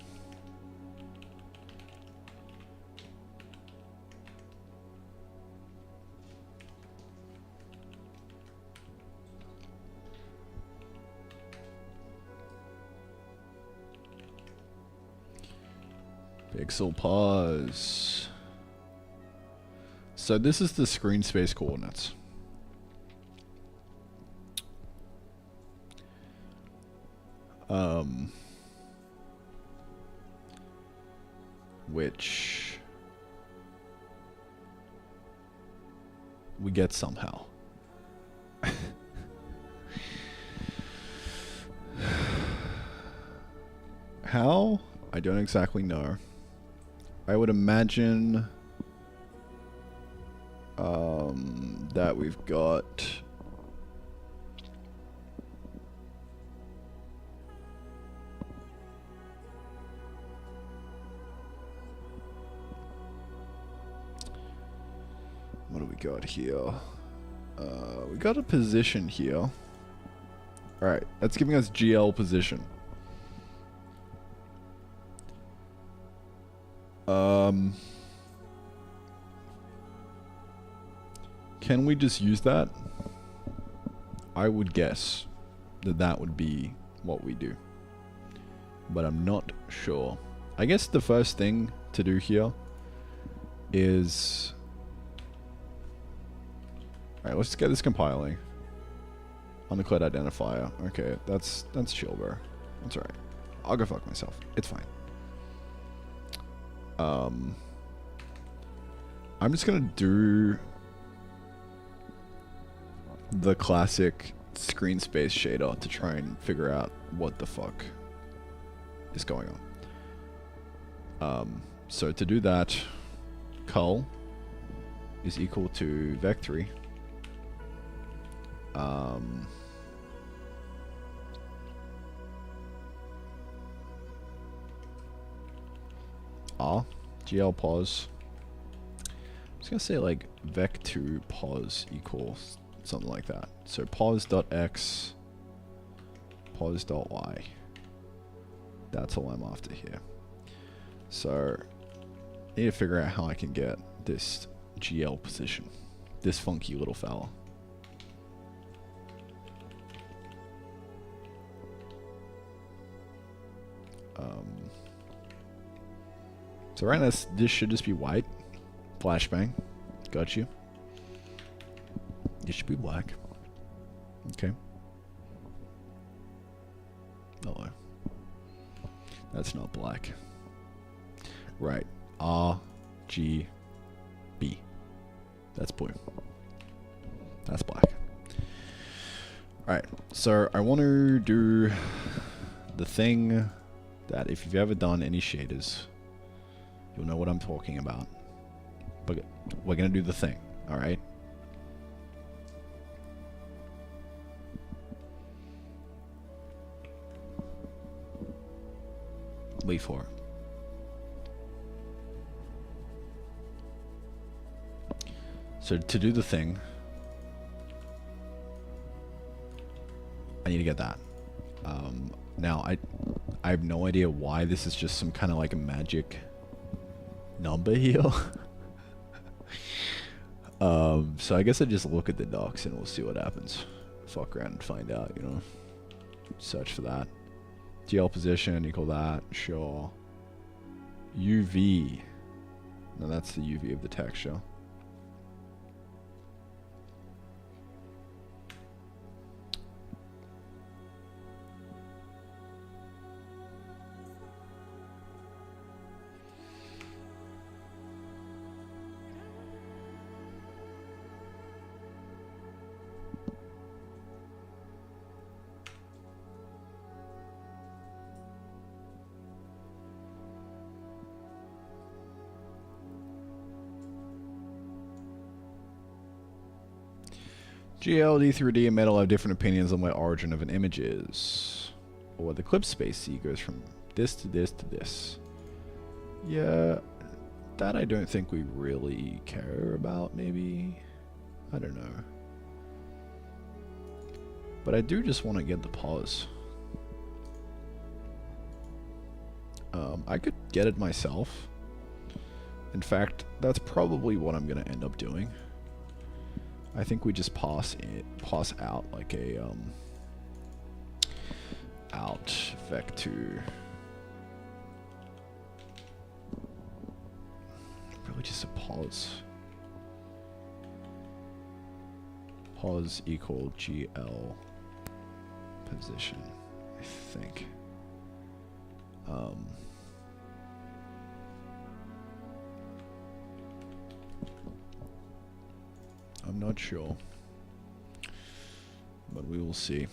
Pixel pause. So this is the screen space coordinates. Which we get somehow. How? I don't exactly know. I would imagine that we've got got here? We got a position here. Alright, that's giving us GL position. Can we just use that? I would guess that that would be what we do, but I'm not sure. I guess the first thing to do here is... Alright, let's get this compiling. Undeclared identifier. Okay, that's chill, bro. That's alright. I'll go fuck myself. It's fine. I'm just gonna do the classic screen space shader to try and figure out what the fuck is going on. So to do that, col is equal to vec3. GL pos. I'm just gonna say like vec2 pos equals something like that. So pos.x, pos.y. That's all I'm after here. So I need to figure out how I can get this GL position, this funky little fella. So right now this should just be white. Flashbang. Got you. It should be black. Okay. Hello. That's not black. Right. R, G, B. That's blue. That's black. Alright. So I want to do the thing that if you've ever done any shaders, you'll know what I'm talking about. But we're going to do the thing. Alright. Wait for it. So to do the thing, I need to get that. Now I have no idea why this is just some kind of like a magic number here. So I guess I just look at the docs and we'll see what happens. Fuck around and find out, you know. Search for that. GL position equal that, sure. UV. No, that's the UV of the texture. GL, D3D, and Metal have different opinions on what origin of an image is. Or the clip space C goes from this to this to this. Yeah, that I don't think we really care about, maybe. I don't know. But I do just want to get the pause. I could get it myself. In fact, that's probably what I'm going to end up doing. I think we just pass out like a out vec2. Really just a pause. Pause equal GL position, I think. I'm not sure, but we will see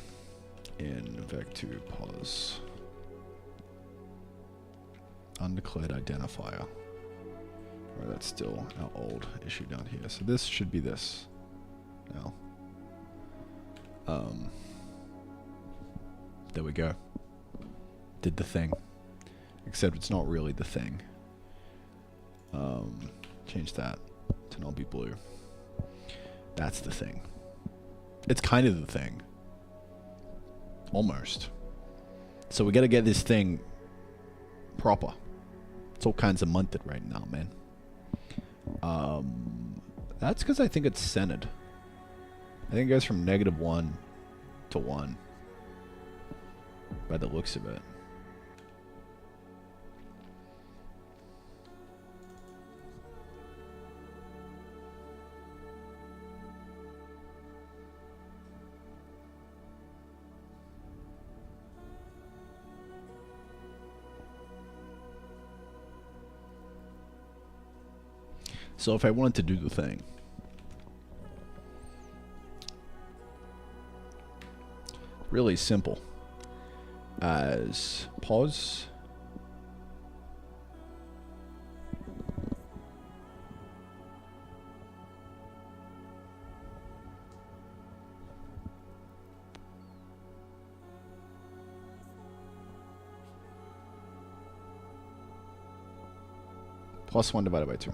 in vec2 pause. Undeclared identifier. Or that's still our old issue down here. So this should be this now. There we go. Did the thing. Except it's not really the thing. Change that to not be blue. That's the thing. It's kind of the thing. Almost. So we gotta get this thing proper. It's all kinds of munted right now, man. That's because I think it's centered. I think it goes from -1 to 1. By the looks of it. So if I wanted to do the thing, really simple as pause, +1 divided by 2.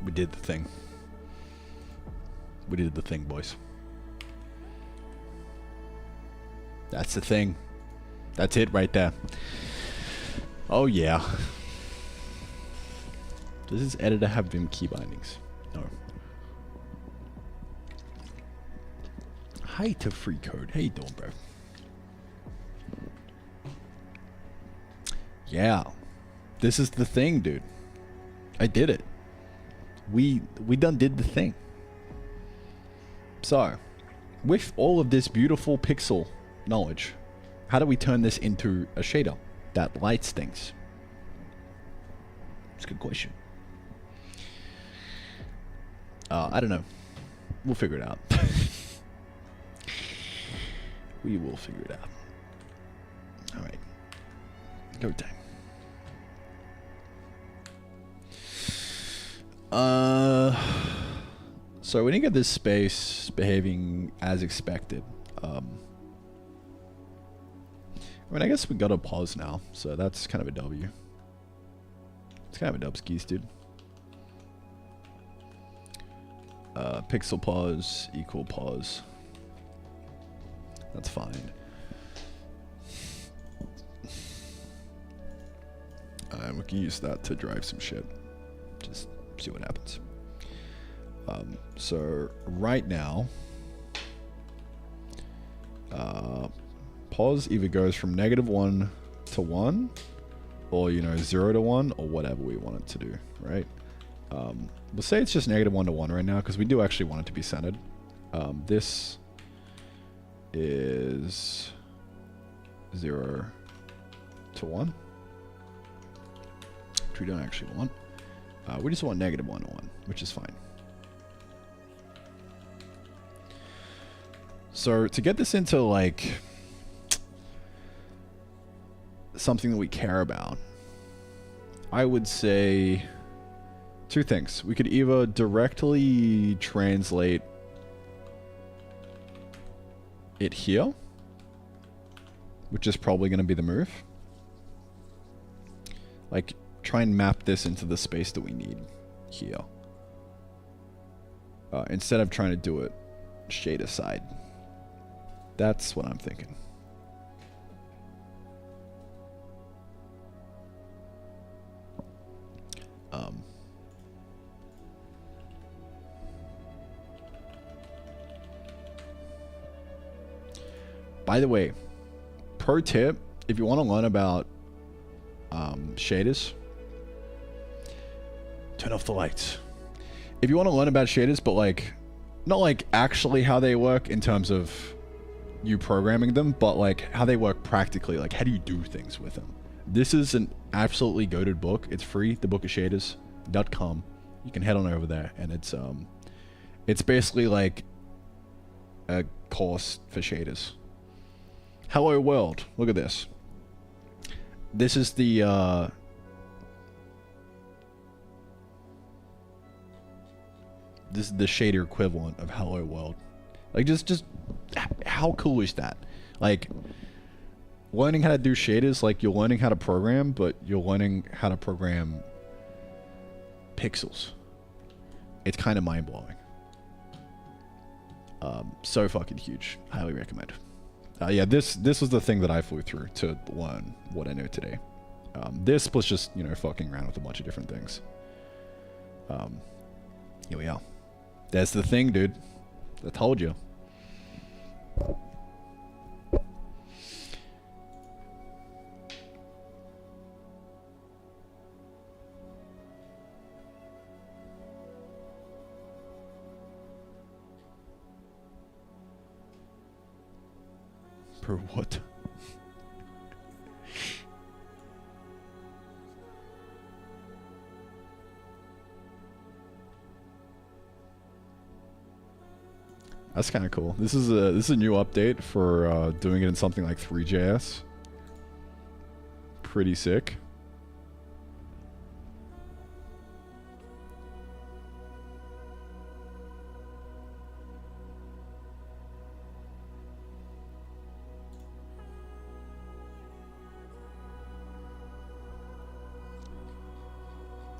We did the thing. We did the thing, boys. That's the thing. That's it right there. Oh yeah. Does this editor have Vim key bindings? No. Hi to free code. How you doing, bro? Yeah. This is the thing, dude. I did it. We done did the thing. So, with all of this beautiful pixel knowledge, how do we turn this into a shader that lights things? It's a good question. I don't know. We'll figure it out. We will figure it out. Alright. Go time. So we didn't get this space behaving as expected. I mean, I guess we got a pause now, so that's kind of a W. It's kind of a dubskis, dude. Pixel pause equal pause. That's fine. And we can use that to drive some shit. Just see what happens. So right now, pause either goes from -1 to 1, or 0 to 1, or whatever we want it to do, right? We'll say it's just -1 to 1 right now, because we do actually want it to be centered. This is 0 to 1, which we don't actually want. We just want -1 to 1, which is fine. So to get this into like something that we care about, I would say two things. We could either directly translate it here, which is probably going to be the move. Like, try and map this into the space that we need here. Instead of trying to do it shade aside. That's what I'm thinking. By the way, pro tip, if you want to learn about shaders, turn off the lights. If you want to learn about shaders, but like, not like actually how they work in terms of you programming them, but like how they work practically, like how do you do things with them. This is an absolutely goated book. It's free, the Book of Shaders. tooltips.com. You can head on over there, and it's basically like a course for shaders. Hello world, look at this. This is the this is the shader equivalent of hello world. Like, just how cool is that? Like, learning how to do shaders, like, you're learning how to program, but you're learning how to program pixels. It's kind of mind-blowing. So fucking huge. Highly recommend. Yeah, this was the thing that I flew through to learn what I know today. This plus just, you know, fucking around with a bunch of different things. Here we are. That's the thing, dude. I told you. For what? That's kind of cool. This is a new update for doing it in something like 3JS. Pretty sick.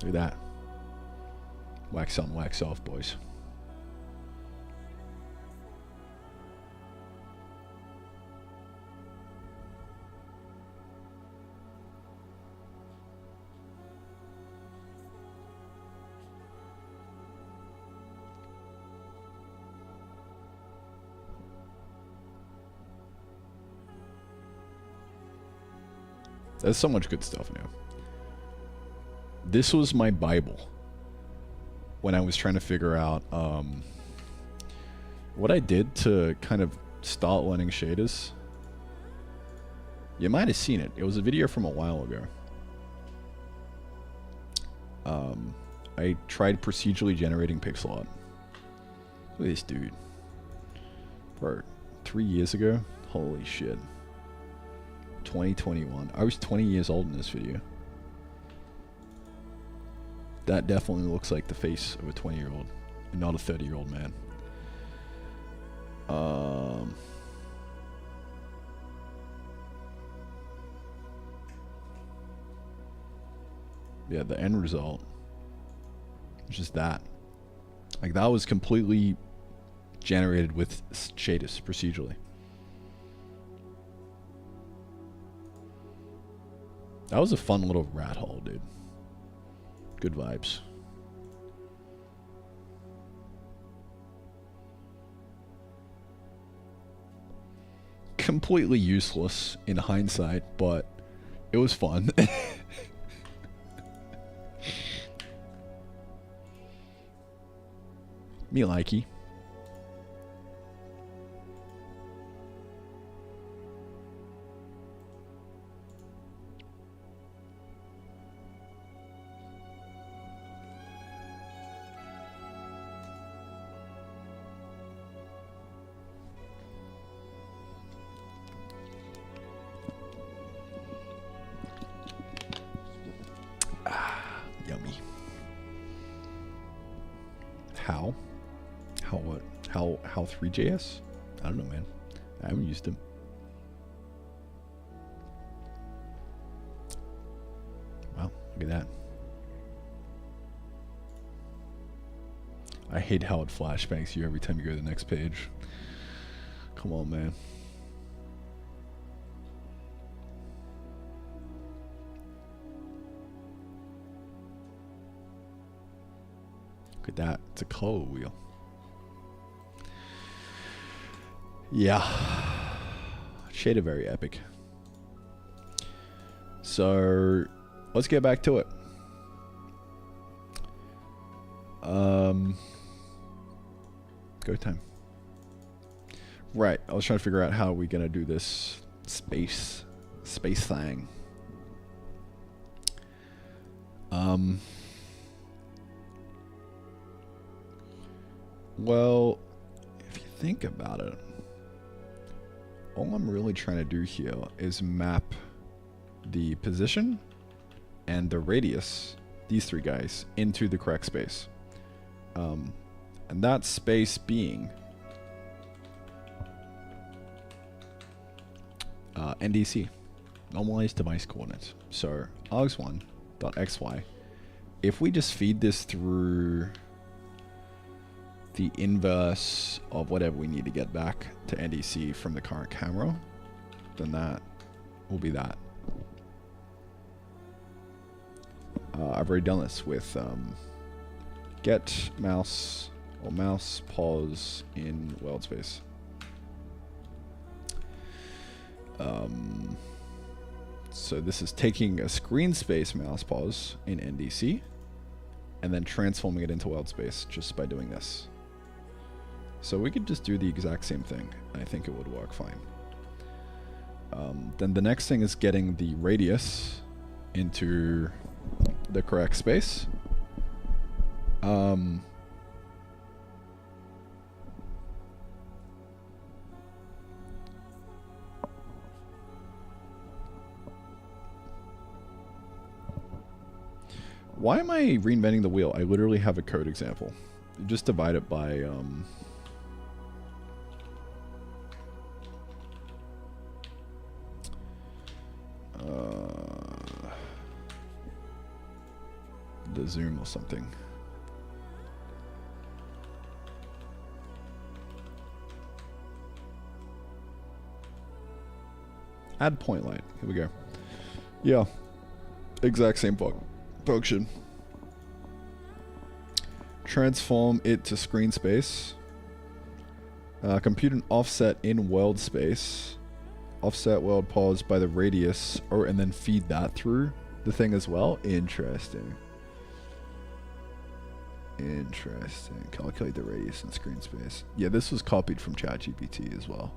Look at that. Wax on, wax off, boys. There's so much good stuff now. This was my Bible when I was trying to figure out what I did to kind of start learning shaders. You might have seen it. It was a video from a while ago. I tried procedurally generating pixel art. Look at this dude. Bro, 3 years ago? Holy shit. 2021. I was 20 years old in this video. That definitely looks like the face of a 20-year-old, and not a 30-year-old man. Yeah, the end result was just that. Like, that was completely generated with shaders procedurally. That was a fun little rat hole, dude. Good vibes. Completely useless in hindsight, but it was fun. Me likey. Yummy. How? How what? How 3JS? I don't know, man. I haven't used them. Wow, look at that. I hate how it flashbangs you every time you go to the next page. Come on, man. Look at that. It's a color wheel. Yeah. Shader very epic. So let's get back to it. Go time. Right. I was trying to figure out how we're gonna do this space thing. Well, if you think about it, all I'm really trying to do here is map the position and the radius, these three guys, into the correct space. And that space being NDC, normalized device coordinates. So args1.xy, if we just feed this through the inverse of whatever we need to get back to NDC from the current camera, then that will be that. I've already done this with get mouse or mouse pause in world space. So this is taking a screen space mouse pause in NDC and then transforming it into world space just by doing this. So we could just do the exact same thing. I think it would work fine. Then the next thing is getting the radius into the correct space. Why am I reinventing the wheel? I literally have a code example. You just divide it by the zoom or something. Add point light. Here we go. Yeah, exact same function. Transform it to screen space. Compute an offset in world space. Offset world pause by the radius, and then feed that through the thing as well. Interesting. Interesting. Calculate the radius in screen space. Yeah, this was copied from ChatGPT as well.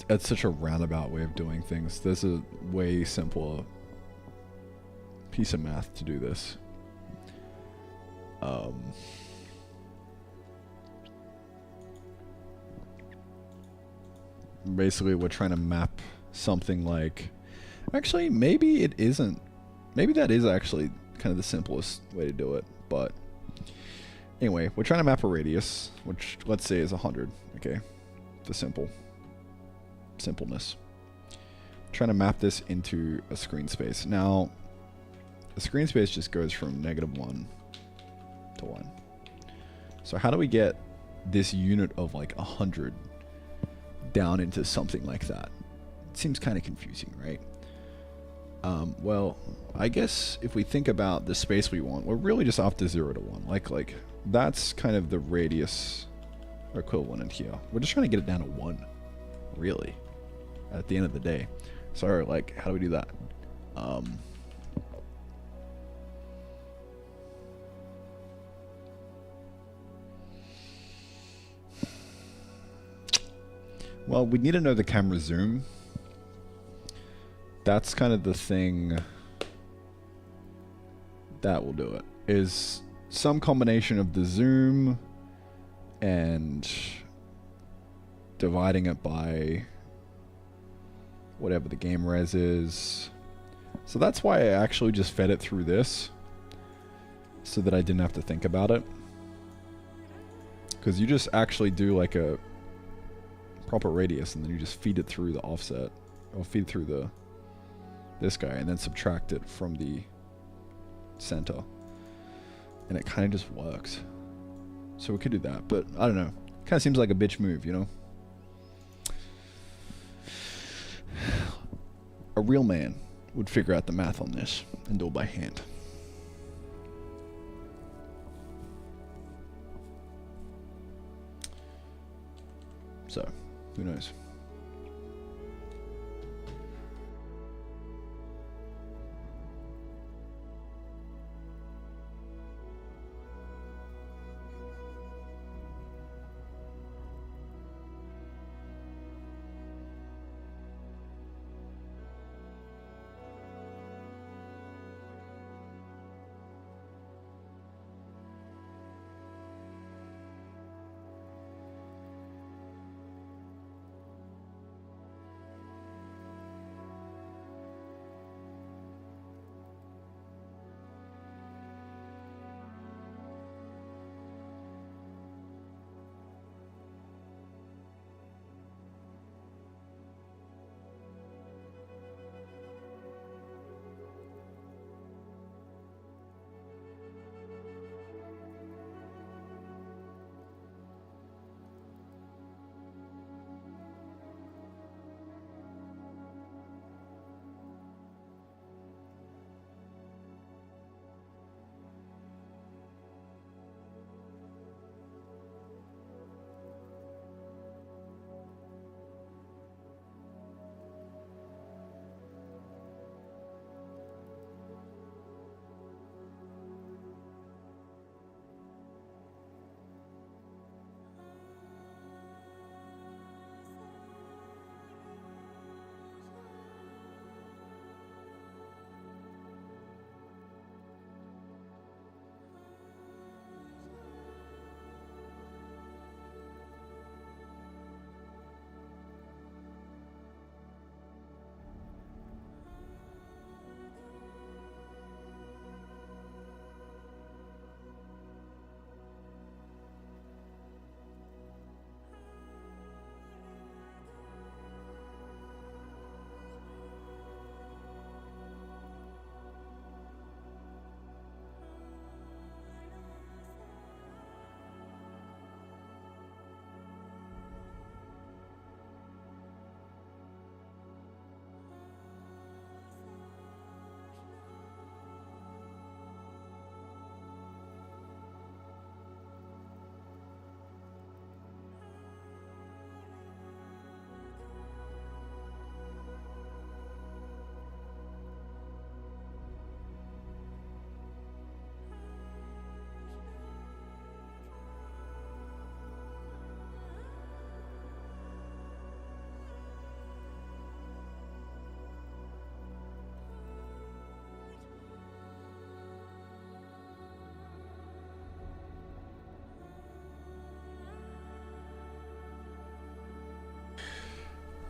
It's such a roundabout way of doing things. There's a way simpler piece of math to do this. Basically, we're trying to map something like... Actually, maybe it isn't. Maybe that is actually kind of the simplest way to do it. But anyway, we're trying to map a radius, which let's say is 100. Okay, for simpleness. Trying to map this into a screen space. Now, the screen space just goes from -1 to 1. So how do we get this unit of like 100 down into something like that? It seems kind of confusing, right? Well, I guess if we think about the space we want, we're really just after 0 to 1. Like that's kind of the radius equivalent here. We're just trying to get it down to 1, really, at the end of the day. So, like, how do we do that? Well, we need to know the camera zoom. That's kind of the thing that will do it. Is some combination of the zoom and dividing it by whatever the game res is. So that's why I actually just fed it through this, so that I didn't have to think about it. Because you just actually do like a proper radius, and then you just feed it through the offset, or feed through this guy, and then subtract it from the center, and it kind of just works. So we could do that, but I don't know. Kind of seems like a bitch move, you know? A real man would figure out the math on this and do it by hand. So, who knows?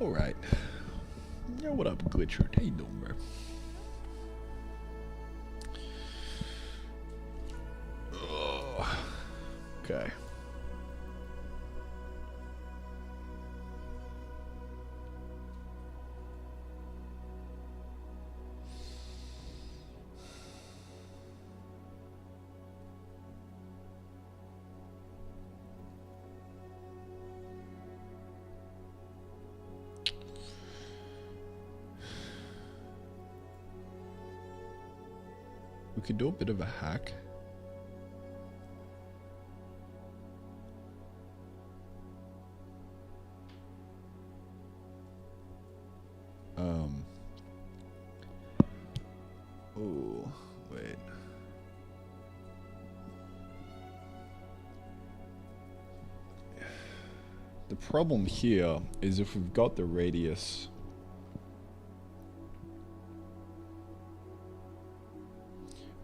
Alright. Yeah, what up, Glitcher? How you doing, bro? Oh. Okay. We could do a bit of a hack. Oh, wait. The problem here is if we've got the radius,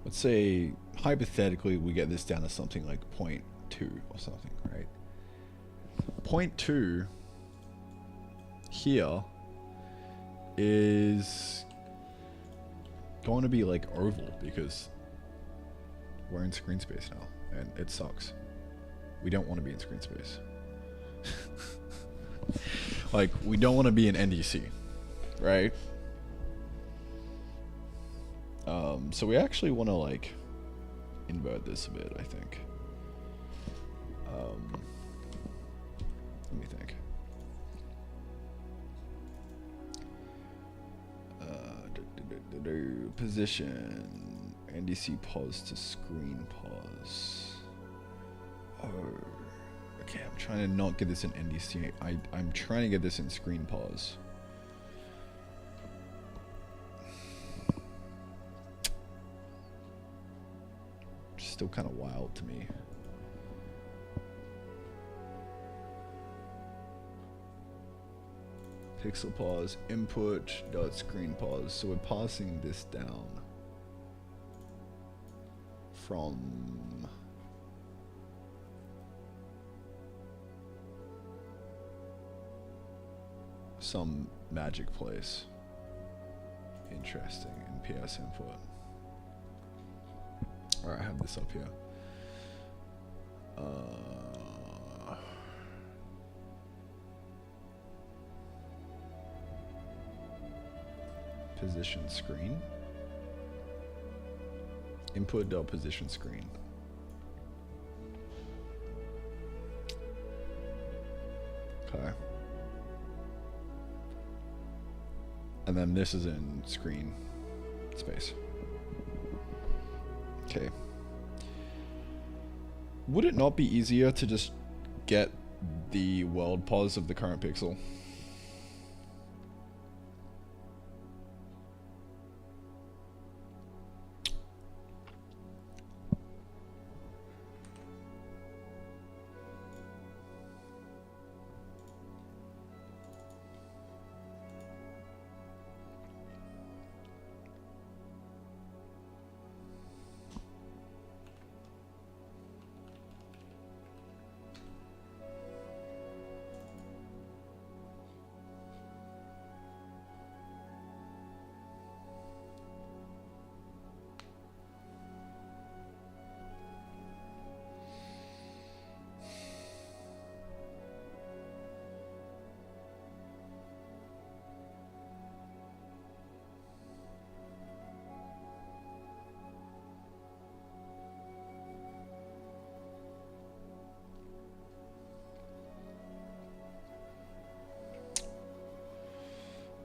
let's say hypothetically we get this down to something like 0.2 or something, right? 0.2 here is going to be like oval because we're in screen space now and it sucks. We don't want to be in screen space. Like, we don't want to be in NDC, right? So we actually want to like invert this a bit, I think. Let me think. Position NDC pause to screen pause. Oh, okay. I'm trying to not get this in NDC. I'm trying to get this in screen pause. Still kind of wild to me. Pixel pause, input dot screen pause. So we're passing this down from some magic place. Interesting. In PS input. Alright, I have this up here. Position screen. Input dot position screen. Okay. And then this is in screen space. Okay. Would it not be easier to just get the world pause of the current pixel?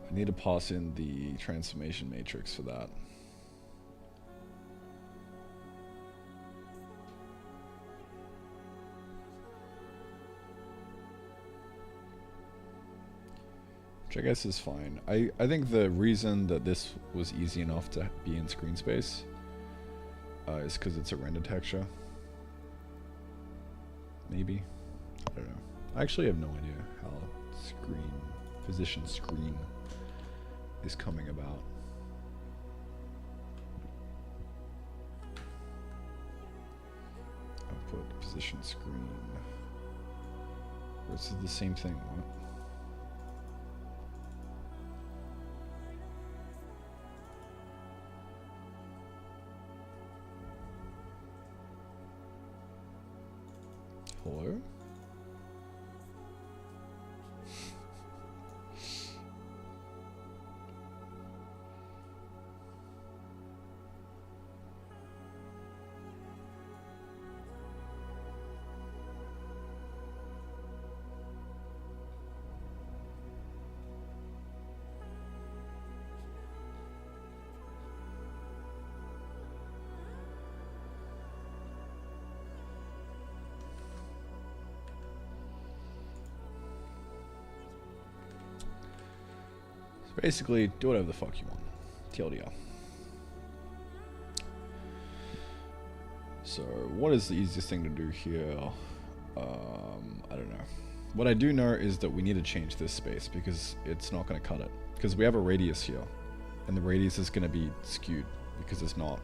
I need to pass in the transformation matrix for that. Which I guess is fine. I think the reason that this was easy enough to be in screen space is because it's a render texture. Maybe. I don't know. I actually have no idea how position screen is coming about. Output position screen. This is the same thing, what? Hello? Basically, do whatever the fuck you want. TLDR. So, what is the easiest thing to do here? I don't know. What I do know is that we need to change this space because it's not going to cut it. Because we have a radius here. And the radius is going to be skewed because it's not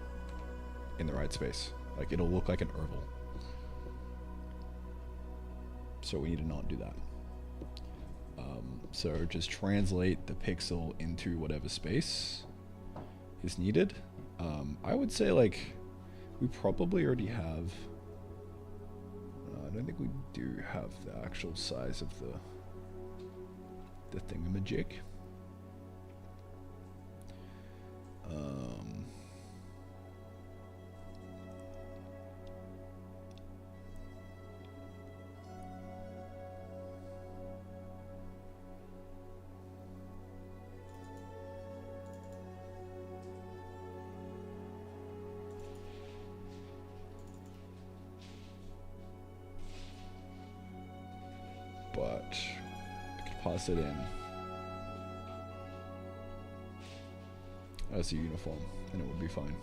in the right space. Like, it'll look like an oval. So we need to not do that. So just translate the pixel into whatever space is needed. I would say, like, we probably already have... I don't think we do have the actual size of the thingamajig. But I could pass it in as a uniform and it would be fine.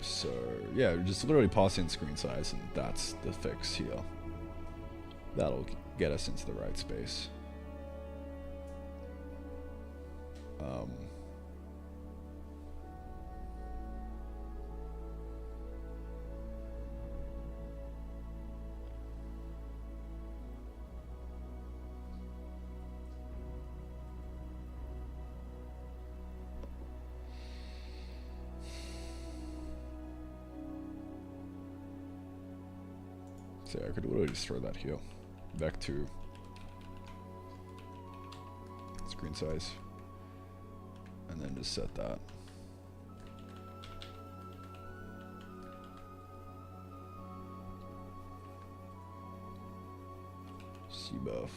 So yeah, just literally pass in screen size and that's the fix here. That'll get us into the right space. So I could literally just throw that here. Back to screen size. And then just set that. cbuff.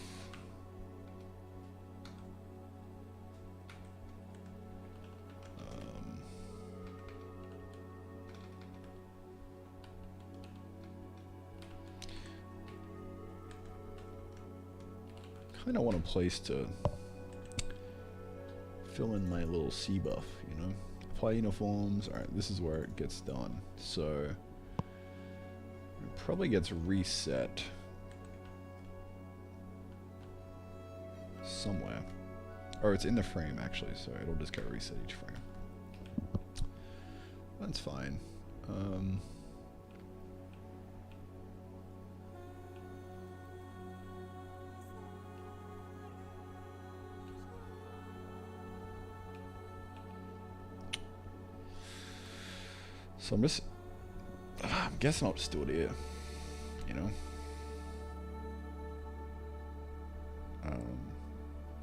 I don't want a place to fill in my little cbuff, you know? Apply uniforms. Alright, this is where it gets done. So it probably gets reset somewhere. Or it's in the frame actually, so it'll just go reset each frame. That's fine. So I'm guessing I'll just do it here, you know?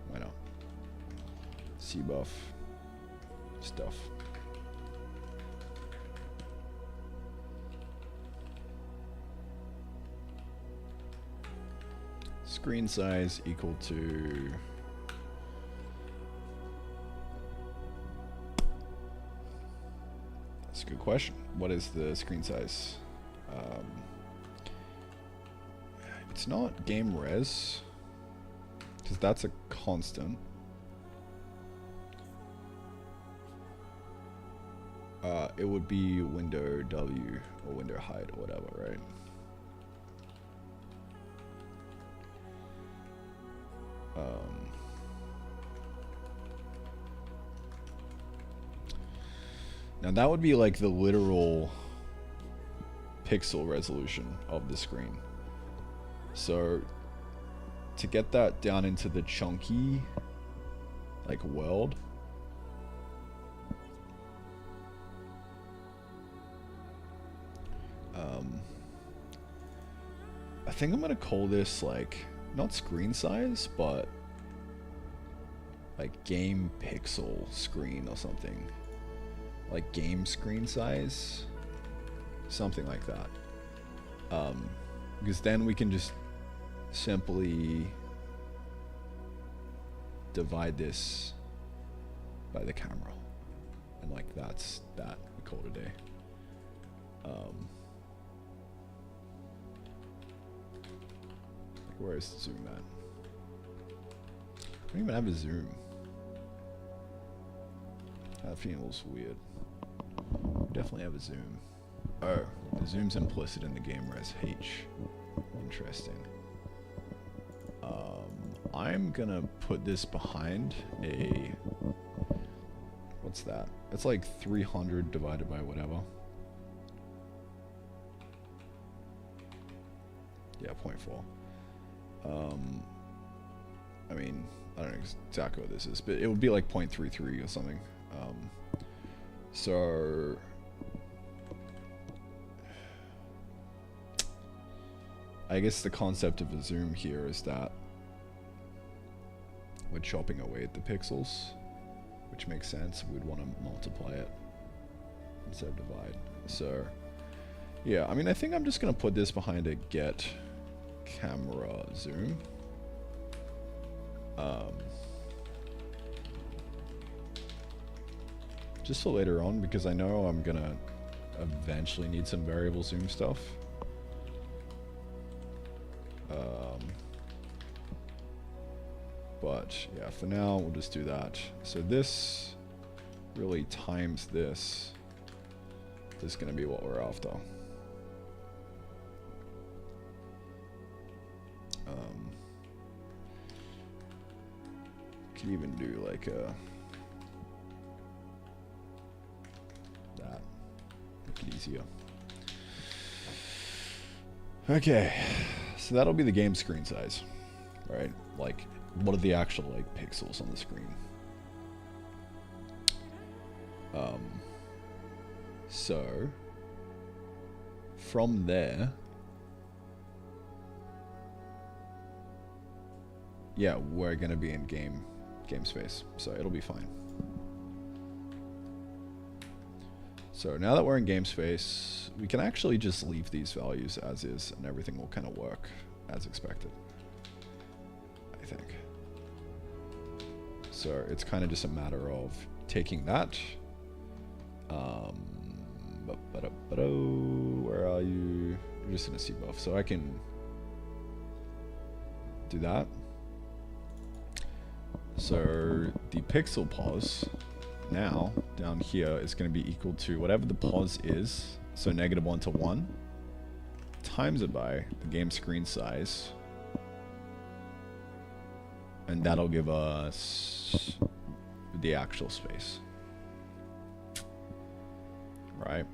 Why not? cbuff stuff. Screen size equal to a good question. What is the screen size? It's not game res, because that's a constant. It would be window W or window height or whatever, right? Now that would be like the literal pixel resolution of the screen. So to get that down into the chunky like world, I think I'm gonna call this like not screen size, but like game pixel screen or something. Like game screen size, something like that. Because then we can just simply divide this by the camera, and like that's that. We call it a day. Like where is the zoom at? I don't even have a zoom. That feels weird. Definitely have a zoom. Oh, the zoom's implicit in the game res H. Interesting. I'm gonna put this behind a... What's that? It's like 300 divided by whatever. Yeah, 0.4. I mean, I don't know exactly what this is, but it would be like 0.33 or something. So... I guess the concept of a zoom here is that we're chopping away at the pixels, which makes sense. We'd want to multiply it instead of divide. So, yeah, I mean, I think I'm just going to put this behind a get camera zoom. Just for later on, because I know I'm going to eventually need some variable zoom stuff. But yeah, for now we'll just do that. So this really times this is going to be what we're after. Could even do like a that, make it easier. Okay, so that'll be the game screen size, right? Like, what are the actual like pixels on the screen? So from there, yeah, we're gonna be in game space, so it'll be fine. So now that we're in game space, we can actually just leave these values as is, and everything will kind of work as expected, I think. So it's kind of just a matter of taking that. Where are you? You're just in a C buff, so I can do that. So the pixel pos now down here is going to be equal to whatever the pos is, so -1 to 1, times it by the game screen size, and that'll give us the actual space, right?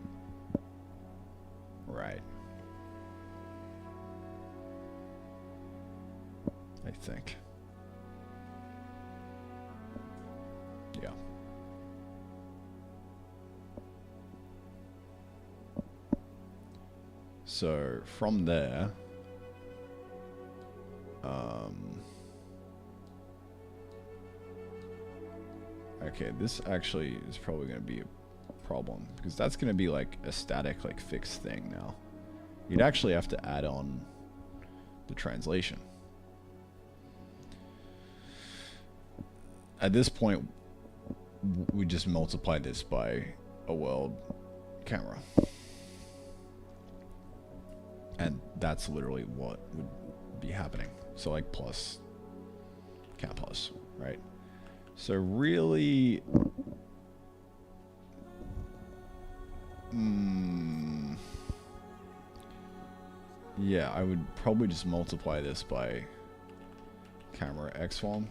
Right. I think. Yeah. So from there, okay, this actually is probably going to be a problem, because that's going to be like a static, like fixed thing now. You'd actually have to add on the translation. At this point, we just multiply this by a world camera. And that's literally what would be happening. So like plus, cat plus, right? So really, yeah, I would probably just multiply this by camera x1.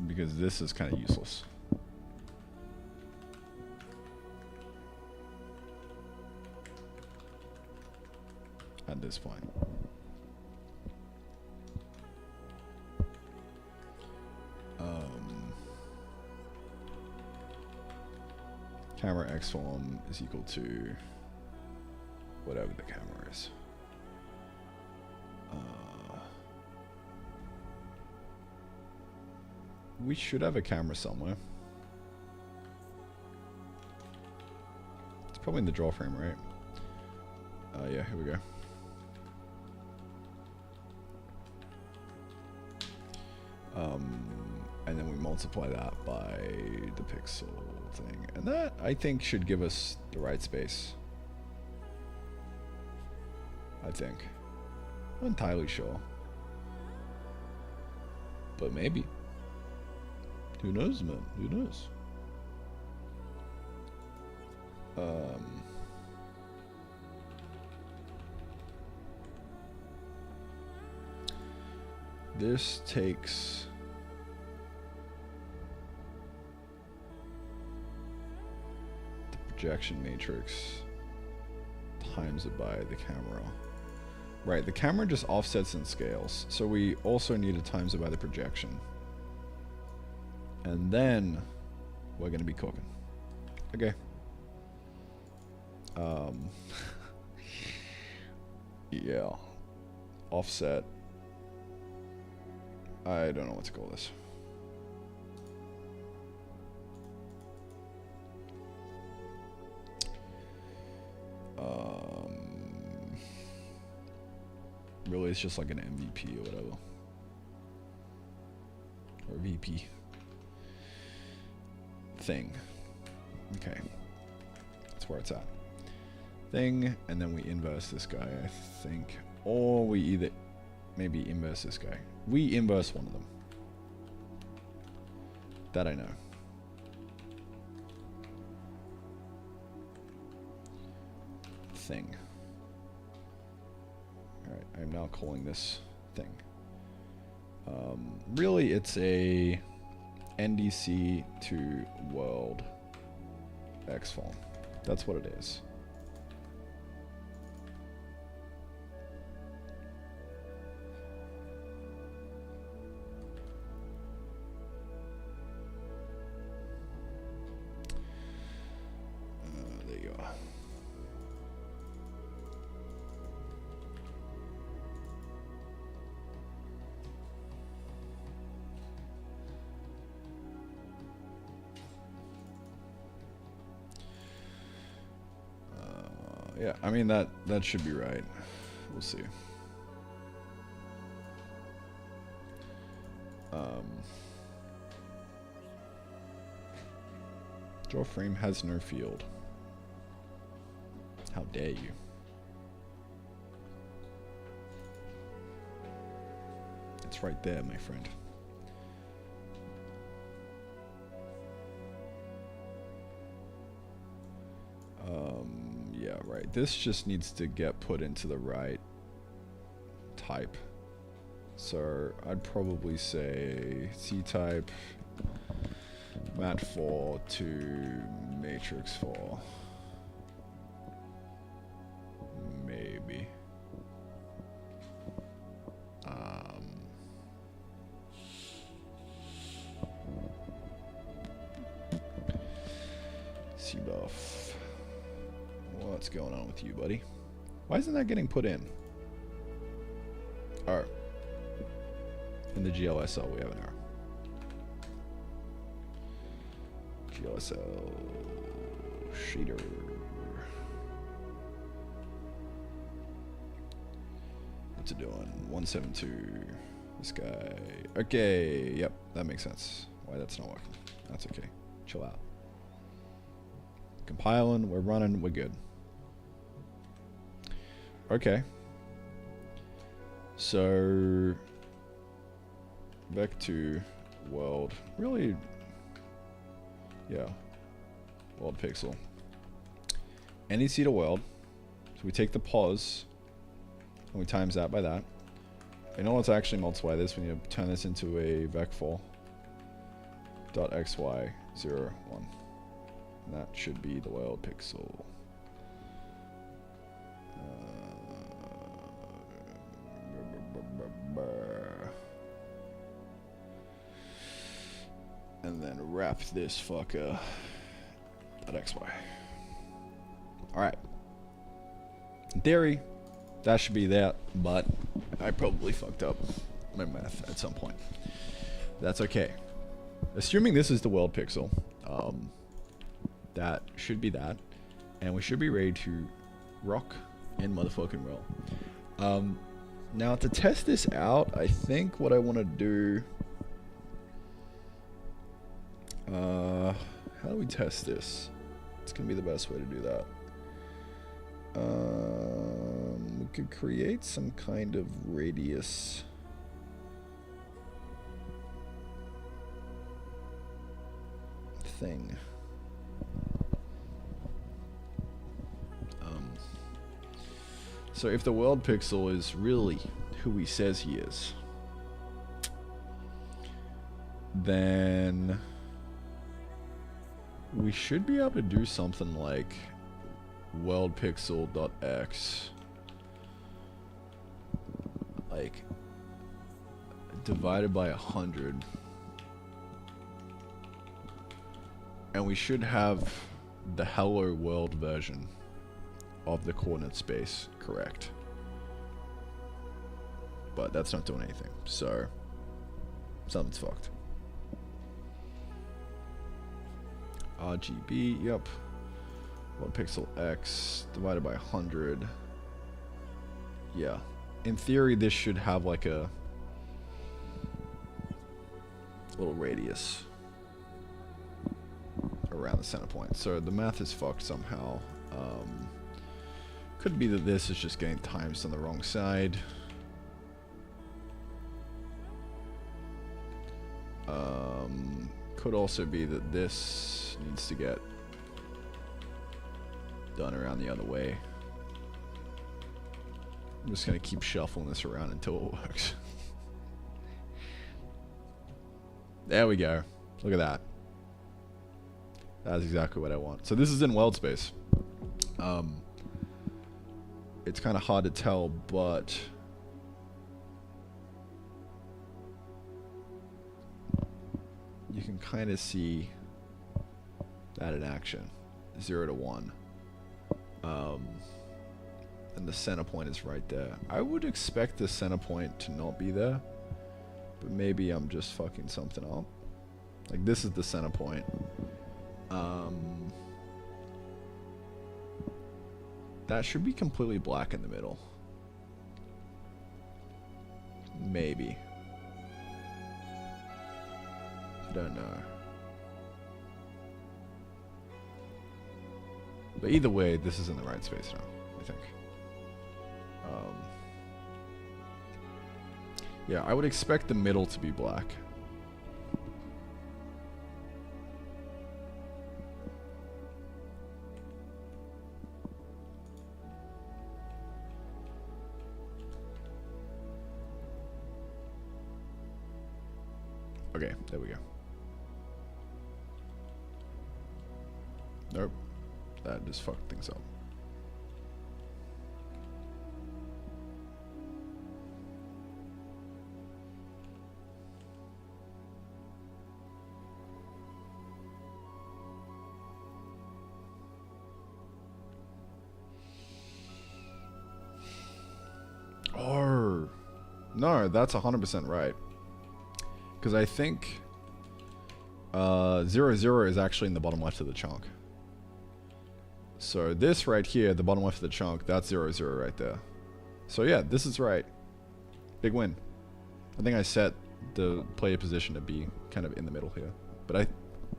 Because this is kind of useless. At this point. camera X form is equal to whatever the camera is. We should have a camera somewhere. It's probably in the draw frame, right? Yeah, here we go. And then we multiply that by the pixel thing. And that, I think, should give us the right space. I think. I'm not entirely sure. But maybe. Who knows, man? Who knows? This takes the projection matrix times it by the camera. Right, the camera just offsets and scales, so we also need to times it by the projection. And then we're gonna be cooking. Okay. Yeah. Offset. I don't know what to call this. Really, it's just like an MVP or whatever. Or VP. Thing. Okay. That's where it's at. Thing, and then we inverse this guy, I think. Or we either maybe inverse this guy. We inverse one of them. That I know. Thing. Alright, I'm now calling this thing. Really, it's a NDC to world X form. That's what it is. There you go. Yeah, I mean that should be right. We'll see. Draw frame has no field. How dare you? It's right there, my friend. Yeah, right. This just needs to get put into the right type. So I'd probably say C-type, mat 4 to matrix 4. Maybe. C-buff. What's going on with you, buddy? Why isn't that getting put in? Oh. In the GLSL we have an error. GLSL shader. What's it doing? 172. This guy. Okay, yep, that makes sense. Why that's not working. That's okay. Chill out. Compiling, we're running, we're good. Okay. So back to world. Really, yeah. World pixel. NEC to world. So we take the pos and we times that by that. In order to actually multiply this, we need to turn this into a vec4 dot xy 0 1. And that should be the world pixel. And then wrap this fucker .xy. Alright. In theory, that should be that, but I probably fucked up my math at some point. That's okay. Assuming this is the world pixel, that should be that, and we should be ready to rock and motherfucking roll. Now to test this out, I think what I want to do, how do we test this? It's gonna be the best way to do that. We could create some kind of radius. Thing. So if the world pixel is really who he says he is, then we should be able to do something like world pixel.x, like divided by 100, and we should have the hello world version of the coordinate space correct. But that's not doing anything, so something's fucked. RGB, yep. World pixel X divided by 100. Yeah. In theory, this should have like a little radius around the center point. So the math is fucked somehow. Could be that this is just getting times on the wrong side. Could also be that this needs to get done around the other way. I'm just gonna keep shuffling this around until it works. There we go. Look at that. That's exactly what I want. So this is in world space. It's kind of hard to tell, but you can kind of see that in action. 0 to 1. And the center point is right there. I would expect the center point to not be there, but maybe I'm just fucking something up. Like this is the center point. That should be completely black in the middle. Maybe. I don't know. But either way, this is in the right space now, I think. Yeah, I would expect the middle to be black. Okay, there we go. Nope. That just fucked things up. Oh, no, that's 100% right. Because I think 0, 0 is actually in the bottom left of the chunk. So this right here, the bottom left of the chunk, that's 0, 0 right there. So yeah, this is right. Big win. I think I set the player position to be kind of in the middle here. But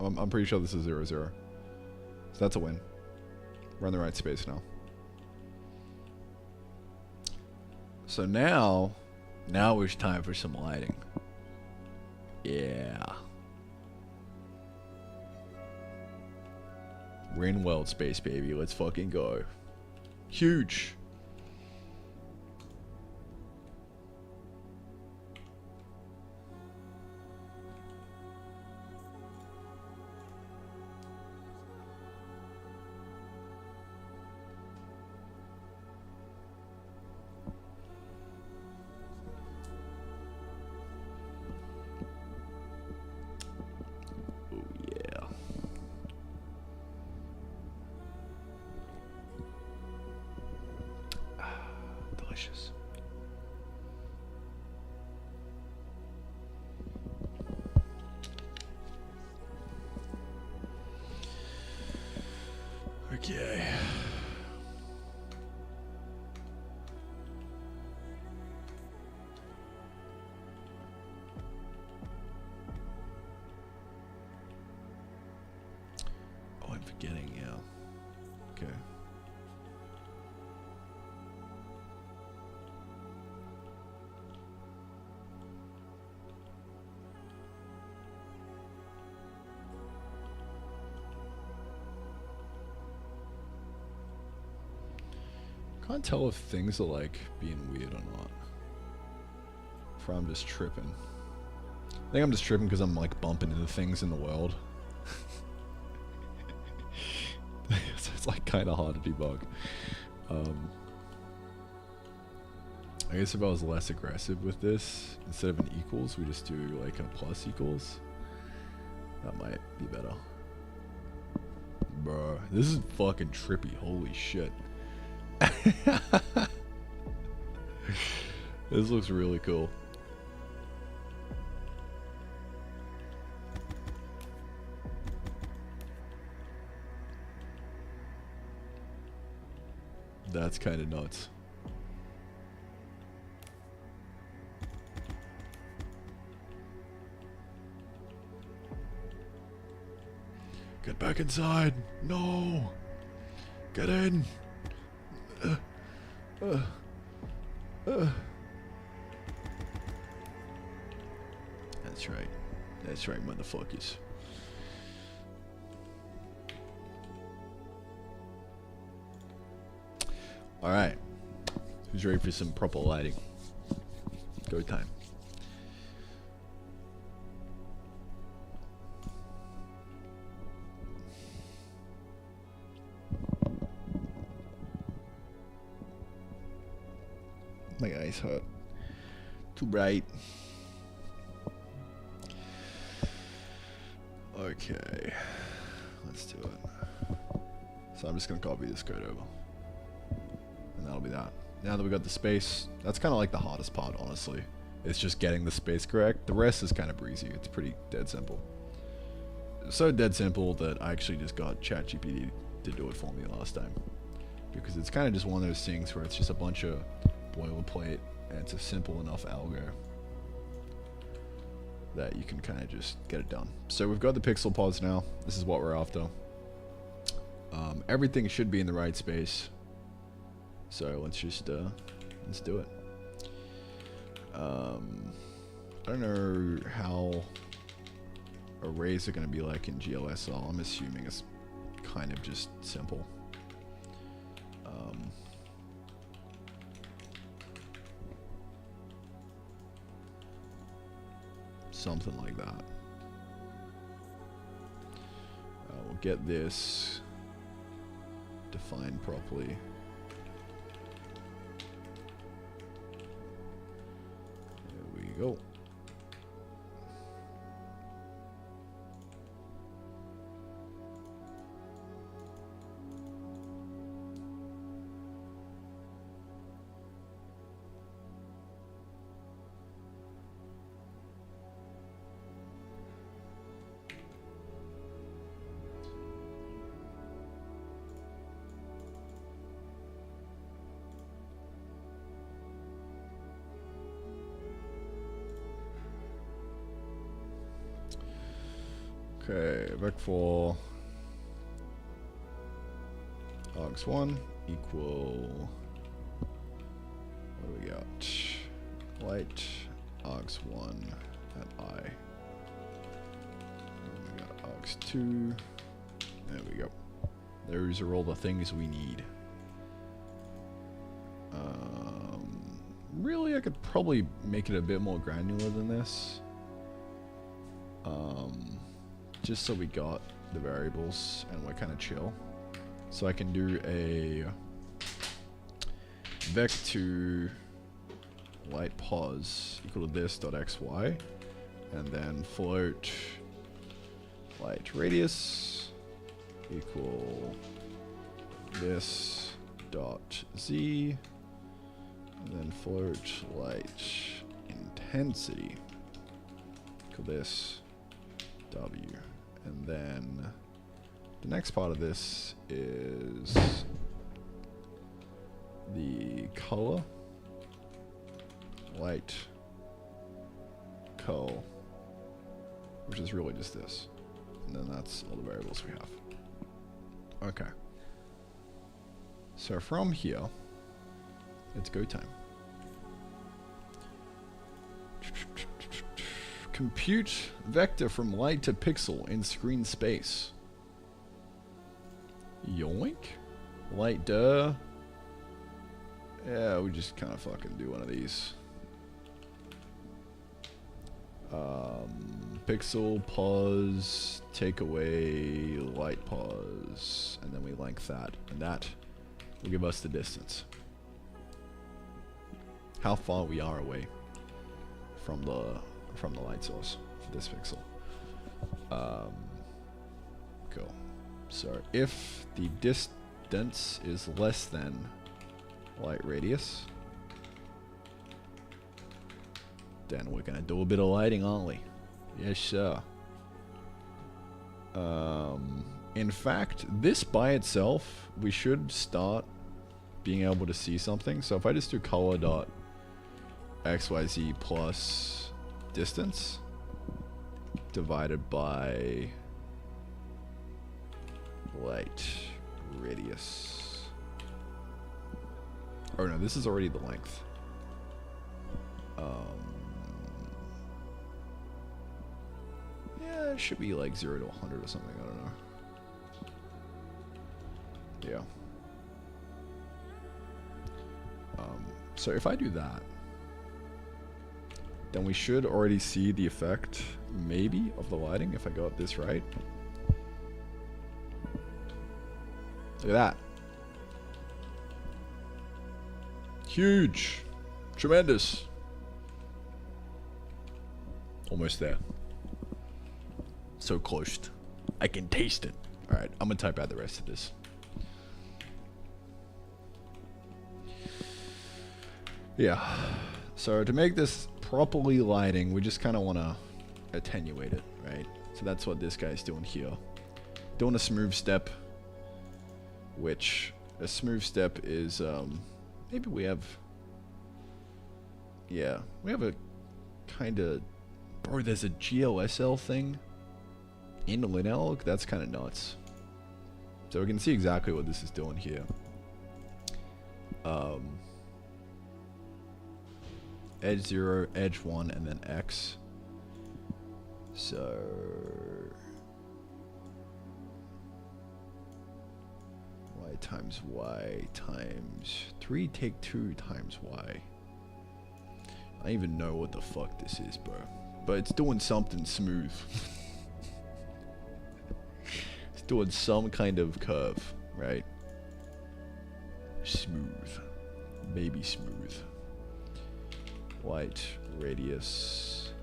I'm pretty sure this is 0, 0. So that's a win. We're in the right space now. So now it's time for some lighting. Yeah. We're in world space, baby. Let's fucking go. Huge. forgetting, yeah. Okay. Can't tell if things are like being weird or not. Or I'm just tripping. I think I'm just tripping because I'm like bumping into things in the world. So it's like kind of hard to debug. I guess if I was less aggressive with this, instead of an equals, we just do like a plus equals. That might be better. Bruh, this is fucking trippy. Holy shit. This looks really cool. That's kind of nuts. Get back inside. No. Get in. That's right. That's right, motherfuckers. Alright. Who's ready for some proper lighting? Go time. My eyes hurt. Too bright. Okay. Let's do it. So I'm just going to copy this code over. And that'll be that. Now that we got the space, that's kind of like the hardest part, honestly. It's just getting the space correct. The rest is kind of breezy. It's pretty dead simple. So dead simple that I actually just got ChatGPT to do it for me last time. Because it's kind of just one of those things where it's just a bunch of boilerplate and it's a simple enough algo that you can kind of just get it done. So we've got the pixel pods now. This is what we're after. Everything should be in the right space. So let's just let's do it. I don't know how arrays are going to be like in GLSL. I'm assuming it's kind of just simple. Something like that. We'll get this defined properly. There we go. Okay, vec4 args1 equal, what do we got? Light args1 at I. And we got args2. There we go. Those are all the things we need. Really, I could probably make it a bit more granular than this. Just so we got the variables and we're kind of chill. So I can do a vec2 light pos equal to this dot xy, and then float light radius equal this dot z, and then float light intensity equal this w. And then the next part of this is the color, light, curl, which is really just this. And then that's all the variables we have. Okay. So from here, it's go time. Compute vector from light to pixel in screen space. Yoink. Light duh. Yeah, we just kind of fucking do one of these. Pixel pause, take away light pause, and then we length that, and that will give us the distance. How far we are away from the light source for this pixel. Cool. So if the distance is less than light radius, then we're gonna do a bit of lighting, aren't we? Yes, sir. In fact, this by itself, we should start being able to see something. So if I just do color dot XYZ plus distance divided by light radius. Oh no, this is already the length. Yeah, it should be like 0 to 100 or something, I don't know. Yeah. So if I do that, then we should already see the effect, maybe, of the lighting, if I got this right. Look at that. Huge. Tremendous. Almost there. So close. I can taste it. Alright, I'm gonna type out the rest of this. Yeah. So to make this properly lighting, we just kind of want to attenuate it, right? So that's what this guy's doing here. Doing a smooth step, which a smooth step is, maybe we have, yeah, we have a kind of, bro, there's a GLSL thing in Linelog. That's kind of nuts. So we can see exactly what this is doing here. Edge 0, edge 1, and then X. So Y times Y times 3 take 2 times Y. I don't even know what the fuck this is, bro. But it's doing something smooth. It's doing some kind of curve, right? Smooth. Maybe smooth. Light radius,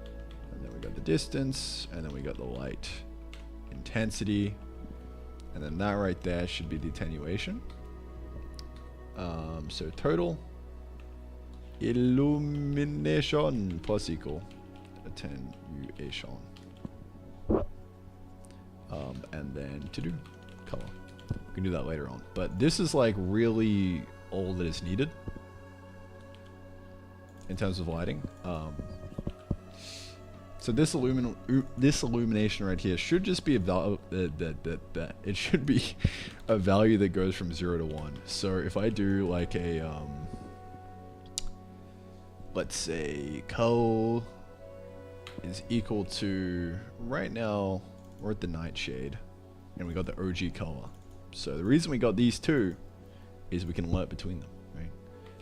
and then we got the distance, and then we got the light intensity, and then that right there should be the attenuation. So total illumination plus equal attenuation, and then to do color. We can do that later on, but this is like really all that is needed in terms of lighting. So this illumination right here should just be a it should be a value that goes from 0 to 1. So if I do like a let's say color is equal to, right now we're at the nightshade and we got the OG color. So the reason we got these two is we can lerp between them.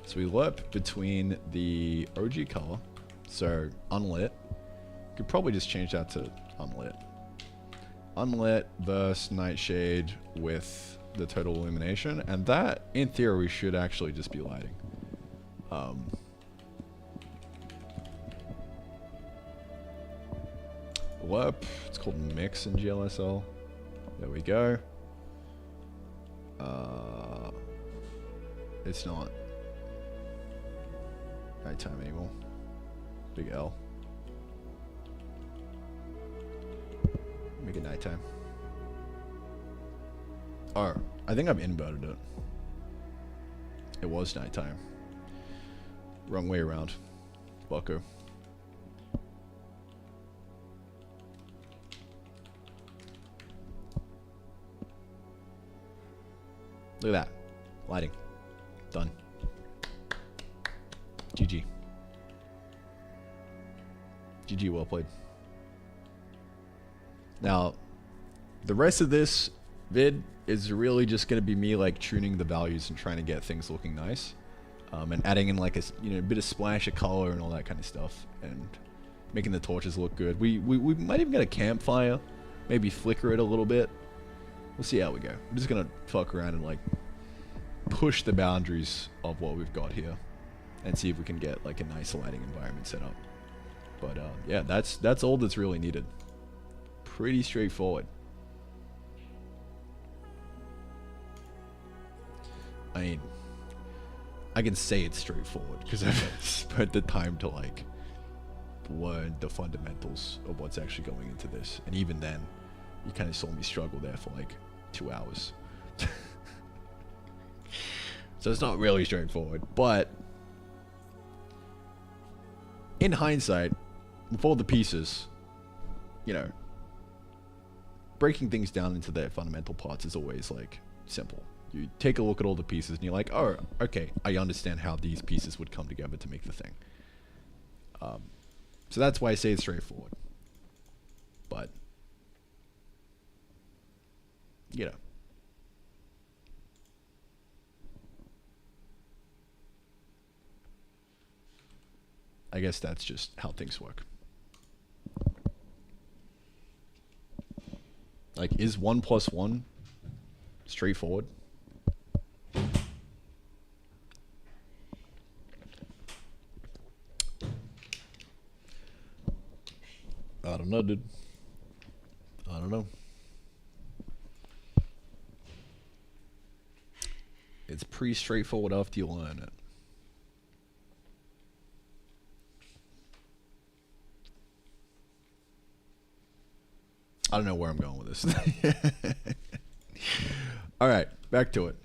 So we lerp between the OG color, so unlit. Could probably just change that to unlit. Unlit versus nightshade with the total illumination, and that, in theory, should actually just be lighting. Lerp, it's called mix in GLSL. There we go. It's not nighttime anymore. Big L. Make it nighttime. Oh, I think I've inverted it. It was nighttime. Wrong way around. Bucko. Look at that. Lighting. Done. GG. GG, well played. Now, the rest of this vid is really just going to be me like tuning the values and trying to get things looking nice. And adding in like a bit of splash of color and all that kind of stuff. And making the torches look good. We might even get a campfire. Maybe flicker it a little bit. We'll see how we go. I'm just going to fuck around and like push the boundaries of what we've got here. And see if we can get like a nice lighting environment set up. But yeah, that's all that's really needed. Pretty straightforward. I mean, I can say it's straightforward because I've spent the time to like learn the fundamentals of what's actually going into this. And even then, you kind of saw me struggle there for like 2 hours. So it's not really straightforward, but in hindsight, with all the pieces, you know, breaking things down into their fundamental parts is always like simple. You take a look at all the pieces and you're like, oh, okay, I understand how these pieces would come together to make the thing. So that's why I say it's straightforward. But, you know. I guess that's just how things work. Like, is 1 + 1 straightforward? I don't know, dude. I don't know. It's pretty straightforward after you learn it. I don't know where I'm going with this. All right, back to it.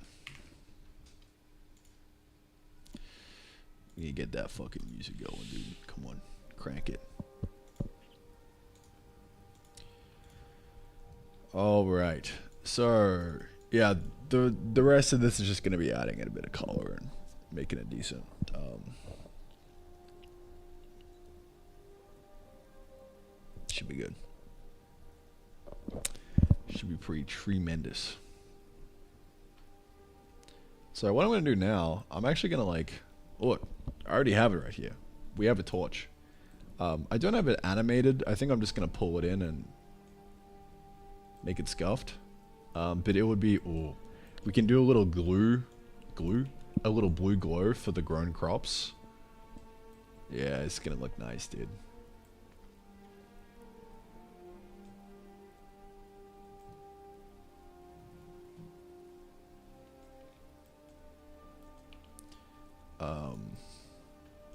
You get that fucking music going, dude. Come on, crank it. All right. So, yeah, the rest of this is just going to be adding in a bit of color and making it decent. Should be good. Should be pretty tremendous. So what I'm going to do now, I'm actually going to like, look, I already have it right here. We have a torch. I don't have it animated. I think I'm just going to pull it in and make it scuffed. But it would be, ooh, we can do a little a little blue glow for the grown crops. Yeah, it's going to look nice, dude.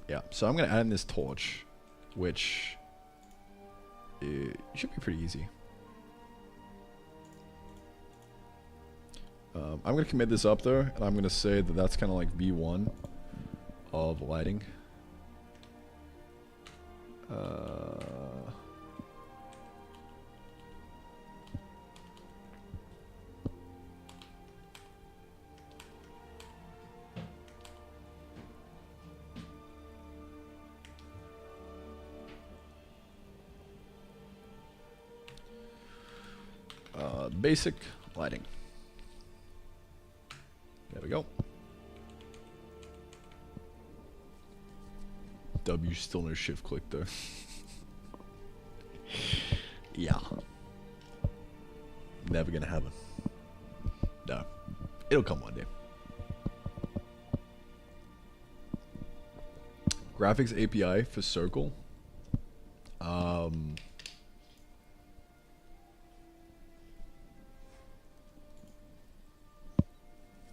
Yeah, so I'm going to add in this torch, which should be pretty easy. I'm going to commit this up there, and I'm going to say that that's kind of like V1 of lighting. Basic lighting. There we go. W still no shift click though. Yeah. Never gonna happen. No. It'll come one day. Graphics API for Circle.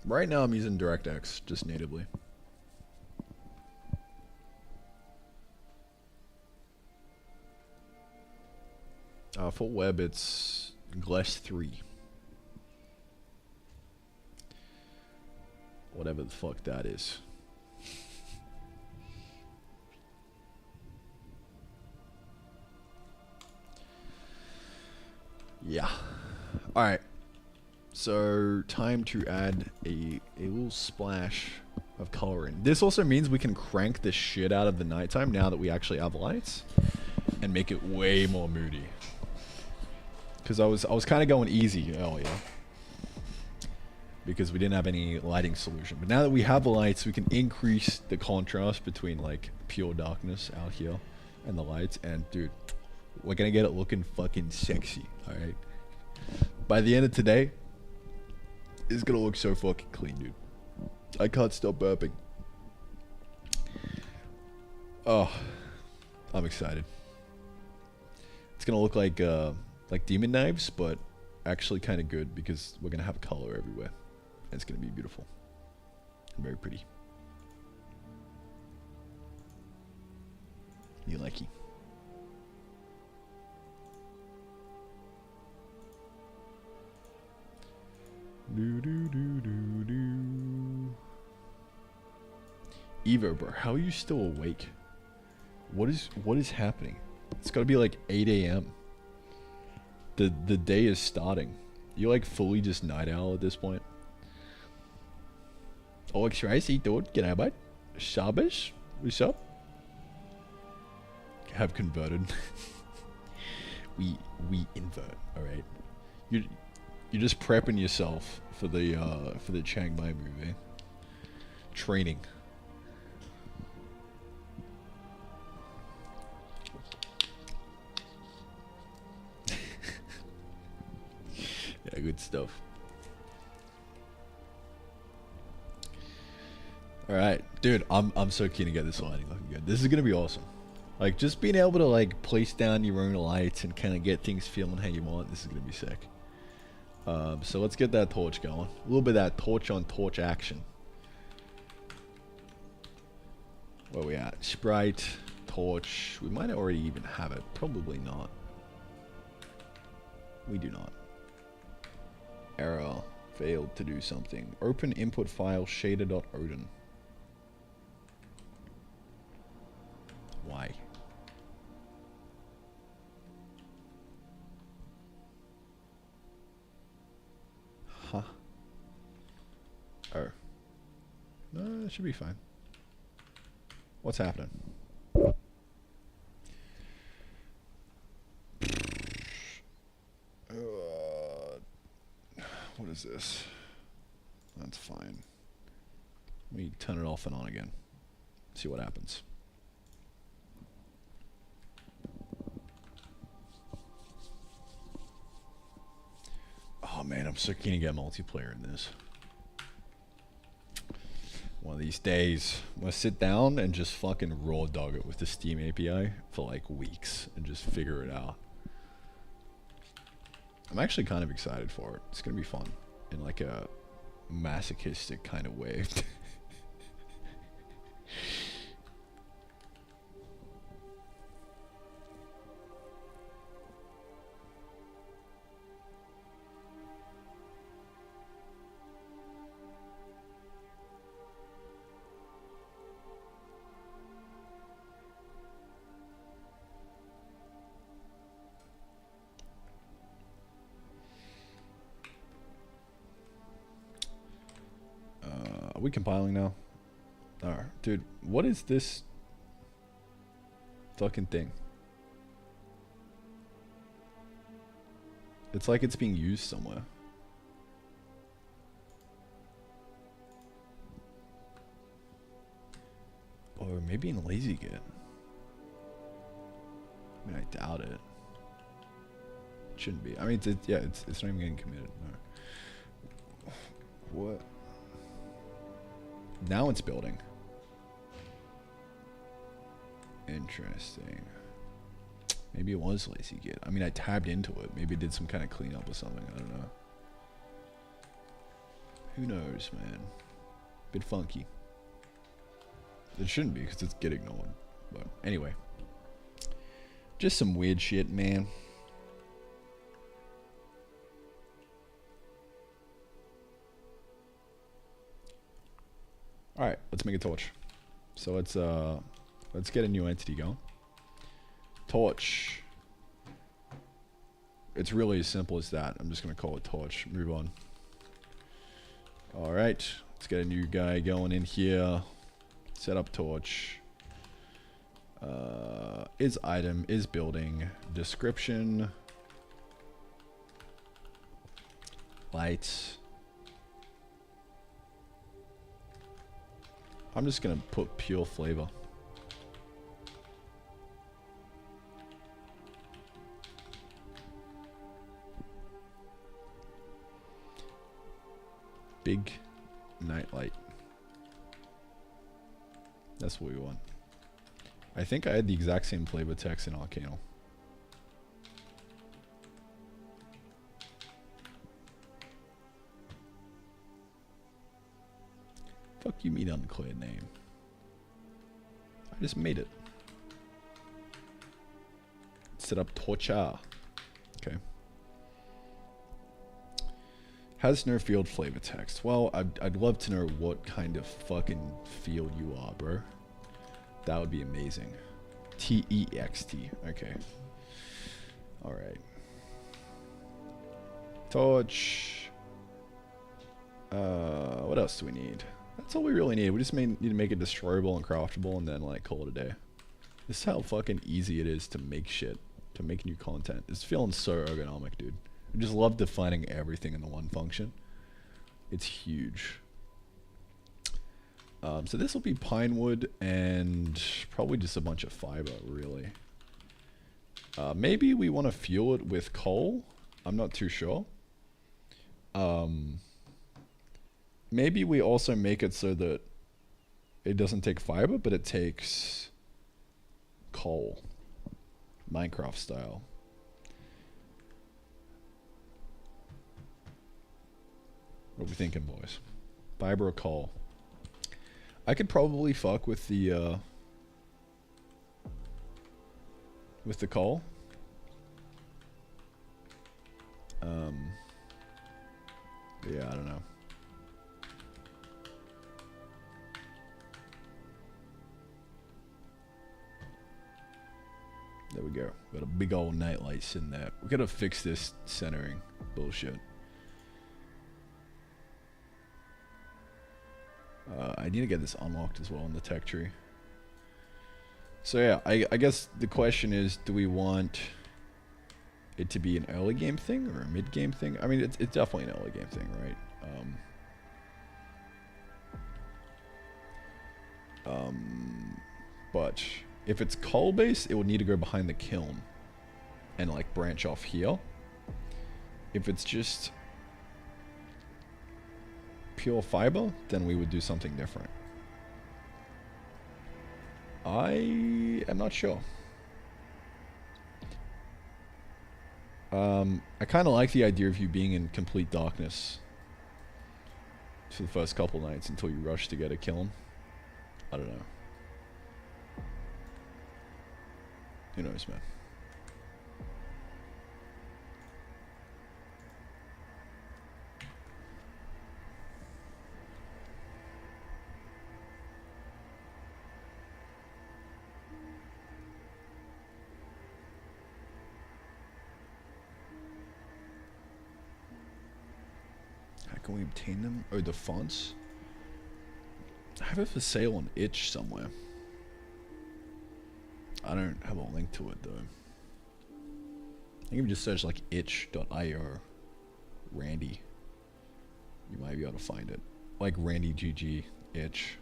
Right now I'm using DirectX, just natively. For web, it's Glass 3. Whatever the fuck that is. Yeah. Alright. So time to add a little splash of color in. This also means we can crank the shit out of the nighttime now that we actually have lights and make it way more moody. Because I was kind of going easy earlier because we didn't have any lighting solution. But now that we have the lights, we can increase the contrast between like pure darkness out here and the lights. And dude, we're gonna get it looking fucking sexy. All right. By the end of today, it's gonna look so fucking clean, dude. I can't stop burping. Oh, I'm excited. It's gonna look like demon knives, but actually kind of good because we're gonna have color everywhere. And it's gonna be beautiful and very pretty. You likey. Do do do do do. Evo, bro, how are you still awake? What is happening? It's gotta be like 8 a.m. The day is starting. You're like fully just night owl at this point. Alex Racy, dude, g'day, mate. Shabbos, what's up? Have converted. we invert, all right. You're just prepping yourself for the Chiang Mai movie. Training. Yeah, good stuff. All right, dude, I'm so keen to get this lighting looking good. This is gonna be awesome. Like just being able to like place down your own lights and kind of get things feeling how you want. This is gonna be sick. So let's get that torch going. A little bit of that torch on torch action. Where we at? Sprite, torch. We might already even have it. Probably not. We do not. Error. Failed to do something. Open input file shader.odin. Why? Huh. Oh. No, it should be fine. What's happening? What is this? That's fine. Let me turn it off and on again. See what happens. Oh man, I'm so keen to get multiplayer in this. One of these days, I'm gonna sit down and just fucking raw dog it with the Steam API for like weeks and just figure it out. I'm actually kind of excited for it. It's gonna be fun in like a masochistic kind of way. Are we compiling now? Alright, dude, what is this fucking thing? It's like it's being used somewhere. Or maybe in LazyGit. I mean, I doubt it. It shouldn't be. I mean, it's not even getting committed. No. What? Now it's building. Interesting. Maybe it was LazyGit. I mean, I tabbed into it. Maybe it did some kind of cleanup or something. I don't know. Who knows, man? Bit funky. It shouldn't be because it's Git ignored. But anyway. Just some weird shit, man. Alright, let's make a torch. So let's get a new entity going. Torch. It's really as simple as that. I'm just gonna call it torch. Move on. Alright, let's get a new guy going in here. Set up torch. Is item, is building, description, lights. I'm just gonna put pure flavor. Big nightlight. That's what we want. I think I had the exact same flavor text in Arcanal. Fuck you mean undeclared name. I just made it. Set up torture. Okay. Has no field flavor text. Well, I'd love to know what kind of fucking field you are, bro. That would be amazing. T-E-X-T. Okay. Alright. Torch. What else do we need? That's all we really need. We just need to make it destroyable and craftable and then, like, call it a day. This is how fucking easy it is to make shit. To make new content. It's feeling so ergonomic, dude. I just love defining everything in the one function. It's huge. So this will be pine wood and probably just a bunch of fiber, really. Maybe we want to fuel it with coal. I'm not too sure. Maybe we also make it so that it doesn't take fiber, but it takes coal. Minecraft style. What are we thinking, boys? Fiber or coal? I could probably fuck with the coal. Yeah, I don't know. There we go. Got a big old nightlight sitting there. We gotta fix this centering bullshit. I need to get this unlocked as well in the tech tree. So yeah, I guess the question is, do we want it to be an early game thing or a mid game thing? I mean, it's definitely an early game thing, right? But if it's coal based, it would need to go behind the kiln and like branch off here. If it's just pure fiber, then we would do something different. I am not sure. I kind of like the idea of you being in complete darkness for the first couple nights until you rush to get a kiln. I don't know. Who knows, man? How can we obtain them? Oh, the fonts? I have it for sale on itch somewhere. I don't have a link to it though. I think if you just search like itch.io Randy, you might be able to find it. Like Randy GG itch.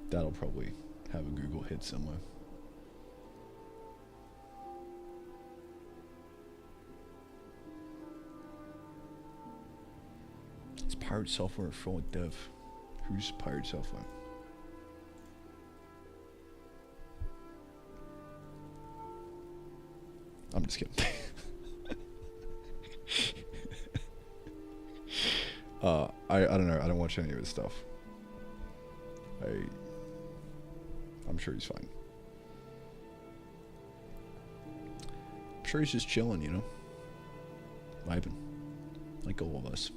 That'll probably have a Google hit somewhere. It's Pirate Software or Fraud Dev. Who's Pirate Software? I'm just kidding. I don't know. I don't watch any of his stuff. I'm sure he's fine. I'm sure he's just chilling, you know? Vibing. Like all of us.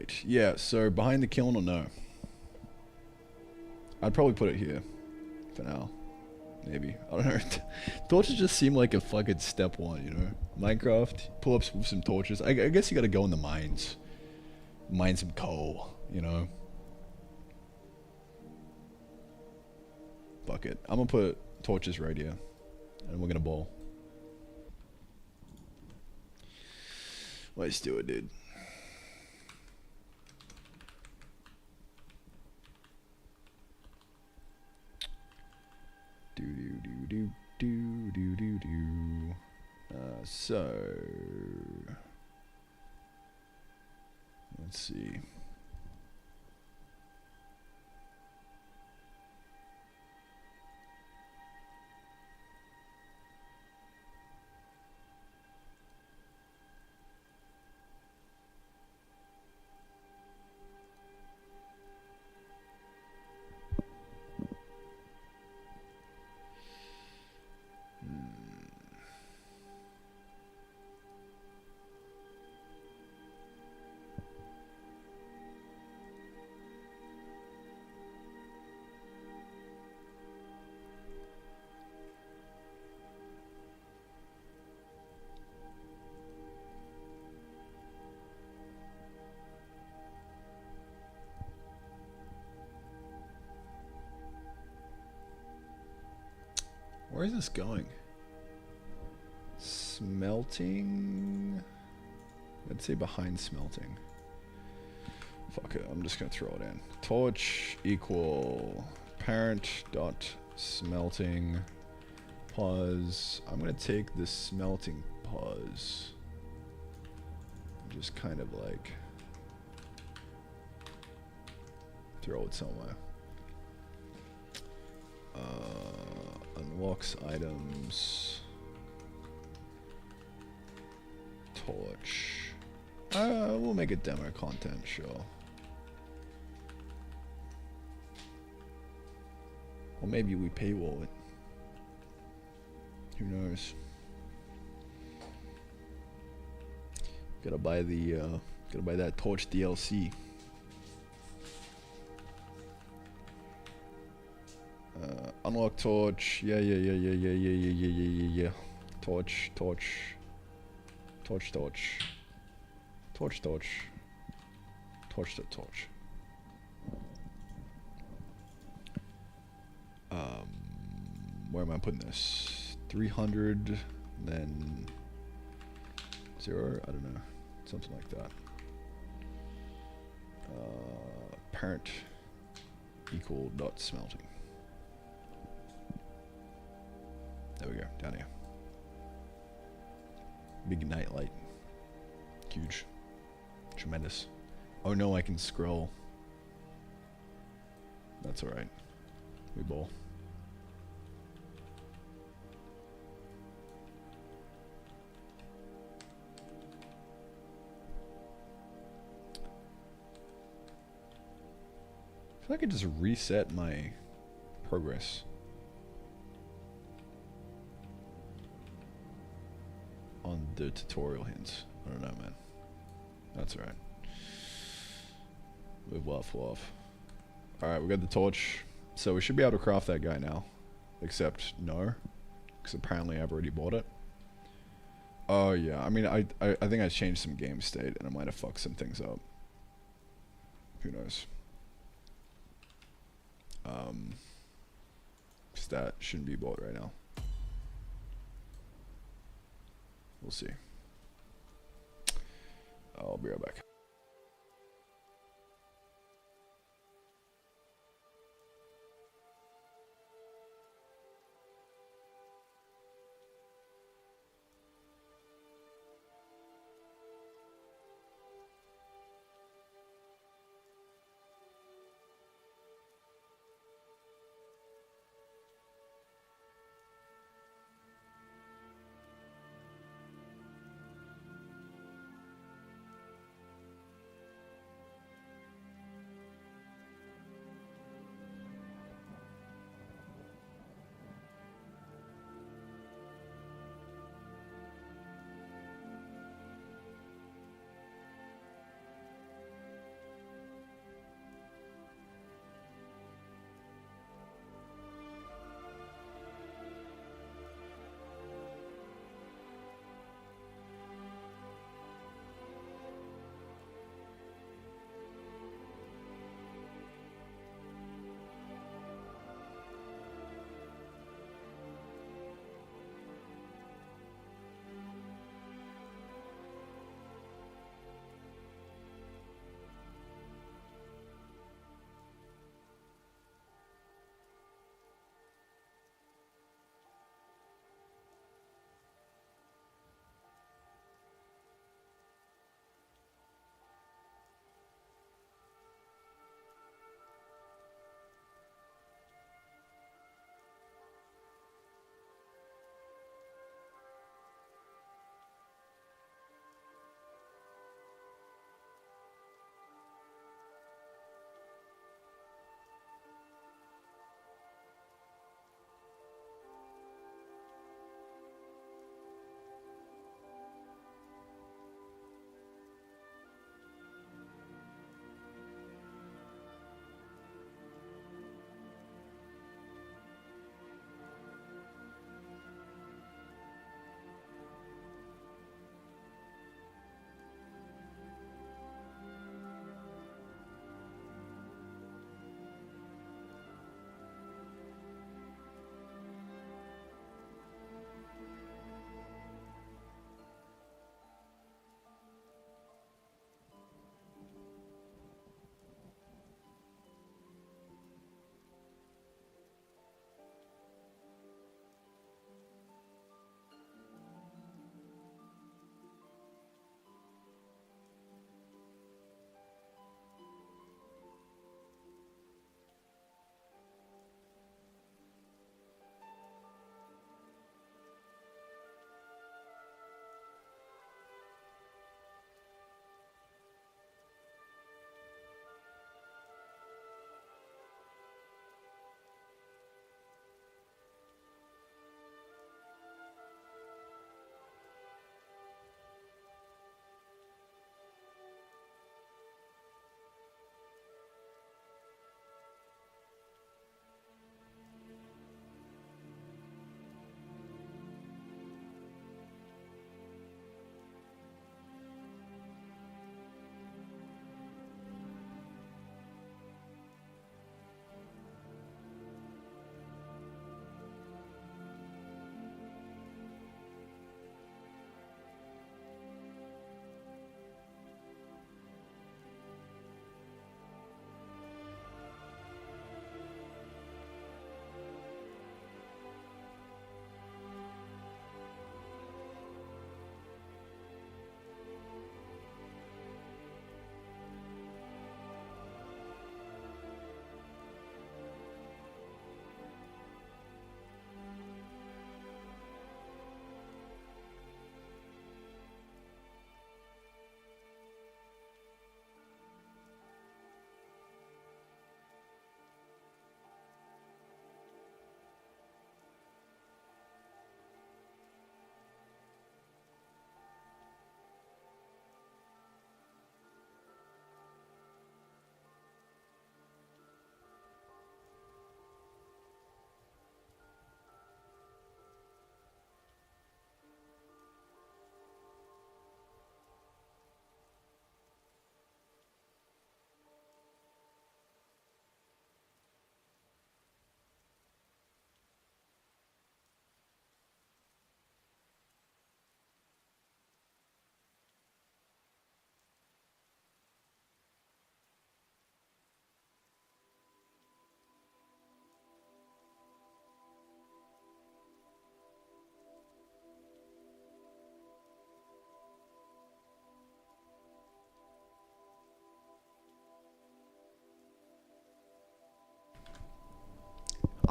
Right. Yeah, so behind the kiln or no? I'd probably put it here. For now. Maybe. I don't know. Torches just seem like a fucking step one, you know? Minecraft, pull up with some torches. I guess you gotta go in the mines. Mine some coal, you know? Fuck it. I'm gonna put torches right here. And we're gonna bowl. Let's do it, dude. Do. So let's see. Where is this going? Smelting? I'd say behind smelting. Fuck it, I'm just gonna throw it in. Torch equal parent dot smelting pause. I'm gonna take this smelting pause. Just kind of like throw it somewhere. Unlocks items. Torch. We'll make it demo content, sure. Or maybe we paywall it. Who knows? Gotta buy that Torch DLC. Unlock torch. Yeah. Torch. Where am I putting this? 300, then 0. I don't know, something like that. Parent equal dot smelting. There we go, down here. Big night light. Huge. Tremendous. Oh no, I can scroll. That's alright. We bowl. I feel like I just reset my progress. On the tutorial hints. I don't know, man. That's alright. Move off. Alright, we got the torch. So we should be able to craft that guy now. Except no. Because apparently I've already bought it. Oh yeah, I mean, I think I changed some game state and I might have fucked some things up. Who knows? Because that shouldn't be bought right now. We'll see. I'll be right back.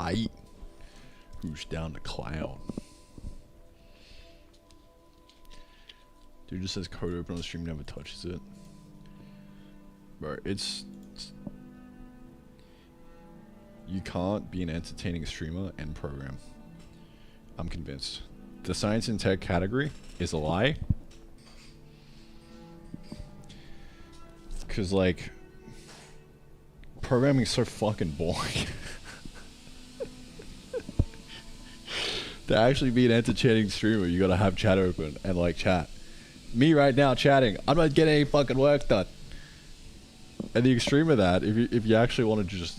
Aight. Who's down the cloud? Dude just says code open on the stream, never touches it. Bro, it's you can't be an entertaining streamer and program. I'm convinced. The science and tech category is a lie. Cause like programming is so fucking boring. To actually be an entertaining streamer, you gotta have chat open and like chat. Me right now chatting, I'm not getting any fucking work done. And the extreme of that, if you actually want to just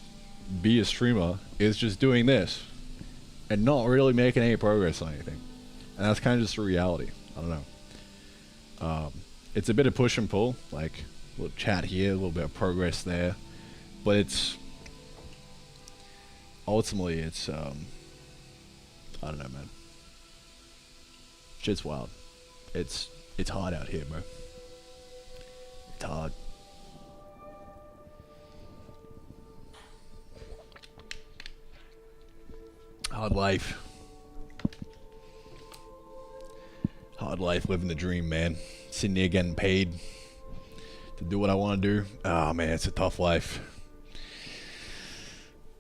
be a streamer, is just doing this and not really making any progress on anything. And that's kind of just the reality. I don't know. It's a bit of push and pull, like a little chat here, a little bit of progress there, but it's ultimately it's I don't know, man. Shit's wild. It's hard out here, bro. It's hard. Hard life. Hard life, living the dream, man. Sitting there getting paid to do what I want to do. Oh, man, it's a tough life.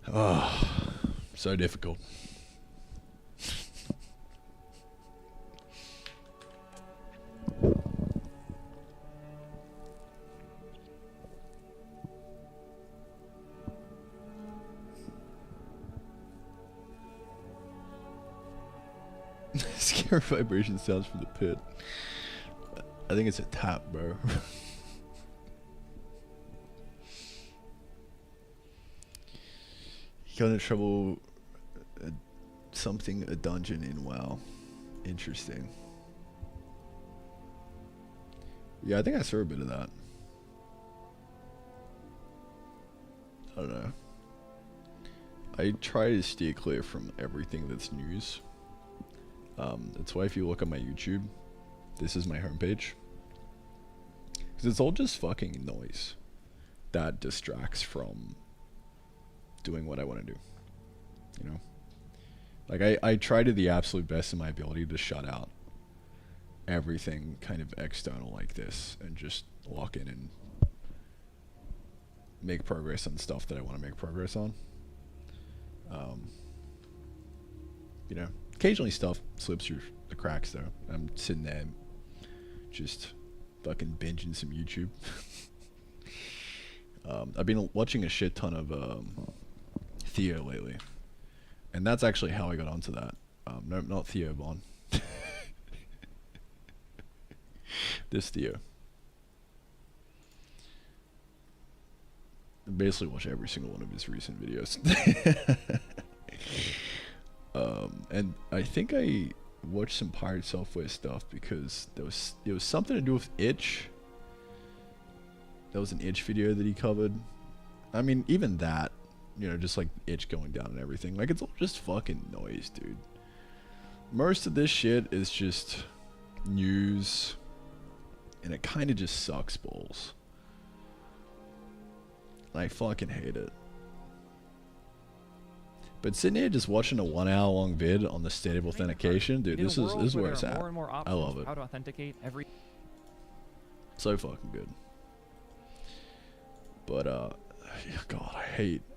Oh, so difficult. Scary vibration sounds from the pit. I think it's a tap, bro. He got in trouble. A dungeon in WoW. Interesting. Yeah, I think I saw a bit of that. I don't know. I try to steer clear from everything that's news. That's why if you look at my YouTube, this is my homepage. Because it's all just fucking noise that distracts from doing what I want to do. You know? Like, I try to the absolute best of my ability to shut out everything kind of external like this and just lock in and make progress on stuff that I want to make progress on. You know, occasionally stuff slips through the cracks though. I'm sitting there just fucking binging some YouTube. I've been watching a shit ton of Theo lately. And that's actually how I got onto that. No, not Theo Bon. This Theo. I basically watch every single one of his recent videos. And I think I watched some Pirate Software stuff because it was something to do with itch. That was an itch video that he covered. I mean, even that, you know, just like itch going down and everything. Like, it's all just fucking noise, dude. Most of this shit is just news, and it kind of just sucks balls. I fucking hate it. But sitting here just watching a 1 hour long vid on the state of authentication, dude, this is where it's at. I love it. How to authenticate every. So fucking good. But God,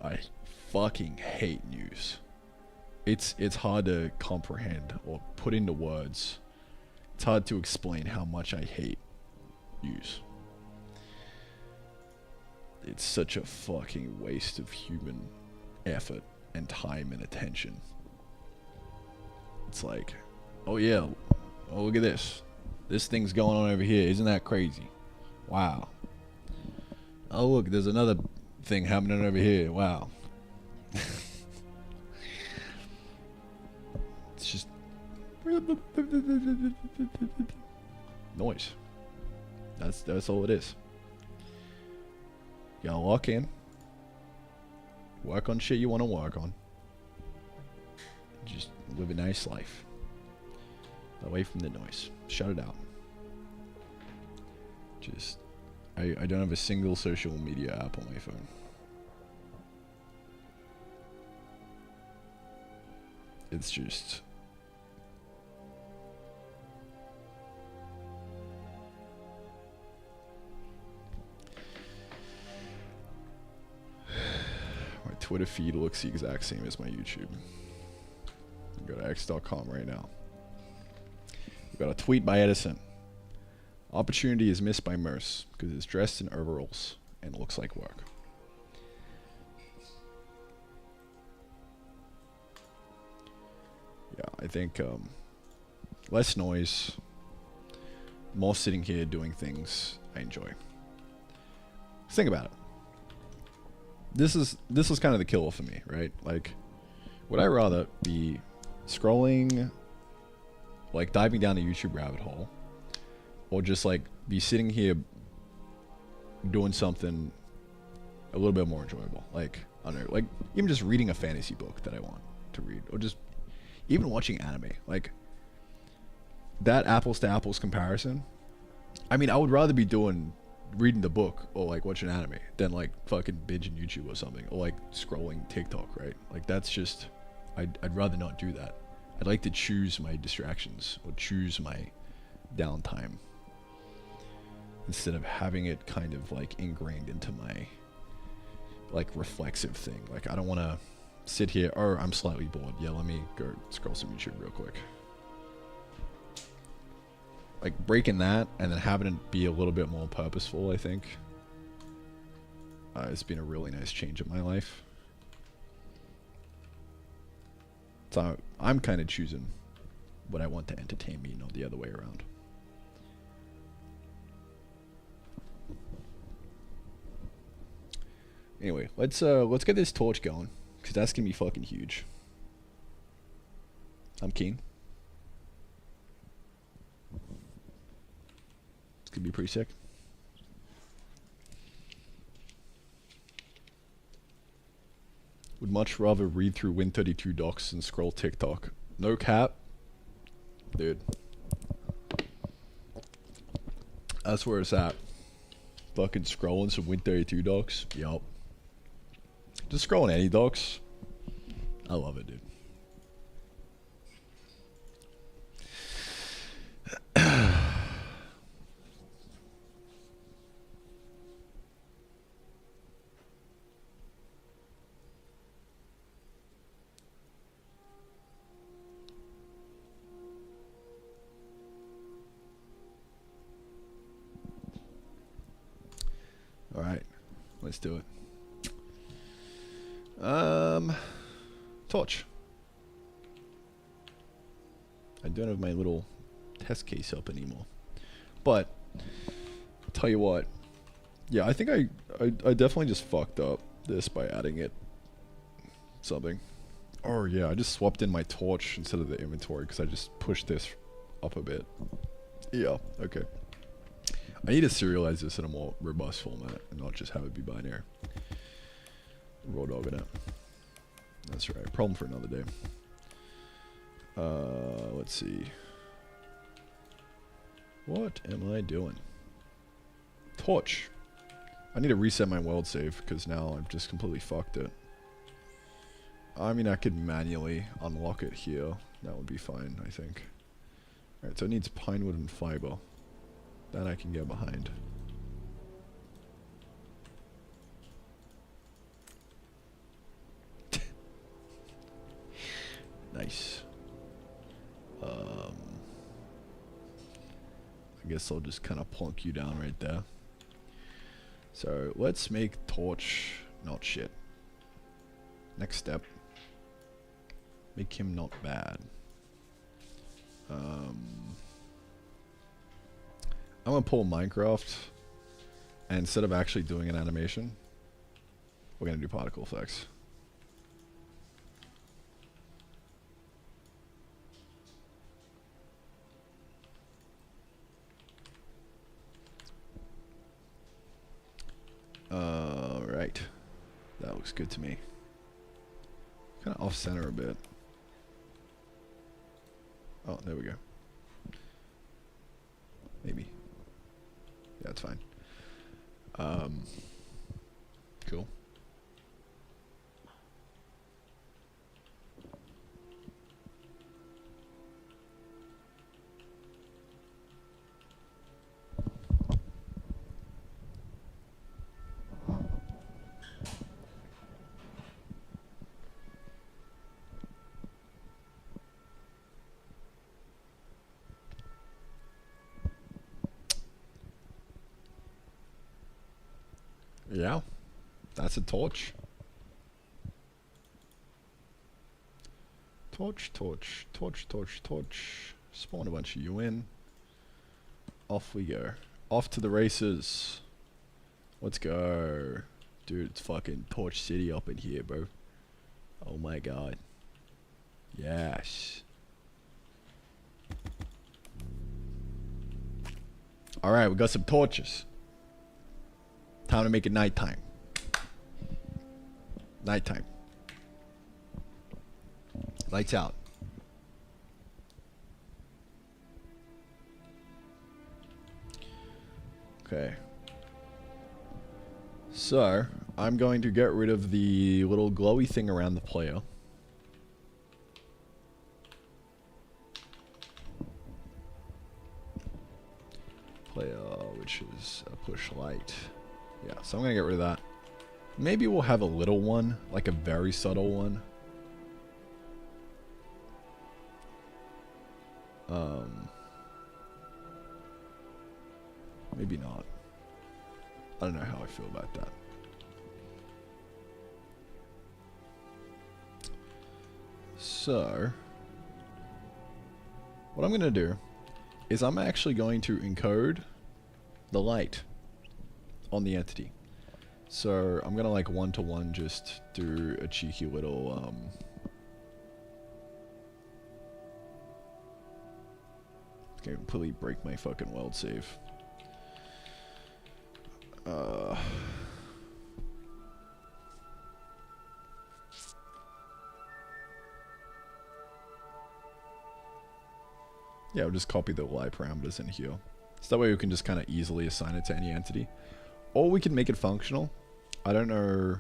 I fucking hate news. It's hard to comprehend or put into words. It's hard to explain how much I hate news. It's such a fucking waste of human effort and time and attention. It's like, oh yeah, oh look at this. This thing's going on over here. Isn't that crazy? Wow. Oh look, there's another thing happening over here. Wow. It's just noise. That's all it is. You gotta lock in. Work on shit you want to work on. Just live a nice life. Away from the noise. Shut it out. Just I don't have a single social media app on my phone. It's just... My Twitter feed looks the exact same as my YouTube. Go to x.com right now. We got a tweet by Edison. Opportunity is missed by Merce because it's dressed in overalls and looks like work. Yeah, I think less noise, more sitting here doing things I enjoy. Think about it. This is kind of the killer for me, right? Like, would I rather be scrolling, like diving down a YouTube rabbit hole, or just like be sitting here doing something a little bit more enjoyable? Like, I don't know, like even just reading a fantasy book that I want to read, or just even watching anime. Like, that apples to apples comparison. I mean, I would rather be reading the book or like watching anime than like fucking binging YouTube or something, or like scrolling TikTok, right? Like, that's just, I'd rather not do that. I'd like to choose my distractions or choose my downtime instead of having it kind of like ingrained into my like reflexive thing. Like, I don't want to sit here, oh, I'm slightly bored. Yeah, let me go scroll some YouTube real quick. Like, breaking that and then having it be a little bit more purposeful, I think, has been a really nice change in my life. So I'm kind of choosing what I want to entertain me, not the other way around. Anyway, let's get this torch going, because that's gonna be fucking huge. I'm keen. It's gonna be pretty sick. Would much rather read through Win32 docs and scroll TikTok. No cap. Dude. That's where it's at. Fucking scrolling some Win32 docs. Yup. Just scrolling any docs. I love it, dude. Alright, let's do it. Torch. I don't have my little test case up anymore. But, I'll tell you what. Yeah, I think I definitely just fucked up this by adding it something. Oh yeah, I just swapped in my torch instead of the inventory because I just pushed this up a bit. Yeah, okay. I need to serialize this in a more robust format and not just have it be binary. Raw dogging it. That's right. Problem for another day. Let's see. What am I doing? Torch. I need to reset my world save because now I've just completely fucked it. I mean, I could manually unlock it here. That would be fine, I think. Alright, so it needs pine wood and fiber. That I can get behind. Nice. I guess I'll just kind of plunk you down right there. So let's make torch not shit. Next step. Make him not bad. I'm gonna pull Minecraft, and instead of actually doing an animation, we're gonna do particle effects. Alright. That looks good to me. Kind of off center a bit. Oh, there we go. Maybe. Yeah, it's fine. Cool. Yeah, that's a torch. Torch, torch, torch, torch, torch. Spawn a bunch of you in. Off we go. Off to the races. Let's go. Dude, it's fucking Torch City up in here, bro. Oh my god. Yes. Alright, we got some torches. Time to make it nighttime. Nighttime. Lights out. Okay. So, I'm going to get rid of the little glowy thing around the player. Player, which is a push light. Yeah, so I'm going to get rid of that. Maybe we'll have a little one, like a very subtle one. Maybe not. I don't know how I feel about that. So, what I'm going to do is I'm actually going to encode the light on the entity. So, I'm going to like one-to-one just do a cheeky little it's going to completely break my fucking world save. Yeah, we'll just copy the Y parameters in here. So that way we can just kind of easily assign it to any entity. Or we can make it functional. I don't know.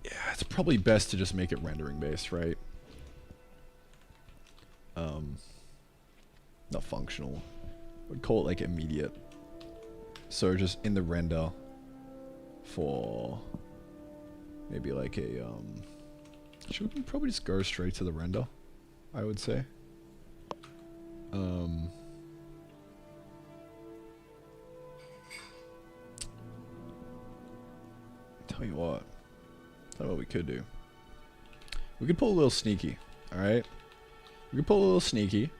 Yeah, it's probably best to just make it rendering based, right? Not functional. We'd call it like immediate. So just in the render for maybe like a should we probably just go straight to the render, I would say. Tell you what we could do. We could pull a little sneaky, alright? We could pull a little sneaky,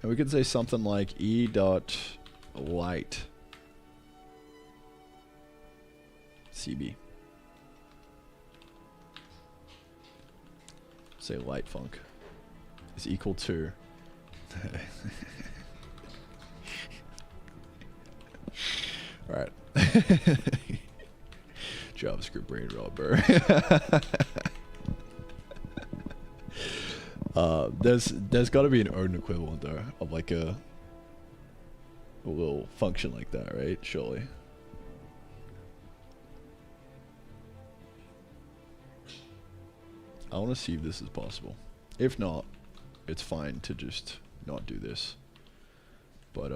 and we could say something like e.light CB. Say light func is equal to alright. JavaScript brain rot, bro. There's got to be an Odin equivalent though of like a little function like that, right? Surely. I want to see if this is possible. If not, it's fine to just not do this. But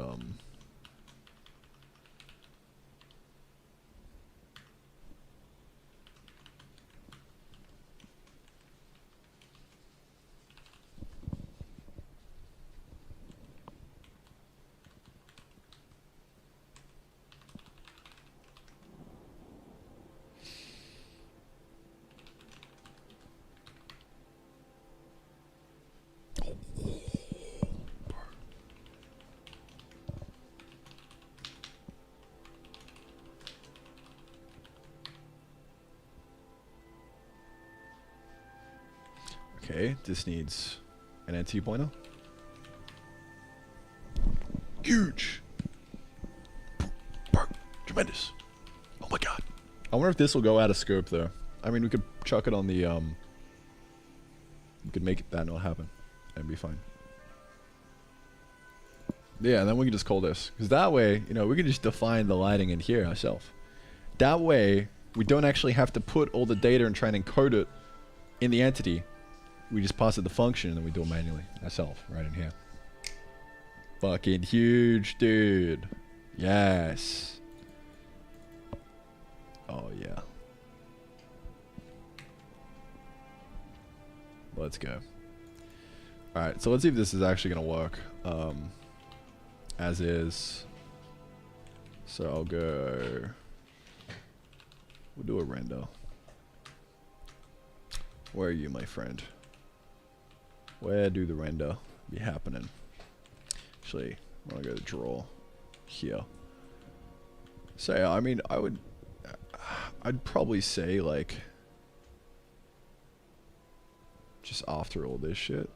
okay, this needs an entity pointer. Huge! Bro, tremendous! Oh my god. I wonder if this will go out of scope though. I mean, we could chuck it on the, we could make that not happen and be fine. Yeah, and then we can just call this. Because that way, you know, we can just define the lighting in here ourselves. That way, we don't actually have to put all the data and try and encode it in the entity. We just pass it the function and then we do it manually ourselves right in here. Fucking huge, dude. Yes. Oh, yeah. Let's go. Alright, so let's see if this is actually going to work. As is. So I'll go, we'll do a render. Where are you, my friend? Where do the render be happening? Actually, I want to go to draw here. So yeah, I mean, I'd probably say like, just after all this shit,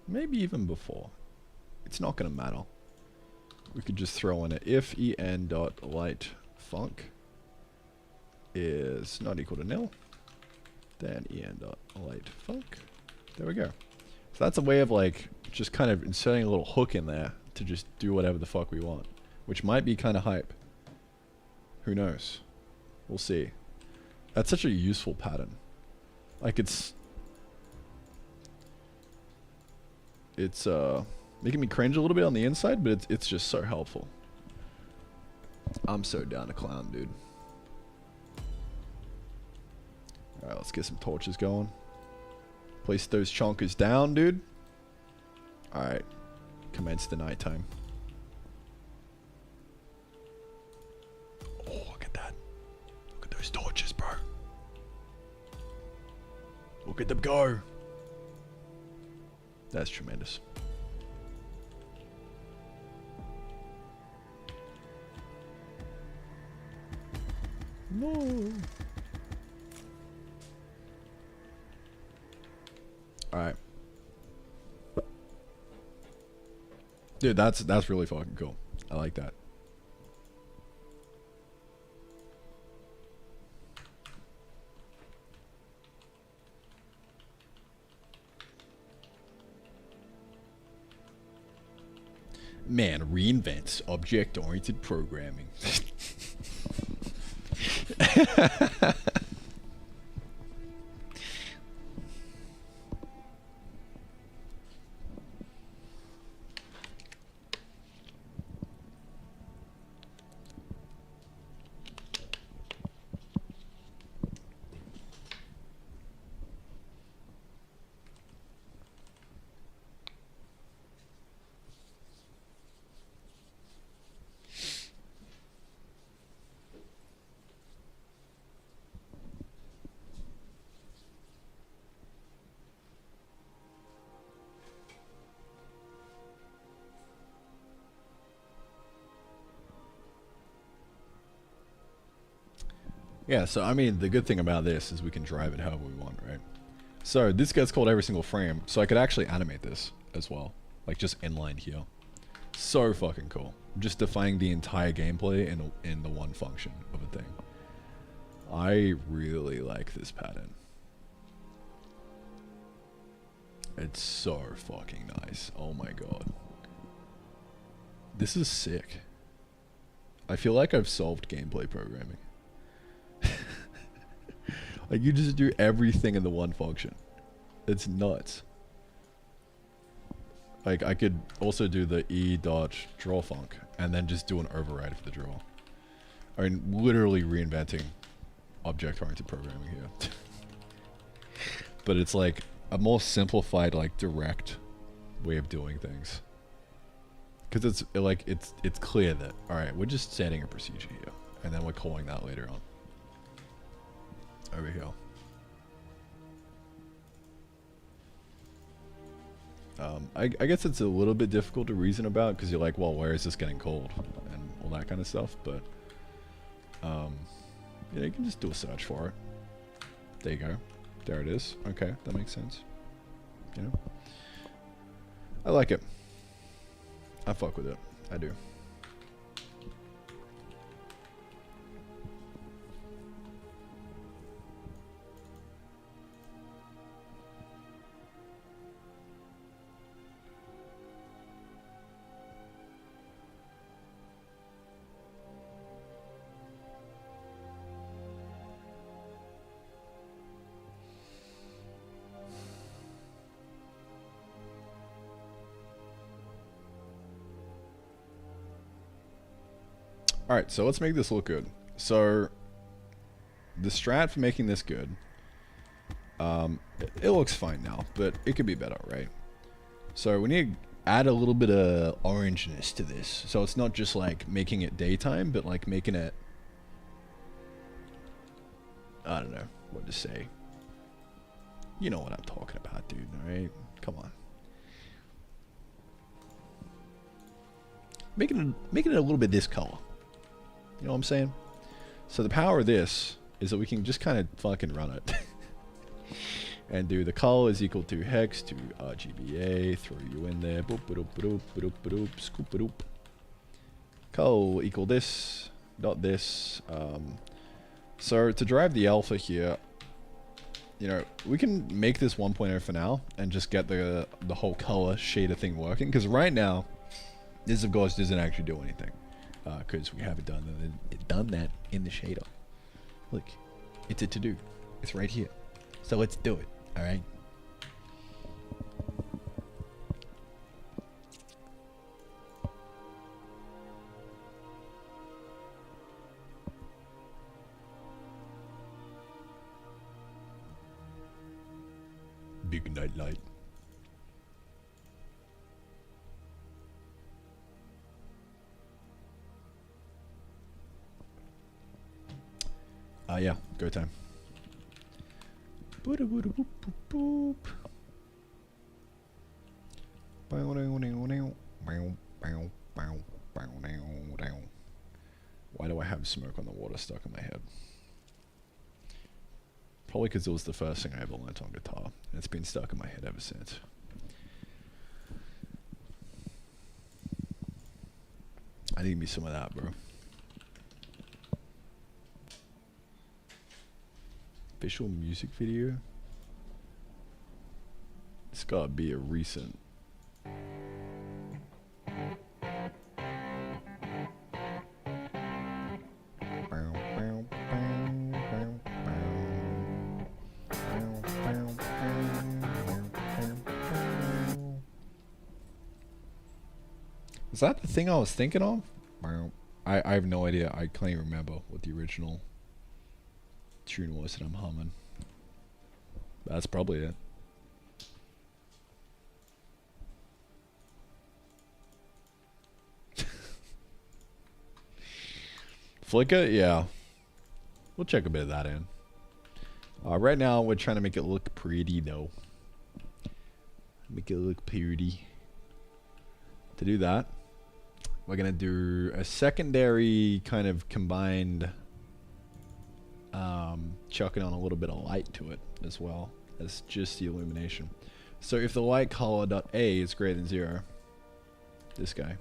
maybe even before. It's not gonna matter. We could just throw in a if en.lightFunc is not equal to nil, then en.lightFunc. There we go. So that's a way of like just kind of inserting a little hook in there to just do whatever the fuck we want, which might be kind of hype. Who knows? We'll see. That's such a useful pattern. Like it's making me cringe a little bit on the inside, but it's just so helpful. I'm so down to clown, dude. Alright, let's get some torches going. Place those chonkers down, dude. Alright. Commence the nighttime. Oh, look at that. Look at those torches, bro. Look at them go. That's tremendous. No. Alright. Dude, that's really fucking cool. I like that. Man reinvents object-oriented programming. Yeah, so I mean, the good thing about this is we can drive it however we want, right? So this gets called every single frame, so I could actually animate this as well. Like just inline here. So fucking cool. Just defining the entire gameplay in the one function of a thing. I really like this pattern. It's so fucking nice. Oh my god. This is sick. I feel like I've solved gameplay programming. Like you just do everything in the one function. It's nuts. Like I could also do the e.drawFunc and then just do an override for the draw. I mean, literally reinventing object-oriented programming here. But it's like a more simplified, like direct way of doing things. Because it's like it's clear that all right, we're just setting a procedure here, and then we're calling that later on. Over here. I guess it's a little bit difficult to reason about because you're like, well, where is this getting called and all that kind of stuff. But yeah, you can just do a search for it. There you go. There it is. Okay, that makes sense. You know, I like it. I fuck with it. I do. Alright, so let's make this look good. So, the strat for making this good, it looks fine now, but it could be better, right? So we need add a little bit of orangeness to this. So it's not just like making it daytime, but like making it, I don't know what to say. You know what I'm talking about, dude, alright? Come on. Making it a little bit this color. You know what I'm saying? So the power of this is that we can just kind of fucking run it. And do the color is equal to hex to RGBA, throw you in there, boop boop boop boop boop scoop boop. Color equal this, dot this. So to drive the alpha here, you know, we can make this 1.0 for now and just get the whole color shader thing working. Because right now, this of course doesn't actually do anything, because we haven't done that in the shader. Look, it's a to-do. It's right here. So let's do it. All right. Big night light. Yeah, go time. Boop, boop, boop, boop, boop. Why do I have smoke on the water stuck in my head? Probably because it was the first thing I ever learnt on guitar, and it's been stuck in my head ever since. I need me some of that, bro. Official music video? It's gotta be a recent. Is that the thing I was thinking of? I have no idea. I can't even remember what the original tune was that I'm humming. That's probably it. Flicker? Yeah. We'll check a bit of that in. Right now, we're trying to make it look pretty, though. Make it look pretty. To do that, we're going to do a secondary kind of combined, chucking on a little bit of light to it as well as just the illumination. So if the light color dot A is greater than 0, this guy,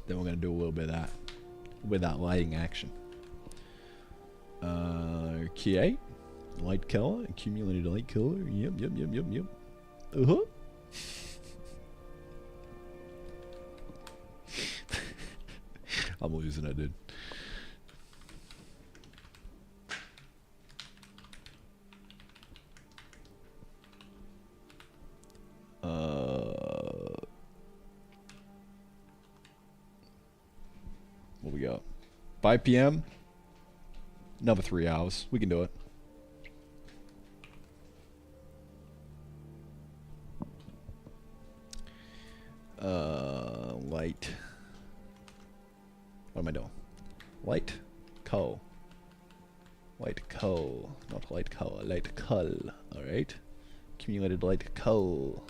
then we're going to do a little bit of that with that lighting action. Key 8, light color, accumulated light color. Yep. I'm losing it, dude. What we got? 5 p.m. Another 3 hours. We can do it. Light. What am I doing? Light coal. Light coal. Not light color. Light coal. Alright. Accumulated light coal.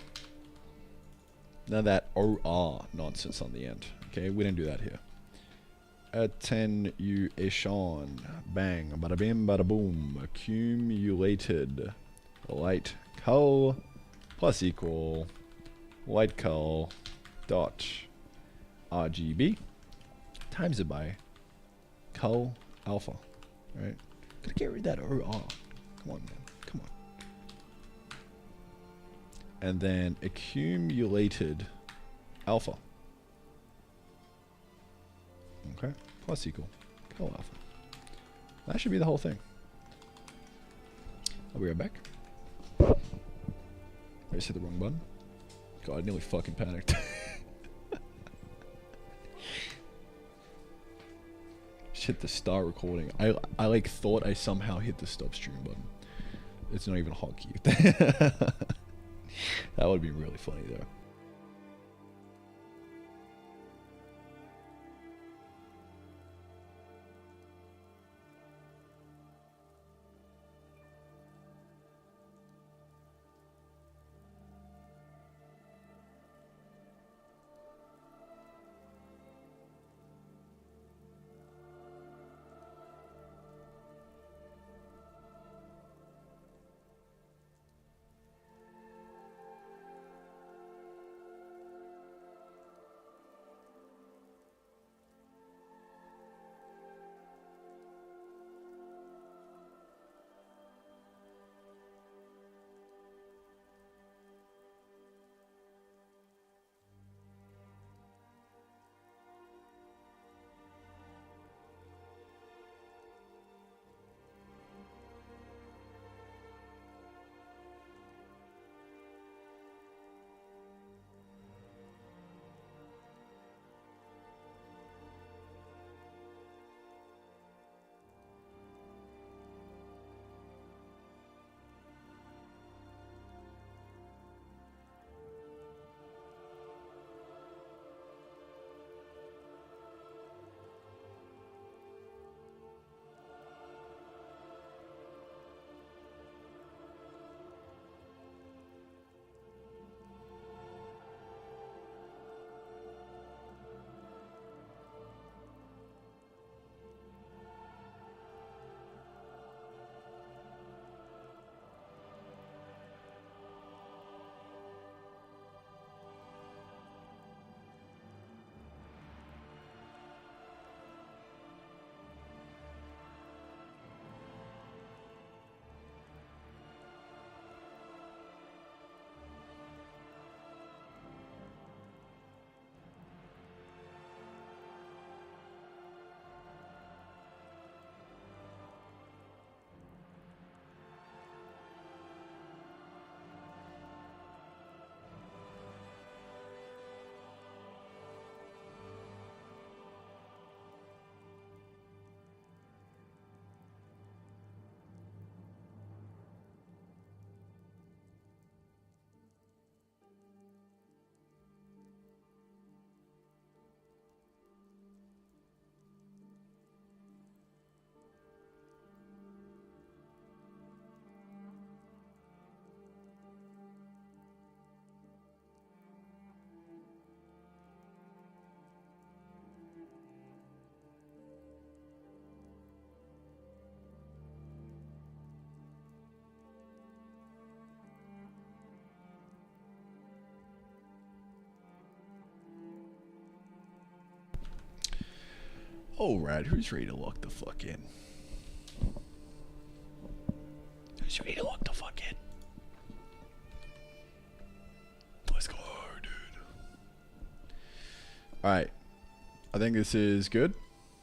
None of that OR nonsense on the end. Okay, we didn't do that here. Attenuation. Bang. Bada bim, bada boom. Accumulated light coal plus equal light coal dot RGB times it by coal alpha. Right? Gotta get rid of that OR. Come on, man. Come on. And then accumulated alpha. Okay, plus equal coal alpha. That should be the whole thing. I'll be right back. I just hit the wrong button. God, I nearly fucking panicked. Just hit the start recording. I like thought I somehow hit the stop stream button. It's not even a hotkey. That would be really funny though. Alright, who's ready to lock the fuck in? Who's ready to lock the fuck in? Let's go, dude. Alright. I think this is good.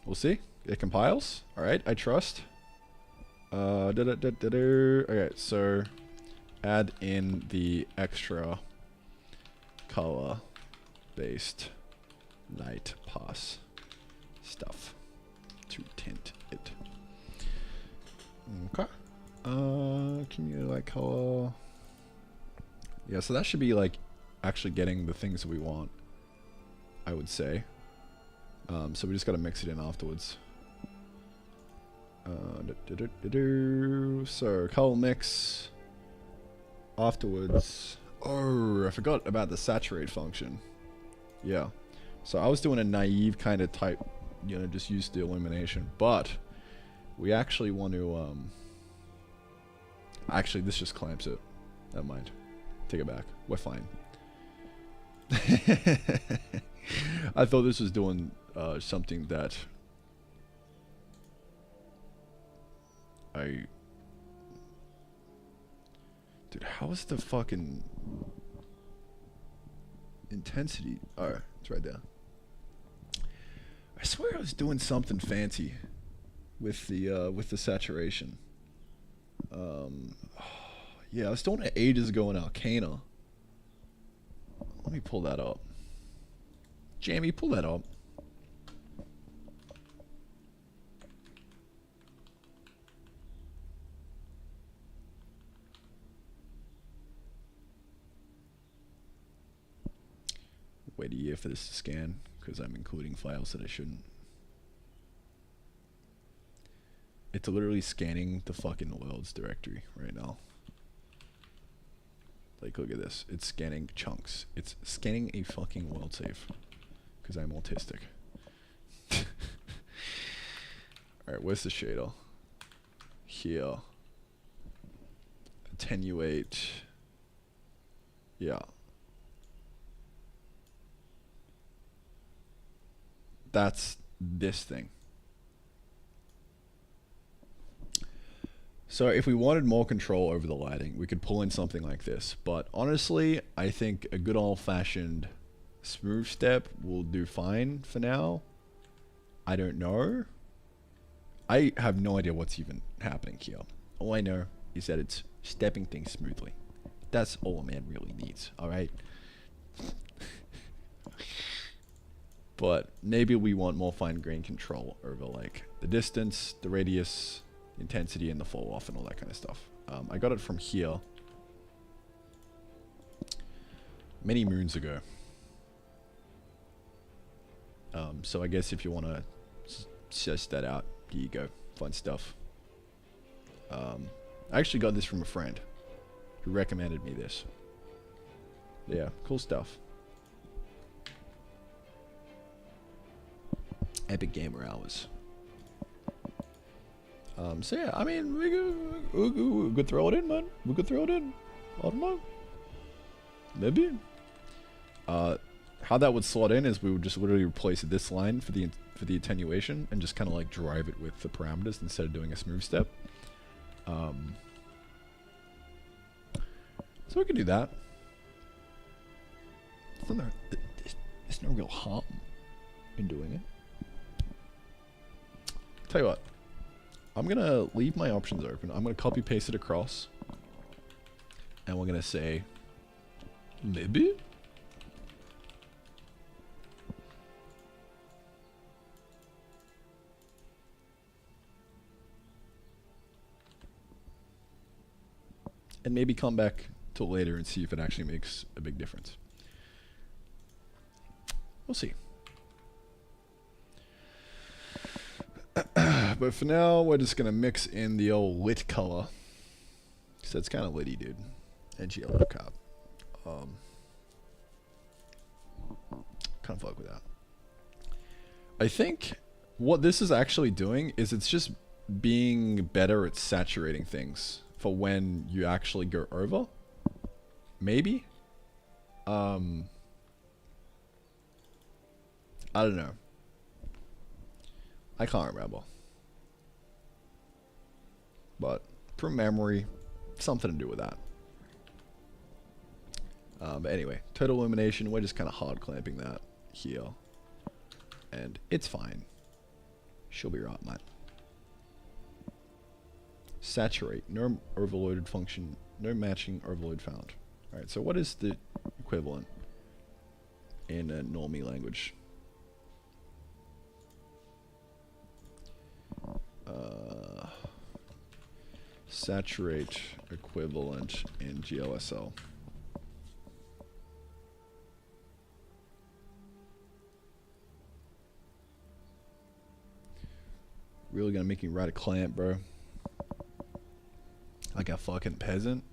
We'll see. It compiles. Alright, I trust. Okay, so add in the extra color based light pass stuff to tint it. Okay. Can you like color? Yeah, so that should be like actually getting the things that we want, I would say. So we just gotta mix it in afterwards. So color mix afterwards. Oh, I forgot about the saturate function. Yeah. So I was doing a naive kind of type, you know, just use the illumination, but we actually want to, actually this just clamps it. Never mind. Take it back. We're fine. I thought this was doing something that dude, how is the fucking intensity? Oh, it's right there. I swear I was doing something fancy with the saturation. Yeah, I was doing it ages ago in Arcana. Let me pull that up. Jamie, pull that up. Wait a year for this to scan, because I'm including files that I shouldn't. It's literally scanning the fucking world's directory right now. Like, look at this. It's scanning chunks. It's scanning a fucking world save. Because I'm autistic. Alright, where's the shader? Here. Attenuate. Yeah. That's this thing. So if we wanted more control over the lighting, we could pull in something like this. But honestly, I think a good old-fashioned smooth step will do fine for now. I don't know. I have no idea what's even happening here. All I know is that it's stepping things smoothly. That's all a man really needs, alright? But maybe we want more fine-grained control over like the distance, the radius, intensity, and the fall off and all that kind of stuff. I got it from here many moons ago. So I guess if you want to test that out, here you go. Fun stuff. I actually got this from a friend who recommended me this. Yeah, cool stuff. Epic Gamer Hours. So yeah, I mean, we could throw it in, man. We could throw it in. I don't know. Maybe. How that would slot in is we would just literally replace this line for the attenuation and just kind of like drive it with the parameters instead of doing a smooth step. So we can do that. There's no real harm in doing it. Tell you what. I'm going to leave my options open. I'm going to copy paste it across. And we're going to say, maybe? And maybe come back till later and see if it actually makes a big difference. We'll see. But for now, we're just gonna mix in the old lit color. So it's kind of litty, dude. Edgy yellow cop. Kind of fuck with that. I think what this is actually doing is it's just being better at saturating things for when you actually go over. Maybe. I don't know. I can't remember. But from memory, something to do with that. But anyway, total illumination, we're just kind of hard clamping that here. And it's fine. She'll be right, mate. Saturate, no overloaded function, no matching overload found. Alright, so what is the equivalent in a normie language? Saturate equivalent in GLSL. Really gonna make me write a clamp, bro? Like a fucking peasant?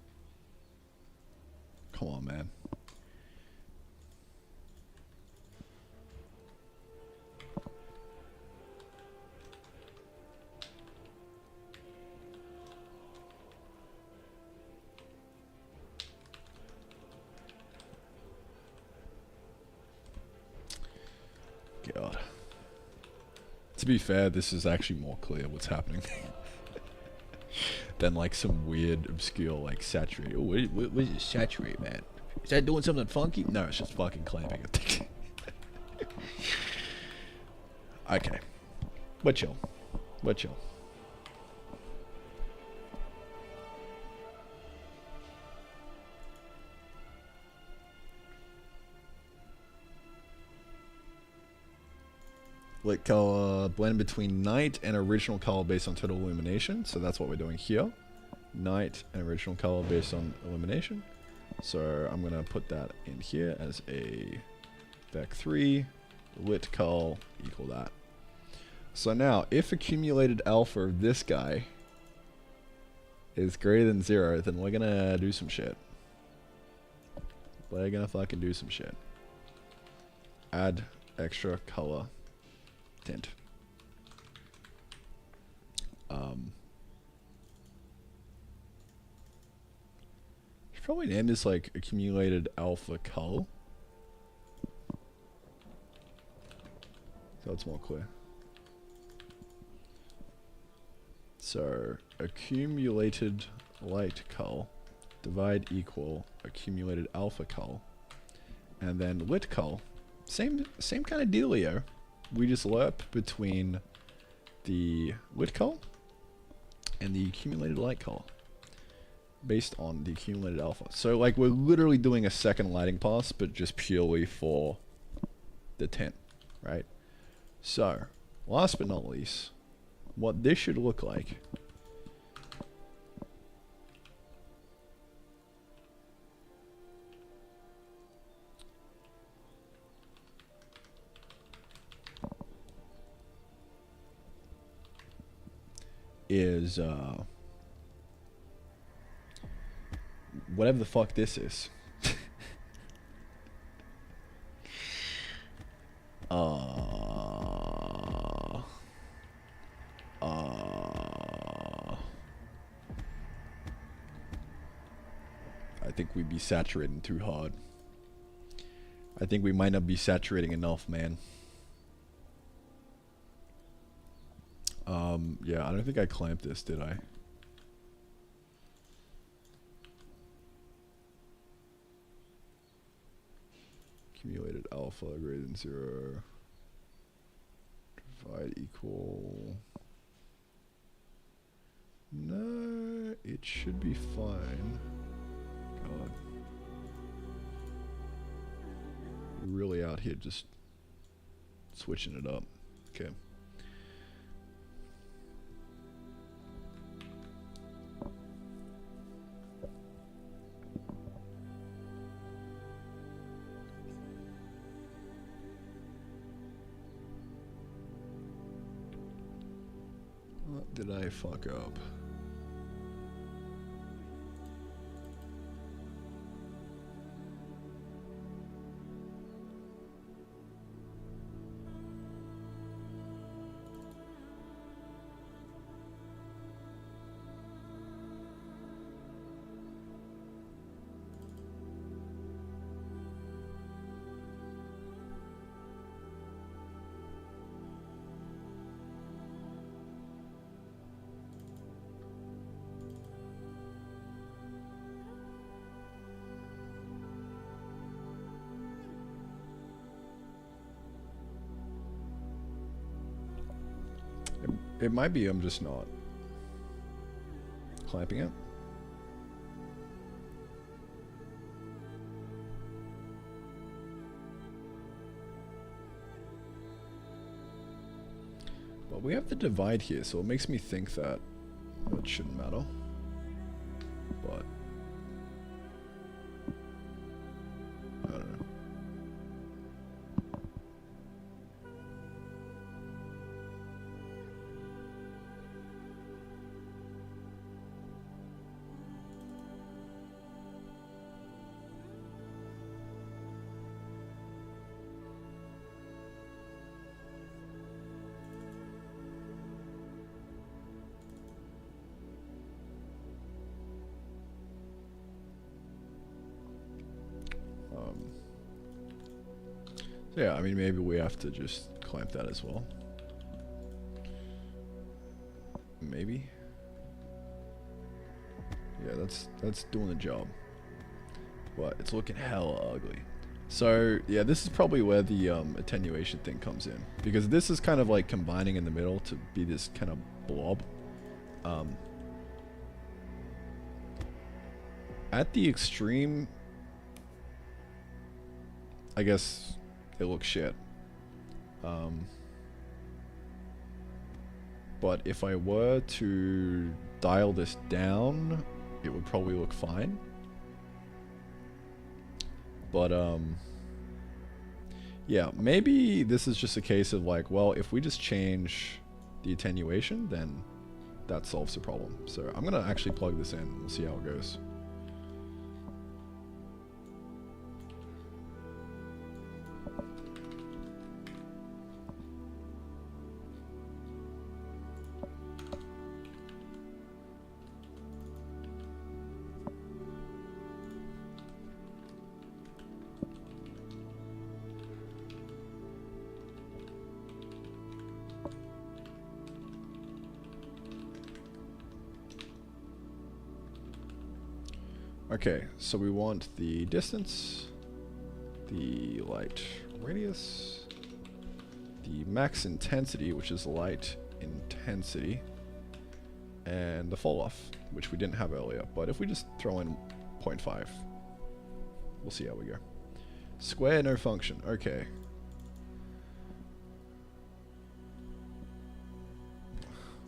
Come on, man. God. To be fair, this is actually more clear what's happening than like some weird, obscure, like saturate. Oh, what is saturate, man? Is that doing something funky? No, it's just fucking clamping it. Okay. We're chill. We're chill. Lit color blend between night and original color based on total illumination. So that's what we're doing here. Night and original color based on illumination. So I'm going to put that in here as a vec 3 lit cull equal that. So now, if accumulated alpha of this guy is greater than 0, then we're gonna do some shit. We're gonna fucking do some shit. Add extra color tint. Should probably name this like accumulated alpha cull, so it's more clear. So accumulated light cull divide equal accumulated alpha cull, and then lit cull, same kind of dealio. We just lerp between the lit cull and the accumulated light cull based on the accumulated alpha. So like we're literally doing a second lighting pass, but just purely for the tint, right? So last but not least, what this should look like is whatever the fuck this is. I think we'd be saturating too hard. I think we might not be saturating enough, man. Yeah, I don't think I clamped this, did I? Accumulated alpha greater than 0. Divide equal. No, it should be fine. God. We're really out here just switching it up. Okay. What did I fuck up? It might be I'm just not clamping it. But we have the divide here, so it makes me think that it shouldn't matter. But I don't know. So yeah, I mean, maybe we have to just clamp that as well. Maybe. Yeah, that's doing the job. But it's looking hella ugly. So yeah, this is probably where the attenuation thing comes in, because this is kind of like combining in the middle to be this kind of blob. At the extreme, I guess it looks shit. But if I were to dial this down, it would probably look fine. But Yeah, maybe this is just a case of like, well, if we just change the attenuation, then that solves the problem. So I'm gonna actually plug this in and we'll see how it goes. Okay, so we want the distance, the light radius, the max intensity, which is light intensity, and the fall off, which we didn't have earlier. But if we just throw in 0.5, we'll see how we go. Square, no function. Okay.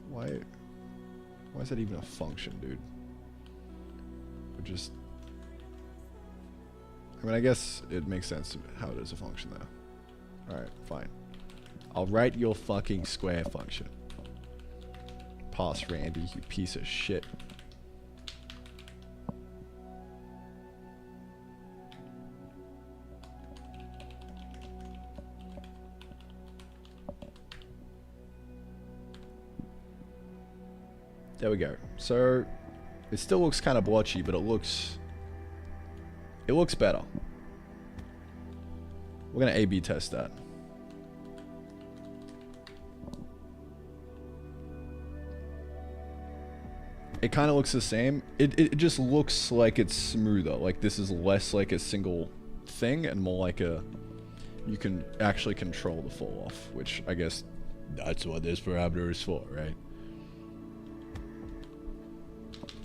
Why is that even a function, dude? Just, I mean, I guess it makes sense how it is a function though. Alright, fine. I'll write your fucking square function. Pass, Randy, you piece of shit. There we go. So it still looks kind of blotchy, but it looks better. We're gonna A/B test that. It kind of looks the same. It just looks like it's smoother. Like this is less like a single thing and more like a, you can actually control the fall off, which I guess that's what this parameter is for, right?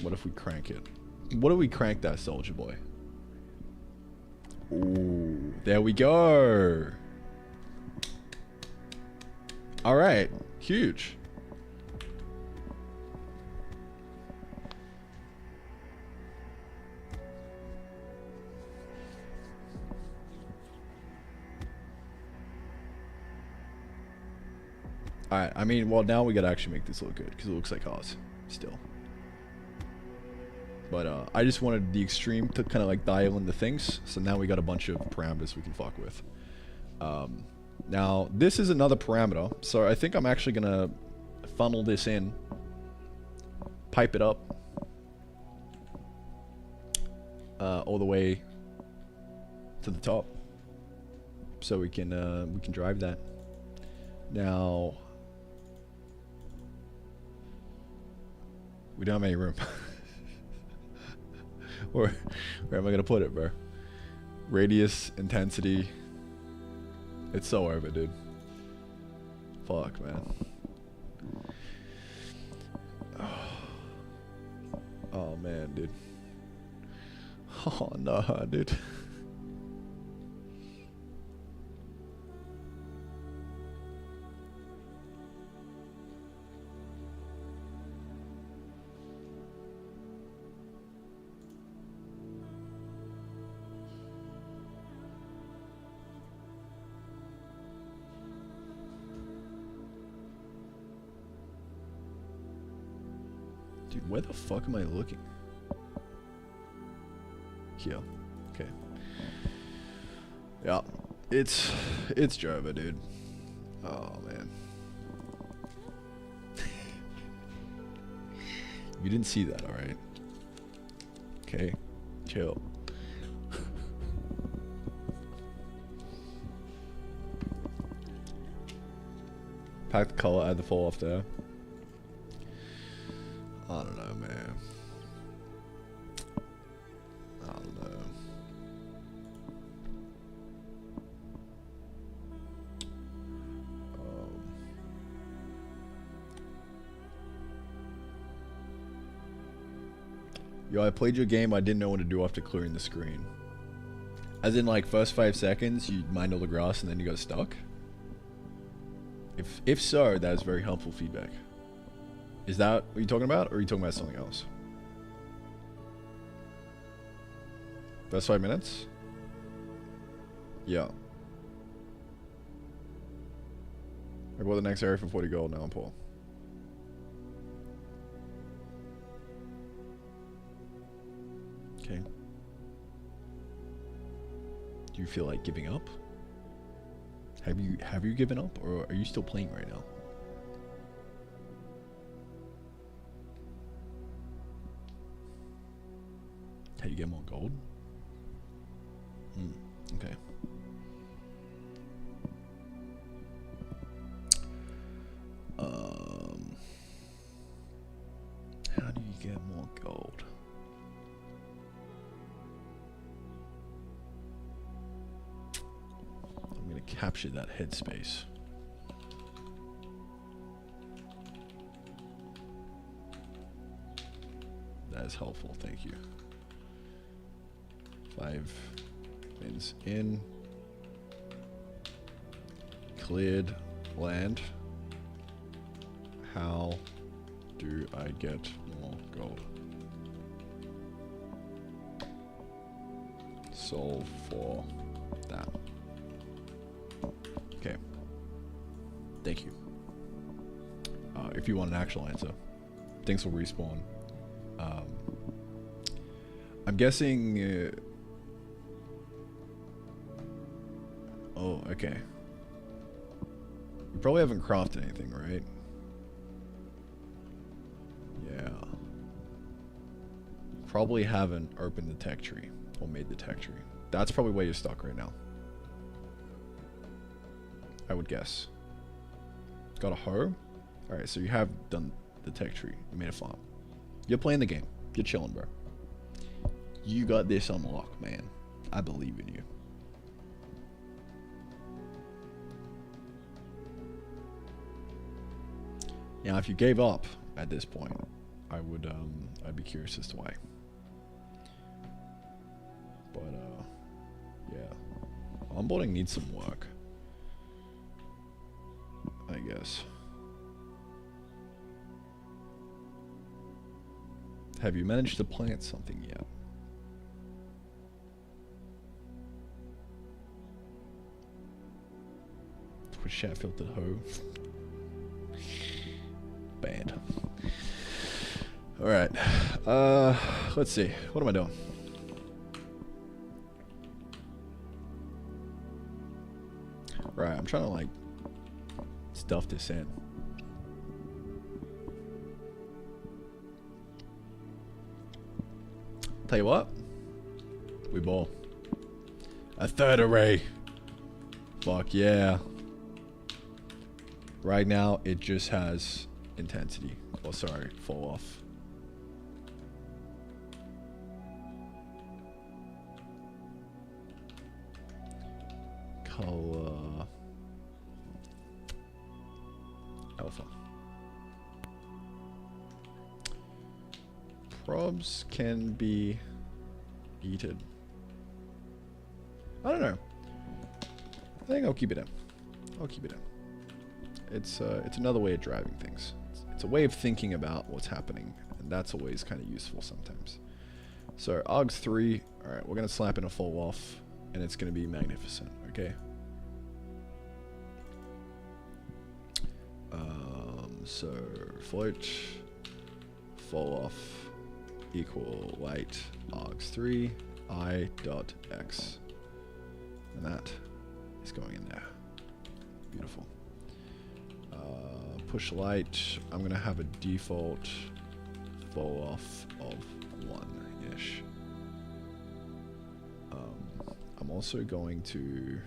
What if we crank it? What if we crank that soldier boy? Ooh, there we go. All right, huge. All right, I mean, well, now we gotta actually make this look good because it looks like ours still. But I just wanted the extreme to kind of like dial in the things. So now we got a bunch of parameters we can fuck with. Now this is another parameter. So I think I'm actually gonna funnel this in, pipe it up all the way to the top, so we can drive that. Now we don't have any room. Where am I gonna put it, bro? Radius, intensity. It's so over, dude. Fuck, man. Oh man, dude. Oh no, dude. Dude, where the fuck am I looking? Here. Okay. Yeah. It's Java, dude. Oh man. You didn't see that, alright? Okay. Chill. Pack the color, add the fall off there. I don't know, man. I don't know. Yo, I played your game, I didn't know what to do after clearing the screen. As in, like, first 5 seconds, you mined all the grass and then you got stuck? If so, that is very helpful feedback. Is that what you're talking about, or are you talking about something else? First 5 minutes? Yeah. I bought the next area for 40 gold, now I'm poor. Okay. Do you feel like giving up? Have you given up, or are you still playing right now? How you get more gold? Okay. How do you get more gold? I'm gonna capture that headspace. That is helpful, thank you. 5 bins in. Cleared land. How do I get more gold? Solve for that. Okay. Thank you. If you want an actual answer, things will respawn. I'm guessing... oh, okay. You probably haven't crafted anything, right? Yeah. Probably haven't opened the tech tree or made the tech tree. That's probably where you're stuck right now. I would guess. Got a hoe? Alright, so you have done the tech tree. You made a farm. You're playing the game. You're chilling, bro. You got this on lock, man. I believe in you. Now, if you gave up at this point, I'd be curious as to why. But, yeah. Onboarding needs some work, I guess. Have you managed to plant something yet? Twitch chat filtered hoe. Banned. Alright. Let's see. What am I doing? Right, I'm trying to like stuff this in. Tell you what, we ball. A third array. Fuck yeah. Right now, it just has intensity. Oh, sorry, fall off. Color. Alpha. Probs can be eaten. I don't know. I think I'll keep it in. I'll keep it in. It's another way of driving things. It's a way of thinking about what's happening, and that's always kind of useful sometimes. So AUGS 3. All right, we're gonna slap in a fall off, and it's gonna be magnificent. Okay. So float, fall off, equal light AUGS 3 I dot X, and that is going in there. Beautiful. Push light. I'm gonna have a default fall off of 1-ish. I'm also going to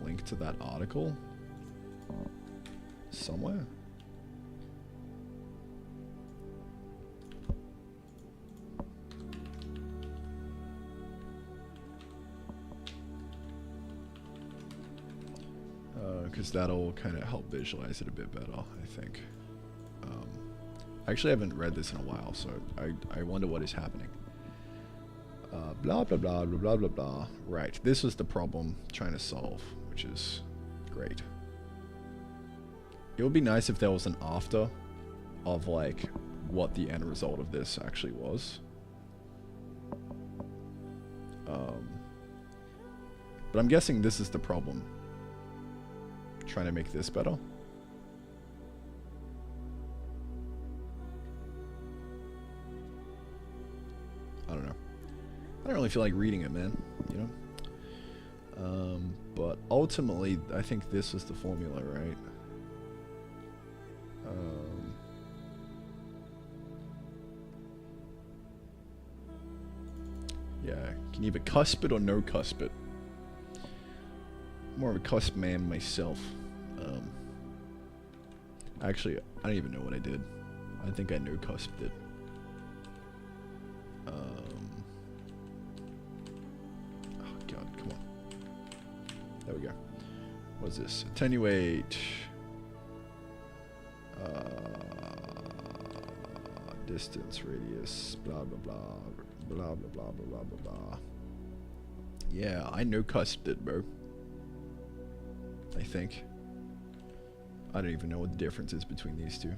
link to that article somewhere. Because that'll kind of help visualize it a bit better, I think. I actually haven't read this in a while, so I wonder what is happening. Blah, blah, blah, blah, blah, blah, blah. Right, this was the problem trying to solve, which is great. It would be nice if there was an after of, like, what the end result of this actually was. But I'm guessing this is the problem. Trying to make this better. really feel like reading it, man. You know. But ultimately, I think this was the formula, right? Yeah, can either cusp it or no cusp it. More of a cusp man myself. Actually, I don't even know what I did. I think I no cusped it. Oh god, come on. There we go. What's this? Attenuate. Distance, radius, blah blah blah, blah blah blah blah blah blah. Yeah, I no cusped it, bro. I think. I don't even know what the difference is between these two.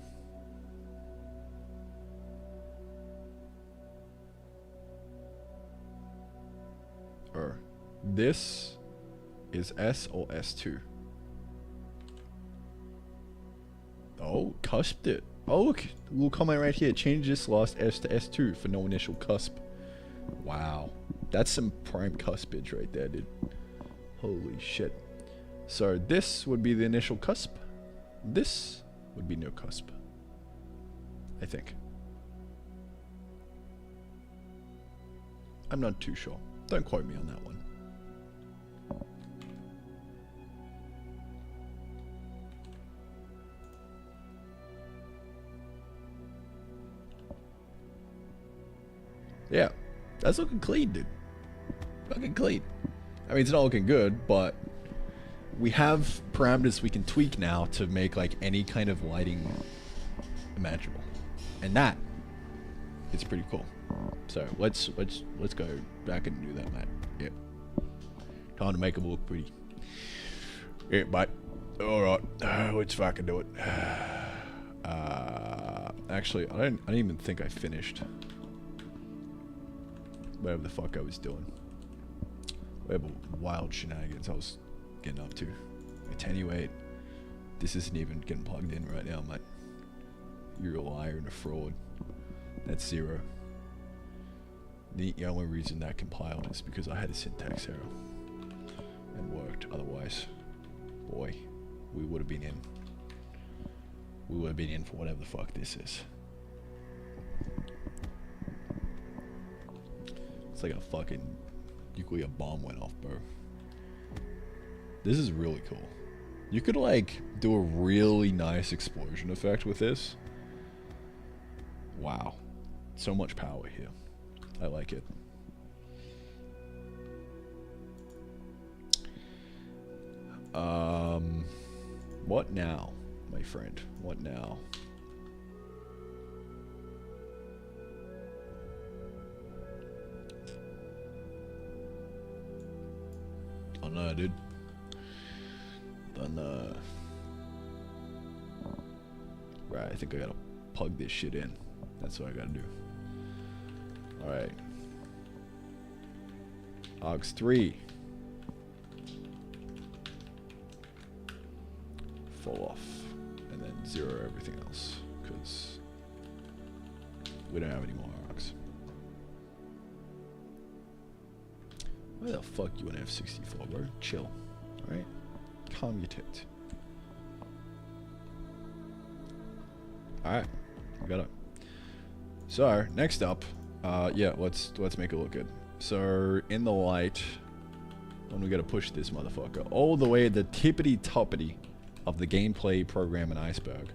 Or this is S or S2. Oh, cusped it. Oh look, little comment right here. Change this last S to S2 for no initial cusp. Wow. That's some prime cuspage right there, dude. Holy shit. So this would be the initial cusp. This would be no cusp. I think. I'm not too sure. Don't quote me on that one. Yeah, that's looking clean, dude. Looking clean. I mean, it's not looking good, but we have parameters we can tweak now to make like any kind of lighting imaginable, and that is pretty cool. So let's go back and do that, Matt. Yeah, time to make them look pretty. Yeah, but all right, let's fucking do it. Actually, I don't even think I finished whatever the fuck I was doing. Whatever wild shenanigans I was getting up to. Attenuate. This isn't even getting plugged in right now, mate. You're a liar and a fraud. That's 0. The only reason that compiled is because I had a syntax error. And worked. Otherwise, boy, we would have been in. We would have been in for whatever the fuck this is. It's like a fucking nuclear bomb went off, bro. This is really cool. You could like do a really nice explosion effect with this. Wow. So much power here. I like it. What now, my friend? What now? Oh no, dude. Then, right, I think I gotta plug this shit in. That's what I gotta do. Alright. Aux 3. Fall off. And then 0 everything else. Because we don't have any more arcs. Why the fuck you want F64, bro? Chill. Alright? Calm your tit. Alright. We got it. So, next up, yeah, let's make it look good. So, in the light, when we gotta push this motherfucker all the way at the tippity-toppity of the gameplay program in Iceberg,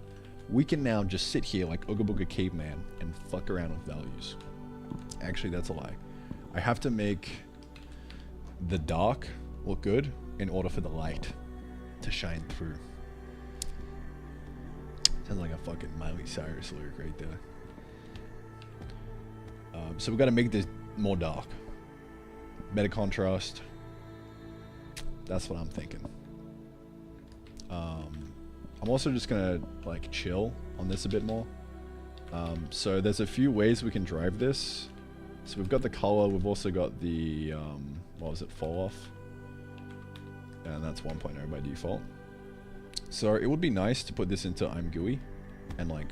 we can now just sit here like Ooga Booga Caveman and fuck around with values. Actually, that's a lie. I have to make the dark look good in order for the light to shine through. Sounds like a fucking Miley Cyrus lyric right there. So we've got to make this more dark. Better contrast. That's what I'm thinking. I'm also just gonna like chill on this a bit more. So there's a few ways we can drive this. So we've got the color, we've also got the, what was it, fall off. And that's 1.0 by default. So it would be nice to put this into I'm GUI and like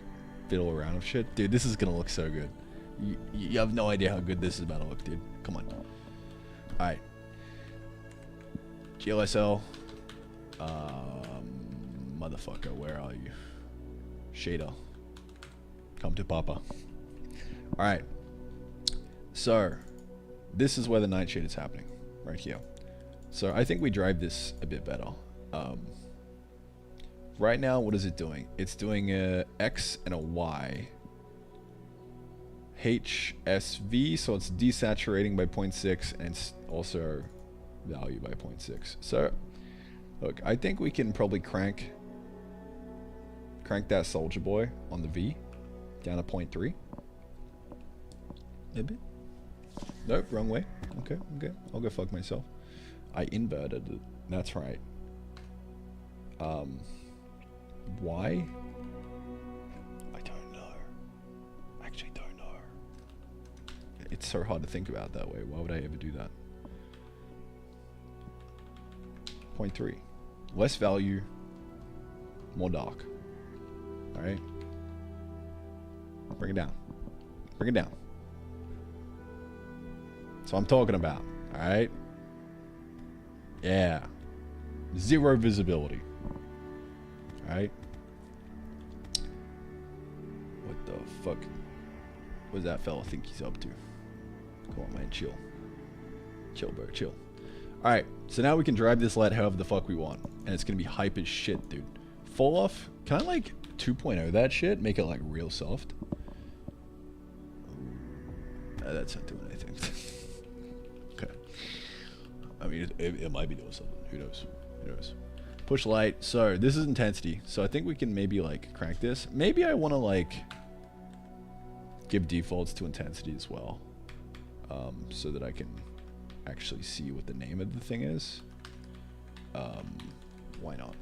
fiddle around with shit. Dude, this is gonna look so good. You have no idea how good this is about to look, dude. Come on. Alright. GLSL. Motherfucker, where are you? Shader. Come to Papa. Alright. So, this is where the nightshade is happening. Right here. So, I think we drive this a bit better. Right now, what is it doing? It's doing a X and a Y. HSV, so it's desaturating by 0.6 and it's also value by 0.6. So, look, I think we can probably crank that soldier boy on the V down to 0.3. Maybe. Nope, wrong way. Okay, I'll go fuck myself. I inverted it. That's right. Why? I don't know. I actually don't know. It's so hard to think about that way. Why would I ever do that? 0.3. Less value, more dark. Alright? Bring it down. Bring it down. That's what I'm talking about. Alright? Yeah. Zero visibility. Alright? What the fuck? What does that fella think he's up to? Come on, man, chill. Chill, bro, chill. Alright, so now we can drive this light however the fuck we want. And it's gonna be hype as shit, dude. Fall off. Can I, like, 2.0 that shit? Make it, like, real soft? That's not doing anything. Okay. I mean, it might be doing something. Who knows? Who knows? Push light. So, this is intensity. So, I think we can maybe, like, crank this. Maybe I want to, like, give defaults to intensity as well. So that I can actually see what the name of the thing is. Why not?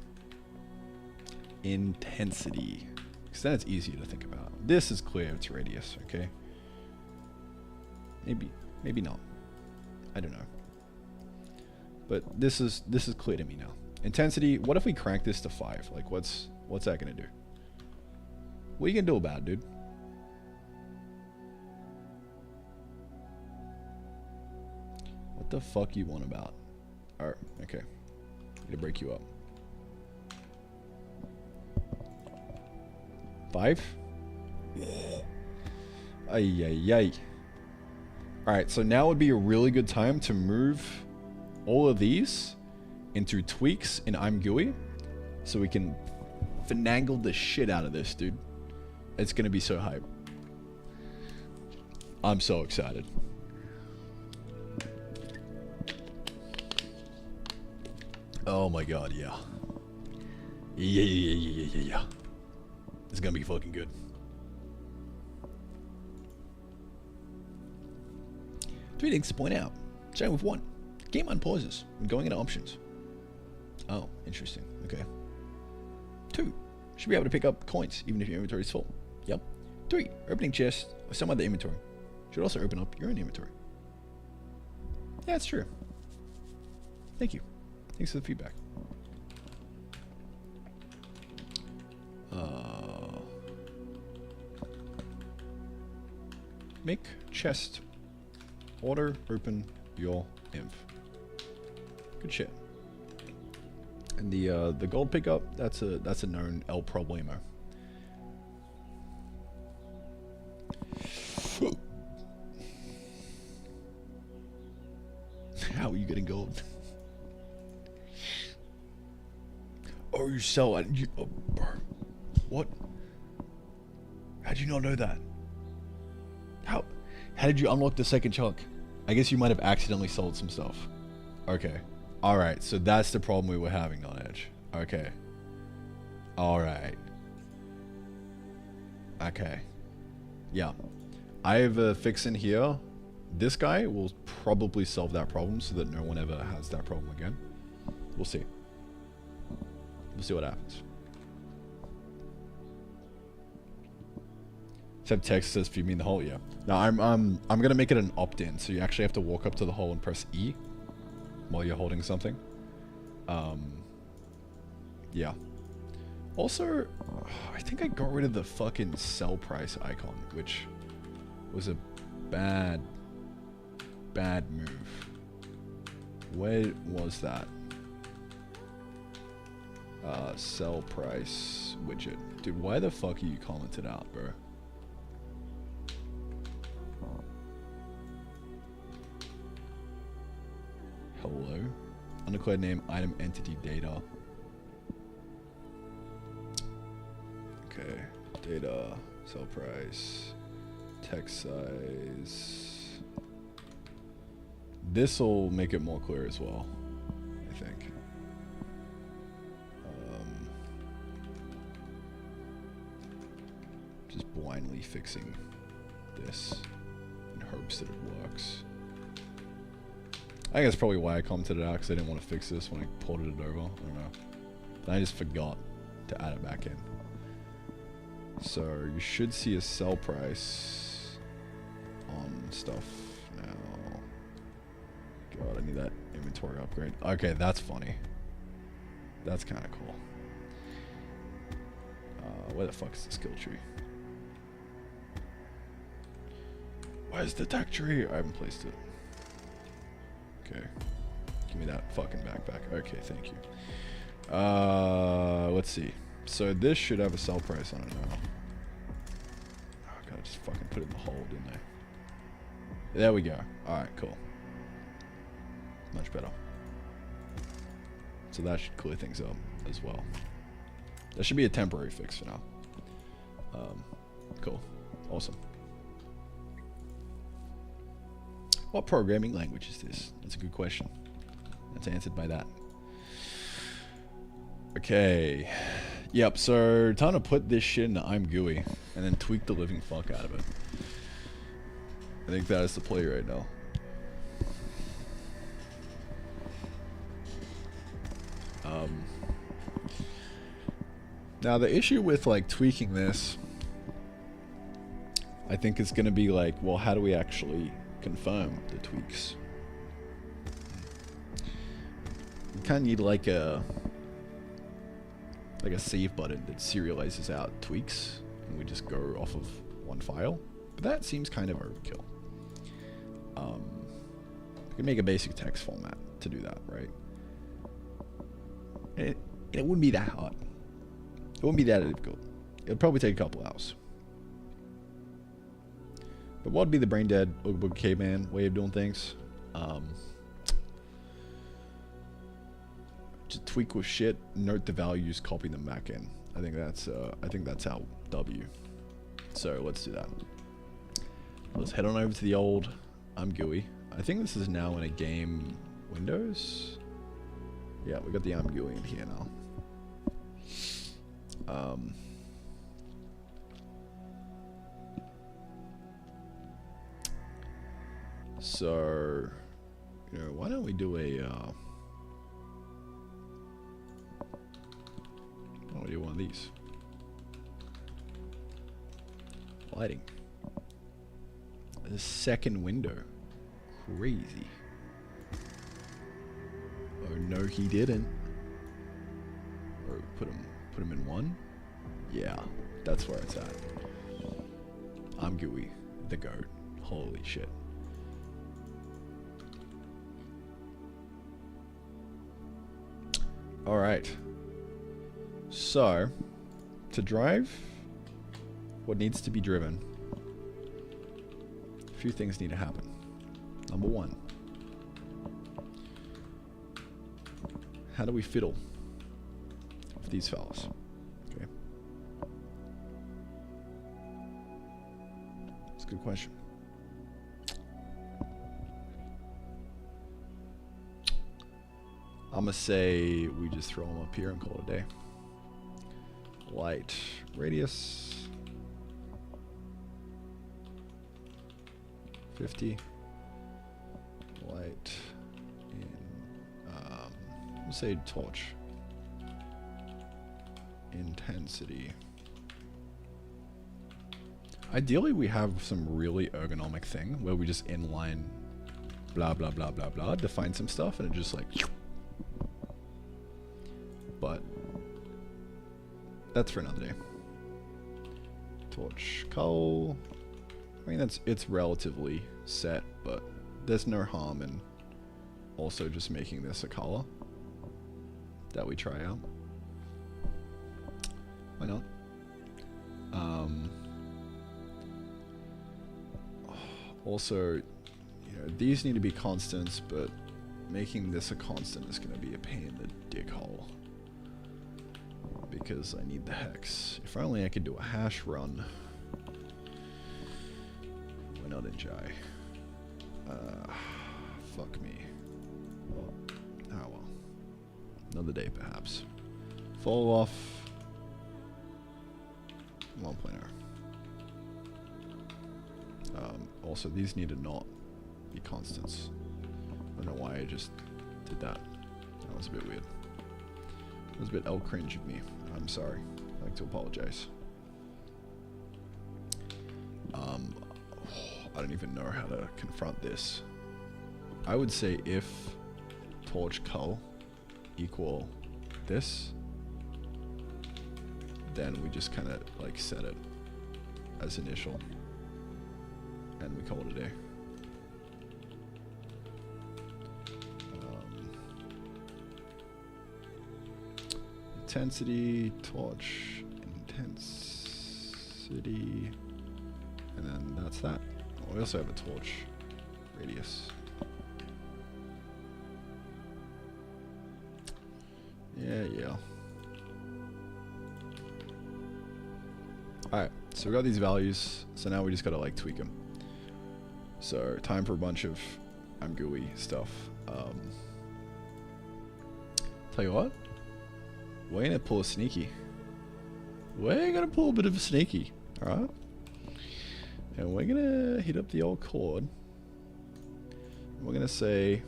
Intensity. Because then it's easier to think about. This is clear, it's radius, okay? Maybe not. I don't know. But this is clear to me now. Intensity, what if we crank this to 5? Like what's that gonna do? What are you gonna do about it, dude? What the fuck you want about? Alright, okay. Need to break you up. 5? Ay, ay, ay. Alright, so now would be a really good time to move all of these into tweaks in I'm GUI so we can finagle the shit out of this, dude. It's gonna be so hype. I'm so excited. Oh my god, yeah. Yeah. It's gonna be fucking good. 3 things to point out. Starting with 1. Game unpauses when going into options. Oh, interesting. Okay. 2. Should be able to pick up coins even if your inventory is full. Yep. 3. Opening chests or some other inventory should also open up your own inventory. Yeah, it's true. Thank you. Thanks for the feedback. Make chest. Order open your inv. Good shit. And the gold pickup, that's a known el problemo. How are you getting gold? Oh, you sell it. What? How did you not know that? How did you unlock the second chunk? I guess you might have accidentally sold some stuff. Okay. Alright, so that's the problem we were having on Edge. Okay. Alright. Okay. Yeah. I have a fix in here. This guy will probably solve that problem so that no one ever has that problem again. We'll see. We'll see what happens. Except text says feed me in the hole, yeah. Now I'm gonna make it an opt-in, so you actually have to walk up to the hole and press E while you're holding something. Yeah. Also, I think I got rid of the fucking sell price icon, which was a bad move. Where was that? Sell price widget. Dude, why the fuck are you commented out, bro? Hello? Undeclared name, item, entity, data. Okay. Data, sell price, text size. This'll make it more clear as well, I think. Just blindly fixing this in hopes that it works. I think that's probably why I commented it out, because I didn't want to fix this when I ported it over. I don't know. And I just forgot to add it back in. So you should see a sell price on stuff now. God, I need that inventory upgrade. Okay, that's funny. That's kind of cool. Where the fuck is the skill tree? Where's the tech tree? I haven't placed it. Okay. Give me that fucking backpack. Okay, thank you. Let's see. So this should have a sell price on it now. Oh god, I just fucking put it in the hole, didn't I? There we go. Alright, cool. Much better. So that should clear things up as well. That should be a temporary fix for now. Cool. Awesome. What programming language is this? That's a good question. That's answered by that. Okay. Yep, so time to put this shit into I'm GUI and then tweak the living fuck out of it. I think that is the play right now. Now the issue with like tweaking this, I think it's gonna be like, well, how do we actually confirm the tweaks? You kind of need like a save button that serializes out tweaks, and we just go off of one file. But that seems kind of overkill. We can make a basic text format to do that, right? And it wouldn't be that hard. It wouldn't be that difficult. It'd probably take a couple hours. But what would be the brain dead Ooga Booga Caveman way of doing things? Just tweak with shit, note the values, copy them back in. I think that's how W. So let's do that. Let's head on over to the old I'm GUI. I think this is now in a game Windows. Yeah, we got the I'm GUI in here now. So, you know, why don't we do a, why don't we do one of these? Lighting. The second window. Crazy. Oh no, he didn't. Or put him in one. Yeah, that's where it's at. I'm GUI, the goat. Holy shit. Alright. So, to drive what needs to be driven, a few things need to happen. Number one, how do we fiddle with these fellas? Okay. That's a good question. I'm gonna say we just throw them up here and call it a day. Light radius 50. Light in let's say torch intensity. Ideally we have some really ergonomic thing where we just inline blah blah blah blah blah, define some stuff and it just like, but that's for another day. Torch coal. I mean, it's relatively set, but there's no harm in also just making this a color that we try out. Why not? Also, you know, these need to be constants, but making this a constant is going to be a pain in the dick hole. Because I need the hex. If only I could do a hash run. Why not in Jai? Fuck me. Oh well. Another day, perhaps. Fall off. 1.0. Also, these need to not be constants. I don't know why I just did that. That was a bit weird. That was a bit L cringe of me. I'm sorry. I'd like to apologize. I don't even know how to confront this. I would say if torch cull equal this, then we just kind of like set it as initial and we call it a day. Intensity, torch, intensity, and then that's that. Oh, we also have a torch radius. Yeah. Alright, so we got these values, so now we just gotta like tweak them. So, time for a bunch of I'm gooey stuff. Tell you what, we're gonna pull a sneaky. We're gonna pull a bit of a sneaky, alright? And we're gonna hit up the old chord. We're gonna say,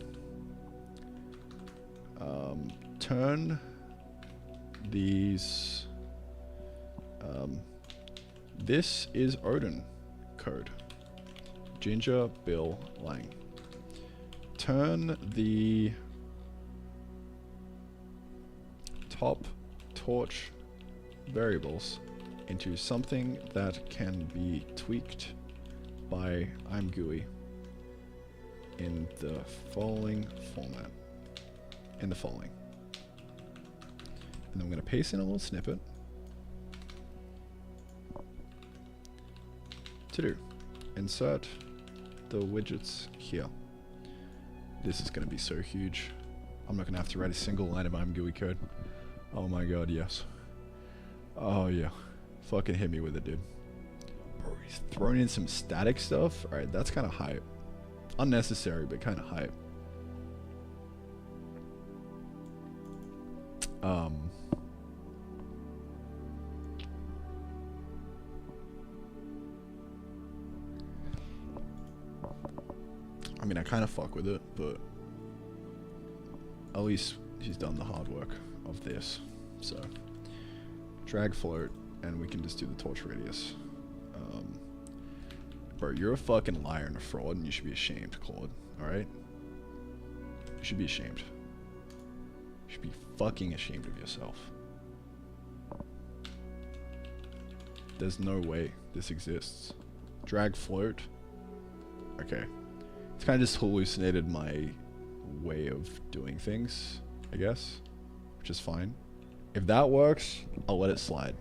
turn these, this is Odin code. Ginger, Bill, Lang. Turn the top torch variables into something that can be tweaked by I'm GUI in the following format. In the following. And I'm going to paste in a little snippet to do. Insert the widgets here. This is going to be so huge. I'm not going to have to write a single line of I'm GUI code. Oh my god, yes. Oh yeah. Fucking hit me with it, dude. Bro, he's throwing in some static stuff. Alright, that's kind of hype. Unnecessary, but kind of hype. I mean, I kind of fuck with it, but at least she's done the hard work of this. So, drag float, and we can just do the torch radius. Bro, you're a fucking liar and a fraud, and you should be ashamed, Claude. Alright? You should be ashamed. You should be fucking ashamed of yourself. There's no way this exists. Drag float. Okay. It's kind of just hallucinated my way of doing things, I guess. Which is fine. If that works, I'll let it slide.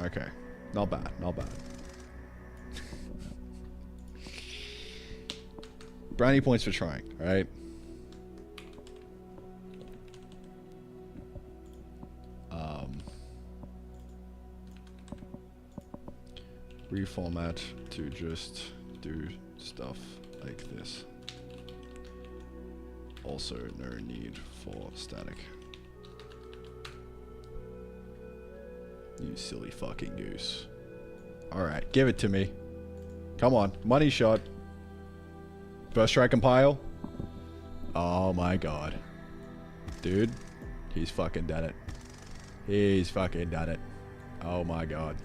Okay. Not bad, not bad. Brownie points for trying, alright? Reformat to just do stuff like this. Also, no need for static. You silly fucking goose. Alright, give it to me. Come on, money shot. First try compile. Oh my god. Dude, he's fucking done it. He's fucking done it. Oh my god.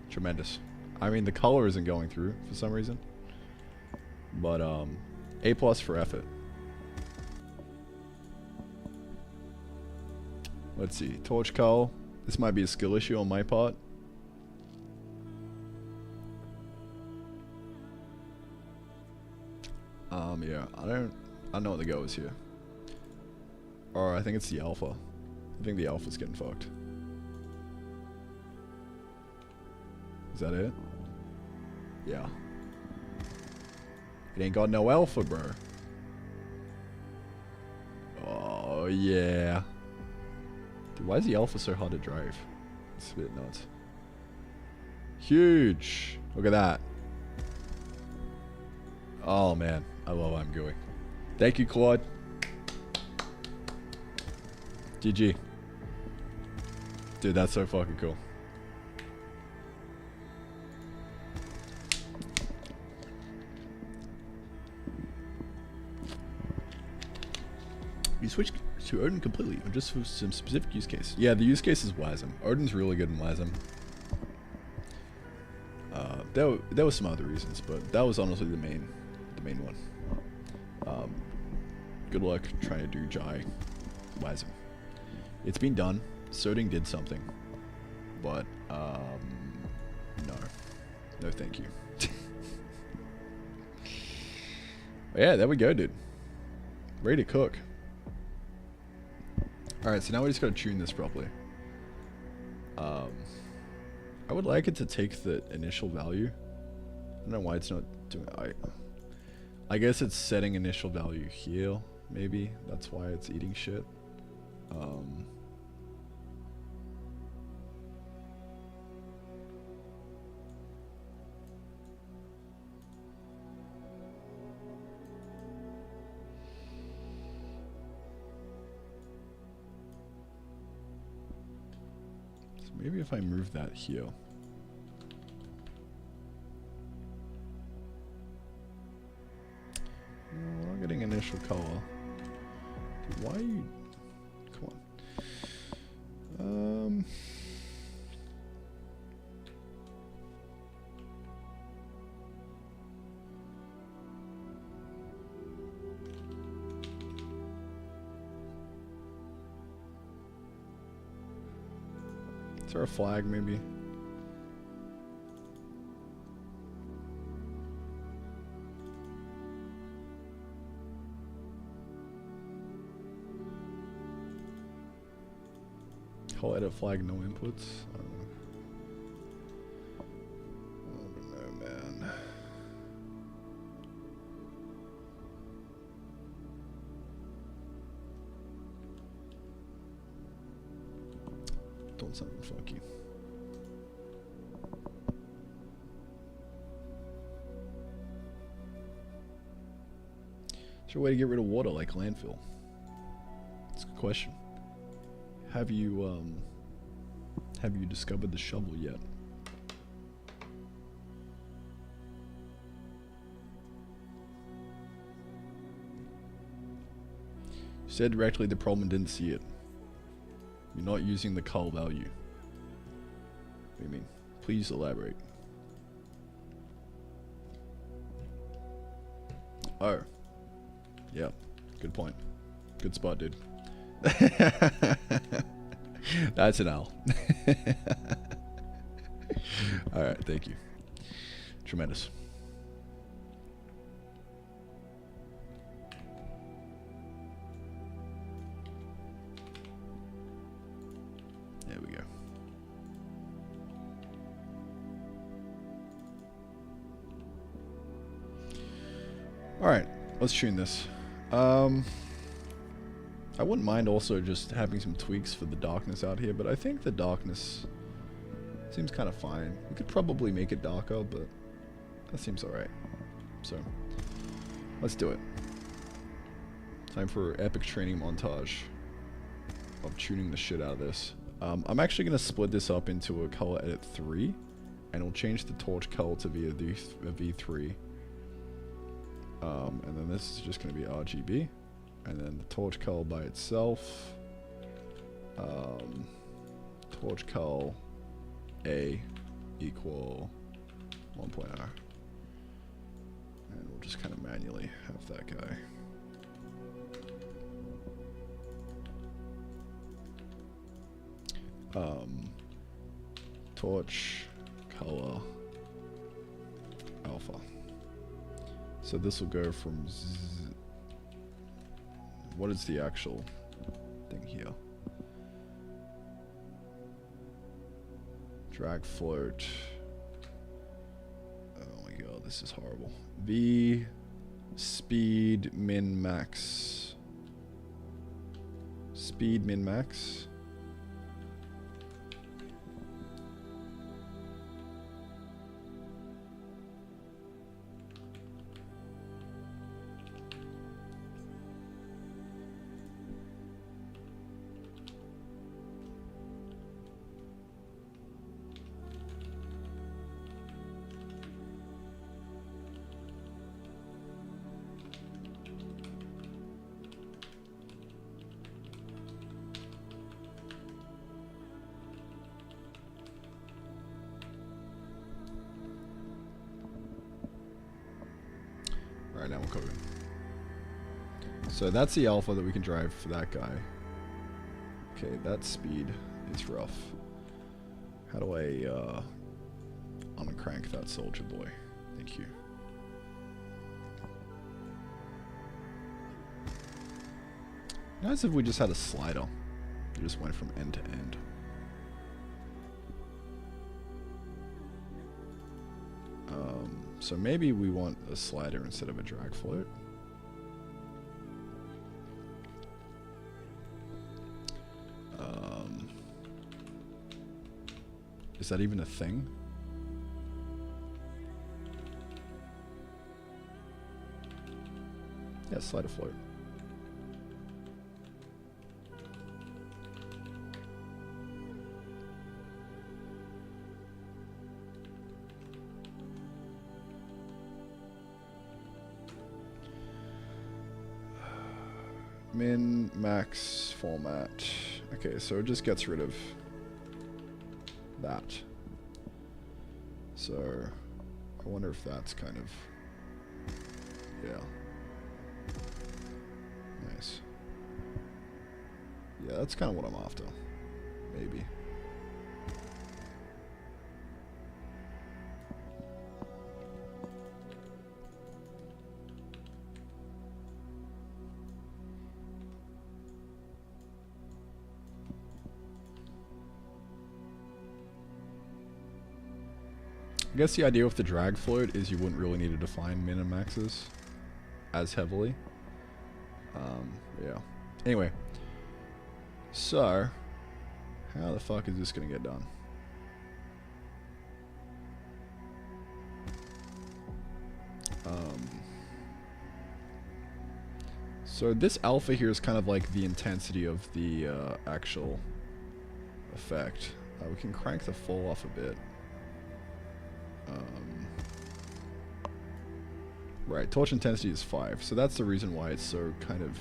Tremendous. I mean, the color isn't going through for some reason. But, A+ for effort. Let's see. Torch cull. This might be a skill issue on my part. Yeah, I don't know what the go is here. Or I think it's the alpha. I think the alpha's getting fucked. Is that it? Yeah. It ain't got no alpha, bro. Oh, yeah. Dude, why is the alpha so hard to drive? It's a bit nuts. Huge. Look at that. Oh, man. I love how I'm going. Thank you, Claude. GG. Dude, that's so fucking cool. You switched to Odin completely, or just for some specific use case? Yeah, the use case is WASM. Odin's really good in WASM. There was some other reasons, but that was honestly the main one. Good luck trying to do Jai WASM. It's been done. Soding did something, but no, thank you. Yeah, there we go, dude. Ready to cook. Alright, so now we just gotta tune this properly. I would like it to take the initial value. I don't know why it's not doing it. I guess it's setting initial value here, maybe. That's why it's eating shit. Maybe if I move that here. No, we're not getting initial color. Dude, why are you... Come on. Is there a flag, maybe? Call edit flag, no inputs. I don't know, man. Doing something funky. Is there a way to get rid of water like landfill? That's a good question. Have you discovered the shovel yet? You said directly the problem and didn't see it. You're not using the cull value. What do you mean? Please elaborate. Oh. Yeah. Good point. Good spot, dude. That's an L. Alright, thank you. Tremendous. There we go. Alright, let's tune this. I wouldn't mind also just having some tweaks for the darkness out here, but I think the darkness seems kind of fine. We could probably make it darker, but that seems alright. So, let's do it. Time for epic training montage of tuning the shit out of this. I'm actually going to split this up into a color edit 3, and we'll change the torch color to be a V3. And then this is just going to be RGB. And then the torch color by itself. Torch color A equal 1.0. And we'll just kind of manually have that guy. Torch color alpha. So this will go from what is the actual thing here? Drag float. Oh my god, this is horrible. V speed min max. Speed min max. Alright, now we're cooking. So that's the alpha that we can drive for that guy. Okay, that speed is rough. How do I uncrank that soldier boy? Thank you. Nice if we just had a slider. We just went from end to end. So maybe we want a slider instead of a drag float. Is that even a thing? Yeah, slider float. Min, max, format. Okay, so it just gets rid of that. So, I wonder if that's kind of... Yeah. Nice. Yeah, that's kind of what I'm after. Maybe. I guess the idea with the drag float is you wouldn't really need to define min and maxes as heavily. Yeah. Anyway. So, how the fuck is this gonna get done? So this alpha here is kind of like the intensity of the actual effect. We can crank the full off a bit. Right, torch intensity is 5, so that's the reason why it's so kind of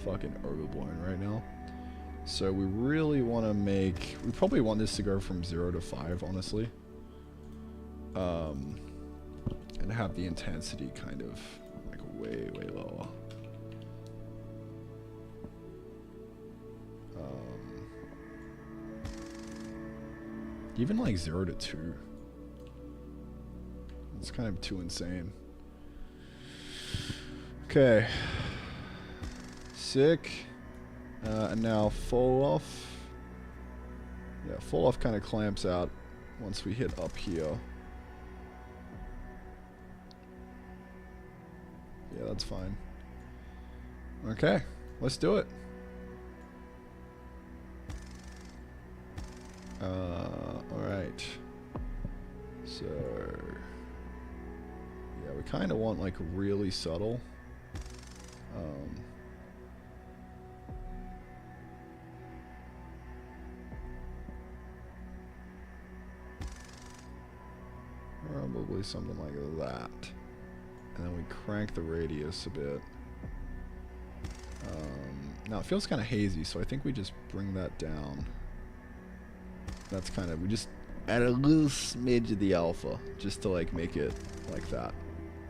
fucking overblown right now. So we really want to make... We probably want this to go from 0 to 5, honestly. And have the intensity kind of like way, way lower. Even like 0 to 2. It's kind of too insane. Okay. Sick. And now fall off. Yeah, fall off kind of clamps out once we hit up here. Yeah, that's fine. Okay, let's do it. Alright. So... Yeah, we kind of want like really subtle. Probably something like that. And then we crank the radius a bit. Now it feels kind of hazy, so I think we just bring that down. That's kind of, we just add a little smidge of the alpha, just to like make it like that.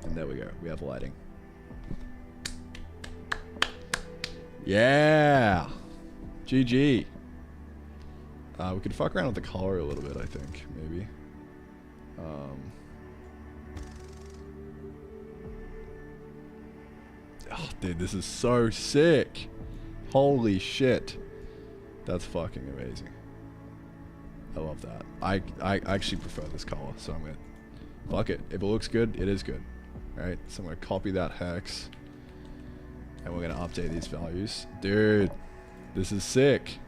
And there we go, we have lighting. Yeah! GG! We could fuck around with the color a little bit, I think, maybe. Oh, dude, this is so sick. Holy shit. That's fucking amazing. I love that. I actually prefer this color, so I'm gonna... Fuck it. If it looks good, it is good. Alright, so I'm gonna copy that hex. And we're gonna update these values. Dude, this is sick.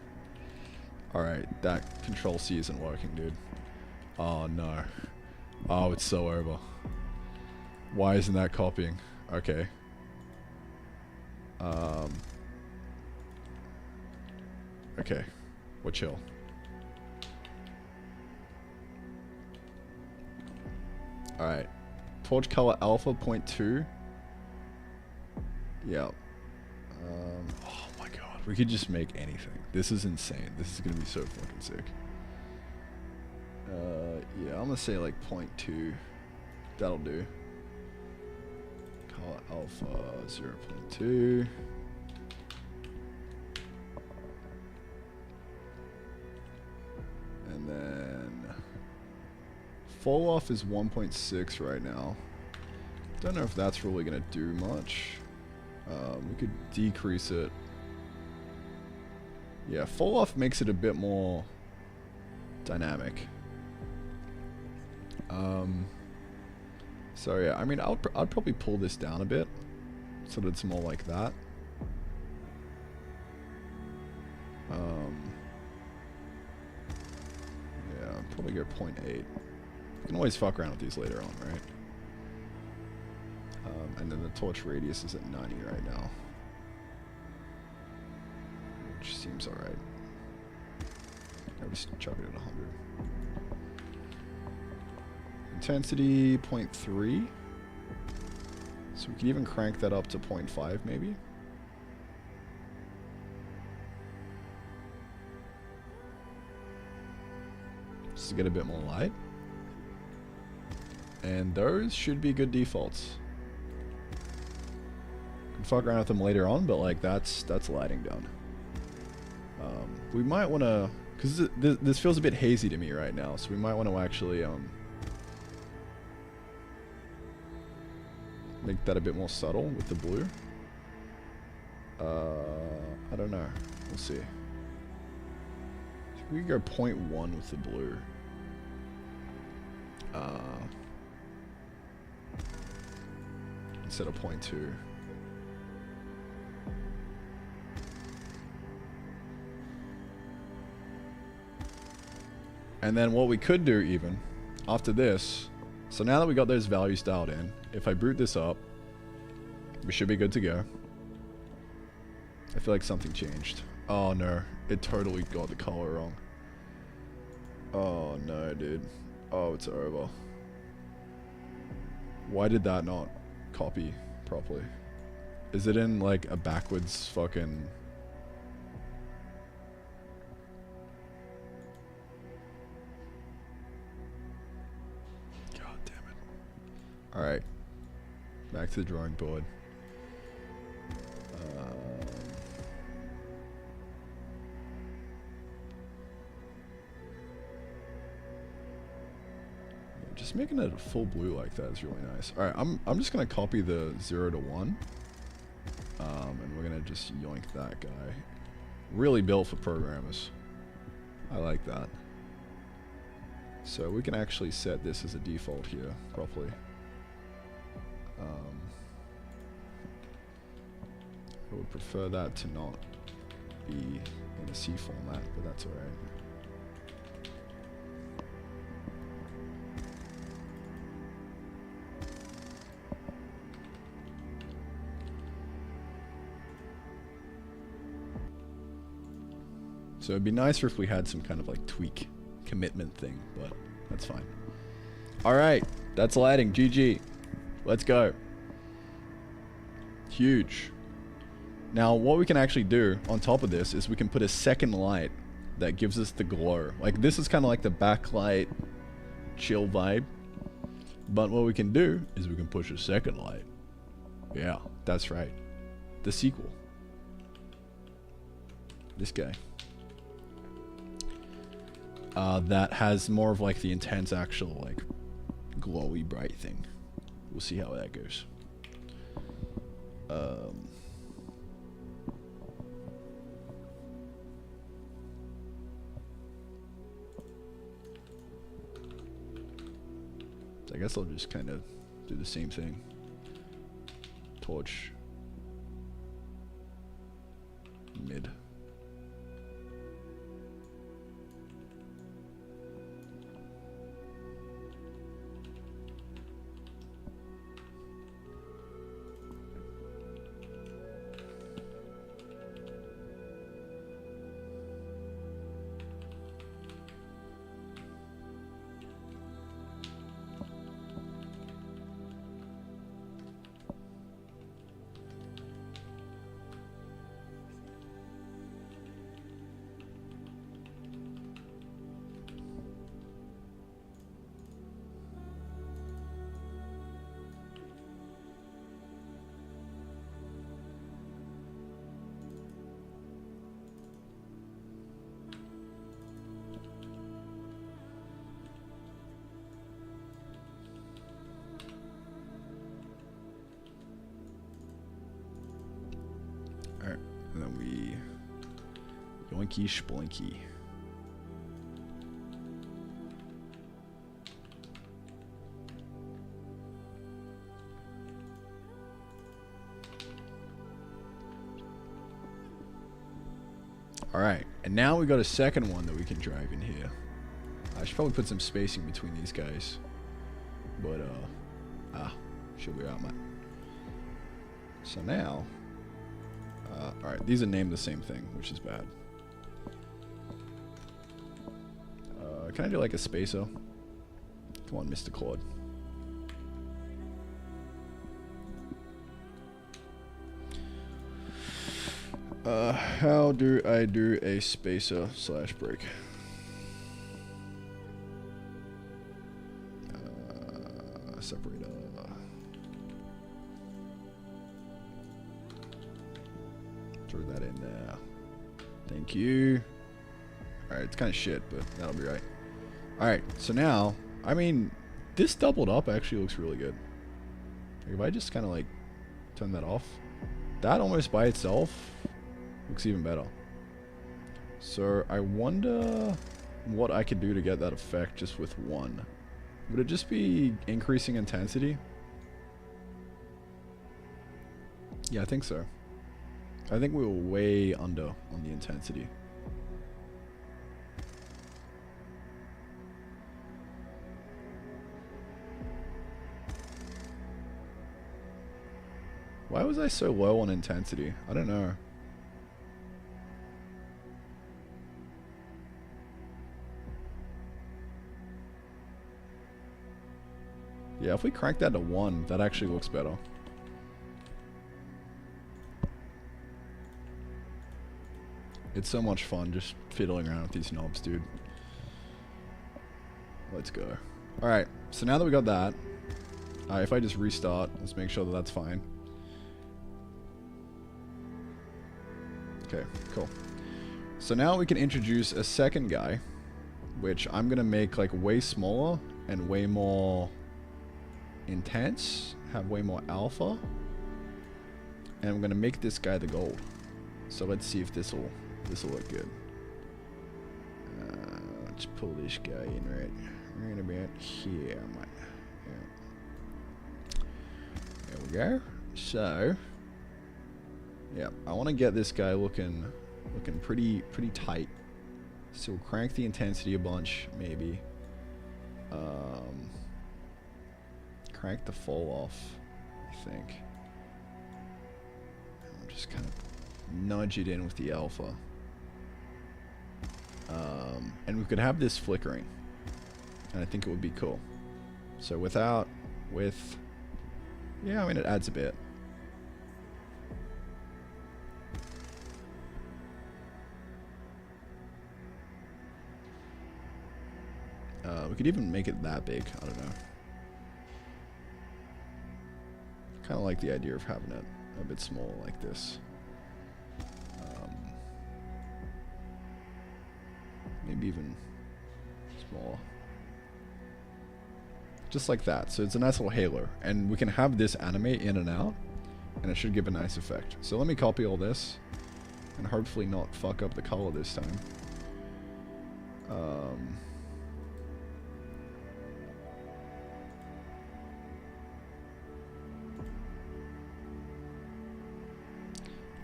Alright, that control C isn't working, dude. Oh no. Oh, it's so over. Why isn't that copying? Okay. Okay. We're chill. Alright. Torch color alpha 0.2. Yep. Oh my god. We could just make anything. This is insane. This is gonna be so fucking sick. Yeah, I'm gonna say like 0.2. That'll do. Color alpha 0.2. And then fall off is 1.6 right now. Don't know if that's really gonna do much. We could decrease it. Yeah, fall off makes it a bit more dynamic. So yeah, I mean, I'd probably pull this down a bit so that it's more like that. Yeah, I'd probably go 0.8. You can always fuck around with these later on, right? And then the torch radius is at 90 right now, which seems alright. I'll just chuck it at 100. Intensity 0.3. So we can even crank that up to 0.5 maybe. Just to get a bit more light. And those should be good defaults. Can fuck around with them later on, but like that's lighting down. We might want to, because this feels a bit hazy to me right now, so we might want to actually make that a bit more subtle with the blue. I don't know. We'll see. I think we can go 0.1 with the blue. Instead of 0.2. And then what we could do even after this, so now that we got those values dialed in, if I boot this up, we should be good to go. I feel like something changed. Oh no, it totally got the color wrong. Oh no, dude. Oh, it's over. Why did that not copy properly? Is it in like a backwards fucking... God damn it. Alright. Back to the drawing board. Just making it a full blue like that is really nice. Alright, I'm just gonna copy the 0 to 1. And we're gonna just yoink that guy. Really built for programmers. I like that. So we can actually set this as a default here properly. I would prefer that to not be in a C format, but that's alright. So it'd be nicer if we had some kind of like tweak commitment thing, but that's fine. Alright, that's lighting. GG. Let's go. Huge. Now what we can actually do on top of this is we can put a second light that gives us the glow. Like this is kind of like the backlight chill vibe. But what we can do is we can push a second light. Yeah, that's right. The sequel. This guy. That has more of like the intense actual like glowy bright thing. We'll see how that goes. I guess I'll just kind of do the same thing. Torch. Mid. Alright, and then we yoinky splinky. Alright, and now we got a second one that we can drag in here. I should probably put some spacing between these guys. But, should be out, man. So now, alright, these are named the same thing, which is bad. Can I do like a spacer? Come on, Mr. Claude. How do I do a spacer slash break? Separator. Throw that in there. Thank you. Alright, it's kind of shit, but that'll be right. Alright, so now, I mean, this doubled up actually looks really good. Like if I just kind of like turn that off, that almost by itself looks even better. So I wonder what I could do to get that effect just with one. Would it just be increasing intensity? Yeah, I think so. I think we were way under on the intensity. Why was I so low on intensity? I don't know. Yeah, if we crank that to 1, that actually looks better. It's so much fun just fiddling around with these knobs, dude. Let's go. Alright, so now that we got that, if I just restart, let's make sure that that's fine. Okay, cool. So now we can introduce a second guy, which I'm gonna make like way smaller and way more intense, have way more alpha, and I'm gonna make this guy the gold. So let's see if this will look good. Let's pull this guy in right about here. Yeah. There we go. So yeah, I want to get this guy looking pretty tight. So we'll crank the intensity a bunch, maybe. Crank the fall off, I think. I'll just kind of nudge it in with the alpha. And we could have this flickering, and I think it would be cool. So yeah, I mean it adds a bit. We could even make it that big. I don't know. Kind of like the idea of having it a bit small like this. Maybe even smaller. Just like that. So it's a nice little halo. And we can have this animate in and out. and it should give a nice effect. So let me copy all this, and hopefully not fuck up the color this time.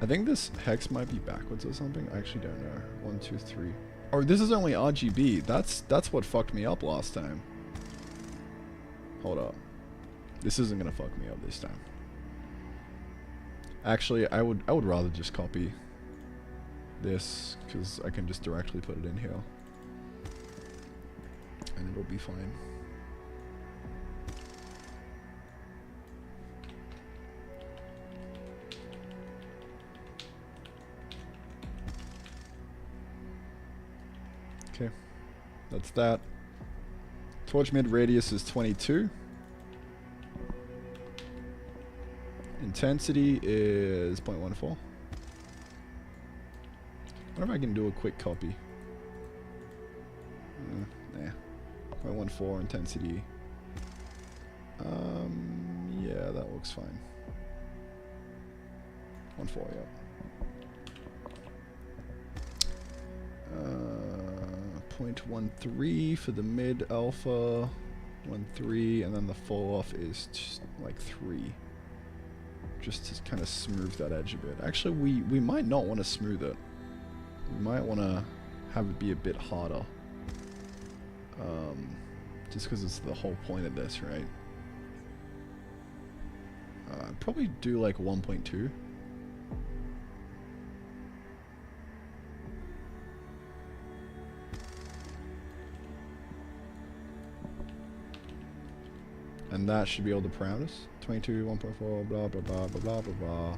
I think this hex might be backwards or something. I actually don't know. 1, 2, 3. Oh, this is only RGB. That's what fucked me up last time. Hold up. This isn't gonna fuck me up this time. Actually, I would rather just copy this, because I can just directly put it in here. And it'll be fine. Okay, that's that. Torch mid radius is 22. Intensity is 0.14. I wonder if I can do a quick copy. Nah. 0.14 intensity. Yeah, that looks fine. 1.4, yeah. 0.13 for the mid alpha, 1.3, and then the fall off is just like 3. Just to kind of smooth that edge a bit. Actually, we might not want to smooth it. We might want to have it be a bit harder. Just because it's the whole point of this, right? I'd probably do like 1.2. And that should be all the parameters. 22, 1.4, blah, blah, blah, blah, blah, blah, blah.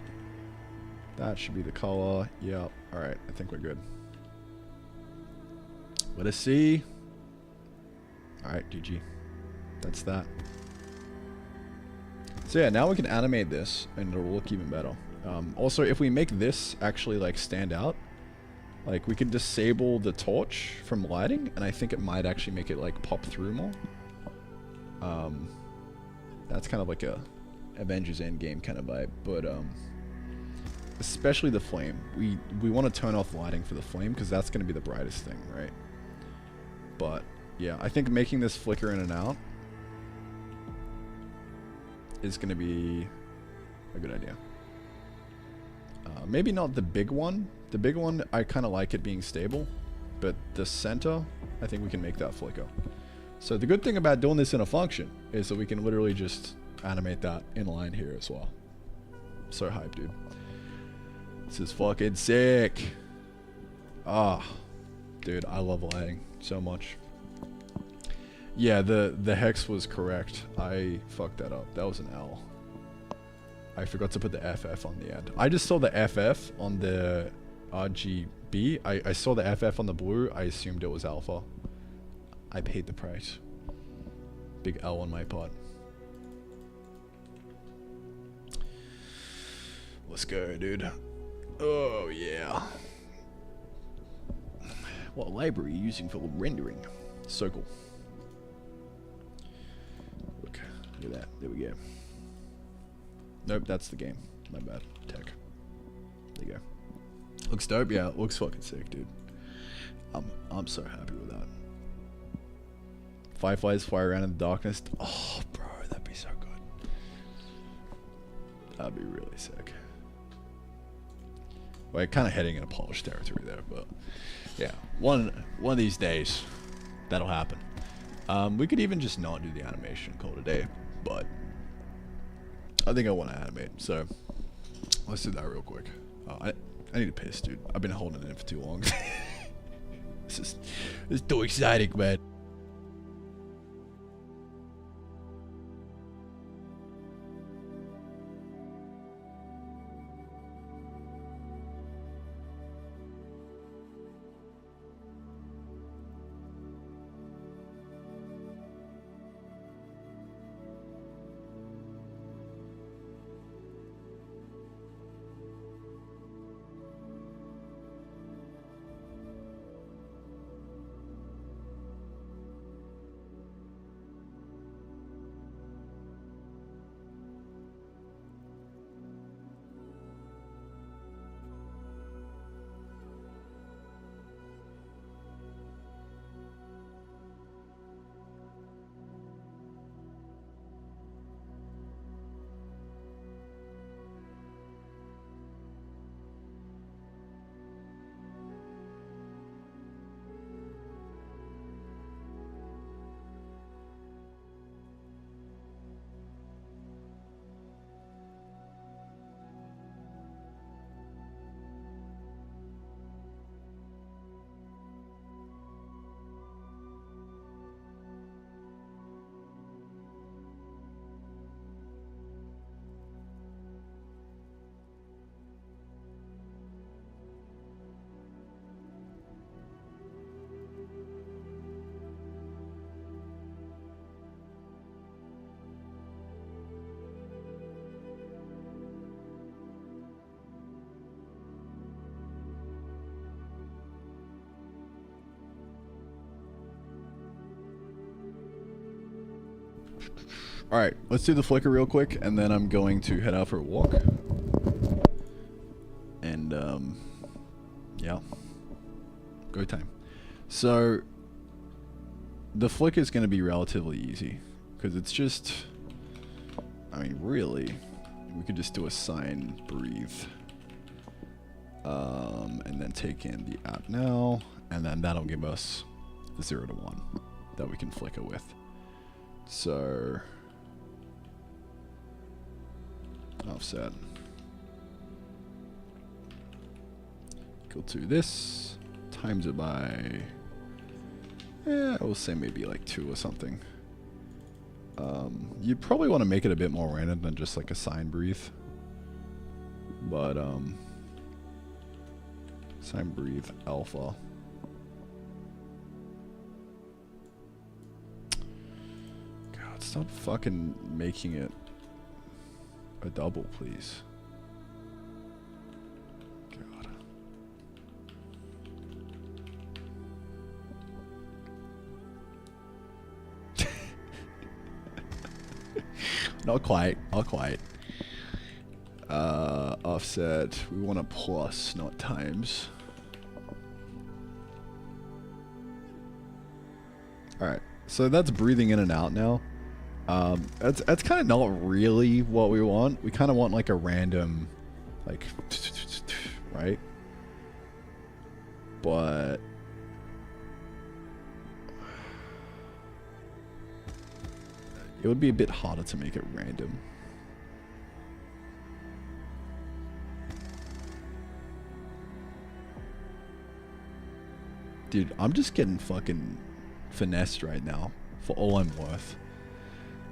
That should be the color. Yep. Alright, I think we're good. Let us see. Alright, GG. That's that. So yeah, now we can animate this, and it'll look even better. Also, if we make this actually like stand out, like we can disable the torch from lighting, and I think it might actually make it like pop through more. That's kind of like a Avengers Endgame kind of vibe, but especially the flame. We want to turn off lighting for the flame because that's going to be the brightest thing, right? But yeah, I think making this flicker in and out is going to be a good idea. Maybe not the big one. The big one, I kind of like it being stable, but the center, I think we can make that flicker. So the good thing about doing this in a function is that we can literally just animate that in line here as well. So hyped, dude. This is fucking sick. Ah, dude, I love lighting so much. Yeah, the hex was correct. I fucked that up. That was an L. I forgot to put the FF on the end. I just saw the FF on the RGB. I saw the FF on the blue. I assumed it was alpha. I paid the price. Big L on my part. Let's go, dude. Oh, yeah. What library are you using for rendering? So cool. Look at that. There we go. Nope, that's the game. My bad. Tech. There you go. Looks dope. Yeah, it looks fucking sick, dude. I'm so happy with that. Fireflies fly around in the darkness. Oh, bro, that'd be so good. That'd be really sick. Well, kind of heading into polished territory there, but yeah, one of these days, that'll happen. We could even just not do the animation and call it a day, but I think I want to animate, so let's do that real quick. I need to piss, dude. I've been holding it in for too long. This is too exciting, man. Alright, let's do the flicker real quick, and then I'm going to head out for a walk. And, yeah. Go time. So, the flicker is going to be relatively easy, because it's just, I mean, really, we could just do a sine breathe. And then take in the app now, and then that'll give us the 0 to 1 that we can flicker with. So, offset equal to this, times it by, I will say maybe like 2 or something. You'd probably want to make it a bit more random than just like a sine breathe. But, sine breathe alpha. God, stop fucking making it a double, please. God. Not quite, not quite. Offset, we want a plus, not times. Alright, so that's breathing in and out now. That's kind of not really what we want. We kind of want like a random, like, right? But it would be a bit harder to make it random. Dude, I'm just getting fucking finessed right now for all I'm worth.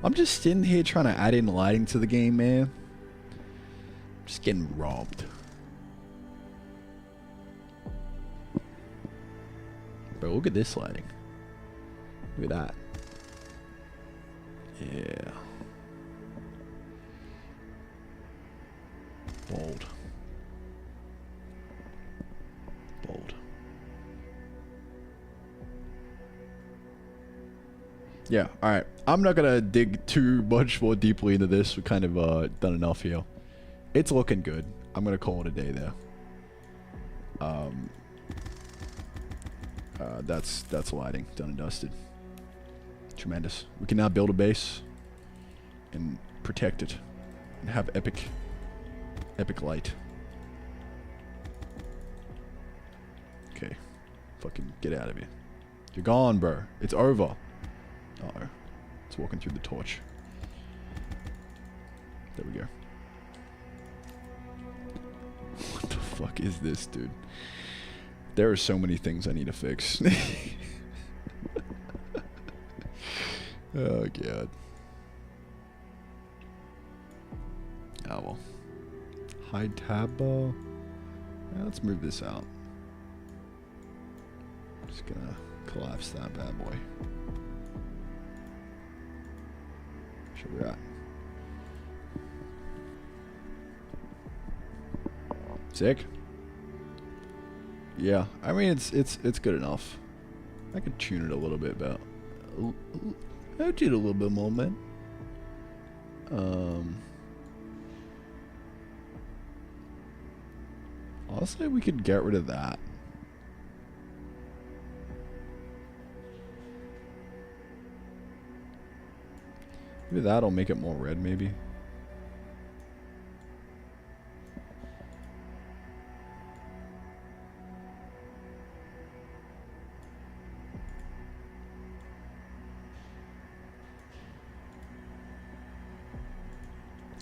I'm just sitting here trying to add in lighting to the game, man. I'm just getting robbed. Bro, look at this lighting. Look at that. Yeah. Bold. Bold. Yeah, alright. I'm not gonna dig too much more deeply into this. We've kind of done enough here. It's looking good. I'm gonna call it a day there. That's lighting. Done and dusted. Tremendous. We can now build a base and protect it and have epic light. Okay. Fucking get out of here. You're gone, bro. It's over. Uh-oh. It's walking through the torch. There we go. What the fuck is this, dude? There are so many things I need to fix. Oh, God. Oh, well. Hide tab bar. Yeah, let's move this out. Just gonna collapse that bad boy. Where we're at. Sick. Yeah, I mean it's good enough. I could tune it a little bit, but I'll tune it a little bit more, man. Honestly, we could get rid of that. Maybe that'll make it more red, maybe.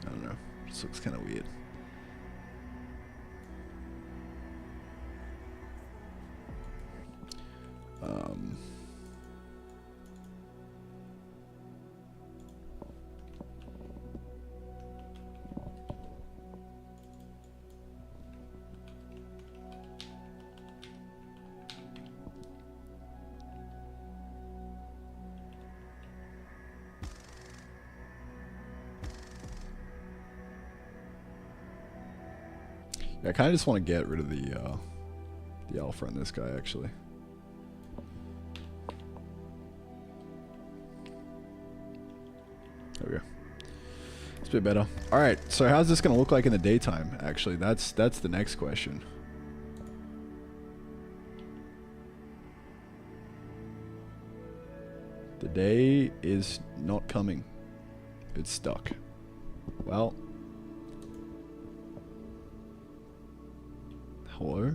I don't know. This looks kind of weird. Yeah, I kind of just want to get rid of the alpha on this guy, actually. There we go. It's a bit better. Alright, so how's this going to look like in the daytime, actually? That's the next question. The day is not coming. It's stuck. Well. Hello?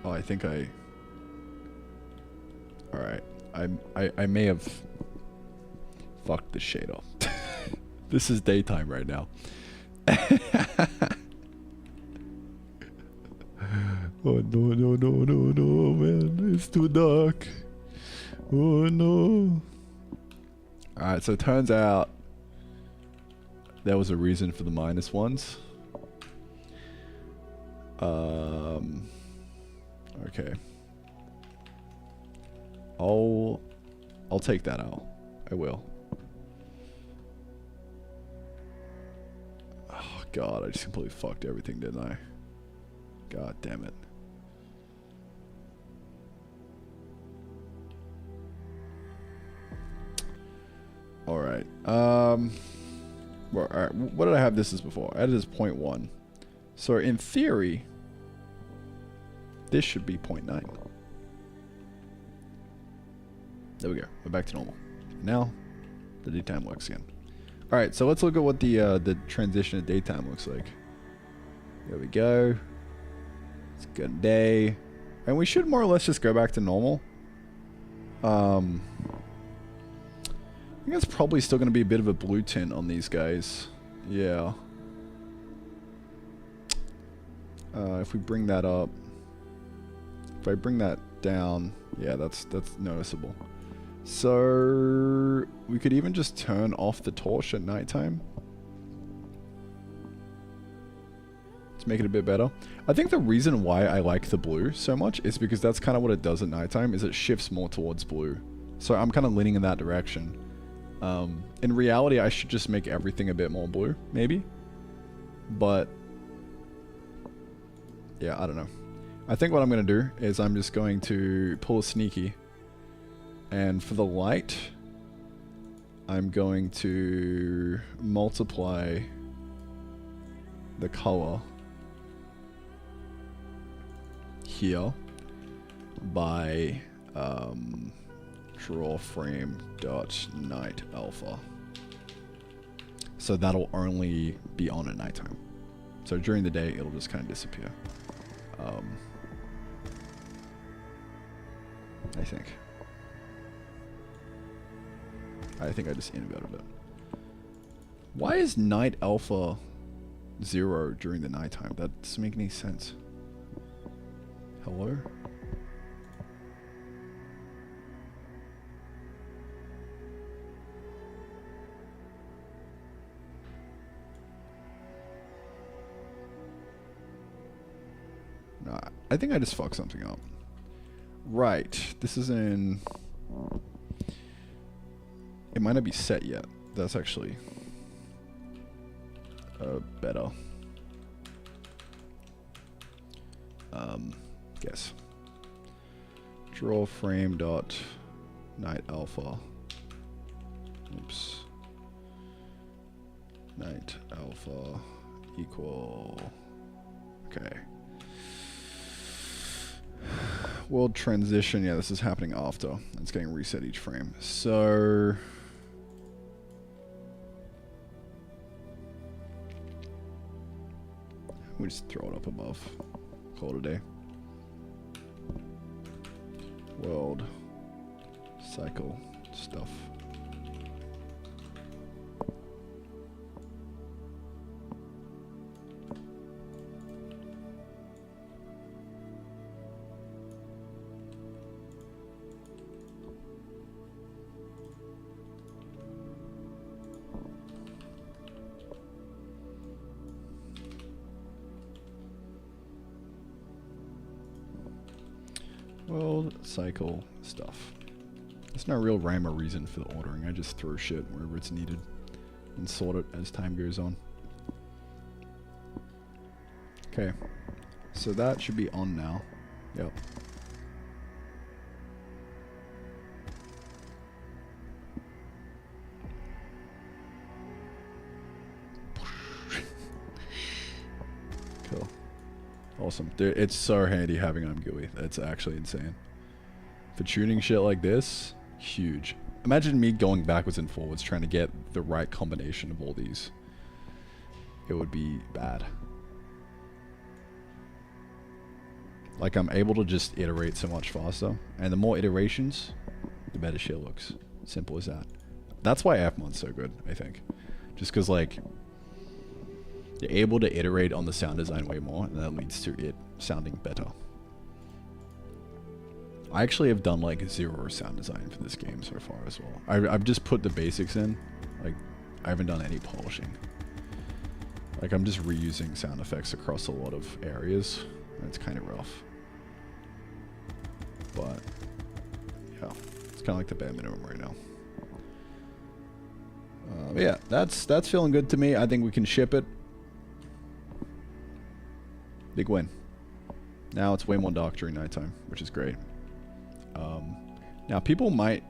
Oh, I think I... Alright. I may have fucked this shade up. This is daytime right now. Oh no, man. It's too dark. Oh no. Alright, so it turns out there was a reason for the minus ones. Okay. I'll take that out. I will. Oh god, I just completely fucked everything, didn't I? God damn it. Alright. Well, alright. What did I have this as before? I had it as 0.1. So in theory, this should be 0.9. There we go. We're back to normal. Now, the daytime works again. Alright, so let's look at what the transition to daytime looks like. There we go. It's a good day. And we should more or less just go back to normal. I think it's probably still going to be a bit of a blue tint on these guys. Yeah. If we bring that up. If I bring that down, yeah, that's noticeable. So we could even just turn off the torch at nighttime. To make it a bit better. I think the reason why I like the blue so much is because that's kind of what it does at nighttime, is it shifts more towards blue. So I'm kind of leaning in that direction. In reality, I should just make everything a bit more blue, maybe. But yeah, I don't know. I think what I'm going to do is I'm just going to pull a sneaky. And for the light, I'm going to multiply the color here by draw frame dot night alpha. So that'll only be on at nighttime. So during the day, it'll just kind of disappear. I think I just inverted it. Why is night alpha 0 during the nighttime? That doesn't make any sense. Hello? Nah, I think I just fucked something up. Right, this is in... It might not be set yet. That's actually better. Guess. Draw frame dot night alpha. Oops. Night alpha equal. Okay. World transition. Yeah, this is happening after. It's getting reset each frame. So. We just throw it up above. Call it a day. World cycle stuff. World cycle stuff. There's no real rhyme or reason for the ordering. I just throw shit wherever it's needed and sort it as time goes on. Okay. So that should be on now. Yep. Cool. Awesome. Dude, it's so handy having GUI. That's actually insane. For tuning shit like this, huge. Imagine me going backwards and forwards trying to get the right combination of all these. It would be bad. Like, I'm able to just iterate so much faster. And the more iterations, the better shit looks. Simple as that. That's why Fmod's so good, I think. Just because, like, you're able to iterate on the sound design way more, and that leads to it sounding better. I actually have done, like, 0 sound design for this game so far as well. I've just put the basics in. Like, I haven't done any polishing. Like, I'm just reusing sound effects across a lot of areas. And it's kind of rough. But, yeah. It's kind of like the bare minimum right now. Yeah, that's feeling good to me. I think we can ship it. Big win. Now it's way more dark during nighttime, which is great. Now people might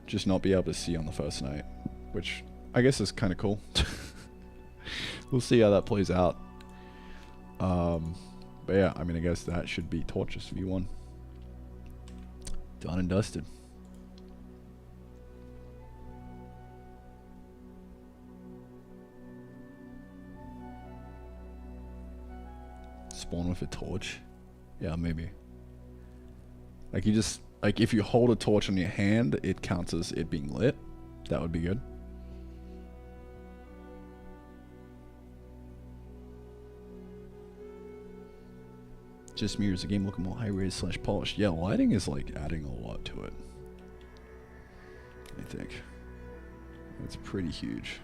just not be able to see on the first night, which I guess is kind of cool. We'll see how that plays out. But yeah, I mean, I guess that should be Torches V1. Done and dusted. Spawn with a torch? Yeah, maybe. Like, you just, like, if you hold a torch on your hand, it counts as it being lit. That would be good. Just mirrors the game looking more high-res / polished. Yeah, lighting is, like, adding a lot to it. I think. It's pretty huge.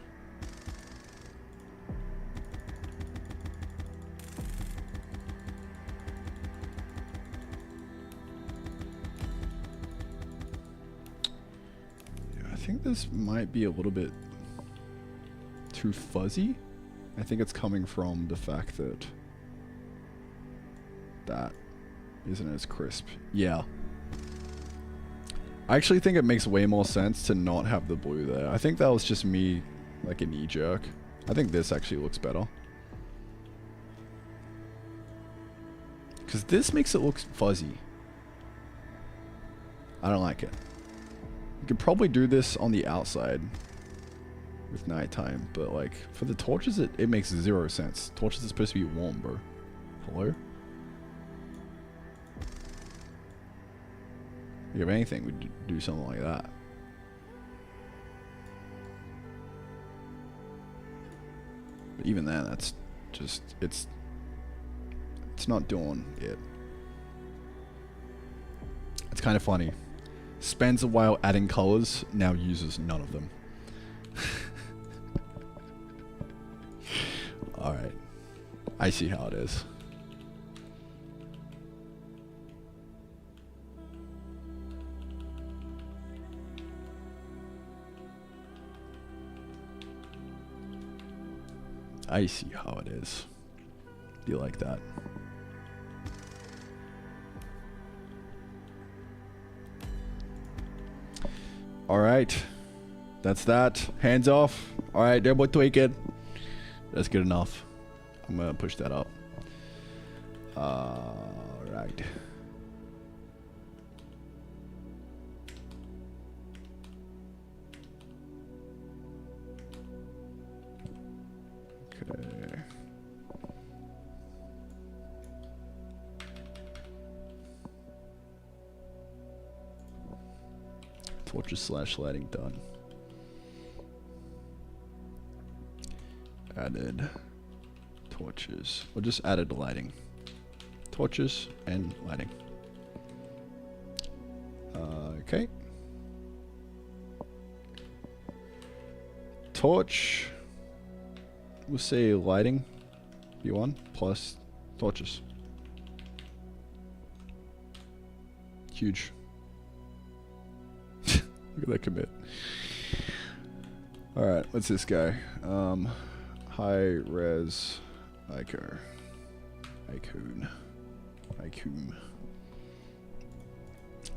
I think this might be a little bit too fuzzy. I think it's coming from the fact that that isn't as crisp. Yeah. I actually think it makes way more sense to not have the blue there. I think that was just me, like, a knee jerk. I think this actually looks better. Because this makes it look fuzzy. I don't like it. You could probably do this on the outside with nighttime, but, like, for the torches, it makes 0 sense. Torches are supposed to be warm, bro. Hello? If anything, we'd do something like that. But even then, that's just, it's not doing it. It's kind of funny. Spends a while adding colors, now uses none of them. Alright. I see how it is. I see how it is. Do you like that? Alright. That's that. Hands off. Alright, there boy tweak it. That's good enough. I'm gonna push that up. Alright. Okay. Torches / lighting done. Added torches. Or just added lighting. Torches and lighting. Okay. Torch. We'll say lighting. V1 plus torches. Huge. Look at that commit. Alright, what's this guy? High res Icar. Icon.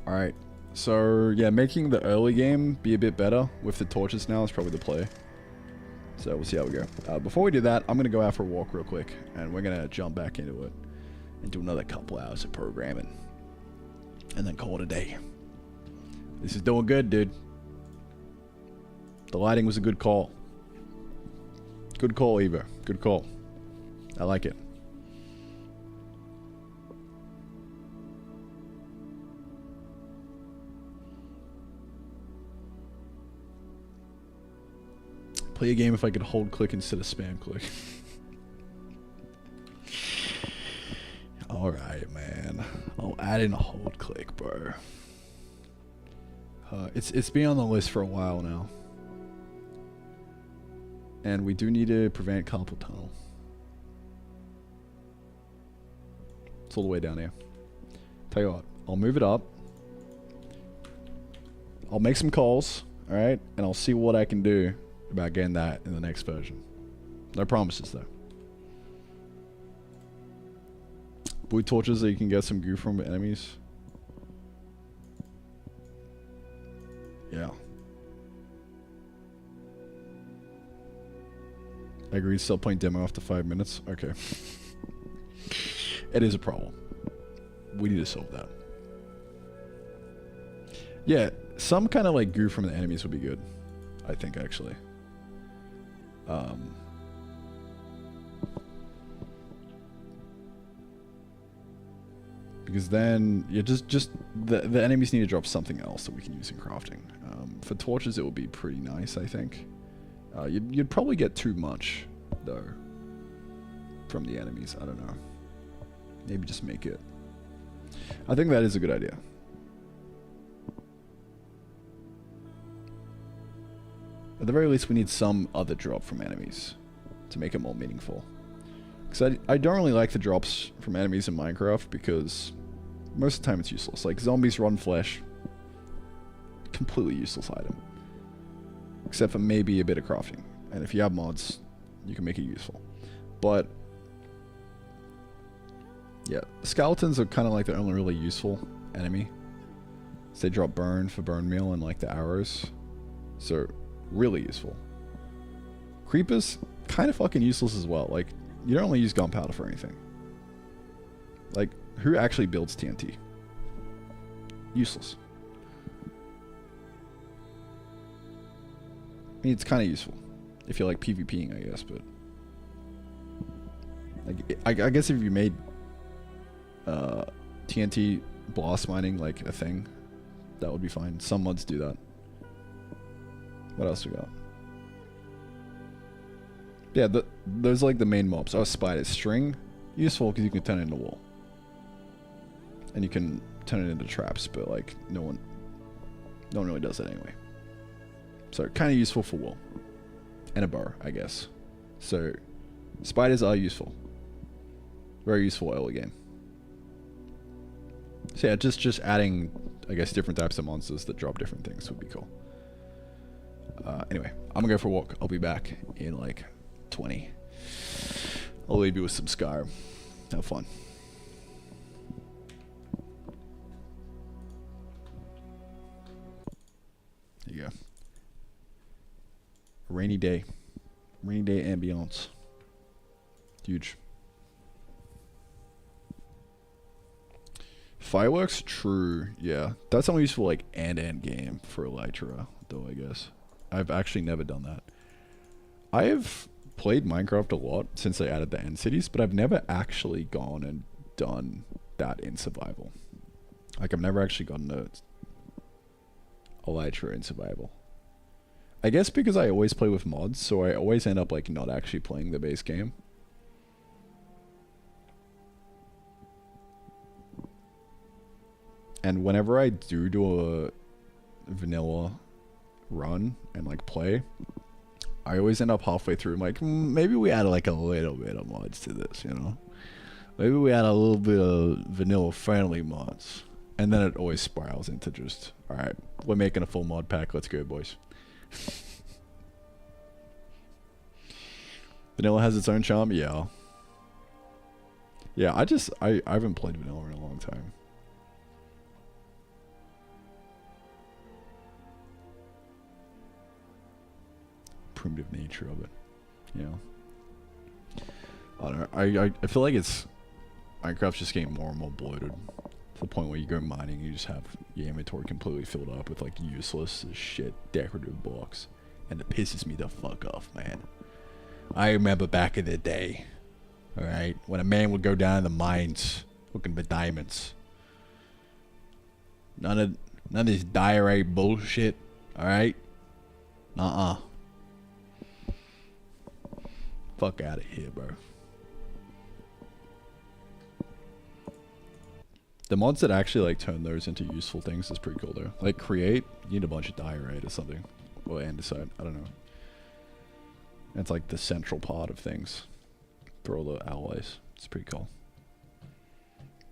Alright. So, yeah, making the early game be a bit better with the torches now is probably the play. So, we'll see how we go. Before we do that, I'm going to go out for a walk real quick. And we're going to jump back into it. And do another couple hours of programming. And then call it a day. This is doing good, dude. The lighting was a good call. Good call, Eva. Good call. I like it. Play a game if I could hold click instead of spam click. Alright, man. I'll add in a hold click, bro. It's been on the list for a while now. And we do need to prevent carpal tunnel. It's all the way down here. Tell you what, I'll move it up. I'll make some calls, alright? And I'll see what I can do about getting that in the next version. No promises though. Blue torches that you can get some goo from enemies. Yeah. I agree, stop playing demo after 5 minutes. Okay. It is a problem. We need to solve that. Yeah, some kind of like goo from the enemies would be good. I think actually. Because then, yeah, just the enemies need to drop something else that we can use in crafting. For torches, it would be pretty nice, I think. You'd probably get too much, though, from the enemies. I don't know. Maybe just make it. I think that is a good idea. At the very least, we need some other drop from enemies to make it more meaningful. Because I don't really like the drops from enemies in Minecraft because most of the time it's useless. Like zombies run flesh. Completely useless item. Except for maybe a bit of crafting. And if you have mods, you can make it useful. But yeah, skeletons are kind of like the only really useful enemy. So they drop burn for bone meal and like the arrows. So really useful. Creepers, kind of fucking useless as well. Like, you don't really use gunpowder for anything. Like, who actually builds TNT? Useless. I mean, it's kind of useful. If you're like PvPing, I guess, but like, I guess if you made TNT blast mining like a thing, that would be fine. Some mods do that. What else we got? Yeah, those are like the main mobs. Oh, spiders. String, useful because you can turn it into wool. And you can turn it into traps, but like no one really does that anyway. So kind of useful for wool. And a bow, I guess. So spiders are useful. Very useful early game. So yeah, just adding, I guess, different types of monsters that drop different things would be cool. Anyway, I'm gonna go for a walk. I'll be back in like 20. I'll leave you with some Skyrim. Have fun. There you go. Rainy day. Rainy day ambiance. Huge. Fireworks? True. Yeah. That's only useful like end game for Elytra, though, I guess. I've actually never done that. I have played Minecraft a lot since I added the end cities, but I've never actually gone and done that in survival. Like, I've never actually gotten a Elytra in survival. I guess because I always play with mods, so I always end up like not actually playing the base game. And whenever I do a vanilla run and like play, I always end up halfway through like, maybe we add like a little bit of mods to this, you know? Maybe we add a little bit of vanilla friendly mods. And then it always spirals into just, alright, we're making a full mod pack, let's go boys. Vanilla has its own charm, yeah. Yeah, I haven't played vanilla in a long time. Primitive nature of it, you know. I don't know. I feel like Minecraft's just getting more and more bloated to the point where you go mining, you just have your inventory completely filled up with like useless as shit decorative blocks, and it pisses me the fuck off, man. I remember back in the day, all right, when a man would go down in the mines looking for diamonds. None of this diorite bullshit, all right. Fuck out of here, bro. The mods that actually like turn those into useful things is pretty cool though. Like create, you need a bunch of diorite or something, or andesite. I don't know. It's like the central part of things for all the alloys. It's pretty cool.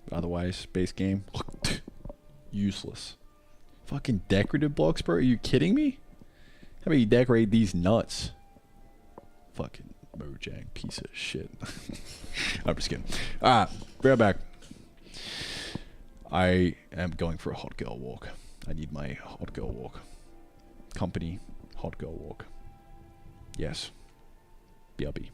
But otherwise, base game, useless. Fucking decorative blocks, bro. Are you kidding me? How about you decorate these nuts? Fucking Mojang piece of shit. I'm just kidding. Alright, be right back. I am going for a hot girl walk. I need my hot girl walk. Company hot girl walk. Yes. BRB.